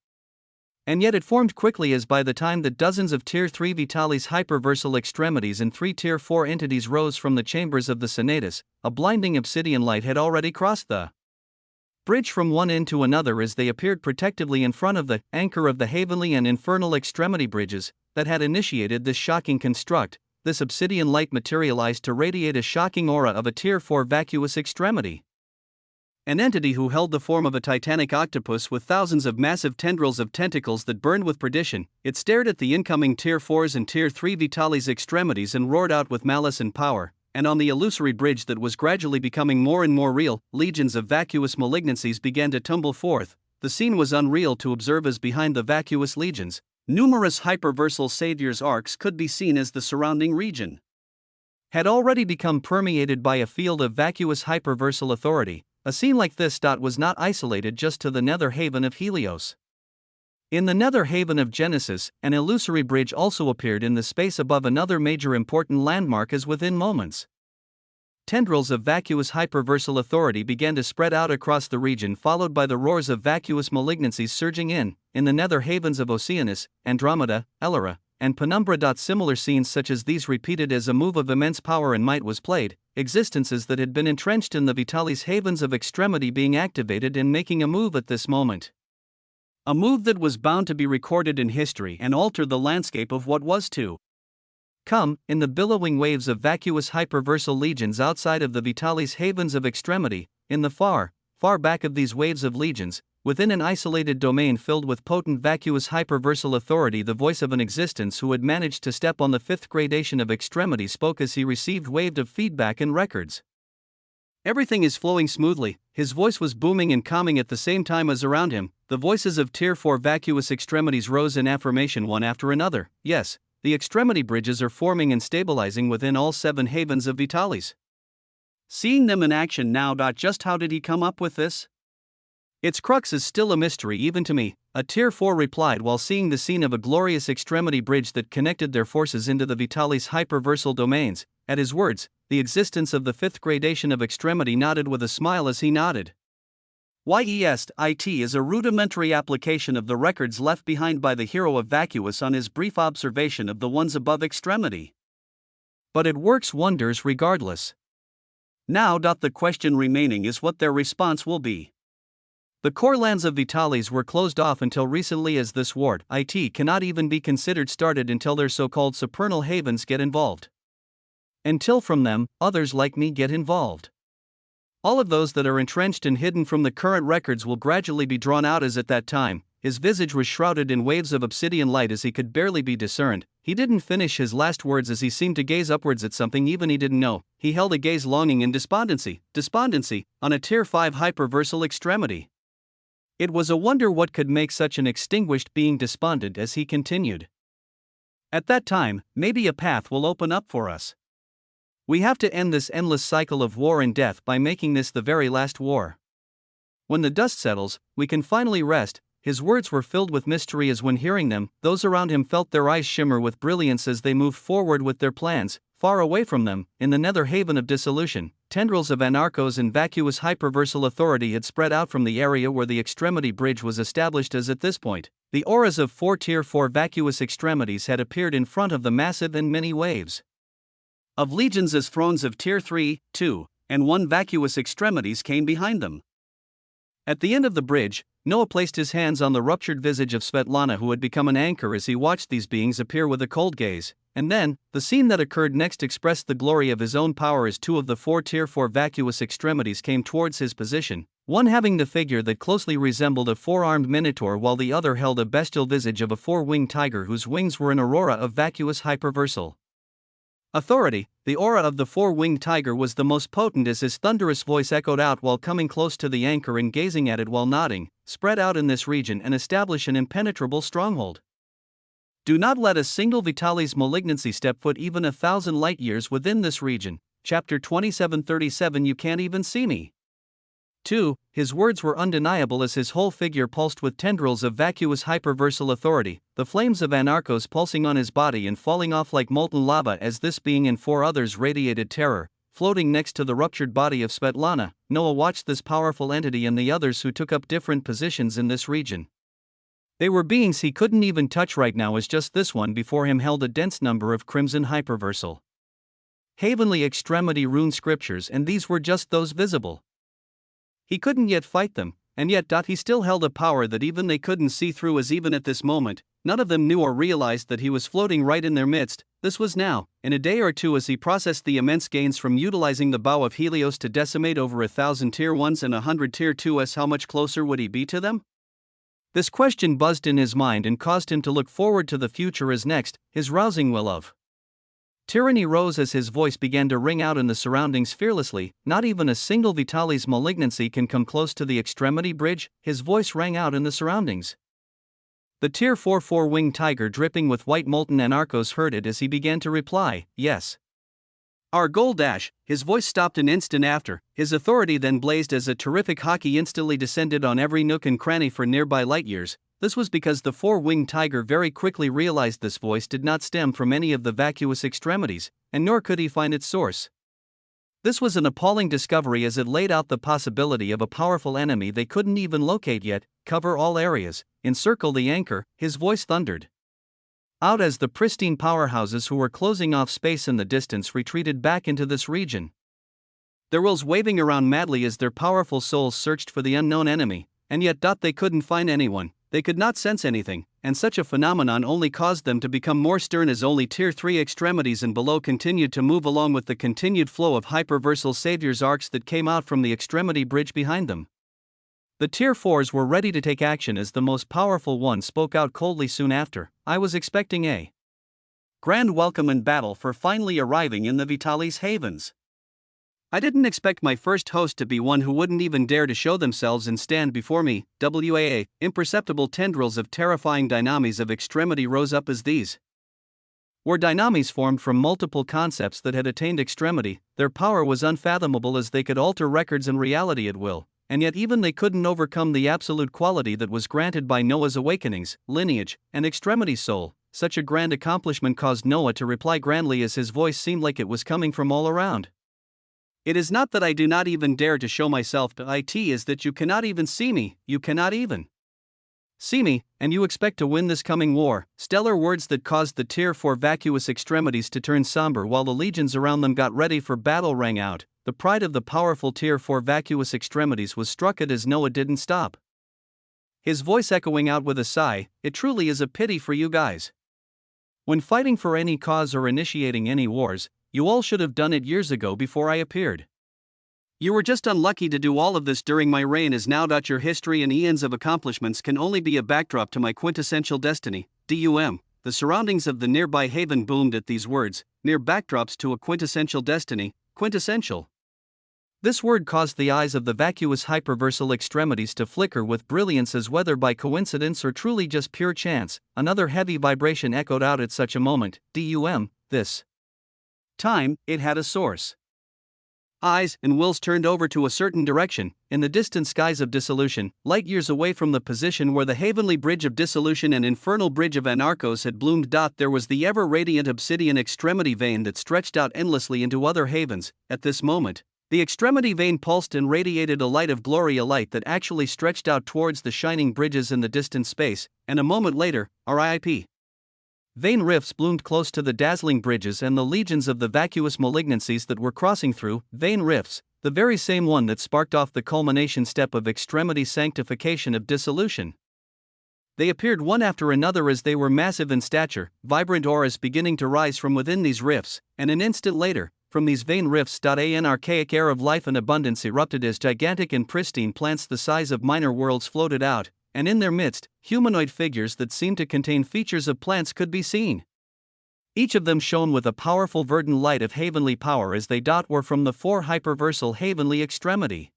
And yet it formed quickly as by the time that dozens of Tier 3 Vitalis hyperversal extremities and 3 Tier 4 entities rose from the chambers of the Senatus, a blinding obsidian light had already crossed the bridge from one end to another as they appeared protectively in front of the anchor of the heavenly and infernal extremity bridges that had initiated this shocking construct. This obsidian light materialized to radiate a shocking aura of a Tier 4 vacuous extremity. An entity who held the form of a titanic octopus with thousands of massive tendrils of tentacles that burned with perdition. It stared at the incoming Tier 4s and Tier 3 Vitalis extremities and roared out with malice and power, and on the illusory bridge that was gradually becoming more and more real, legions of vacuous malignancies began to tumble forth. The scene was unreal to observe as behind the vacuous legions, numerous hyperversal saviors' arcs could be seen as the surrounding region had already become permeated by a field of vacuous hyperversal authority. A scene like this was not isolated just to the nether haven of Helios. In the nether haven of Genesis, an illusory bridge also appeared in the space above another major important landmark as within moments. Tendrils of vacuous hyperversal authority began to spread out across the region, followed by the roars of vacuous malignancies surging in the nether havens of Oceanus, Andromeda, Elyra, and Penumbra. Similar scenes such as these repeated as a move of immense power and might was played, existences that had been entrenched in the Vitalis havens of extremity being activated and making a move at this moment. A move that was bound to be recorded in history and alter the landscape of what was to come. In the billowing waves of vacuous hyperversal legions outside of the Vitalis havens of extremity, in the far, far back of these waves of legions, within an isolated domain filled with potent vacuous hyperversal authority, the voice of an existence who had managed to step on the 5th gradation of extremity spoke as he received wave of feedback and records. Everything is flowing smoothly. His voice was booming and calming at the same time as around him, the voices of Tier 4 vacuous extremities rose in affirmation one after another. Yes, the extremity bridges are forming and stabilizing within all 7 havens of Vitalis. Seeing them in action now. Just how did he come up with this? Its crux is still a mystery even to me, a Tier 4 replied while seeing the scene of a glorious extremity bridge that connected their forces into the Vitalis hyperversal domains. At his words, the existence of the 5th gradation of extremity nodded with a smile as he nodded. It is a rudimentary application of the records left behind by the hero of vacuous on his brief observation of the ones above extremity. But it works wonders regardless. Now. The question remaining is what their response will be. The core lands of Vitalis were closed off until recently, as this ward it cannot even be considered started until their so-called supernal havens get involved. Until from them, others like me get involved. All of those that are entrenched and hidden from the current records will gradually be drawn out as at that time, his visage was shrouded in waves of obsidian light as he could barely be discerned. He didn't finish his last words as he seemed to gaze upwards at something even he didn't know. He held a gaze longing in despondency, on a Tier 5 hyperversal extremity. It was a wonder what could make such an extinguished being despondent as he continued. At that time, maybe a path will open up for us. We have to end this endless cycle of war and death by making this the very last war. When the dust settles, we can finally rest. His words were filled with mystery as when hearing them, those around him felt their eyes shimmer with brilliance as they moved forward with their plans. Far away from them, in the nether haven of dissolution, tendrils of anarchos and vacuous hyperversal authority had spread out from the area where the extremity bridge was established as at this point. The auras of 4 Tier 4 vacuous extremities had appeared in front of the massive and many waves of legions as thrones of Tier 3, 2, and 1 vacuous extremities came behind them. At the end of the bridge, Noah placed his hands on the ruptured visage of Svetlana, who had become an anchor as he watched these beings appear with a cold gaze. And then, the scene that occurred next expressed the glory of his own power as 2 of the 4 Tier 4 vacuous extremities came towards his position, one having the figure that closely resembled a 4-armed minotaur while the other held a bestial visage of a 4-winged tiger whose wings were an aurora of vacuous hyperversal authority. The aura of the 4-winged tiger was the most potent as his thunderous voice echoed out while coming close to the anchor and gazing at it while nodding. Spread out in this region and establish an impenetrable stronghold. Do not let a single Vitalis malignancy step foot even 1,000 light years within this region. Chapter 2737. You can't even see me. 2. His words were undeniable as his whole figure pulsed with tendrils of vacuous hyperversal authority, the flames of anarchos pulsing on his body and falling off like molten lava as this being and 4 others radiated terror. Floating next to the ruptured body of Svetlana, Noah watched this powerful entity and the others who took up different positions in this region. They were beings he couldn't even touch right now, as just this one before him held a dense number of crimson hyperversal heavenly extremity rune scriptures, and these were just those visible. He couldn't yet fight them, and yet he still held a power that even they couldn't see through, as even at this moment, none of them knew or realized that he was floating right in their midst. This was now, in a day or two, as he processed the immense gains from utilizing the bow of Helios to decimate over 1,000 Tier 1s and 100 Tier 2s. How much closer would he be to them? This question buzzed in his mind and caused him to look forward to the future as next, his rousing will of tyranny rose as his voice began to ring out in the surroundings fearlessly. Not even a single Vitalis malignancy can come close to the extremity bridge. His voice rang out in the surroundings. The Tier 4 4-winged tiger dripping with white molten anarchos heard it as he began to reply, yes. Our goal dash. His voice stopped an instant after, his authority then blazed as a terrific hockey instantly descended on every nook and cranny for nearby light years. This was because the 4-winged tiger very quickly realized this voice did not stem from any of the vacuous extremities, and nor could he find its source. This was an appalling discovery as it laid out the possibility of a powerful enemy they couldn't even locate yet, cover all areas, encircle the anchor. His voice thundered out as the pristine powerhouses who were closing off space in the distance retreated back into this region, their wills waving around madly as their powerful souls searched for the unknown enemy, and yet they couldn't find anyone. They could not sense anything, and such a phenomenon only caused them to become more stern as only Tier 3 extremities and below continued to move along with the continued flow of hyperversal saviors arcs that came out from the extremity bridge behind them. The Tier 4s were ready to take action as the most powerful one spoke out coldly soon after. I was expecting a grand welcome and battle for finally arriving in the Vitalis havens. I didn't expect my first host to be one who wouldn't even dare to show themselves and stand before me. Imperceptible tendrils of terrifying dynamis of extremity rose up as these were dynamis formed from multiple concepts that had attained extremity. Their power was unfathomable as they could alter records and reality at will, and yet even they couldn't overcome the absolute quality that was granted by Noah's awakenings, lineage, and extremity soul. Such a grand accomplishment caused Noah to reply grandly as his voice seemed like it was coming from all around. It is not that I do not even dare to show myself, but it is that you cannot even see me. You cannot even see me, and you expect to win this coming war. Stellar words that caused the Tier 4 vacuous extremities to turn somber while the legions around them got ready for battle rang out. The pride of the powerful Tier 4 vacuous extremities was struck at as Noah didn't stop, his voice echoing out with a sigh. It truly is a pity for you guys. When fighting for any cause or initiating any wars, you all should have done it years ago before I appeared. You were just unlucky to do all of this during my reign as now. Your history and eons of accomplishments can only be a backdrop to my quintessential destiny, DUM. The surroundings of the nearby haven boomed at these words, mere backdrops to a quintessential destiny, quintessential. This word caused the eyes of the vacuous hyperversal extremities to flicker with brilliance, as whether by coincidence or truly just pure chance. Another heavy vibration echoed out at such a moment. DUM, this time, it had a source. Eyes and wills turned over to a certain direction, in the distant skies of dissolution, light years away from the position where the heavenly bridge of dissolution and infernal bridge of anarchos had bloomed. There was the ever-radiant obsidian extremity vein that stretched out endlessly into other havens. At this moment, the extremity vein pulsed and radiated a light of glory, a light that actually stretched out towards the shining bridges in the distant space, and a moment later, RIP. Vein rifts bloomed close to the dazzling bridges and the legions of the vacuous malignancies that were crossing through. Vein rifts, the very same one that sparked off the culmination step of extremity sanctification of dissolution. They appeared one after another as they were massive in stature, vibrant auras beginning to rise from within these rifts, and an instant later, from these vein rifts, an archaic air of life and abundance erupted as gigantic and pristine plants the size of minor worlds floated out, and in their midst, humanoid figures that seemed to contain features of plants could be seen. Each of them shone with a powerful verdant light of heavenly power as they were from the four hyperversal heavenly extremity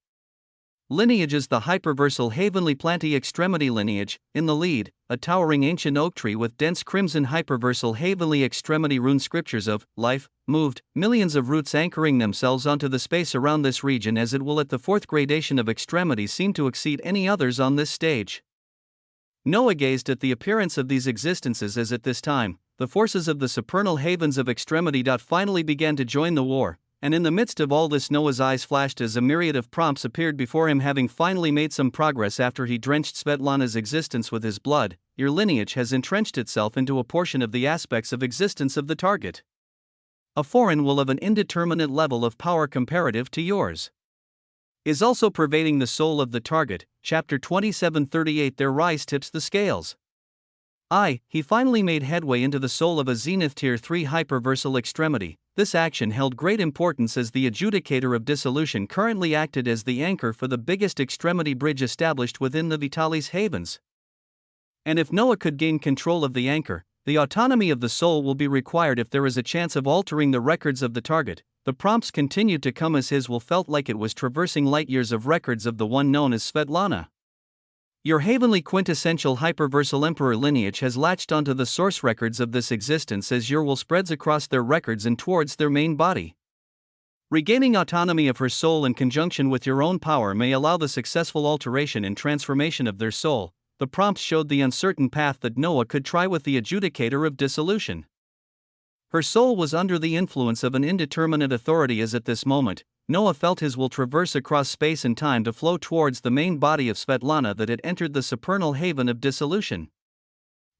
lineages. The hyperversal heavenly planty extremity lineage, in the lead, a towering ancient oak tree with dense crimson hyperversal heavenly extremity rune scriptures of life, moved, millions of roots anchoring themselves onto the space around this region as it will at the fourth gradation of extremity seem to exceed any others on this stage. Noah gazed at the appearance of these existences as at this time, the forces of the supernal havens of extremity finally began to join the war, and in the midst of all this Noah's eyes flashed as a myriad of prompts appeared before him, having finally made some progress after he drenched Svetlana's existence with his blood. Your lineage has entrenched itself into a portion of the aspects of existence of the target. A foreign will of an indeterminate level of power comparative to yours is also pervading the soul of the target. Chapter 2738. Their rise tips the scales. He finally made headway into the soul of a Zenith Tier 3 hyperversal extremity. This action held great importance as the adjudicator of dissolution currently acted as the anchor for the biggest extremity bridge established within the Vitalis havens. And if Noah could gain control of the anchor, the autonomy of the soul will be required if there is a chance of altering the records of the target. The prompts continued to come as his will felt like it was traversing light years of records of the one known as Svetlana. Your heavenly quintessential hyperversal emperor lineage has latched onto the source records of this existence as your will spreads across their records and towards their main body. Regaining autonomy of her soul in conjunction with your own power may allow the successful alteration and transformation of their soul. The prompts showed the uncertain path that Noah could try with the adjudicator of dissolution. Her soul was under the influence of an indeterminate authority as at this moment, Noah felt his will traverse across space and time to flow towards the main body of Svetlana that had entered the supernal haven of dissolution.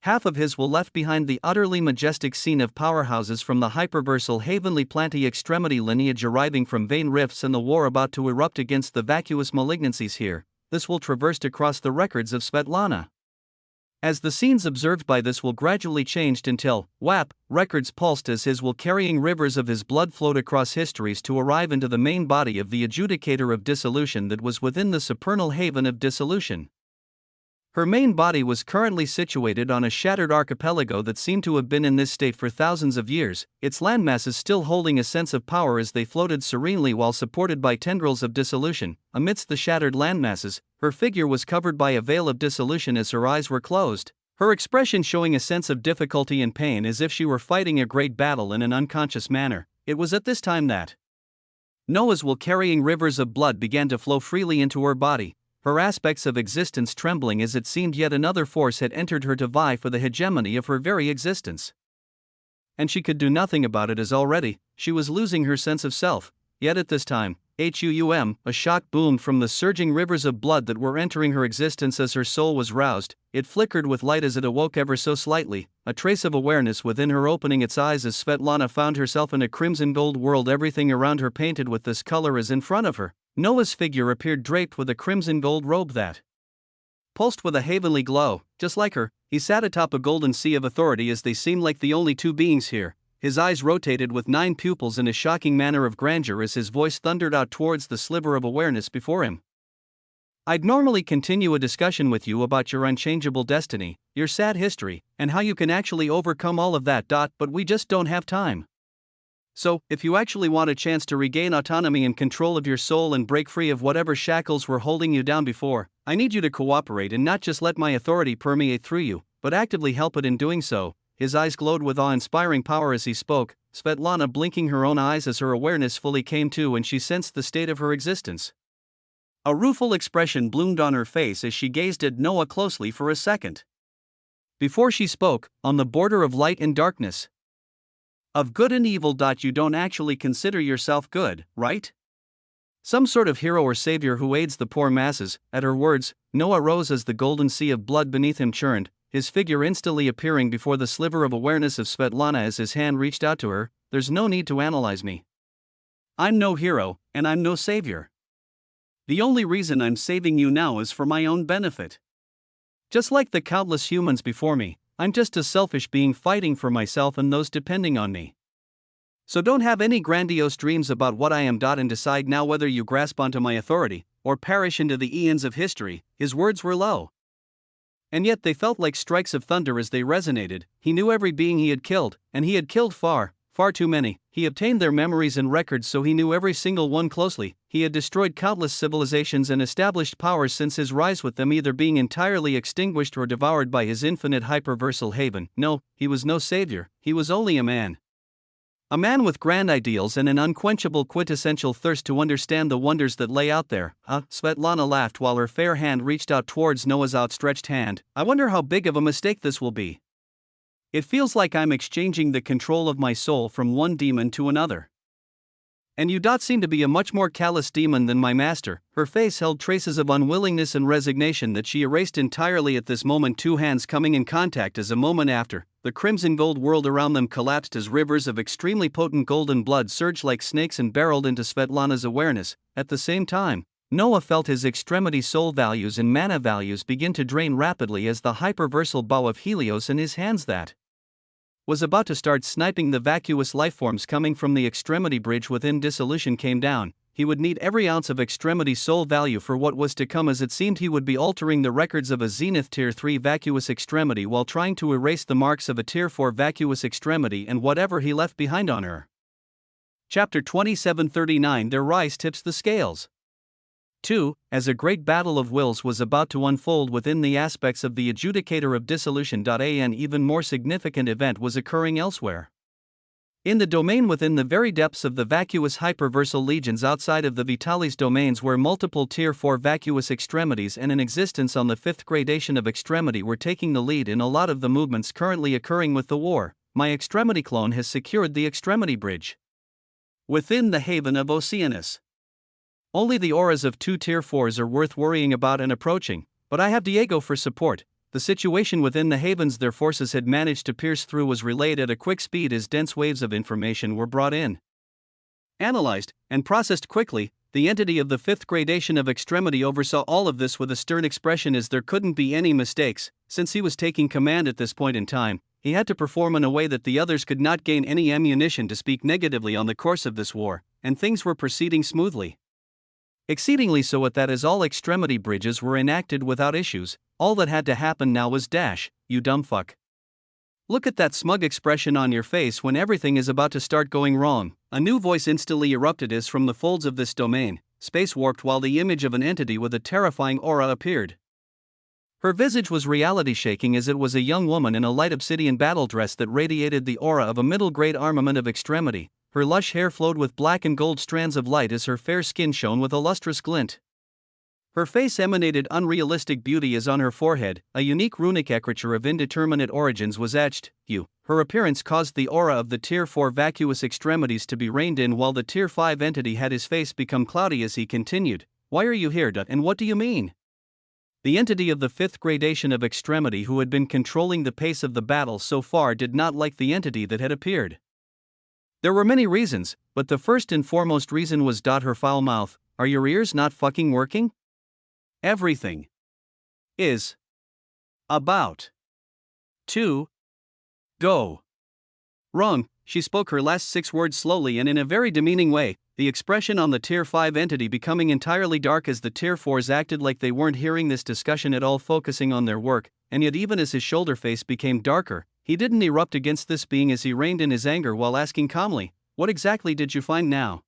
Half of his will left behind the utterly majestic scene of powerhouses from the hyperversal heavenly planty extremity lineage arriving from vein rifts and the war about to erupt against the vacuous malignancies here. This will traversed across the records of Svetlana. As the scenes observed by this will gradually changed until, records pulsed as his will carrying rivers of his blood flowed across histories to arrive into the main body of the adjudicator of dissolution that was within the supernal haven of dissolution. Her main body was currently situated on a shattered archipelago that seemed to have been in this state for thousands of years, its landmasses still holding a sense of power as they floated serenely while supported by tendrils of dissolution. Amidst the shattered landmasses, her figure was covered by a veil of dissolution as her eyes were closed, her expression showing a sense of difficulty and pain as if she were fighting a great battle in an unconscious manner. It was at this time that Noah's will carrying rivers of blood began to flow freely into her body, her aspects of existence trembling as it seemed yet another force had entered her to vie for the hegemony of her very existence. And she could do nothing about it as already, she was losing her sense of self. Yet at this time, a shock boomed from the surging rivers of blood that were entering her existence as her soul was roused. It flickered with light as it awoke ever so slightly, a trace of awareness within her opening its eyes as Svetlana found herself in a crimson gold world, everything around her painted with this color as in front of her. Noah's figure appeared draped with a crimson gold robe that pulsed with a heavenly glow. Just like her, he sat atop a golden sea of authority as they seemed like the only two beings here. His eyes rotated with 9 pupils in a shocking manner of grandeur as his voice thundered out towards the sliver of awareness before him. I'd normally continue a discussion with you about your unchangeable destiny, your sad history, and how you can actually overcome all of that. But we just don't have time. So, if you actually want a chance to regain autonomy and control of your soul and break free of whatever shackles were holding you down before, I need you to cooperate and not just let my authority permeate through you, but actively help it in doing so. His eyes glowed with awe-inspiring power as he spoke, Svetlana blinking her own eyes as her awareness fully came to and she sensed the state of her existence. A rueful expression bloomed on her face as she gazed at Noah closely for a second. Before she spoke, on the border of light and darkness, of good and evil. You don't actually consider yourself good, right? Some sort of hero or savior who aids the poor masses. At her words, Noah rose as the golden sea of blood beneath him churned, his figure instantly appearing before the sliver of awareness of Svetlana as his hand reached out to her. There's no need to analyze me. I'm no hero, and I'm no savior. The only reason I'm saving you now is for my own benefit. Just like the countless humans before me, I'm just a selfish being fighting for myself and those depending on me. So don't have any grandiose dreams about what I am. And decide now whether you grasp onto my authority, or perish into the eons of history. His words were low, and yet they felt like strikes of thunder as they resonated. He knew every being he had killed, and he had killed far too many. He obtained their memories and records, so he knew every single one closely. He had destroyed countless civilizations and established powers since his rise, with them either being entirely extinguished or devoured by his infinite hyperversal haven. No, he was no savior, he was only a man. A man with grand ideals and an unquenchable quintessential thirst to understand the wonders that lay out there. Svetlana laughed while her fair hand reached out towards Noah's outstretched hand. I wonder how big of a mistake this will be. It feels like I'm exchanging the control of my soul from one demon to another. And you seem to be a much more callous demon than my master. Her face held traces of unwillingness and resignation that she erased entirely at this moment. 2 hands coming in contact as a moment after, the crimson gold world around them collapsed as rivers of extremely potent golden blood surged like snakes and barreled into Svetlana's awareness. At the same time, Noah felt his extremity soul values and mana values begin to drain rapidly as the hyperversal bow of Helios in his hands that was about to start sniping the vacuous lifeforms coming from the extremity bridge within dissolution came down. He would need every ounce of extremity soul value for what was to come, as it seemed he would be altering the records of a Zenith Tier 3 vacuous extremity while trying to erase the marks of a Tier 4 vacuous extremity and whatever he left behind on her. Chapter 2739. Their rise tips the scales. 2. As a great battle of wills was about to unfold within the aspects of the adjudicator of dissolution. An even more significant event was occurring elsewhere. In the domain within the very depths of the vacuous hyperversal legions outside of the Vitalis domains, where multiple Tier 4 vacuous extremities and an existence on the 5th gradation of extremity were taking the lead in a lot of the movements currently occurring with the war, my extremity clone has secured the extremity bridge within the haven of Oceanus. Only the auras of 2 Tier 4s are worth worrying about and approaching, but I have Diego for support. The situation within the havens their forces had managed to pierce through was relayed at a quick speed as dense waves of information were brought in, analyzed, and processed quickly. The entity of the 5th gradation of extremity oversaw all of this with a stern expression, as there couldn't be any mistakes. Since he was taking command at this point in time, he had to perform in a way that the others could not gain any ammunition to speak negatively on the course of this war, and things were proceeding smoothly. Exceedingly so at that, as all extremity bridges were enacted without issues. All that had to happen now was you dumb fuck. Look at that smug expression on your face when everything is about to start going wrong. A new voice instantly erupted as from the folds of this domain, space warped, while the image of an entity with a terrifying aura appeared. Her visage was reality shaking, as it was a young woman in a light obsidian battle dress that radiated the aura of a middle-grade armament of extremity. Her lush hair flowed with black and gold strands of light as her fair skin shone with a lustrous glint. Her face emanated unrealistic beauty as on her forehead, a unique runic écriture of indeterminate origins was etched. Her appearance caused the aura of the Tier 4 vacuous extremities to be reined in, while the Tier 5 entity had his face become cloudy as he continued. Why are you here, and what do you mean? The entity of the 5th gradation of extremity, who had been controlling the pace of the battle so far, did not like the entity that had appeared. There were many reasons, but the first and foremost reason was her foul mouth. Are your ears not fucking working? Everything is about to go wrong. she spoke her last 6 words slowly and in a very demeaning way, the expression on the Tier 5 entity becoming entirely dark as the Tier 4s acted like they weren't hearing this discussion at all, focusing on their work, and yet even as his shoulder face became darker, he didn't erupt against this being as he reined in his anger while asking calmly, "What exactly did you find now?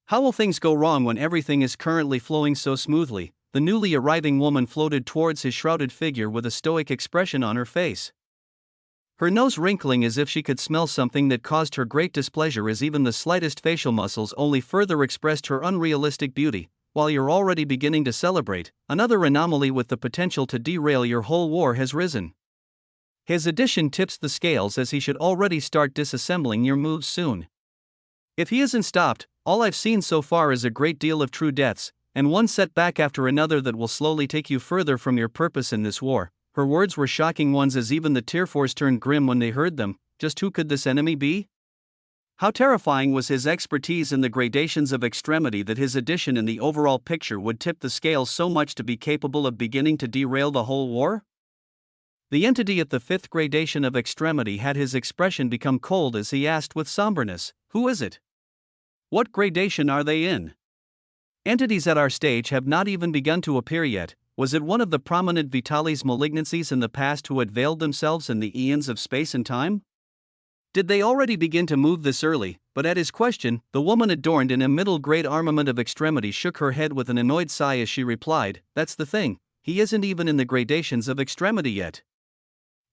How will things go wrong when everything is currently flowing so smoothly?" The newly arriving woman floated towards his shrouded figure with a stoic expression on her face, her nose wrinkling as if she could smell something that caused her great displeasure, as even the slightest facial muscles only further expressed her unrealistic beauty. "While you're already beginning to celebrate, another anomaly with the potential to derail your whole war has risen. His addition tips the scales as he should already start disassembling your moves soon. If he isn't stopped, all I've seen so far is a great deal of true deaths, and one setback after another that will slowly take you further from your purpose in this war." Her words were shocking ones as even the Tier 4s turned grim when they heard them. Just who could this enemy be? How terrifying was his expertise in the gradations of extremity that his addition in the overall picture would tip the scales so much to be capable of beginning to derail the whole war? The entity at the 5th gradation of extremity had his expression become cold as he asked with somberness, "Who is it? What gradation are they in? Entities at our stage have not even begun to appear yet. Was it one of the prominent Vitalis malignancies in the past who had veiled themselves in the eons of space and time? Did they already begin to move this early?" But at his question, the woman adorned in a middle-grade armament of extremity shook her head with an annoyed sigh as she replied, "That's the thing, he isn't even in the gradations of extremity yet.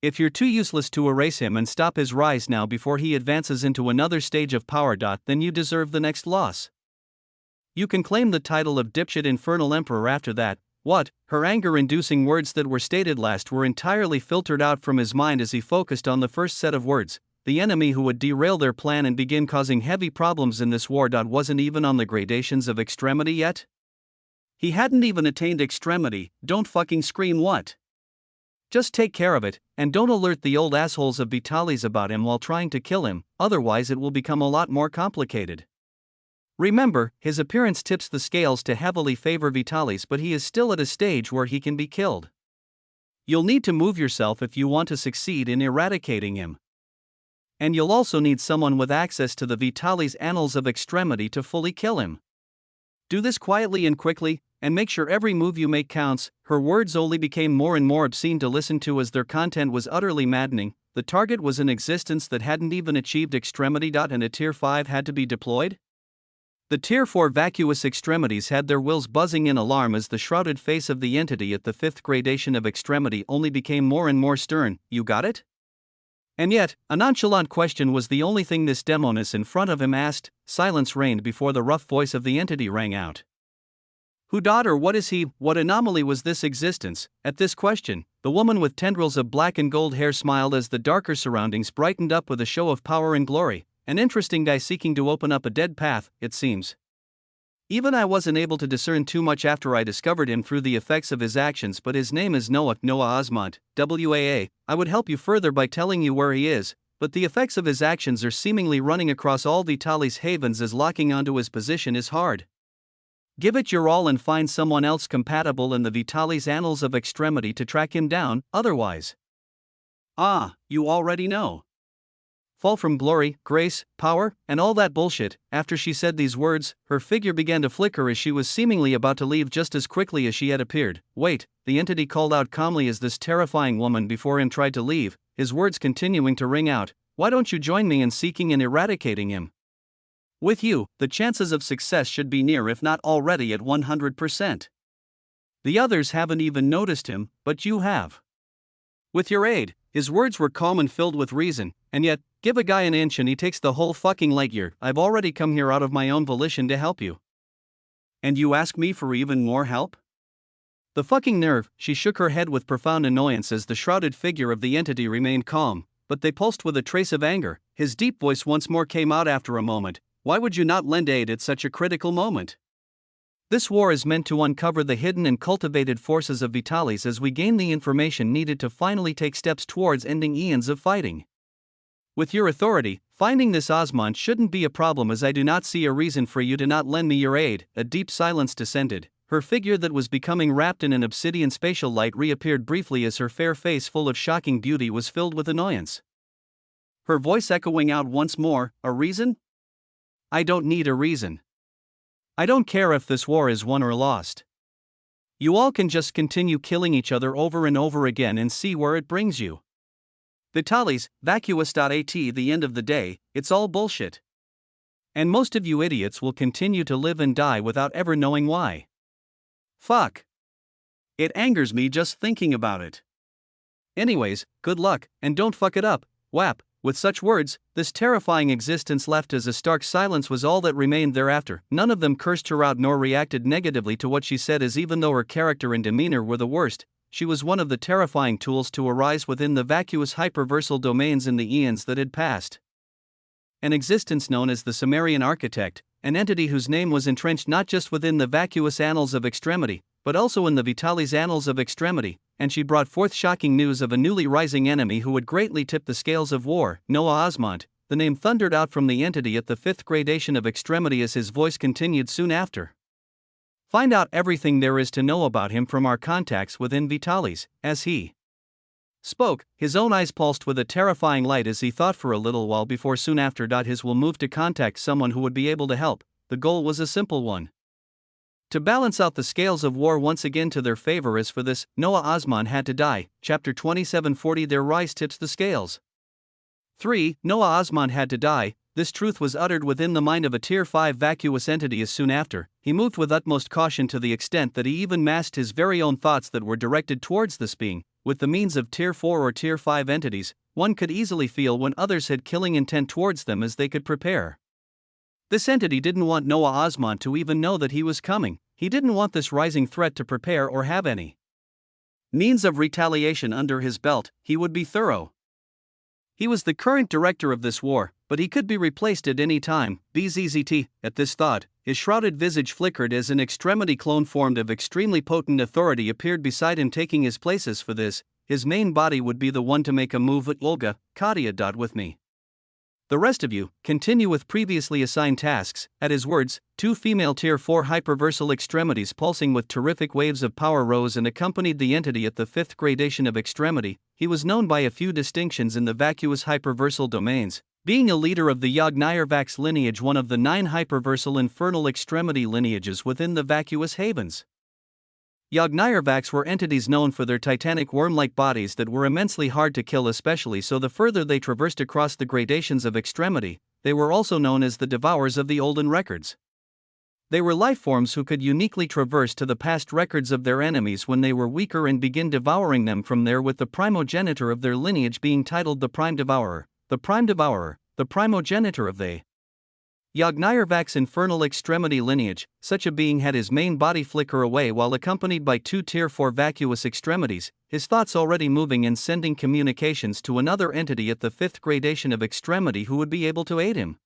If you're too useless to erase him and stop his rise now before he advances into another stage of power, then you deserve the next loss. You can claim the title of dipshit infernal emperor after that." What? Her anger-inducing words that were stated last were entirely filtered out from his mind as he focused on the first set of words. The enemy who would derail their plan and begin causing heavy problems in this war. Wasn't even on the gradations of extremity yet? He hadn't even attained extremity. Don't fucking scream what? Just take care of it, and don't alert the old assholes of Vitalis about him while trying to kill him, otherwise it will become a lot more complicated. Remember, his appearance tips the scales to heavily favor Vitalis, but he is still at a stage where he can be killed. You'll need to move yourself if you want to succeed in eradicating him. And you'll also need someone with access to the Vitalis annals of extremity to fully kill him. Do this quietly and quickly, and make sure every move you make counts." Her words only became more and more obscene to listen to as their content was utterly maddening. The target was in existence that hadn't even achieved extremity. And a Tier 5 had to be deployed? The Tier 4 vacuous extremities had their wills buzzing in alarm as the shrouded face of the entity at the 5th gradation of extremity only became more and more stern. "You got it?" And yet, a nonchalant question was the only thing this demoness in front of him asked. Silence reigned before the rough voice of the entity rang out. "Who or what is he? What anomaly was this existence?" At this question, the woman with tendrils of black and gold hair smiled as the darker surroundings brightened up with a show of power and glory. "An interesting guy seeking to open up a dead path, it seems. Even I wasn't able to discern too much after I discovered him through the effects of his actions, but his name is Noah Osmond, WAA. I would help you further by telling you where he is, but the effects of his actions are seemingly running across all Vitalis havens as locking onto his position is hard. Give it your all and find someone else compatible in the Vitalis annals of extremity to track him down, otherwise. Ah, you already know. Fall from glory, grace, power, and all that bullshit." After she said these words, her figure began to flicker as she was seemingly about to leave just as quickly as she had appeared. "Wait," the entity called out calmly as this terrifying woman before him tried to leave, his words continuing to ring out. "Why don't you join me in seeking and eradicating him? With you, the chances of success should be near if not already at 100%. The others haven't even noticed him, but you have. With your aid." His words were calm and filled with reason, and yet, give a guy an inch and he takes the whole fucking light year. "I've already come here out of my own volition to help you. And you ask me for even more help? The fucking nerve." She shook her head with profound annoyance as the shrouded figure of the entity remained calm, but they pulsed with a trace of anger. His deep voice once more came out after a moment. "Why would you not lend aid at such a critical moment? This war is meant to uncover the hidden and cultivated forces of Vitalis as we gain the information needed to finally take steps towards ending eons of fighting. With your authority, finding this Osmond shouldn't be a problem, as I do not see a reason for you to not lend me your aid." A deep silence descended. Her figure that was becoming wrapped in an obsidian spatial light reappeared briefly as her fair face full of shocking beauty was filled with annoyance. her voice echoing out once more, a reason? I don't need a reason. I don't care if this war is won or lost. You all can just continue killing each other over and over again and see where it brings you. Vitalis, vacuous.at. The end of the day, it's all bullshit. And most of you idiots will continue to live and die without ever knowing why. Fuck. It angers me just thinking about it. Anyways, good luck, and don't fuck it up, WAP. With such words, this terrifying existence left as a stark silence was all that remained thereafter. None of them cursed her out nor reacted negatively to what she said, as even though her character and demeanor were the worst, she was one of the terrifying tools to arise within the vacuous hyperversal domains in the eons that had passed. An existence known as the Sumerian Architect, an entity whose name was entrenched not just within the vacuous annals of extremity, but also in the Vitalis annals of extremity, and she brought forth shocking news of a newly rising enemy who would greatly tip the scales of war. Noah Osmond, the name thundered out from the entity at the 5th gradation of extremity as his voice continued soon after. Find out everything there is to know about him from our contacts within Vitalis. As he spoke, his own eyes pulsed with a terrifying light as he thought for a little while before soon after. His will move to contact someone who would be able to help. The goal was a simple one: to balance out the scales of war once again to their favor. As for this, Noah Osman had to die. Chapter 2740. Their rise tips the scales. 3. Noah Osman had to die. This truth was uttered within the mind of a Tier 5 vacuous entity as soon after. He moved with utmost caution to the extent that he even masked his very own thoughts that were directed towards this being. With the means of Tier 4 or Tier 5 entities, one could easily feel when others had killing intent towards them as they could prepare. This entity didn't want Noah Osman to even know that he was coming. He didn't want this rising threat to prepare or have any means of retaliation under his belt. He would be thorough. He was the current director of this war, but he could be replaced at any time. BZZT. At this thought, his shrouded visage flickered as an extremity clone formed of extremely potent authority appeared beside him, taking his places. For this, his main body would be the one to make a move. At Olga, Katia. With me. The rest of you, continue with previously assigned tasks. At his words, 2 female Tier 4 hyperversal extremities pulsing with terrific waves of power rose and accompanied the entity at the 5th gradation of extremity. He was known by a few distinctions in the vacuous hyperversal domains, being a leader of the Yogg-Niarvax lineage, one of the 9 hyperversal infernal extremity lineages within the vacuous havens. Yogg-Niarvax were entities known for their titanic worm-like bodies that were immensely hard to kill, especially so the further they traversed across the gradations of extremity. They were also known as the Devourers of the Olden Records. They were lifeforms who could uniquely traverse to the past records of their enemies when they were weaker and begin devouring them from there, with the primogenitor of their lineage being titled the Prime Devourer. The Prime Devourer, the primogenitor of the Yogg-Niarvax infernal extremity lineage. Such a being had his main body flicker away while accompanied by 2 Tier 4 vacuous extremities, his thoughts already moving and sending communications to another entity at the 5th gradation of extremity who would be able to aid him.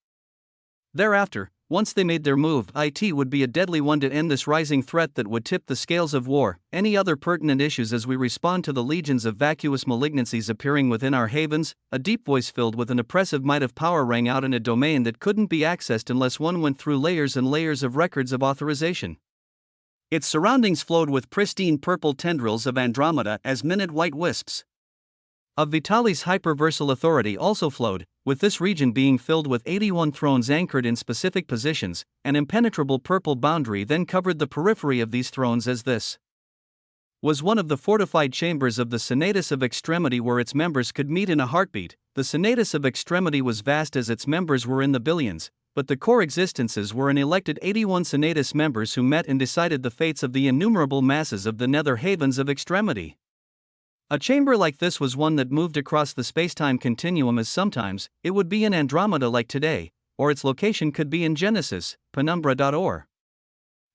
Thereafter, once they made their move, it would be a deadly one to end this rising threat that would tip the scales of war. Any other pertinent issues as we respond to the legions of vacuous malignancies appearing within our havens? A deep voice filled with an oppressive might of power rang out in a domain that couldn't be accessed unless one went through layers and layers of records of authorization. Its surroundings flowed with pristine purple tendrils of Andromeda as minute white wisps of Vitalis hyperversal authority also flowed, with this region being filled with 81 thrones anchored in specific positions. An impenetrable purple boundary then covered the periphery of these thrones, as this was one of the fortified chambers of the Senatus of Extremity where its members could meet in a heartbeat. The Senatus of Extremity was vast as its members were in the billions, but the core existences were an elected 81 Senatus members who met and decided the fates of the innumerable masses of the nether havens of extremity. A chamber like this was one that moved across the spacetime continuum, as sometimes it would be in Andromeda like today, or its location could be in Genesis, penumbra.or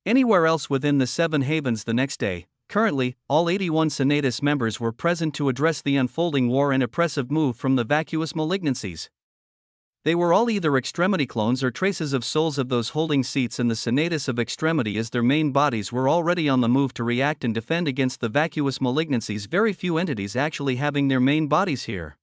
anywhere else within the 7 havens the next day. Currently, all 81 Senatus members were present to address the unfolding war and oppressive move from the vacuous malignancies. They were all either extremity clones or traces of souls of those holding seats in the Senatus of Extremity, as their main bodies were already on the move to react and defend against the vacuous malignancies. Very few entities actually having their main bodies here.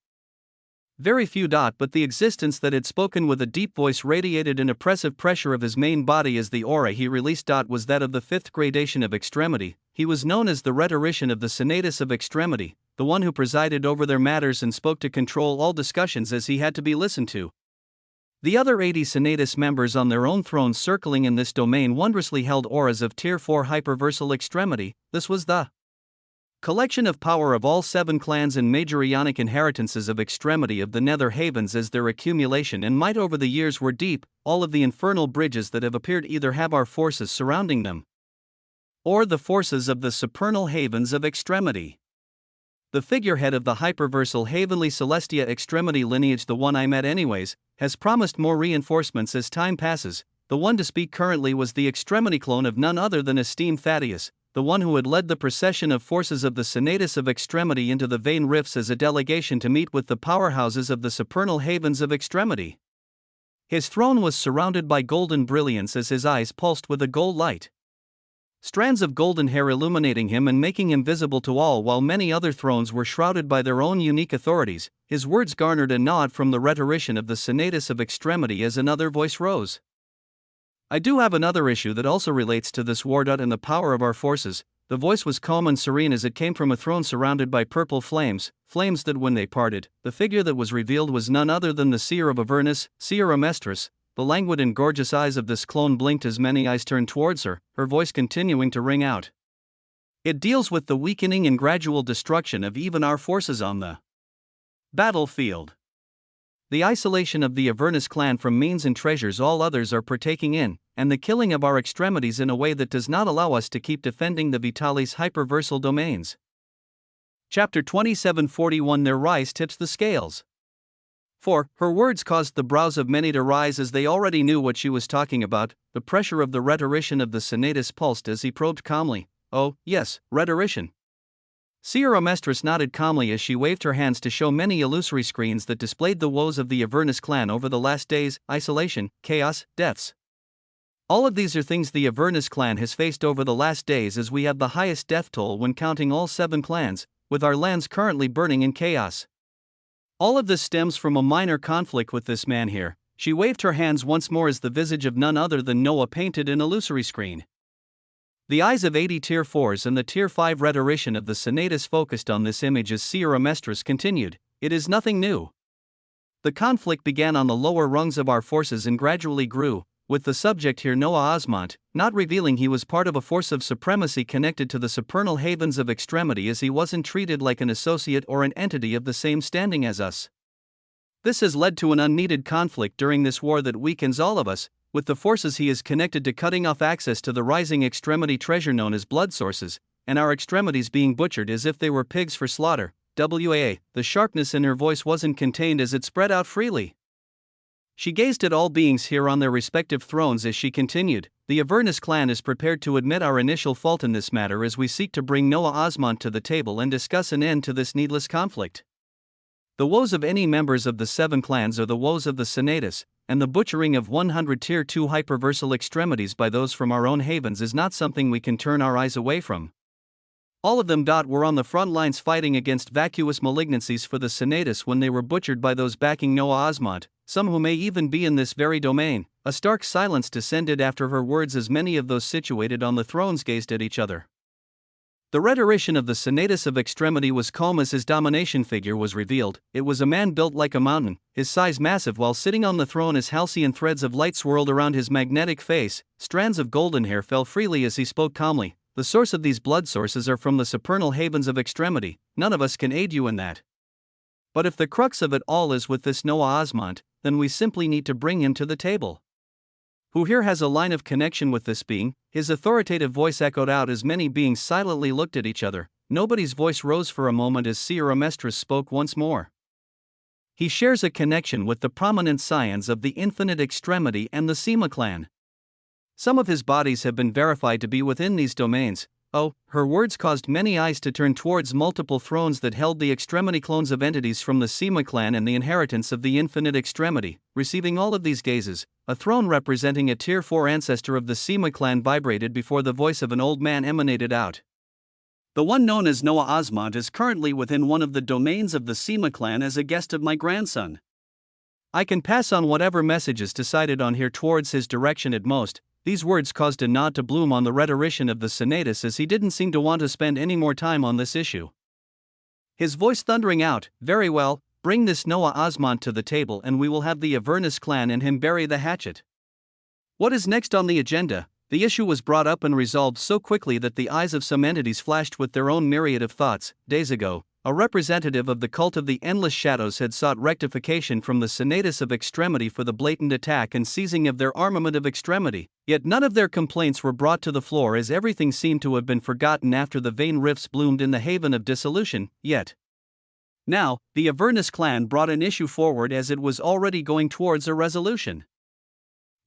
Very few. But the existence that had spoken with a deep voice radiated an oppressive pressure of his main body as the aura he released. Was that of the 5th gradation of extremity. He was known as the rhetorician of the Senatus of Extremity, the one who presided over their matters and spoke to control all discussions as he had to be listened to. The other 80 Senatus members on their own thrones circling in this domain wondrously held auras of Tier 4 hyperversal extremity. This was the collection of power of all 7 clans and major Ionic inheritances of extremity of the Nether Havens as their accumulation and might over the years were deep. All of the infernal bridges that have appeared either have our forces surrounding them, or the forces of the supernal havens of extremity. The figurehead of the hyperversal Heavenly Celestia extremity lineage, the one I met anyways, has promised more reinforcements as time passes. The one to speak currently was the extremity clone of none other than esteemed Thaddeus, the one who had led the procession of forces of the Senatus of Extremity into the Vein Rifts as a delegation to meet with the powerhouses of the supernal havens of extremity. His throne was surrounded by golden brilliance as his eyes pulsed with a gold light. Strands of golden hair illuminating him and making him visible to all, while many other thrones were shrouded by their own unique authorities. His words garnered a nod from the rhetorician of the Senatus of Extremity as another voice rose. I do have another issue that also relates to this war. And the power of our forces. The voice was calm and serene as it came from a throne surrounded by purple flames, flames that when they parted, the figure that was revealed was none other than the seer of Avernus, seer Amestris. The languid and gorgeous eyes of this clone blinked as many eyes turned towards her, her voice continuing to ring out. It deals with the weakening and gradual destruction of even our forces on the battlefield. The isolation of the Avernus clan from means and treasures all others are partaking in, and the killing of our extremities in a way that does not allow us to keep defending the Vitalis hyperversal domains. Chapter 2741. Their rise tips the scales. For, her words caused the brows of many to rise as they already knew what she was talking about. The pressure of the rhetorician of the Senatus pulsed as he probed calmly. Oh, yes, rhetorician. Seer Amestris nodded calmly as she waved her hands to show many illusory screens that displayed the woes of the Avernus clan over the last days: isolation, chaos, deaths. All of these are things the Avernus clan has faced over the last days, as we have the highest death toll when counting all 7 clans, with our lands currently burning in chaos. All of this stems from a minor conflict with this man here. She waved her hands once more as the visage of none other than Noah painted an illusory screen. The eyes of 80 Tier 4s and the Tier 5 rhetorician of the Senatus focused on this image as Seer Amestris continued. It is nothing new. The conflict began on the lower rungs of our forces and gradually grew, with the subject here Noah Osmont, not revealing he was part of a force of supremacy connected to the supernal havens of extremity, as he wasn't treated like an associate or an entity of the same standing as us. This has led to an unneeded conflict during this war that weakens all of us, with the forces he is connected to cutting off access to the rising extremity treasure known as blood sources, and our extremities being butchered as if they were pigs for slaughter. The sharpness in her voice wasn't contained as it spread out freely. She gazed at all beings here on their respective thrones as she continued. The Avernus clan is prepared to admit our initial fault in this matter as we seek to bring Noah Osmont to the table and discuss an end to this needless conflict. The woes of any members of the 7 clans are the woes of the Senatus, and the butchering of 100 Tier 2 hyperversal extremities by those from our own havens is not something we can turn our eyes away from. All of them were on the front lines fighting against vacuous malignancies for the Senatus when they were butchered by those backing Noah Osmont, some who may even be in this very domain. A stark silence descended after her words as many of those situated on the thrones gazed at each other. The rhetorician of the Senatus of Extremity was calm as his domination figure was revealed. It was a man built like a mountain, his size massive while sitting on the throne as halcyon threads of light swirled around his magnetic face. Strands of golden hair fell freely as he spoke calmly. The source of these blood sources are from the supernal havens of extremity. None of us can aid you in that. But if the crux of it all is with this Noah Osmont, then we simply need to bring him to the table. Who here has a line of connection with this being? His authoritative voice echoed out as many beings silently looked at each other. Nobody's voice rose for a moment as Seer Amestris spoke once more. He shares a connection with the prominent scions of the Infinite Extremity and the Sema clan. Some of his bodies have been verified to be within these domains. Oh, her words caused many eyes to turn towards multiple thrones that held the extremity clones of entities from the Sema clan and the inheritance of the Infinite Extremity. Receiving all of these gazes, a throne representing a Tier 4 ancestor of the Sema clan vibrated before the voice of an old man emanated out. The one known as Noah Osmont is currently within one of the domains of the Sema clan as a guest of my grandson. I can pass on whatever messages decided on here towards his direction at most. These words caused a nod to bloom on the rhetorician of the Senatus as he didn't seem to want to spend any more time on this issue. His voice thundering out, "Very well, bring this Noah Osmond to the table and we will have the Avernus clan and him bury the hatchet." What is next on the agenda? The issue was brought up and resolved so quickly that the eyes of some entities flashed with their own myriad of thoughts. Days ago, a representative of the cult of the Endless Shadows had sought rectification from the Senatus of Extremity for the blatant attack and seizing of their armament of extremity, yet none of their complaints were brought to the floor as everything seemed to have been forgotten after the vain rifts bloomed in the haven of dissolution. Yet now, the Avernus clan brought an issue forward as it was already going towards a resolution.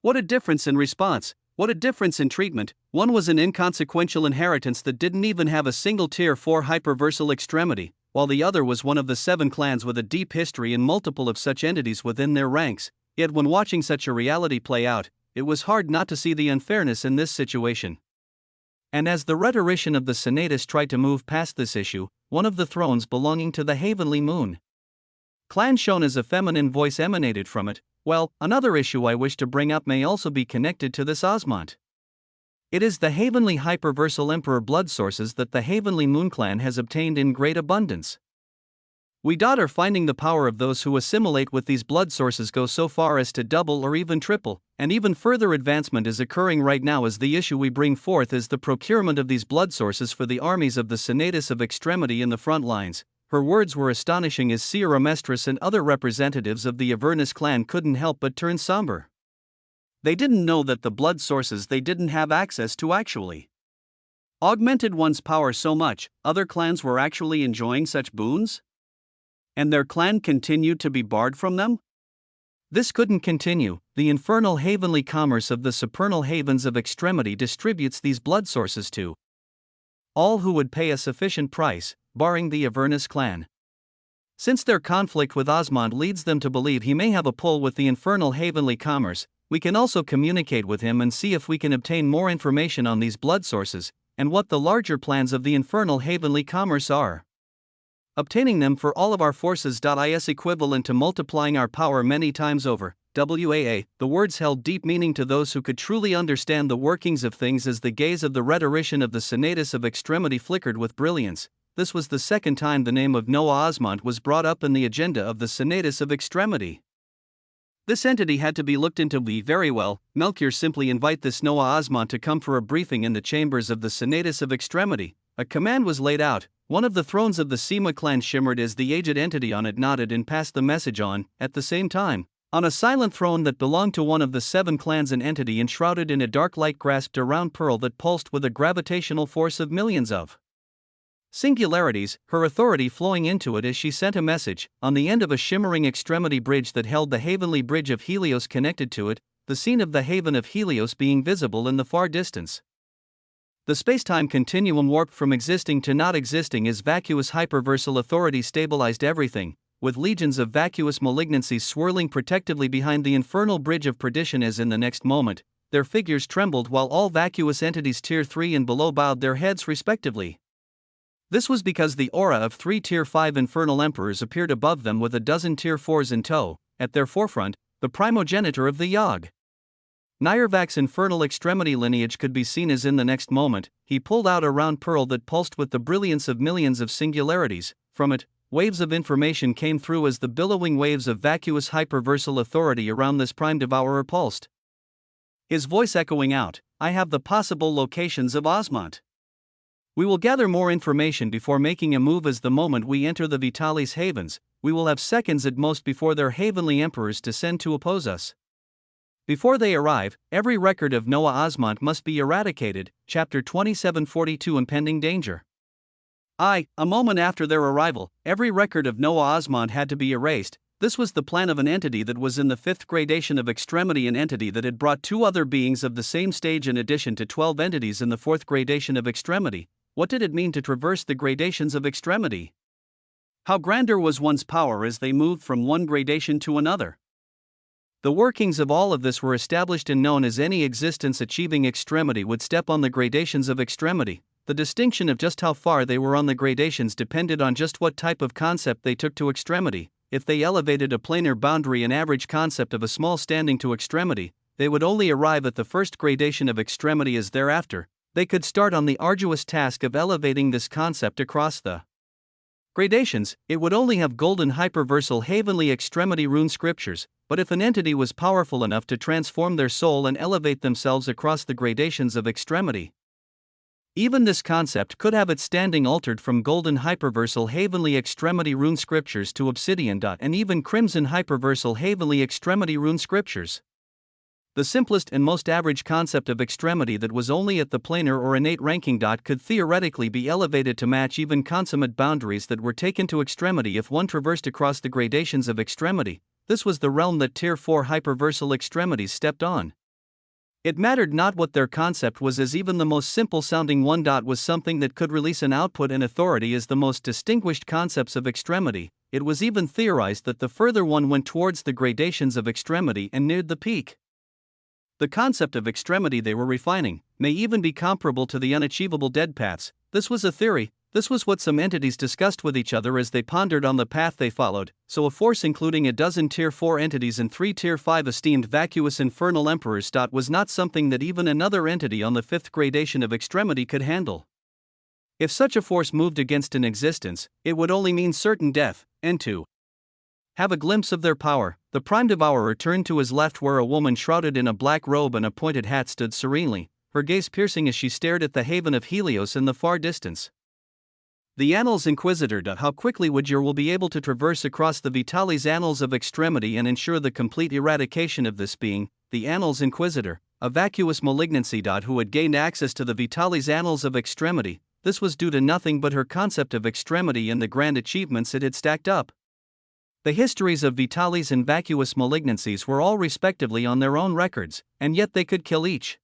What a difference in response! What a difference in treatment. One was an inconsequential inheritance that didn't even have a single tier 4 hyperversal extremity, while the other was one of the 7 clans with a deep history and multiple of such entities within their ranks. Yet when watching such a reality play out, it was hard not to see the unfairness in this situation. And as the rhetorician of the Senatus tried to move past this issue, one of the thrones belonging to the Heavenly Moon clan shown as a feminine voice emanated from it. Well, another issue I wish to bring up may also be connected to this Osmont. It is the Heavenly Hyperversal Emperor blood sources that the Heavenly Moon clan has obtained in great abundance. We are finding the power of those who assimilate with these blood sources go so far as to double or even triple, and even further advancement is occurring right now as the issue we bring forth is the procurement of these blood sources for the armies of the Senatus of Extremity in the front lines. Her words were astonishing as Sierra Mestris and other representatives of the Avernus clan couldn't help but turn somber. They didn't know that the blood sources they didn't have access to actually augmented one's power so much. Other clans were actually enjoying such boons? And their clan continued to be barred from them? This couldn't continue. The infernal heavenly commerce of the supernal havens of extremity distributes these blood sources to all who would pay a sufficient price, barring the Avernus clan. Since their conflict with Osmond leads them to believe he may have a pull with the infernal heavenly commerce, we can also communicate with him and see if we can obtain more information on these blood sources, and what the larger plans of the infernal heavenly commerce are. Obtaining them for all of our forces is equivalent to multiplying our power many times over. WAA, the words held deep meaning to those who could truly understand the workings of things as the gaze of the rhetorician of the Senatus of Extremity flickered with brilliance. This was the second time the name of Noah Osmond was brought up in the agenda of the Senatus of Extremity. This entity had to be looked into. Very well, Melchior, simply invite this Noah Osmond to come for a briefing in the chambers of the Senatus of Extremity. A command was laid out. One of the thrones of the Sema clan shimmered as the aged entity on it nodded and passed the message on. At the same time, on a silent throne that belonged to one of the 7 clans, an entity enshrouded in a dark light grasped a round pearl that pulsed with a gravitational force of millions of singularities, her authority flowing into it as she sent a message. On the end of a shimmering extremity bridge that held the heavenly bridge of Helios connected to it, the scene of the haven of Helios being visible in the far distance. The space-time continuum warped from existing to not existing as vacuous hyperversal authority stabilized everything, with legions of vacuous malignancies swirling protectively behind the infernal bridge of perdition as in the next moment, their figures trembled while all vacuous entities tier 3 and below bowed their heads respectively. This was because the aura of 3 tier 5 infernal emperors appeared above them with a dozen tier 4s in tow, at their forefront, the primogenitor of the Yog. Nirvak's infernal extremity lineage could be seen as in the next moment, he pulled out a round pearl that pulsed with the brilliance of millions of singularities. From it, waves of information came through as the billowing waves of vacuous hyperversal authority around this prime devourer pulsed. His voice echoing out, I have the possible locations of Osmont. We will gather more information before making a move as the moment we enter the Vitalis Havens, we will have seconds at most before their heavenly emperors descend to oppose us. Before they arrive, every record of Noah Osmont must be eradicated. Chapter 2742 Impending Danger. A moment after their arrival, every record of Noah Osmont had to be erased. This was the plan of an entity that was in the 5th gradation of extremity, an entity that had brought 2 other beings of the same stage in addition to 12 entities in the 4th gradation of extremity. What did it mean to traverse the gradations of extremity? How grander was one's power as they moved from one gradation to another? The workings of all of this were established and known as any existence achieving extremity would step on the gradations of extremity. The distinction of just how far they were on the gradations depended on just what type of concept they took to extremity. If they elevated a planar boundary, an average concept of a small standing to extremity, they would only arrive at the 1st gradation of extremity as thereafter. They could start on the arduous task of elevating this concept across the Gradations, it would only have golden hyperversal heavenly extremity rune scriptures, but if an entity was powerful enough to transform their soul and elevate themselves across the gradations of extremity, even this concept could have its standing altered from golden hyperversal heavenly extremity rune scriptures to obsidian. And even crimson hyperversal heavenly extremity rune scriptures. The simplest and most average concept of extremity that was only at the planar or innate ranking. Could theoretically be elevated to match even consummate boundaries that were taken to extremity if one traversed across the gradations of extremity. This was the realm that Tier 4 hyperversal extremities stepped on. It mattered not what their concept was, as even the most simple sounding one. Was something that could release an output and authority as the most distinguished concepts of extremity. It was even theorized that the further one went towards the gradations of extremity and neared the peak, the concept of extremity they were refining may even be comparable to the unachievable dead paths. This was a theory. This was what some entities discussed with each other as they pondered on the path they followed. So a force including a dozen Tier 4 entities and 3 Tier 5 esteemed vacuous infernal emperors. Was not something that even another entity on the 5th gradation of extremity could handle. If such a force moved against an existence, it would only mean certain death, and to have a glimpse of their power, the Prime Devourer turned to his left where a woman shrouded in a black robe and a pointed hat stood serenely, her gaze piercing as she stared at the haven of Helios in the far distance. The Annals Inquisitor. How quickly would you will be able to traverse across the Vitalis Annals of Extremity and ensure the complete eradication of this being, the Annals Inquisitor, a vacuous malignancy. Who had gained access to the Vitalis Annals of Extremity. This was due to nothing but her concept of extremity and the grand achievements it had stacked up. The histories of Vitalis and vacuous malignancies were all respectively on their own records, and yet they could kill each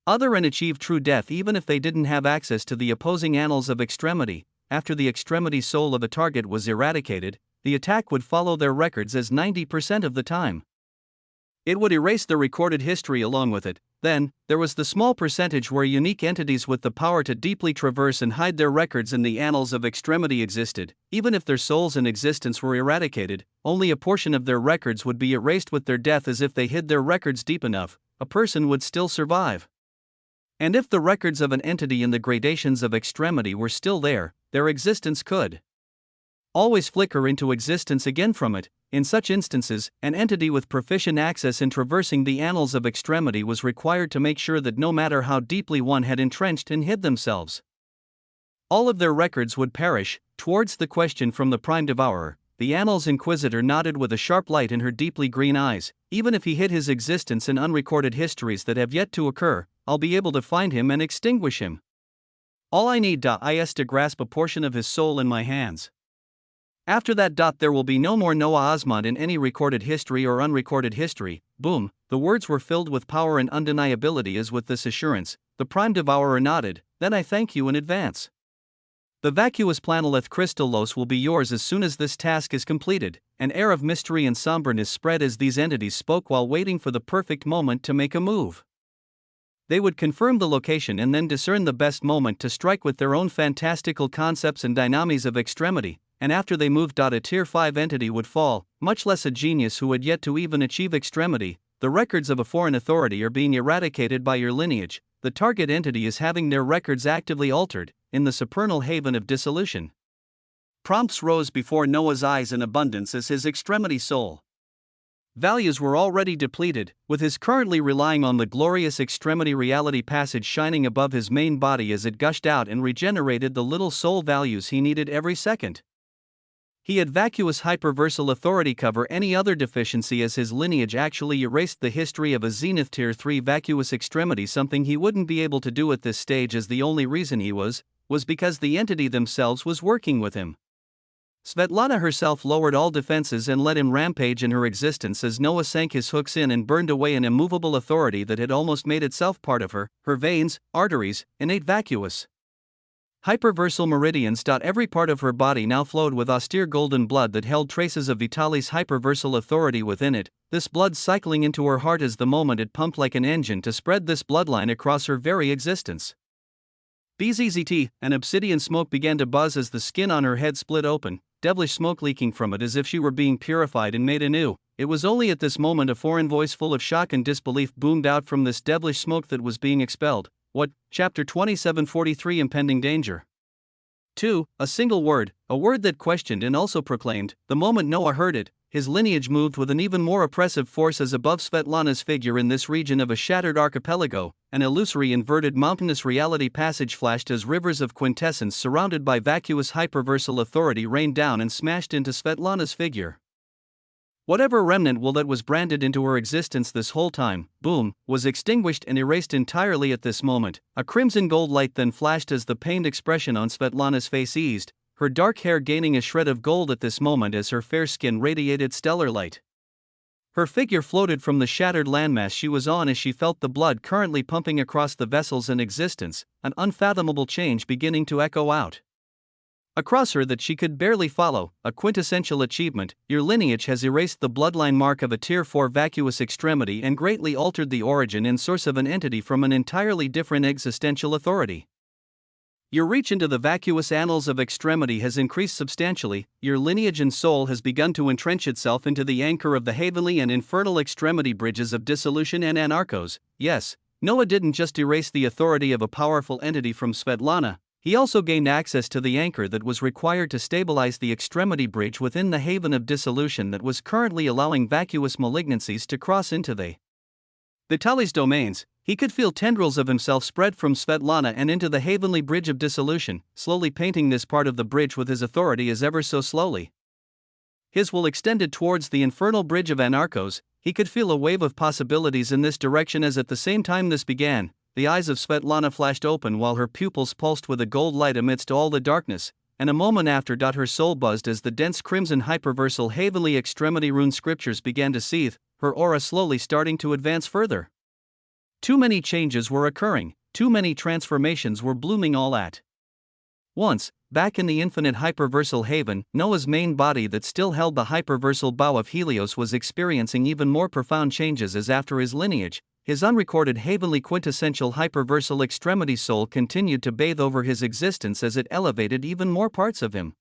other and achieve true death even if they didn't have access to the opposing annals of extremity. After the extremity soul of a target was eradicated, the attack would follow their records as 90% of the time. It would erase the recorded history along with it. Then, there was the small percentage where unique entities with the power to deeply traverse and hide their records in the annals of extremity existed. Even if their souls and existence were eradicated, only a portion of their records would be erased with their death, as if they hid their records deep enough, a person would still survive. And if the records of an entity in the gradations of extremity were still there, their existence could always flicker into existence again from it. In such instances, an entity with proficient access in traversing the annals of extremity was required to make sure that no matter how deeply one had entrenched and hid themselves, all of their records would perish. Towards the question from the Prime Devourer, the Annals Inquisitor nodded with a sharp light in her deeply green eyes. Even if he hid his existence in unrecorded histories that have yet to occur, I'll be able to find him and extinguish him. All I need is to grasp a portion of his soul in my hands. After that, there will be no more Noah Osmond in any recorded history or unrecorded history. Boom, the words were filled with power and undeniability. As with this assurance, the Prime Devourer nodded. Then I thank you in advance. The vacuous planolith crystallos will be yours as soon as this task is completed. An air of mystery and somberness spread as these entities spoke while waiting for the perfect moment to make a move. They would confirm the location and then discern the best moment to strike with their own fantastical concepts and dynamis of extremity. And after they moved, a Tier 5 entity would fall, much less a genius who had yet to even achieve extremity. The records of a foreign authority are being eradicated by your lineage. The target entity is having their records actively altered, in the supernal haven of dissolution. Prompts rose before Noah's eyes in abundance as his extremity soul values were already depleted, with his currently relying on the glorious extremity reality passage shining above his main body as it gushed out and regenerated the little soul values he needed every second. He had vacuous hyperversal authority cover any other deficiency, as his lineage actually erased the history of a Zenith Tier 3 vacuous extremity, something he wouldn't be able to do at this stage, as the only reason he was because the entity themselves was working with him. Svetlana herself lowered all defenses and let him rampage in her existence as Noah sank his hooks in and burned away an immovable authority that had almost made itself part of her veins, arteries, innate vacuous hyperversal meridians. Every part of her body now flowed with austere golden blood that held traces of Vitalis' hyperversal authority within it, this blood cycling into her heart as the moment it pumped like an engine to spread this bloodline across her very existence. Bzzzt, an obsidian smoke began to buzz as the skin on her head split open, devilish smoke leaking from it as if she were being purified and made anew. It was only at this moment a foreign voice full of shock and disbelief boomed out from this devilish smoke that was being expelled. What? Chapter 2743 Impending Danger. 2. A single word, a word that questioned and also proclaimed. The moment Noah heard it, his lineage moved with an even more oppressive force as above Svetlana's figure in this region of a shattered archipelago. An illusory inverted mountainous reality passage flashed as rivers of quintessence surrounded by vacuous hyperversal authority rained down and smashed into Svetlana's figure. Whatever remnant will that was branded into her existence this whole time, boom, was extinguished and erased entirely at this moment. A crimson gold light then flashed as the pained expression on Svetlana's face eased, her dark hair gaining a shred of gold at this moment as her fair skin radiated stellar light. Her figure floated from the shattered landmass she was on as she felt the blood currently pumping across the vessels in existence, an unfathomable change beginning to echo out across her that she could barely follow. A quintessential achievement. Your lineage has erased the bloodline mark of a Tier 4 vacuous extremity and greatly altered the origin and source of an entity from an entirely different existential authority. Your reach into the vacuous annals of extremity has increased substantially. Your lineage and soul has begun to entrench itself into the anchor of the heavenly and infernal extremity bridges of dissolution and anarchos. Yes, Noah didn't just erase the authority of a powerful entity from Svetlana, he also gained access to the anchor that was required to stabilize the extremity bridge within the haven of dissolution that was currently allowing vacuous malignancies to cross into the Vitalis domains. He could feel tendrils of himself spread from Svetlana and into the heavenly bridge of dissolution, slowly painting this part of the bridge with his authority as ever so slowly. His will extended towards the infernal bridge of anarchos. He could feel a wave of possibilities in this direction as at the same time this began, the eyes of Svetlana flashed open while her pupils pulsed with a gold light amidst all the darkness, and a moment after her soul buzzed as the dense crimson hyperversal heavenly extremity rune scriptures began to seethe, her aura slowly starting to advance further. Too many changes were occurring, too many transformations were blooming all at once. Back in the infinite hyperversal haven, Noah's main body that still held the hyperversal bow of Helios was experiencing even more profound changes as after his lineage, his unrecorded heavenly quintessential hyperversal extremity soul continued to bathe over his existence as it elevated even more parts of him.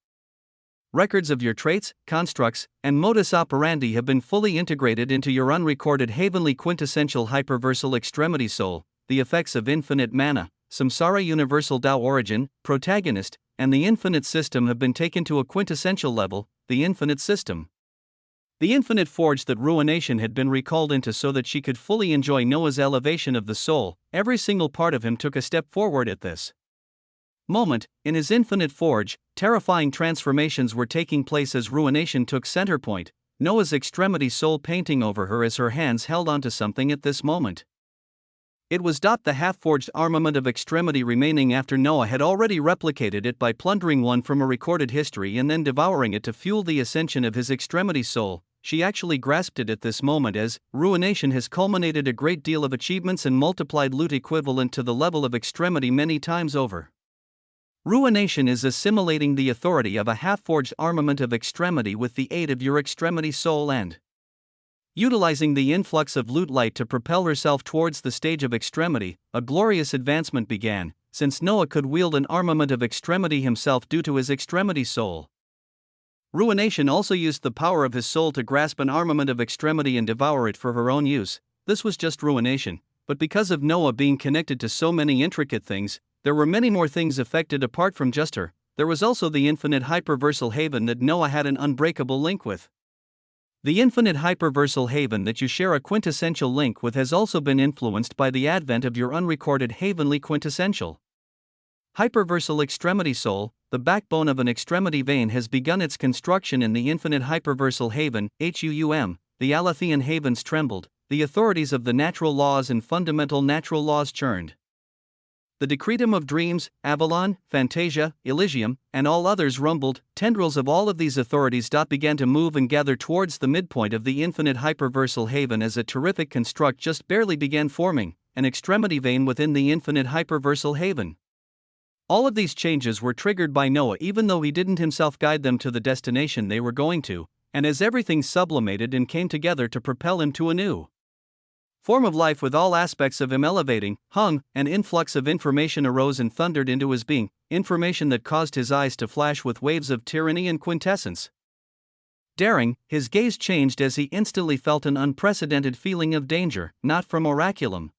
Records of your traits, constructs, and modus operandi have been fully integrated into your unrecorded heavenly quintessential hyperversal extremity soul. The effects of infinite mana, samsara universal Tao origin, protagonist, and the infinite system have been taken to a quintessential level, the infinite system. The infinite forge that Ruination had been recalled into so that she could fully enjoy Noah's elevation of the soul. Every single part of him took a step forward at this moment. In his infinite forge, terrifying transformations were taking place as Ruination took center point, Noah's extremity soul painting over her as her hands held onto something at this moment. It was the half-forged armament of extremity remaining after Noah had already replicated it by plundering one from a recorded history and then devouring it to fuel the ascension of his extremity soul. She actually grasped it at this moment as Ruination has culminated a great deal of achievements and multiplied loot equivalent to the level of extremity many times over. Ruination is assimilating the authority of a half-forged armament of extremity with the aid of your extremity soul and utilizing the influx of loot light to propel herself towards the stage of extremity. A glorious advancement began, since Noah could wield an armament of extremity himself due to his extremity soul. Ruination also used the power of his soul to grasp an armament of extremity and devour it for her own use. This was just Ruination, but because of Noah being connected to so many intricate things, there were many more things affected apart from just her. There was also the infinite hyperversal haven that Noah had an unbreakable link with. The infinite hyperversal haven that you share a quintessential link with has also been influenced by the advent of your unrecorded heavenly quintessential hyperversal extremity soul. The backbone of an extremity vein has begun its construction in the infinite hyperversal haven, HUUM. The Alethean havens trembled, the authorities of the natural laws and fundamental natural laws churned. The decretum of dreams, Avalon, Fantasia, Elysium, and all others rumbled. Tendrils of all of these authorities began to move and gather towards the midpoint of the infinite hyperversal haven as a terrific construct just barely began forming, an extremity vein within the infinite hyperversal haven. All of these changes were triggered by Noah even though he didn't himself guide them to the destination they were going to, and as everything sublimated and came together to propel him to a new form of life with all aspects of him elevating, an influx of information arose and thundered into his being, information that caused his eyes to flash with waves of tyranny and quintessence. Daring, his gaze changed as he instantly felt an unprecedented feeling of danger, not from oraculum,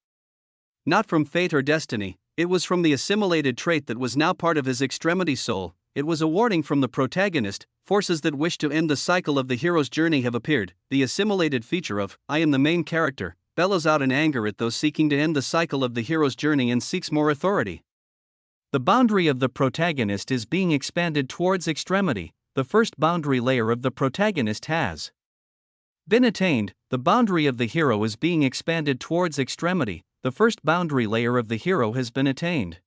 not from fate or destiny, it was from the assimilated trait that was now part of his extremity soul. it was a warning from the protagonist. Forces that wish to end the cycle of the hero's journey have appeared. The assimilated feature of I am the main character bellows out in anger at those seeking to end the cycle of the hero's journey and seeks more authority. The boundary of the protagonist is being expanded towards extremity. The first boundary layer of the protagonist has been attained. The boundary of the hero is being expanded towards extremity. The first boundary layer of the hero has been attained.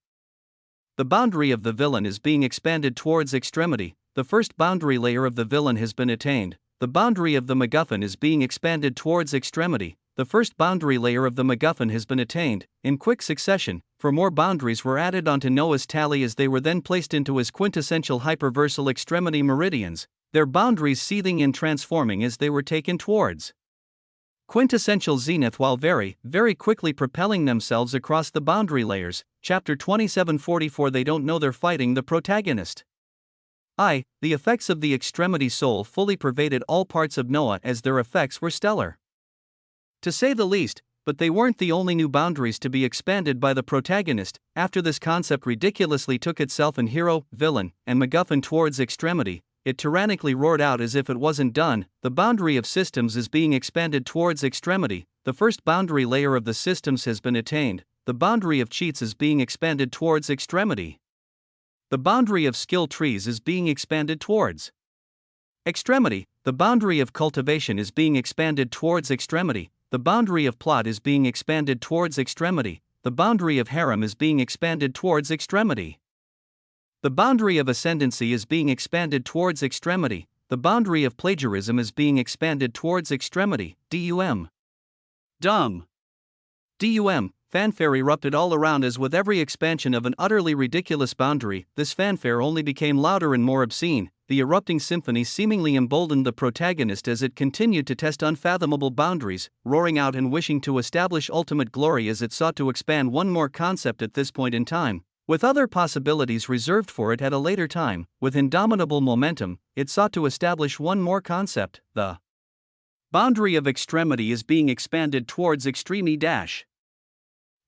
The boundary of the villain is being expanded towards extremity. The first boundary layer of the villain has been attained. The boundary of the MacGuffin is being expanded towards extremity. The first boundary layer of the MacGuffin has been attained. In quick succession, for more boundaries were added onto Noah's tally as they were then placed into his quintessential hyperversal extremity meridians, their boundaries seething and transforming as they were taken towards quintessential zenith while very, very quickly propelling themselves across the boundary layers. Chapter 2744. They don't know they're fighting the protagonist. The effects of the extremity soul fully pervaded all parts of Noah as their effects were stellar, to say the least, but they weren't the only new boundaries to be expanded by the protagonist. After this concept ridiculously took itself in hero, villain, and MacGuffin towards extremity, it tyrannically roared out as if it wasn't done. The boundary of systems is being expanded towards extremity. The first boundary layer of the systems has been attained. The boundary of cheats is being expanded towards extremity. The boundary of skill trees is being expanded towards extremity. The boundary of cultivation is being expanded towards extremity. The boundary of plot is being expanded towards extremity. The boundary of harem is being expanded towards extremity. The boundary of ascendancy is being expanded towards extremity. The boundary of plagiarism is being expanded towards extremity. Dumb. Fanfare erupted all around as with every expansion of an utterly ridiculous boundary, this fanfare only became louder and more obscene. The erupting symphony seemingly emboldened the protagonist as it continued to test unfathomable boundaries, roaring out and wishing to establish ultimate glory as it sought to expand one more concept at this point in time, with other possibilities reserved for it at a later time. With indomitable momentum, it sought to establish one more concept. The boundary of extremity is being expanded towards extreme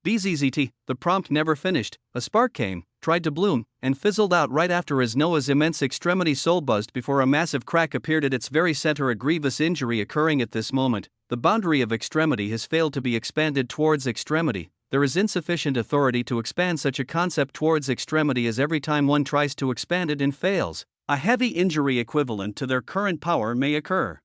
BZZT. The prompt never finished. A spark came, tried to bloom, and fizzled out right after as Noah's immense extremity soul buzzed before a massive crack appeared at its very center. A grievous injury occurring at this moment. The boundary of extremity has failed to be expanded towards extremity. There is insufficient authority to expand such a concept towards extremity as every time one tries to expand it and fails, a heavy injury equivalent to their current power may occur.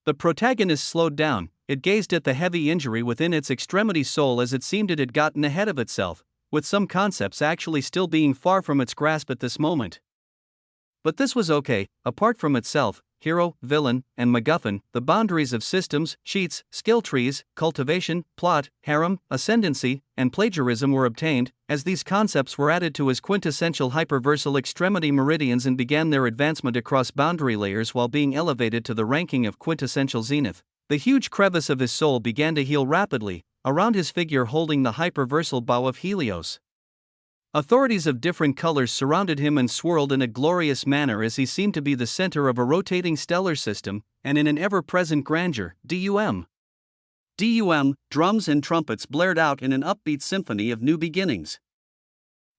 The protagonist slowed down. It gazed at the heavy injury within its extremity soul as it seemed it had gotten ahead of itself, with some concepts actually still being far from its grasp at this moment. But this was okay. Apart from itself, hero, villain, and MacGuffin, the boundaries of systems, cheats, skill trees, cultivation, plot, harem, ascendancy, and plagiarism were obtained, as these concepts were added to his quintessential hyperversal extremity meridians and began their advancement across boundary layers while being elevated to the ranking of quintessential zenith. The huge crevice of his soul began to heal rapidly, around his figure holding the hyperversal bow of Helios. Authorities of different colors surrounded him and swirled in a glorious manner as he seemed to be the center of a rotating stellar system, and in an ever-present grandeur. Dum. Drums and trumpets blared out in an upbeat symphony of new beginnings.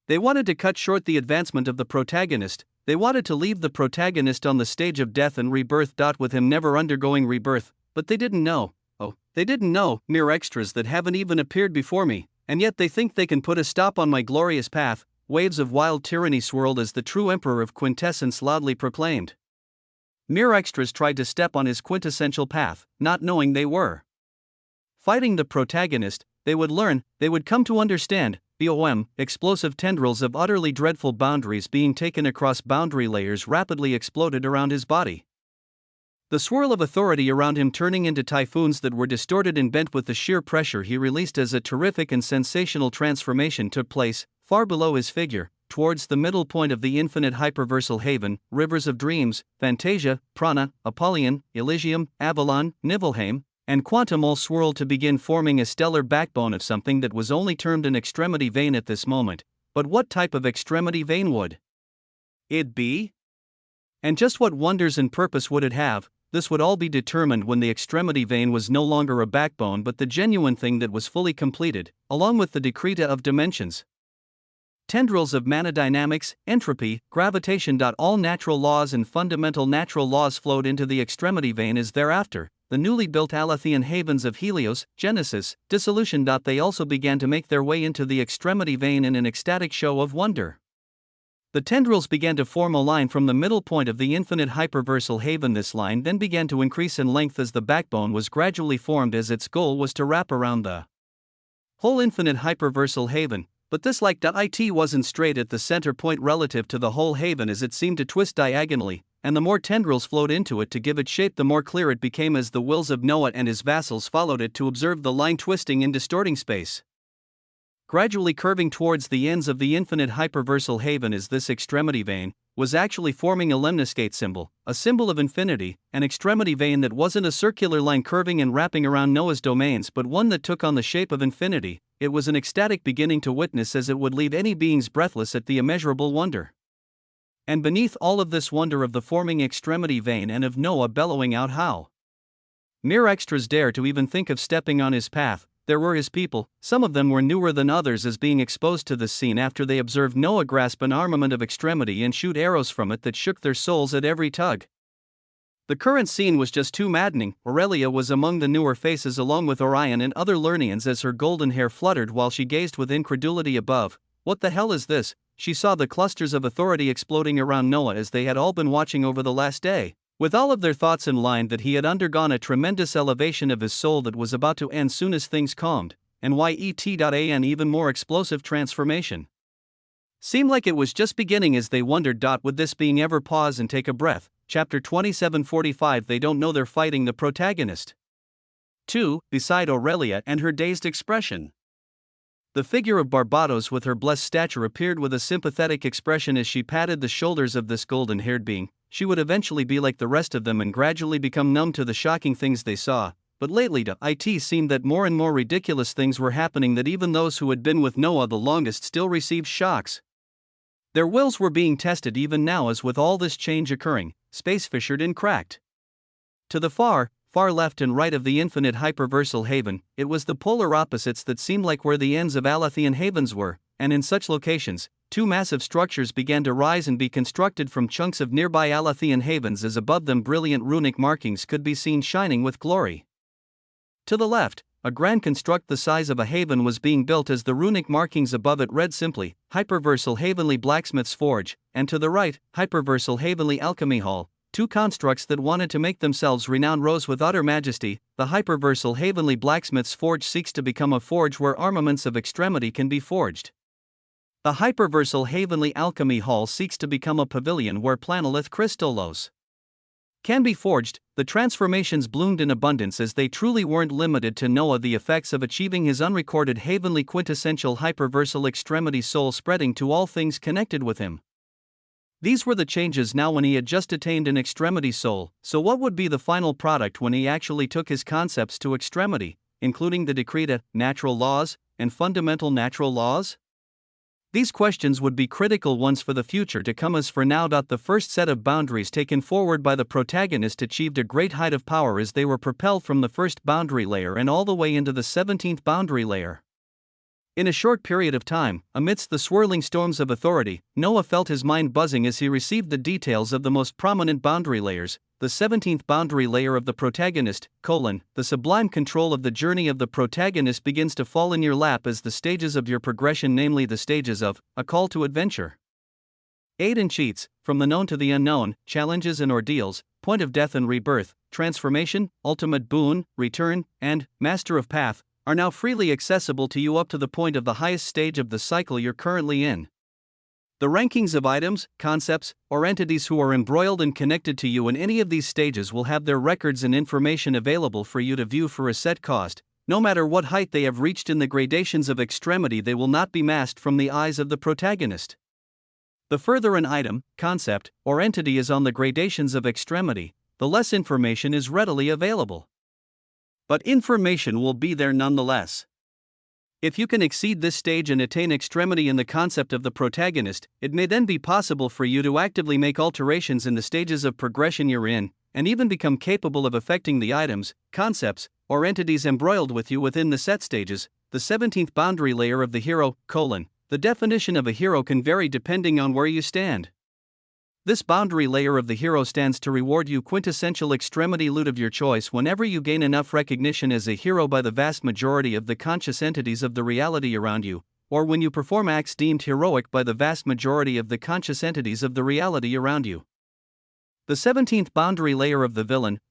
They wanted to cut short the advancement of the protagonist. They wanted to leave the protagonist on the stage of death and rebirth. With him never undergoing rebirth. But they didn't know, mere extras that haven't even appeared before me, and yet they think they can put a stop on my glorious path. Waves of wild tyranny swirled as the true emperor of quintessence loudly proclaimed. Mere extras tried to step on his quintessential path, not knowing they were fighting the protagonist. They would learn, they would come to understand. Explosive tendrils of utterly dreadful boundaries being taken across boundary layers rapidly exploded around his body. The swirl of authority around him turning into typhoons that were distorted and bent with the sheer pressure he released as a terrific and sensational transformation took place, far below his figure, towards the middle point of the infinite hyperversal haven. Rivers of dreams, Fantasia, Prana, Apollyon, Elysium, Avalon, Nibelheim, and Quantum all swirled to begin forming a stellar backbone of something that was only termed an extremity vein at this moment. But what type of extremity vein would it be? And just what wonders and purpose would it have? This would all be determined when the extremity vein was no longer a backbone but the genuine thing that was fully completed, along with the decreta of dimensions. tendrils of manodynamics, entropy, gravitation. All natural laws and fundamental natural laws flowed into the extremity vein as thereafter, the newly built Alethean havens of Helios, Genesis, dissolution. They also began to make their way into the extremity vein in an ecstatic show of wonder. The tendrils began to form a line from the middle point of the infinite hyperversal haven. This line then began to increase in length as the backbone was gradually formed, as its goal was to wrap around the whole infinite hyperversal haven. But this it wasn't straight at the center point relative to the whole haven, as it seemed to twist diagonally, and the more tendrils flowed into it to give it shape, the more clear it became as the wills of Noah and his vassals followed it to observe the line twisting and distorting space, gradually curving towards the ends of the infinite hyperversal haven. As this extremity vein was actually forming a lemniscate symbol, a symbol of infinity, an extremity vein that wasn't a circular line curving and wrapping around Noah's domains, but one that took on the shape of infinity. It was an ecstatic beginning to witness, as it would leave any beings breathless at the immeasurable wonder. And beneath all of this wonder of the forming extremity vein and of Noah bellowing out how mere extras dare to even think of stepping on his path, there were his people. Some of them were newer than others, as being exposed to this scene after they observed Noah grasp an armament of extremity and shoot arrows from it that shook their souls at every tug. The current scene was just too maddening. Aurelia was among the newer faces, along with Orion and other Lernians, as her golden hair fluttered while she gazed with incredulity above. What the hell is this? She saw the clusters of authority exploding around Noah as they had all been watching over the last day, with all of their thoughts in line that he had undergone a tremendous elevation of his soul that was about to end soon as things calmed, and an even more explosive transformation seemed like it was just beginning as they wondered. Would this being ever pause and take a breath? Chapter 27:45. They don't know they're fighting the protagonist. 2. Beside Aurelia and her dazed expression, the figure of Barbados with her blessed stature appeared with a sympathetic expression as she patted the shoulders of this golden-haired being. She would eventually be like the rest of them and gradually become numb to the shocking things they saw. But lately it seemed that more and more ridiculous things were happening, that even those who had been with Noah the longest still received shocks. Their wills were being tested even now, as with all this change occurring, space fissured and cracked. To the far left and right of the infinite hyperversal haven, it was the polar opposites that seemed like where the ends of Alethean havens were, and in such locations, two massive structures began to rise and be constructed from chunks of nearby Alethean havens, as above them brilliant runic markings could be seen shining with glory. To the left, a grand construct the size of a haven was being built, as the runic markings above it read simply, Hyperversal Havenly Blacksmith's Forge, and to the right, Hyperversal Havenly Alchemy Hall. Two constructs that wanted to make themselves renowned rose with utter majesty. The Hyperversal Havenly Blacksmith's Forge seeks to become a forge where armaments of extremity can be forged. The Hyperversal Havenly Alchemy Hall seeks to become a pavilion where planolith crystallos can be forged. The transformations bloomed in abundance, as they truly weren't limited to Noah. The effects of achieving his unrecorded havenly quintessential hyperversal extremity soul spreading to all things connected with him. These were the changes now when he had just attained an extremity soul. So what would be the final product when he actually took his concepts to extremity, including the decreta, natural laws, and fundamental natural laws? These questions would be critical ones for the future to come, as for now the first set of boundaries taken forward by the protagonist achieved a great height of power as they were propelled from the first boundary layer and all the way into the 17th boundary layer. In a short period of time, amidst the swirling storms of authority, Noah felt his mind buzzing as he received the details of the most prominent boundary layers. The 17th boundary layer of the protagonist, the sublime control of the journey of the protagonist begins to fall in your lap as the stages of your progression, namely the stages of a call to adventure. Aid and cheats, from the known to the unknown, challenges and ordeals, point of death and rebirth, transformation, ultimate boon, return, and master of path, are now freely accessible to you up to the point of the highest stage of the cycle you're currently in. The rankings of items, concepts, or entities who are embroiled and connected to you in any of these stages will have their records and information available for you to view for a set cost. No matter what height they have reached in the gradations of extremity, they will not be masked from the eyes of the protagonist. The further an item, concept, or entity is on the gradations of extremity, the less information is readily available. But information will be there nonetheless. If you can exceed this stage and attain extremity in the concept of the protagonist, it may then be possible for you to actively make alterations in the stages of progression you're in, and even become capable of affecting the items, concepts, or entities embroiled with you within the set stages. The 17th boundary layer of the hero, The definition of a hero can vary depending on where you stand. This boundary layer of the hero stands to reward you quintessential extremity loot of your choice whenever you gain enough recognition as a hero by the vast majority of the conscious entities of the reality around you, or when you perform acts deemed heroic by the vast majority of the conscious entities of the reality around you. The 17th boundary layer of the villain,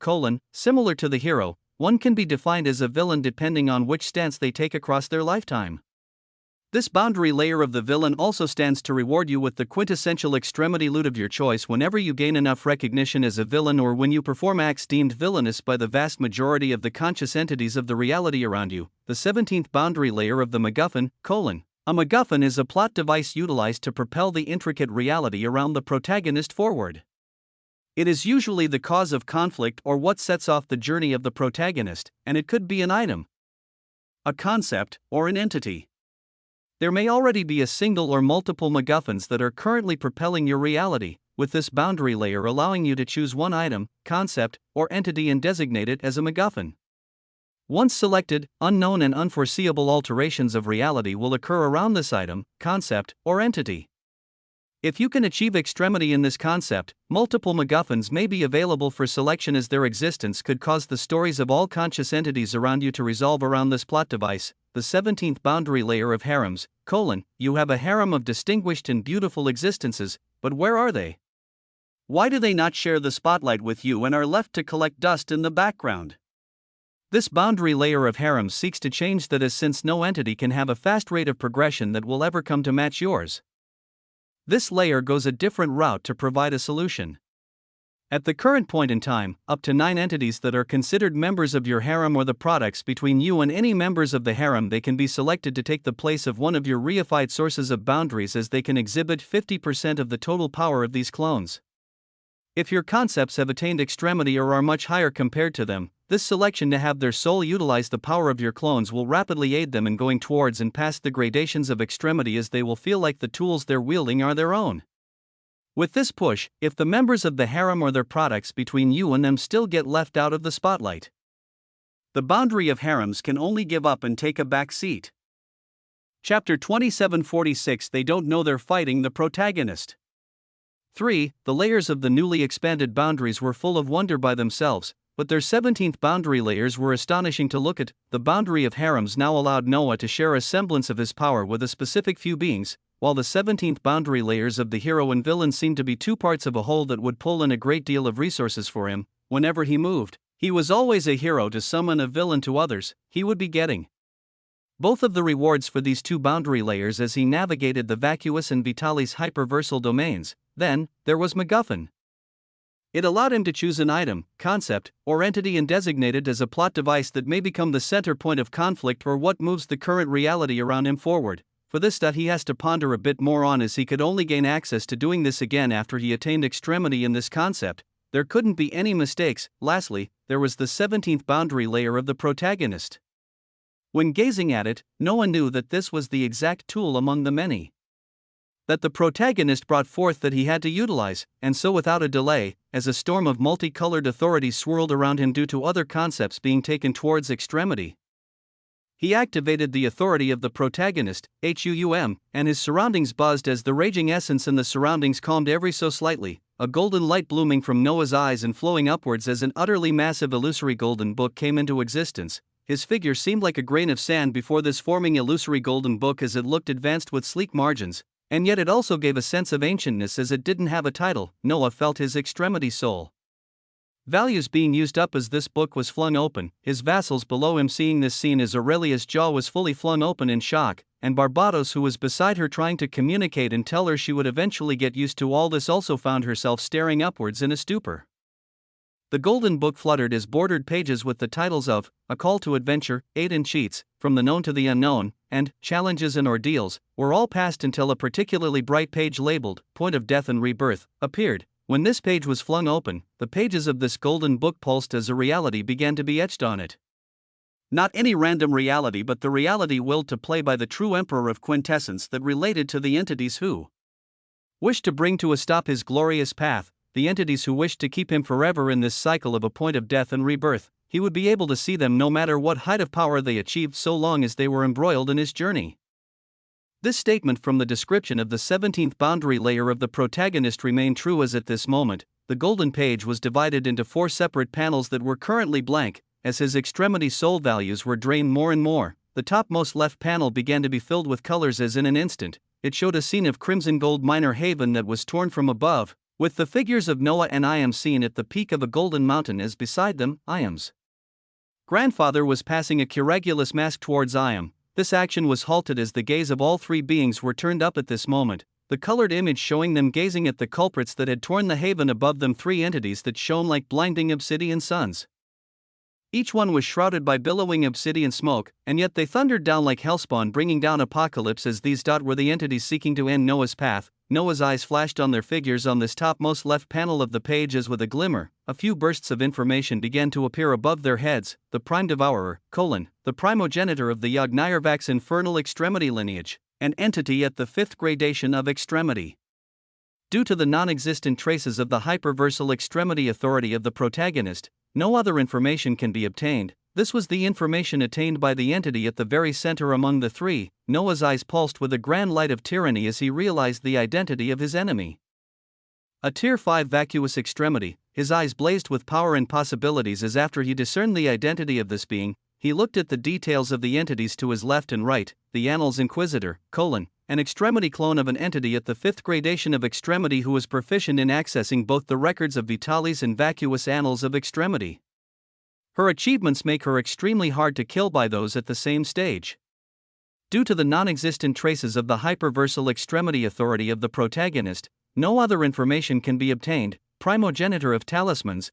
similar to the hero, one can be defined as a villain depending on which stance they take across their lifetime. This boundary layer of the villain also stands to reward you with the quintessential extremity loot of your choice whenever you gain enough recognition as a villain or when you perform acts deemed villainous by the vast majority of the conscious entities of the reality around you. The 17th boundary layer of the MacGuffin, A MacGuffin is a plot device utilized to propel the intricate reality around the protagonist forward. It is usually the cause of conflict or what sets off the journey of the protagonist, and it could be an item, a concept, or an entity. There may already be a single or multiple MacGuffins that are currently propelling your reality, with this boundary layer allowing you to choose one item, concept, or entity and designate it as a MacGuffin. Once selected, unknown and unforeseeable alterations of reality will occur around this item, concept, or entity. If you can achieve extremity in this concept, multiple MacGuffins may be available for selection as their existence could cause the stories of all conscious entities around you to resolve around this plot device. The 17th boundary layer of harems, You have a harem of distinguished and beautiful existences, but where are they? Why do they not share the spotlight with you and are left to collect dust in the background? This boundary layer of harems seeks to change that, as since no entity can have a fast rate of progression that will ever come to match yours. This layer goes a different route to provide a solution. At the current point in time, up to 9 entities that are considered members of your harem or the products between you and any members of the harem they can be selected to take the place of one of your reified sources of boundaries, as they can exhibit 50% of the total power of these clones. If your concepts have attained extremity or are much higher compared to them, this selection to have their soul utilize the power of your clones will rapidly aid them in going towards and past the gradations of extremity, as they will feel like the tools they're wielding are their own. With this push, if the members of the harem or their products between you and them still get left out of the spotlight, the boundary of harems can only give up and take a back seat. Chapter 2746 They don't know they're fighting the protagonist. 3. The layers of the newly expanded boundaries were full of wonder by themselves, but their 17th boundary layers were astonishing to look at. The boundary of harems now allowed Noah to share a semblance of his power with a specific few beings, while the 17th boundary layers of the hero and villain seemed to be two parts of a whole that would pull in a great deal of resources for him. Whenever he moved, he was always a hero to some and a villain to others. He would be getting both of the rewards for these two boundary layers as he navigated the vacuous and Vitalis hyperversal domains. Then, there was MacGuffin. It allowed him to choose an item, concept, or entity and designate it as a plot device that may become the center point of conflict or what moves the current reality around him forward. For this he has to ponder a bit more on, as he could only gain access to doing this again after he attained extremity in this concept. There couldn't be any mistakes. Lastly, there was the 17th boundary layer of the protagonist. When gazing at it, Noah knew that this was the exact tool among the many that the protagonist brought forth that he had to utilize, and so without a delay, as a storm of multicolored authority swirled around him due to other concepts being taken towards extremity, he activated the authority of the protagonist, and his surroundings buzzed as the raging essence in the surroundings calmed every so slightly, a golden light blooming from Noah's eyes and flowing upwards as an utterly massive illusory golden book came into existence. His figure seemed like a grain of sand before this forming illusory golden book as it looked advanced with sleek margins, and yet it also gave a sense of ancientness as it didn't have a title. Noah felt his extremity soul values being used up as this book was flung open, his vassals below him seeing this scene as Aurelia's jaw was fully flung open in shock, and Barbados, who was beside her trying to communicate and tell her she would eventually get used to all this, also found herself staring upwards in a stupor. The golden book fluttered as bordered pages with the titles of A Call to Adventure, Aid and Cheats, From the Known to the Unknown, and Challenges and Ordeals were all passed until a particularly bright page labeled Point of Death and Rebirth appeared. When this page was flung open, the pages of this golden book pulsed as a reality began to be etched on it. Not any random reality, but the reality willed to play by the true emperor of quintessence that related to the entities who wished to bring to a stop his glorious path, the entities who wished to keep him forever in this cycle of a point of death and rebirth. He would be able to see them no matter what height of power they achieved, so long as they were embroiled in his journey. This statement from the description of the 17th boundary layer of the protagonist remained true, as at this moment, the golden page was divided into 4 separate panels that were currently blank. As his extremity soul values were drained more and more, the topmost left panel began to be filled with colors as in an instant. It showed a scene of crimson gold minor haven that was torn from above, with the figures of Noah and Iam seen at the peak of a golden mountain as beside them, Iam's grandfather was passing a curagulous mask towards Iam. This action was halted as the gaze of all 3 beings were turned up at this moment, the colored image showing them gazing at the culprits that had torn the haven above them, 3 entities that shone like blinding obsidian suns. Each one was shrouded by billowing obsidian smoke, and yet they thundered down like hellspawn, bringing down apocalypse. As these were the entities seeking to end Noah's path. Noah's eyes flashed on their figures on this topmost left panel of the page as with a glimmer, a few bursts of information began to appear above their heads. The Prime Devourer, the primogenitor of the Yagnyarvak's infernal extremity lineage, an entity at the 5th gradation of extremity. Due to the non-existent traces of the hyperversal extremity authority of the protagonist, no other information can be obtained. This was the information attained by the entity at the very center among the 3. Noah's eyes pulsed with a grand light of tyranny as he realized the identity of his enemy. A Tier 5 vacuous extremity, his eyes blazed with power and possibilities as after he discerned the identity of this being, he looked at the details of the entities to his left and right. The Annals Inquisitor, an extremity clone of an entity at the 5th gradation of extremity who was proficient in accessing both the records of Vitalis and vacuous annals of extremity. Her achievements make her extremely hard to kill by those at the same stage. Due to the non-existent traces of the hyperversal extremity authority of the protagonist, no other information can be obtained. Primogenitor of talismans,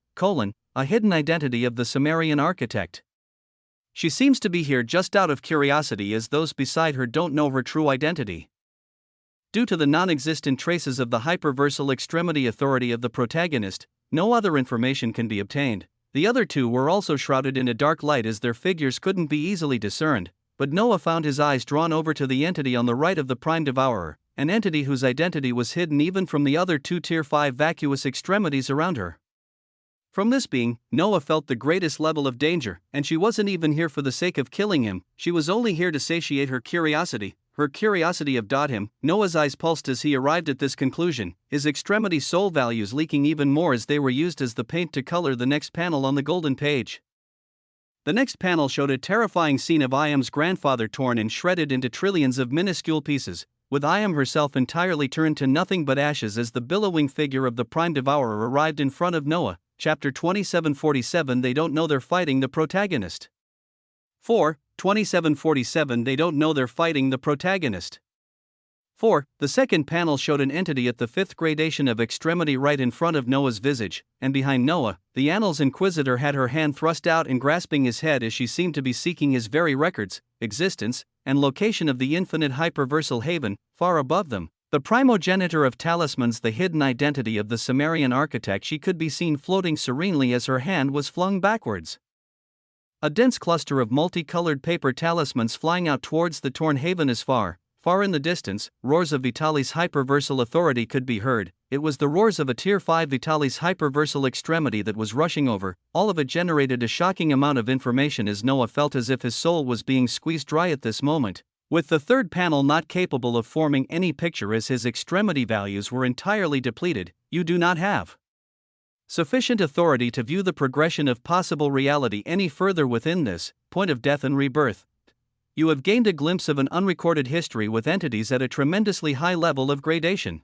a hidden identity of the Sumerian architect. She seems to be here just out of curiosity, as those beside her don't know her true identity. Due to the non-existent traces of the hyperversal extremity authority of the protagonist, no other information can be obtained. The other 2 were also shrouded in a dark light as their figures couldn't be easily discerned, but Noah found his eyes drawn over to the entity on the right of the Prime Devourer, an entity whose identity was hidden even from the other 2 Tier 5 vacuous extremities around her. From this being, Noah felt the greatest level of danger, and she wasn't even here for the sake of killing him. She was only here to satiate her curiosity of him. Noah's eyes pulsed as he arrived at this conclusion, his extremity soul values leaking even more as they were used as the paint to color the next panel on the golden page. The next panel showed a terrifying scene of Iam's grandfather torn and shredded into trillions of minuscule pieces, with Iam herself entirely turned to nothing but ashes as the billowing figure of the Prime Devourer arrived in front of Noah. Chapter 2747. They don't know they're fighting the protagonist. 4. 2747. They don't know they're fighting the protagonist. 4. The second panel showed an entity at the 5th gradation of extremity right in front of Noah's visage, and behind Noah, the Annals Inquisitor had her hand thrust out and grasping his head as she seemed to be seeking his very records, existence, and location of the infinite hyperversal haven, far above them. The primogenitor of talismans, the hidden identity of the Sumerian architect, she could be seen floating serenely as her hand was flung backwards. A dense cluster of multicolored paper talismans flying out towards the torn haven as far in the distance, roars of Vitalis' hyperversal authority could be heard. It was the roars of a Tier 5 Vitalis hyperversal extremity that was rushing over. All of it generated a shocking amount of information as Noah felt as if his soul was being squeezed dry at this moment. With the third panel not capable of forming any picture as his extremity values were entirely depleted, you do not have sufficient authority to view the progression of possible reality any further within this point of death and rebirth. You have gained a glimpse of an unrecorded history with entities at a tremendously high level of gradation.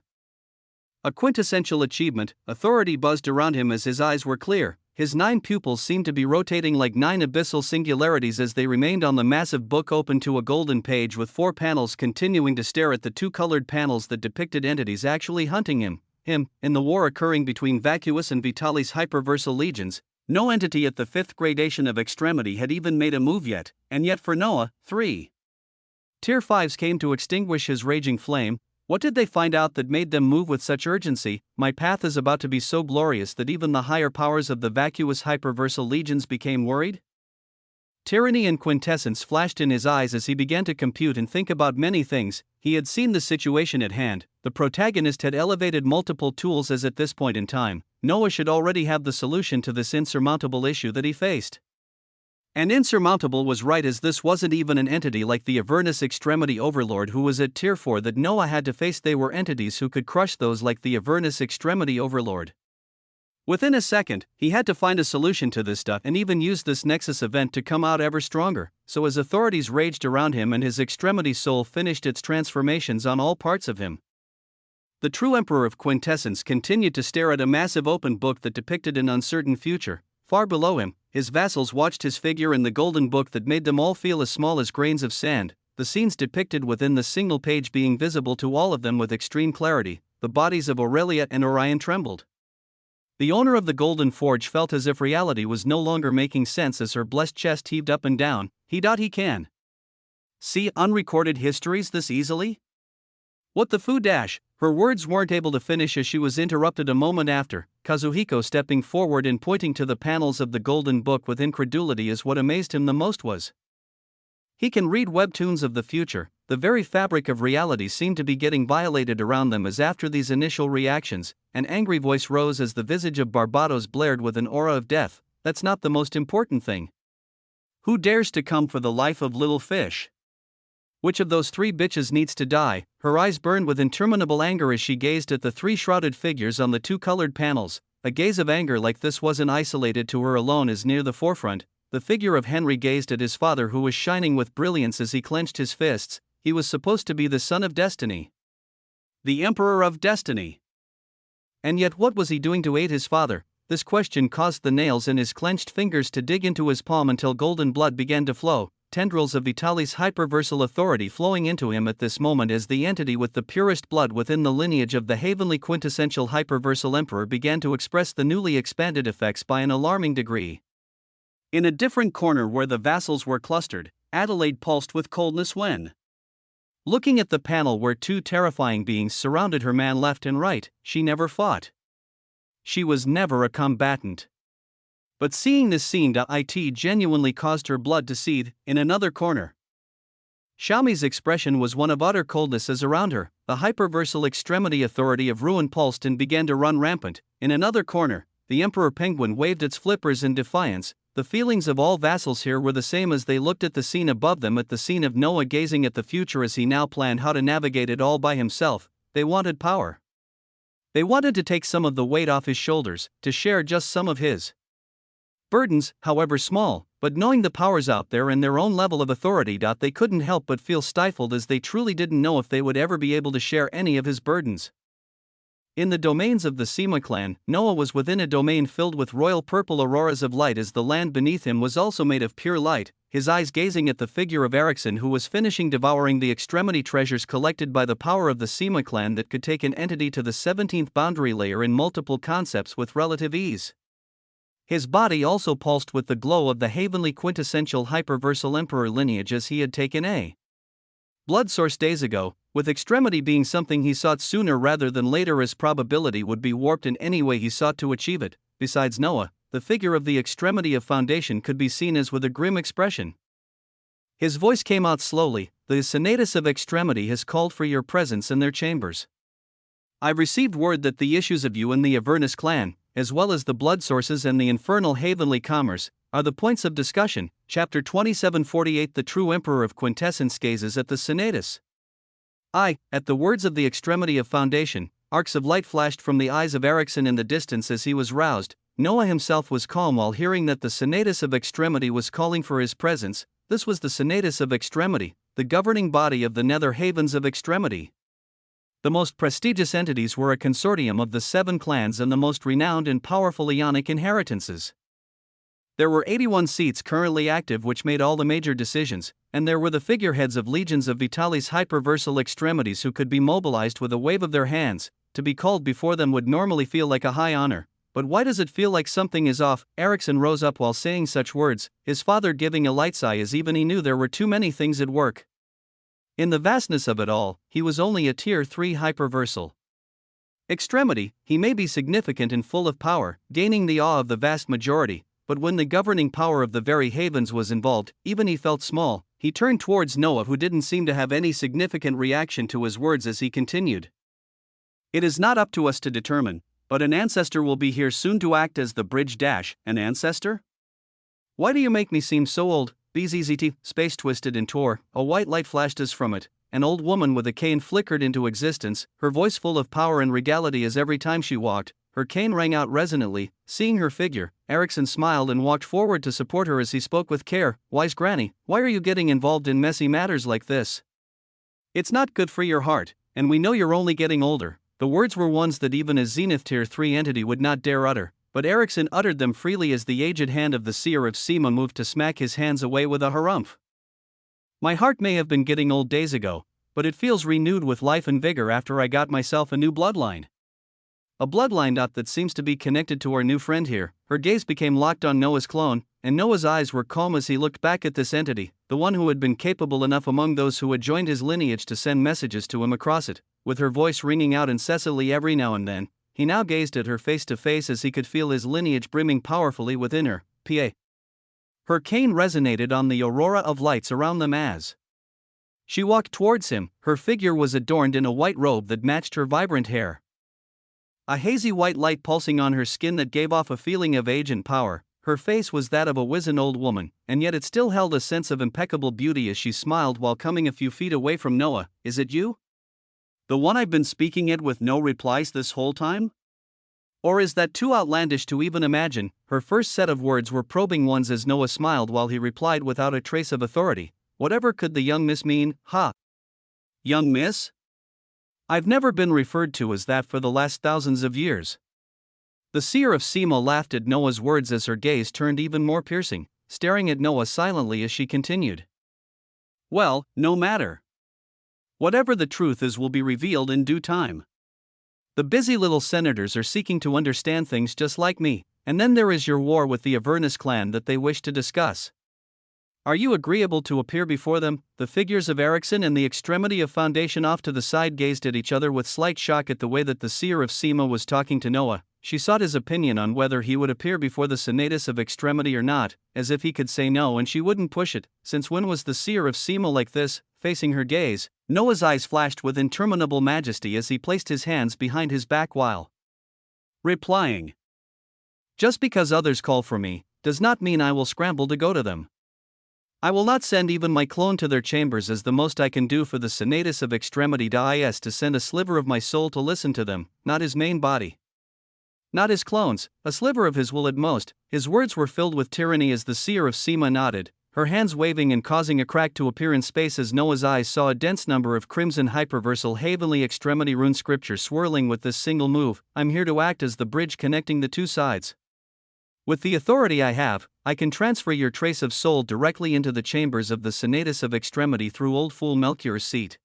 A quintessential achievement. Authority buzzed around him as his eyes were clear. His 9 pupils seemed to be rotating like 9 abyssal singularities as they remained on the massive book open to a golden page with 4 panels continuing to stare at the 2 colored panels that depicted entities actually hunting him. In the war occurring between vacuous and Vitalis hyperversal legions, no entity at the 5th gradation of extremity had even made a move yet, and yet for Noah, 3 Tier 5s came to extinguish his raging flame. What did they find out that made them move with such urgency? My path is about to be so glorious that even the higher powers of the vacuous hyperversal legions became worried? Tyranny and quintessence flashed in his eyes as he began to compute and think about many things. He had seen the situation at hand. The protagonist had elevated multiple tools as at this point in time, Noah should already have the solution to this insurmountable issue that he faced. And insurmountable was right, as this wasn't even an entity like the Avernus Extremity Overlord who was at Tier 4 that Noah had to face. They were entities who could crush those like the Avernus Extremity Overlord. Within a second, he had to find a solution to this stuff and even use this Nexus event to come out ever stronger, so as authorities raged around him and his extremity soul finished its transformations on all parts of him. The true Emperor of Quintessence continued to stare at a massive open book that depicted an uncertain future. Far below him, his vassals watched his figure in the golden book that made them all feel as small as grains of sand, the scenes depicted within the single page being visible to all of them with extreme clarity. The bodies of Aurelia and Orion trembled. The owner of the Golden Forge felt as if reality was no longer making sense as her blessed chest heaved up and down. He can see unrecorded histories this easily? What the foo dash? Her words weren't able to finish as she was interrupted a moment after. Kazuhiko, stepping forward and pointing to the panels of the Golden Book with incredulity, is what amazed him the most was. He can read webtoons of the future. The very fabric of reality seemed to be getting violated around them as after these initial reactions, an angry voice rose as the visage of Barbados blared with an aura of death. That's not the most important thing. Who dares to come for the life of little fish? Which of those three bitches needs to die? Her eyes burned with interminable anger as she gazed at the three shrouded figures on the two colored panels. A gaze of anger like this wasn't isolated to her alone, as near the forefront, the figure of Henry gazed at his father, who was shining with brilliance as he clenched his fists. He was supposed to be the son of destiny. The Emperor of Destiny. And yet what was he doing to aid his father? This question caused the nails in his clenched fingers to dig into his palm until golden blood began to flow, tendrils of Vitali's hyperversal authority flowing into him at this moment as the entity with the purest blood within the lineage of the heavenly quintessential hyperversal emperor began to express the newly expanded effects by an alarming degree. In a different corner where the vassals were clustered, Adelaide pulsed with coldness when, looking at the panel where two terrifying beings surrounded her man left and right, she never fought. She was never a combatant. But seeing this scene, it genuinely caused her blood to seethe. In another corner, Xiaomi's expression was one of utter coldness as around her, the hyperversal extremity authority of ruin pulsed and began to run rampant. In another corner, the Emperor Penguin waved its flippers in defiance. The feelings of all vassals here were the same as they looked at the scene above them, at the scene of Noah gazing at the future as he now planned how to navigate it all by himself. They wanted power. They wanted to take some of the weight off his shoulders, to share just some of his burdens, however small, but knowing the powers out there and their own level of authority, they couldn't help but feel stifled as they truly didn't know if they would ever be able to share any of his burdens. In the domains of the Sema clan, Noah was within a domain filled with royal purple auroras of light, as the land beneath him was also made of pure light, his eyes gazing at the figure of Erickson, who was finishing devouring the extremity treasures collected by the power of the Sema clan that could take an entity to the 17th boundary layer in multiple concepts with relative ease. His body also pulsed with the glow of the heavenly quintessential hyperversal emperor lineage, as he had taken a blood source days ago, with extremity being something he sought sooner rather than later, as probability would be warped in any way he sought to achieve it. Besides Noah, the figure of the extremity of foundation could be seen as with a grim expression. His voice came out slowly. The Senatus of Extremity has called for your presence in their chambers. I've received word that the issues of you and the Avernus clan, as well as the blood sources and the infernal heavenly commerce, are the points of discussion. Chapter 2748. The true Emperor of Quintessence gazes at the Senatus. At the words of the extremity of foundation, arcs of light flashed from the eyes of Erickson in the distance as he was roused. Noah himself was calm while hearing that the Senatus of Extremity was calling for his presence. This was the Senatus of Extremity, the governing body of the Nether Havens of Extremity. The most prestigious entities were a consortium of the 7 clans and the most renowned and powerful Ionic inheritances. There were 81 seats currently active which made all the major decisions, and there were the figureheads of legions of Vitali's hyperversal extremities who could be mobilized with a wave of their hands. To be called before them would normally feel like a high honor, but why does it feel like something is off? Erickson rose up while saying such words, his father giving a light sigh as even he knew there were too many things at work. In the vastness of it all, he was only a Tier 3 hyperversal extremity. He may be significant and full of power, gaining the awe of the vast majority, but when the governing power of the very havens was involved, even he felt small. He turned towards Noah, who didn't seem to have any significant reaction to his words as he continued. It is not up to us to determine, but an ancestor will be here soon to act as the bridge. An ancestor? Why do you make me seem so old? BZZT, space twisted and tore, a white light flashed us from it. An old woman with a cane flickered into existence, her voice full of power and regality as every time she walked, her cane rang out resonantly. Seeing her figure, Erickson smiled and walked forward to support her as he spoke with care. Wise Granny, why are you getting involved in messy matters like this? It's not good for your heart, and we know you're only getting older. The words were ones that even a Zenith Tier 3 entity would not dare utter, but Erickson uttered them freely as the aged hand of the seer of Sema moved to smack his hands away with a harumph. My heart may have been getting old days ago, but it feels renewed with life and vigor after I got myself a new bloodline. A bloodline that seems to be connected to our new friend here. Her gaze became locked on Noah's clone, and Noah's eyes were calm as he looked back at this entity, the one who had been capable enough among those who had joined his lineage to send messages to him across it. With her voice ringing out incessantly every now and then, he now gazed at her face to face as he could feel his lineage brimming powerfully within her. Pa. Her cane resonated on the aurora of lights around them as she walked towards him. Her figure was adorned in a white robe that matched her vibrant hair. A hazy white light pulsing on her skin that gave off a feeling of age and power. Her face was that of a wizened old woman, and yet it still held a sense of impeccable beauty as she smiled while coming a few feet away from Noah. Is it you? The one I've been speaking at with no replies this whole time? Or is that too outlandish to even imagine? Her first set of words were probing ones as Noah smiled while he replied without a trace of authority. Whatever could the young miss mean? Ha! Young miss? I've never been referred to as that for the last thousands of years. The seer of Sema laughed at Noah's words as her gaze turned even more piercing, staring at Noah silently as she continued. Well, no matter. Whatever the truth is will be revealed in due time. The busy little senators are seeking to understand things just like me, and then there is your war with the Avernus clan that they wish to discuss. Are you agreeable to appear before them? The figures of Erickson and the extremity of Foundation off to the side gazed at each other with slight shock at the way that the seer of Sema was talking to Noah. She sought his opinion on whether he would appear before the Senatus of Extremity or not, as if he could say no and she wouldn't push it. Since when was the seer of Sema like this? Facing her gaze, Noah's eyes flashed with interminable majesty as he placed his hands behind his back while replying. Just because others call for me, does not mean I will scramble to go to them. I will not send even my clone to their chambers, as the most I can do for the Senatus of Extremity is to send a sliver of my soul to listen to them, not his main body. Not his clones, a sliver of his will at most. His words were filled with tyranny as the seer of Sema nodded, her hands waving and causing a crack to appear in space as Noah's eyes saw a dense number of crimson hyperversal heavenly extremity rune scripture swirling with this single move. I'm here to act as the bridge connecting the two sides. With the authority I have, I can transfer your trace of soul directly into the chambers of the Senatus of Extremity through old fool Melchior's seat.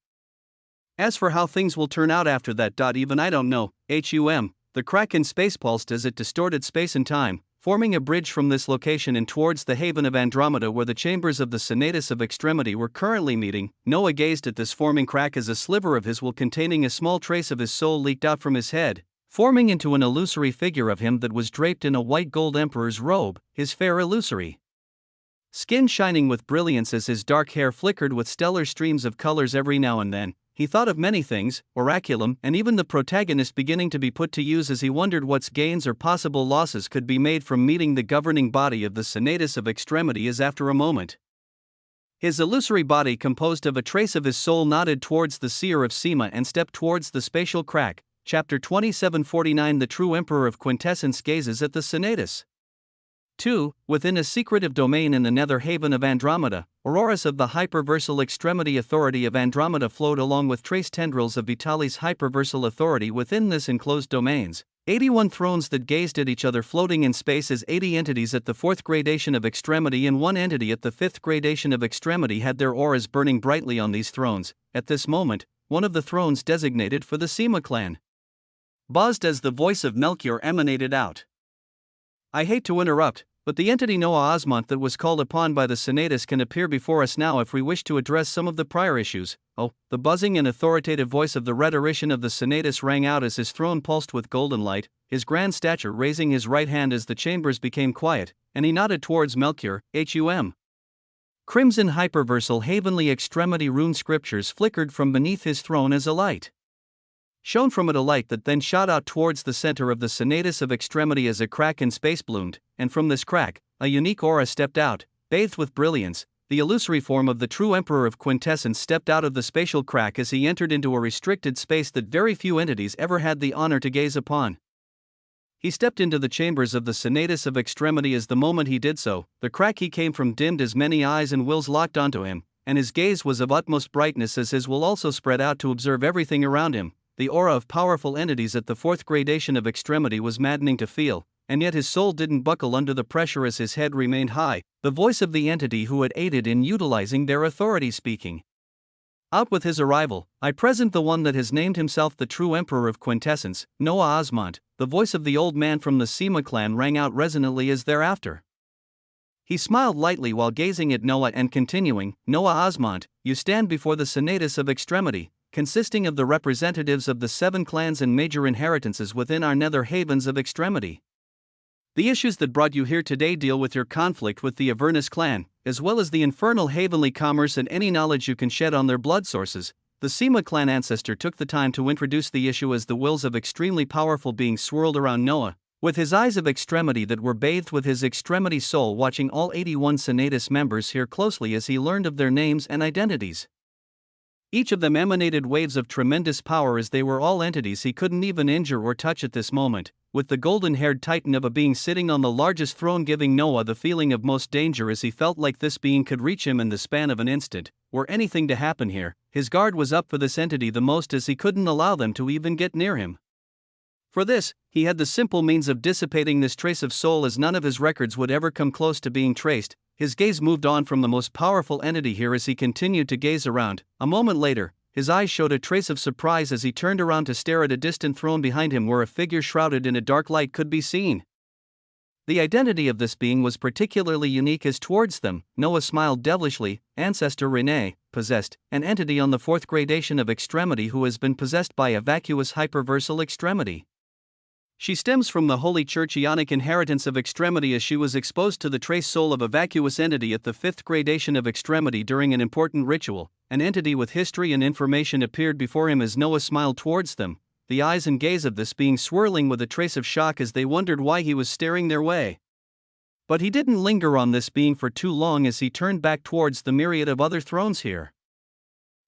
As for how things will turn out after that, even I don't know. The crack in space pulsed as it distorted space and time, forming a bridge from this location and towards the haven of Andromeda where the chambers of the Senatus of Extremity were currently meeting. Noah gazed at this forming crack as a sliver of his will containing a small trace of his soul leaked out from his head, forming into an illusory figure of him that was draped in a white gold emperor's robe, his fair illusory skin shining with brilliance as his dark hair flickered with stellar streams of colors every now and then. He thought of many things, oraculum and even the protagonist beginning to be put to use as he wondered what gains or possible losses could be made from meeting the governing body of the Senatus of Extremity. As after a moment, his illusory body composed of a trace of his soul nodded towards the seer of Sema and stepped towards the spatial crack. Chapter 2749. The true Emperor of Quintessence gazes at the Senatus. 2. Within a secretive domain in the nether haven of Andromeda, auroras of the hyperversal extremity authority of Andromeda flowed along with trace tendrils of Vitali's hyperversal authority within this enclosed domains. 81 thrones that gazed at each other floating in space as 80 entities at the 4th gradation of extremity and one entity at the 5th gradation of extremity had their auras burning brightly on these thrones. At this moment, one of the thrones designated for the Sema clan buzzed as the voice of Melchior emanated out. I hate to interrupt, but the entity Noah Osmont that was called upon by the Senatus can appear before us now if we wish to address some of the prior issues. Oh, the buzzing and authoritative voice of the rhetorician of the Senatus rang out as his throne pulsed with golden light, his grand stature raising his right hand as the chambers became quiet, and he nodded towards Melchior. Crimson hyperversal heavenly extremity rune scriptures flickered from beneath his throne as a light shone from it, a light that then shot out towards the center of the Senatus of Extremity as a crack in space bloomed, and from this crack, a unique aura stepped out, bathed with brilliance. The illusory form of the true Emperor of Quintessence stepped out of the spatial crack as he entered into a restricted space that very few entities ever had the honor to gaze upon. He stepped into the chambers of the Senatus of Extremity. As the moment he did so, the crack he came from dimmed as many eyes and wills locked onto him, and his gaze was of utmost brightness as his will also spread out to observe everything around him. The aura of powerful entities at the fourth gradation of extremity was maddening to feel, and yet his soul didn't buckle under the pressure as his head remained high, the voice of the entity who had aided in utilizing their authority speaking. Out with his arrival, I present the one that has named himself the true Emperor of Quintessence, Noah Osmont. The voice of the old man from the Sema clan rang out resonantly as thereafter. He smiled lightly while gazing at Noah and continuing, Noah Osmont, you stand before the Senatus of Extremity, consisting of the representatives of the 7 clans and major inheritances within our nether havens of extremity. The issues that brought you here today deal with your conflict with the Avernus clan, as well as the infernal heavenly commerce and any knowledge you can shed on their blood sources. The Sema clan ancestor took the time to introduce the issue as the wills of extremely powerful beings swirled around Noah, with his eyes of extremity that were bathed with his extremity soul, watching all 81 Senatus members here closely as he learned of their names and identities. Each of them emanated waves of tremendous power as they were all entities he couldn't even injure or touch at this moment, with the golden-haired titan of a being sitting on the largest throne giving Noah the feeling of most danger as he felt like this being could reach him in the span of an instant. Were anything to happen here, his guard was up for this entity the most as he couldn't allow them to even get near him. For this, he had the simple means of dissipating this trace of soul as none of his records would ever come close to being traced. His gaze moved on from the most powerful entity here as he continued to gaze around. A moment later, his eyes showed a trace of surprise as he turned around to stare at a distant throne behind him where a figure shrouded in a dark light could be seen. The identity of this being was particularly unique as towards them, Noah smiled devilishly. Ancestor Renee, possessed, an entity on the 4th gradation of extremity who has been possessed by a vacuous hyperversal extremity. She stems from the Holy Church Ionic inheritance of extremity as she was exposed to the trace soul of a vacuous entity at the 5th gradation of extremity during an important ritual. An entity with history and information appeared before him as Noah smiled towards them, the eyes and gaze of this being swirling with a trace of shock as they wondered why he was staring their way. But he didn't linger on this being for too long as he turned back towards the myriad of other thrones here.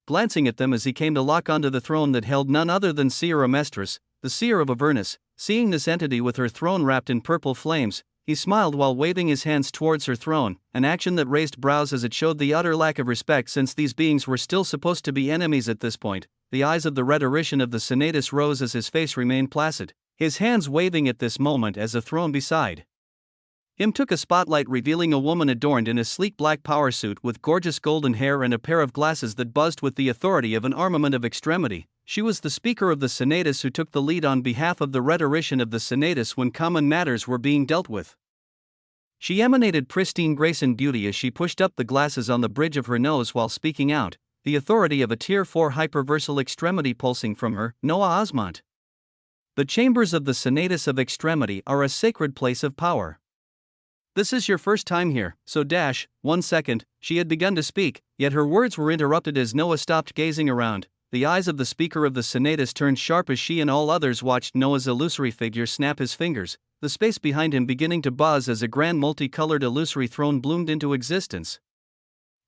Glancing at them as he came to lock onto the throne that held none other than Seer Amestris, the Seer of Avernus, seeing this entity with her throne wrapped in purple flames, he smiled while waving his hands towards her throne, an action that raised brows as it showed the utter lack of respect since these beings were still supposed to be enemies at this point. The eyes of the rhetorician of the Senatus rose as his face remained placid, his hands waving at this moment as a throne beside him took a spotlight revealing a woman adorned in a sleek black power suit with gorgeous golden hair and a pair of glasses that buzzed with the authority of an armament of extremity. She was the speaker of the Senatus who took the lead on behalf of the rhetorician of the Senatus when common matters were being dealt with. She emanated pristine grace and beauty as she pushed up the glasses on the bridge of her nose while speaking out, the authority of a Tier 4 hyperversal extremity pulsing from her, Noah Osmont. The chambers of the Senatus of Extremity are a sacred place of power. This is your first time here, so 1 second, she had begun to speak, yet her words were interrupted as Noah stopped gazing around. The eyes of the speaker of the Senatus turned sharp as she and all others watched Noah's illusory figure snap his fingers, the space behind him beginning to buzz as a grand multicolored illusory throne bloomed into existence.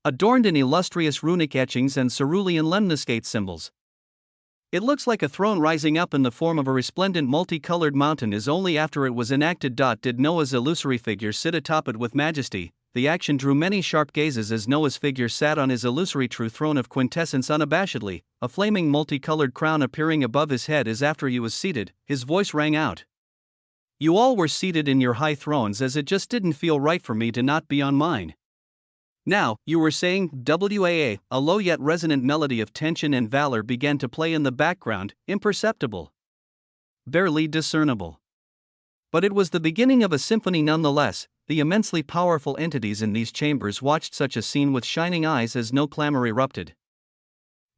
Adorned in illustrious runic etchings and cerulean lemniscate symbols. It looks like a throne rising up in the form of a resplendent multicolored mountain as only after it was enacted did Noah's illusory figure sit atop it with majesty. The action drew many sharp gazes as Noah's figure sat on his illusory true throne of quintessence unabashedly, a flaming multicolored crown appearing above his head as after he was seated, his voice rang out. You all were seated in your high thrones as it just didn't feel right for me to not be on mine. Now, you were saying, WAA, a low yet resonant melody of tension and valor began to play in the background, imperceptible. Barely discernible. But it was the beginning of a symphony nonetheless. The immensely powerful entities in these chambers watched such a scene with shining eyes as no clamor erupted.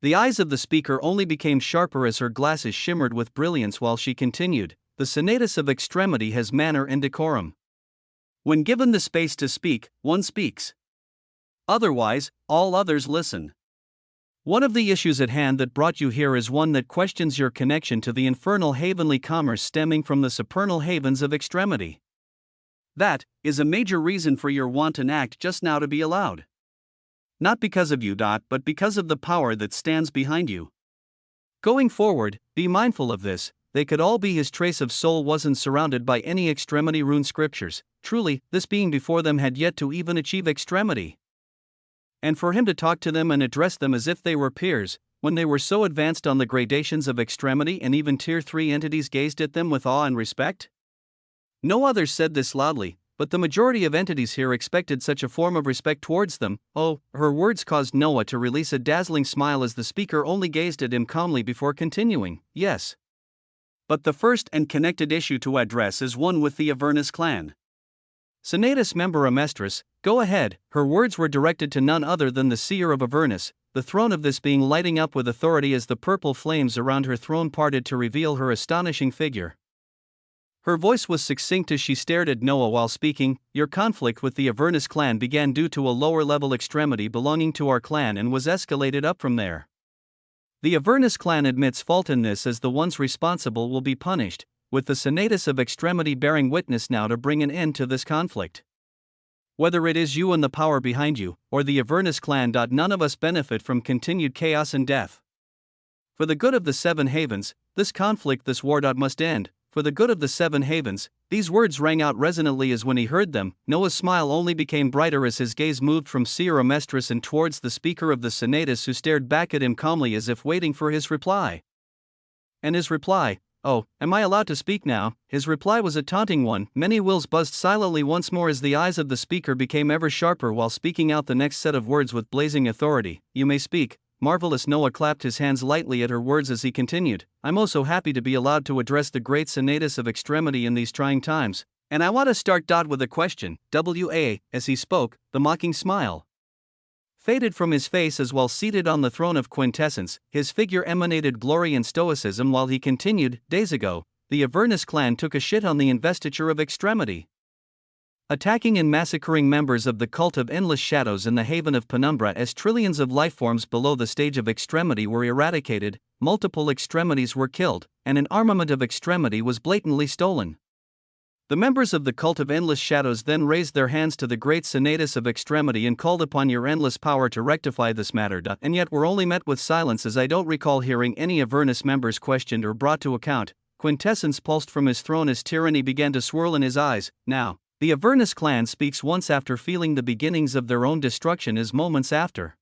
The eyes of the speaker only became sharper as her glasses shimmered with brilliance while she continued, the Senatus of Extremity has manner and decorum. When given the space to speak, one speaks. Otherwise, all others listen. One of the issues at hand that brought you here is one that questions your connection to the infernal heavenly commerce stemming from the supernal havens of extremity. That is a major reason for your wanton act just now to be allowed. Not because of you, but because of the power that stands behind you. Going forward, be mindful of this. They could all be his trace of soul wasn't surrounded by any extremity rune scriptures. Truly, this being before them had yet to even achieve extremity. And for him to talk to them and address them as if they were peers, when they were so advanced on the gradations of extremity and even tier 3 entities gazed at them with awe and respect? No others said this loudly, but the majority of entities here expected such a form of respect towards them. Oh, her words caused Noah to release a dazzling smile as the speaker only gazed at him calmly before continuing. Yes. But the first and connected issue to address is one with the Avernus clan. Senatus member Amestris, go ahead. Her words were directed to none other than the seer of Avernus, the throne of this being lighting up with authority as the purple flames around her throne parted to reveal her astonishing figure. Her voice was succinct as she stared at Noah while speaking. Your conflict with the Avernus clan began due to a lower-level extremity belonging to our clan and was escalated up from there. The Avernus clan admits fault in this, as the ones responsible will be punished, with the Senatus of Extremity bearing witness now to bring an end to this conflict. Whether it is you and the power behind you, or the Avernus clan, none of us benefit from continued chaos and death. For the good of the Seven Havens, this conflict, this war, must end. For the good of the Seven Havens. These words rang out resonantly as when he heard them. Noah's smile only became brighter as his gaze moved from Seer Amestris and towards the speaker of the Senatus, who stared back at him calmly as if waiting for his reply. And his reply, oh, am I allowed to speak now? His reply was a taunting one. Many wills buzzed silently once more as the eyes of the speaker became ever sharper while speaking out the next set of words with blazing authority. You may speak. Marvelous. Noah clapped his hands lightly at her words as he continued. I'm oh so happy to be allowed to address the great Senatus of Extremity in these trying times, and I want to start with a question. As he spoke, the mocking smile faded from his face as while seated on the throne of quintessence, his figure emanated glory and stoicism while he continued. Days ago, the Avernus clan took a shit on the investiture of Extremity, attacking and massacring members of the cult of endless shadows in the haven of Penumbra. As trillions of lifeforms below the stage of extremity were eradicated, multiple extremities were killed, and an armament of extremity was blatantly stolen. The members of the cult of endless shadows then raised their hands to the great Senatus of Extremity and called upon your endless power to rectify this matter, and yet were only met with silence, as I don't recall hearing any Avernus members questioned or brought to account. Quintessence pulsed from his throne as tyranny began to swirl in his eyes. Now, the Avernus clan speaks once after feeling the beginnings of their own destruction as moments after.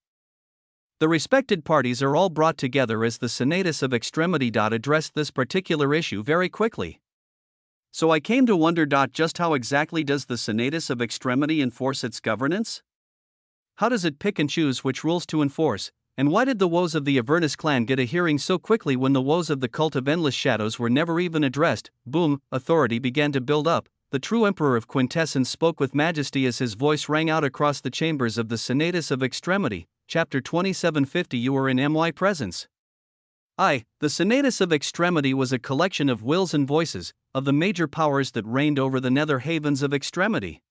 The respected parties are all brought together as the Senatus of Extremity addressed this particular issue very quickly. So I came to wonder, just how exactly does the Senatus of Extremity enforce its governance? How does it pick and choose which rules to enforce, and why did the woes of the Avernus clan get a hearing so quickly when the woes of the cult of endless shadows were never even addressed? Boom, authority began to build up. The true Emperor of Quintessence spoke with majesty as his voice rang out across the chambers of the Senatus of Extremity. Chapter 2750. You are in my presence. The Senatus of Extremity was a collection of wills and voices, of the major powers that reigned over the nether havens of extremity.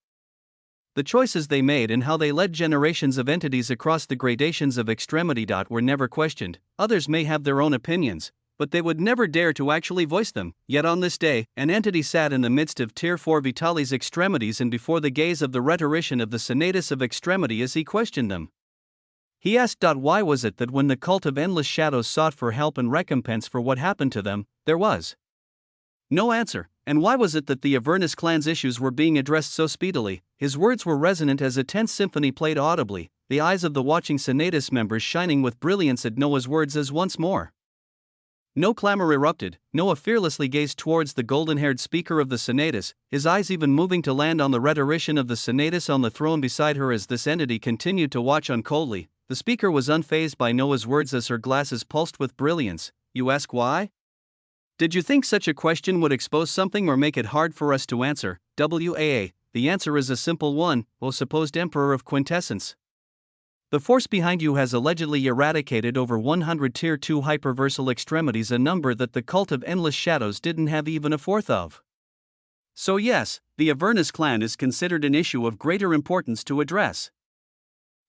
The choices they made and how they led generations of entities across the gradations of extremity were never questioned. Others may have their own opinions, but they would never dare to actually voice them. Yet on this day, an entity sat in the midst of Tier 4 Vitali's extremities and before the gaze of the rhetorician of the Senatus of Extremity as he questioned them. He asked, why was it that when the cult of endless shadows sought for help and recompense for what happened to them, there was no answer? And why was it that the Avernus clan's issues were being addressed so speedily? His words were resonant as a tense symphony played audibly, the eyes of the watching Senatus members shining with brilliance at Noah's words as once more no clamor erupted. Noah fearlessly gazed towards the golden-haired speaker of the Senatus, his eyes even moving to land on the rhetorician of the Senatus on the throne beside her. As this entity continued to watch on coldly, the speaker was unfazed by Noah's words as her glasses pulsed with brilliance. You ask why? Did you think such a question would expose something or make it hard for us to answer? The answer is a simple one, O supposed Emperor of Quintessence. The force behind you has allegedly eradicated over 100 Tier 2 hyperversal extremities, a number that the cult of endless shadows didn't have even a fourth of. So yes, the Avernus clan is considered an issue of greater importance to address.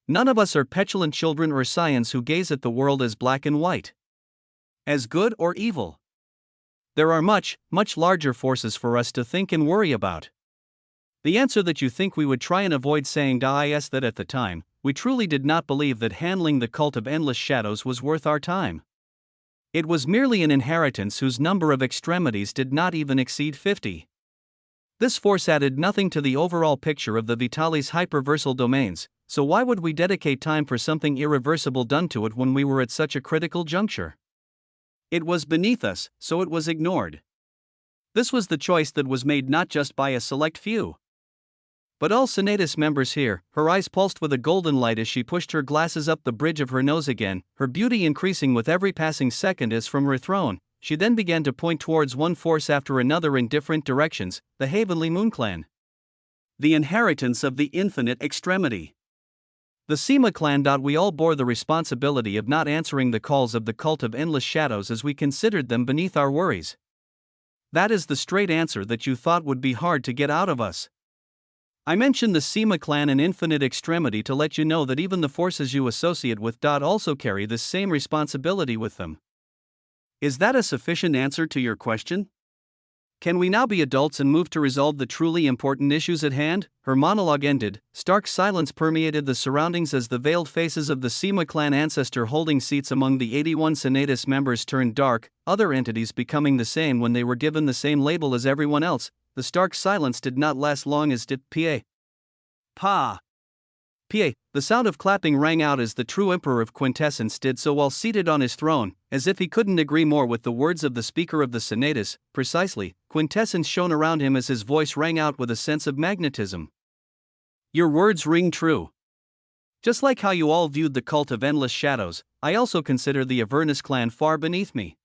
None of us are petulant children or scions who gaze at the world as black and white, as good or evil. There are much, much larger forces for us to think and worry about. The answer that you think we would try and avoid saying is that at the time, we truly did not believe that handling the cult of endless shadows was worth our time. It was merely an inheritance whose number of extremities did not even exceed 50. This force added nothing to the overall picture of the Vitali's hyperversal domains, so why would we dedicate time for something irreversible done to it when we were at such a critical juncture? It was beneath us, so it was ignored. This was the choice that was made not just by a select few, but all Senatus members here. Her eyes pulsed with a golden light as she pushed her glasses up the bridge of her nose again, her beauty increasing with every passing second as from her throne. She then began to point towards one force after another in different directions, the Heavenly Moon Clan. The inheritance of the infinite extremity. The Sema clan. We all bore the responsibility of not answering the calls of the cult of endless shadows as we considered them beneath our worries. That is the straight answer that you thought would be hard to get out of us. I mentioned the Sema clan and infinite extremity to let you know that even the forces you associate with also carry this same responsibility with them. Is that a sufficient answer to your question? Can we now be adults and move to resolve the truly important issues at hand? Her monologue ended. Stark silence permeated the surroundings as the veiled faces of the Sema clan ancestor holding seats among the 81 Senatus members turned dark, other entities becoming the same when they were given the same label as everyone else. The stark silence did not last long as did Pa. The sound of clapping rang out as the true emperor of Quintessence did so while seated on his throne, as if he couldn't agree more with the words of the speaker of the Senatus. Precisely, Quintessence shone around him as his voice rang out with a sense of magnetism. Your words ring true. Just like how you all viewed the cult of endless shadows, I also consider the Avernus clan far beneath me.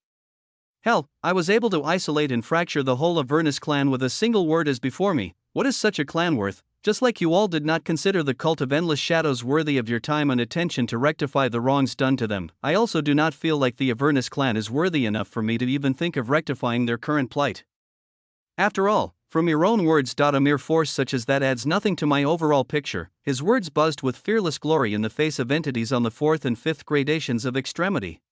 Hell, I was able to isolate and fracture the whole Avernus clan with a single word as before me. What is such a clan worth? Just like you all did not consider the cult of endless shadows worthy of your time and attention to rectify the wrongs done to them, I also do not feel like the Avernus clan is worthy enough for me to even think of rectifying their current plight. After all, from your own words, a mere force such as that adds nothing to my overall picture. His words buzzed with fearless glory in the face of entities on the 4th and 5th gradations of extremity.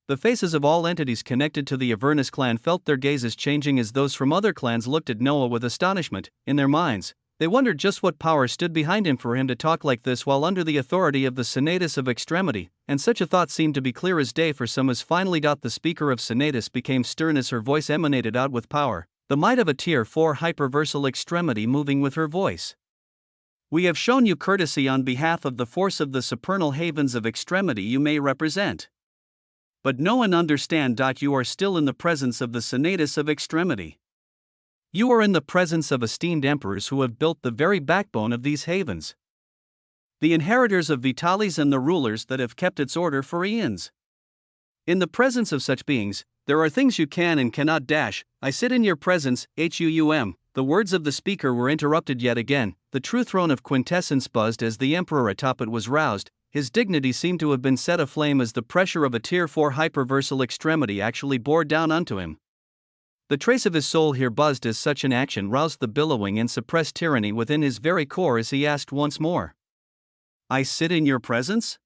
The faces of all entities connected to the Avernus clan felt their gazes changing as those from other clans looked at Noah with astonishment. In their minds, they wondered just what power stood behind him for him to talk like this while under the authority of the Senatus of Extremity, and such a thought seemed to be clear as day for some as finally. The speaker of Senatus became stern as her voice emanated out with power, the might of a Tier 4 hyperversal extremity moving with her voice. We have shown you courtesy on behalf of the force of the supernal havens of extremity you may represent. But know and understand. You are still in the presence of the Senatus of Extremity. You are in the presence of esteemed emperors who have built the very backbone of these havens. The inheritors of Vitalis and the rulers that have kept its order for eons. In the presence of such beings, there are things you can and cannot dash. I sit in your presence, Huum. The words of the speaker were interrupted yet again. The true throne of Quintessence buzzed as the emperor atop it was roused. His dignity seemed to have been set aflame as the pressure of a Tier 4 hyperversal extremity actually bore down onto him. The trace of his soul here buzzed as such an action roused the billowing and suppressed tyranny within his very core as he asked once more. I sit in your presence?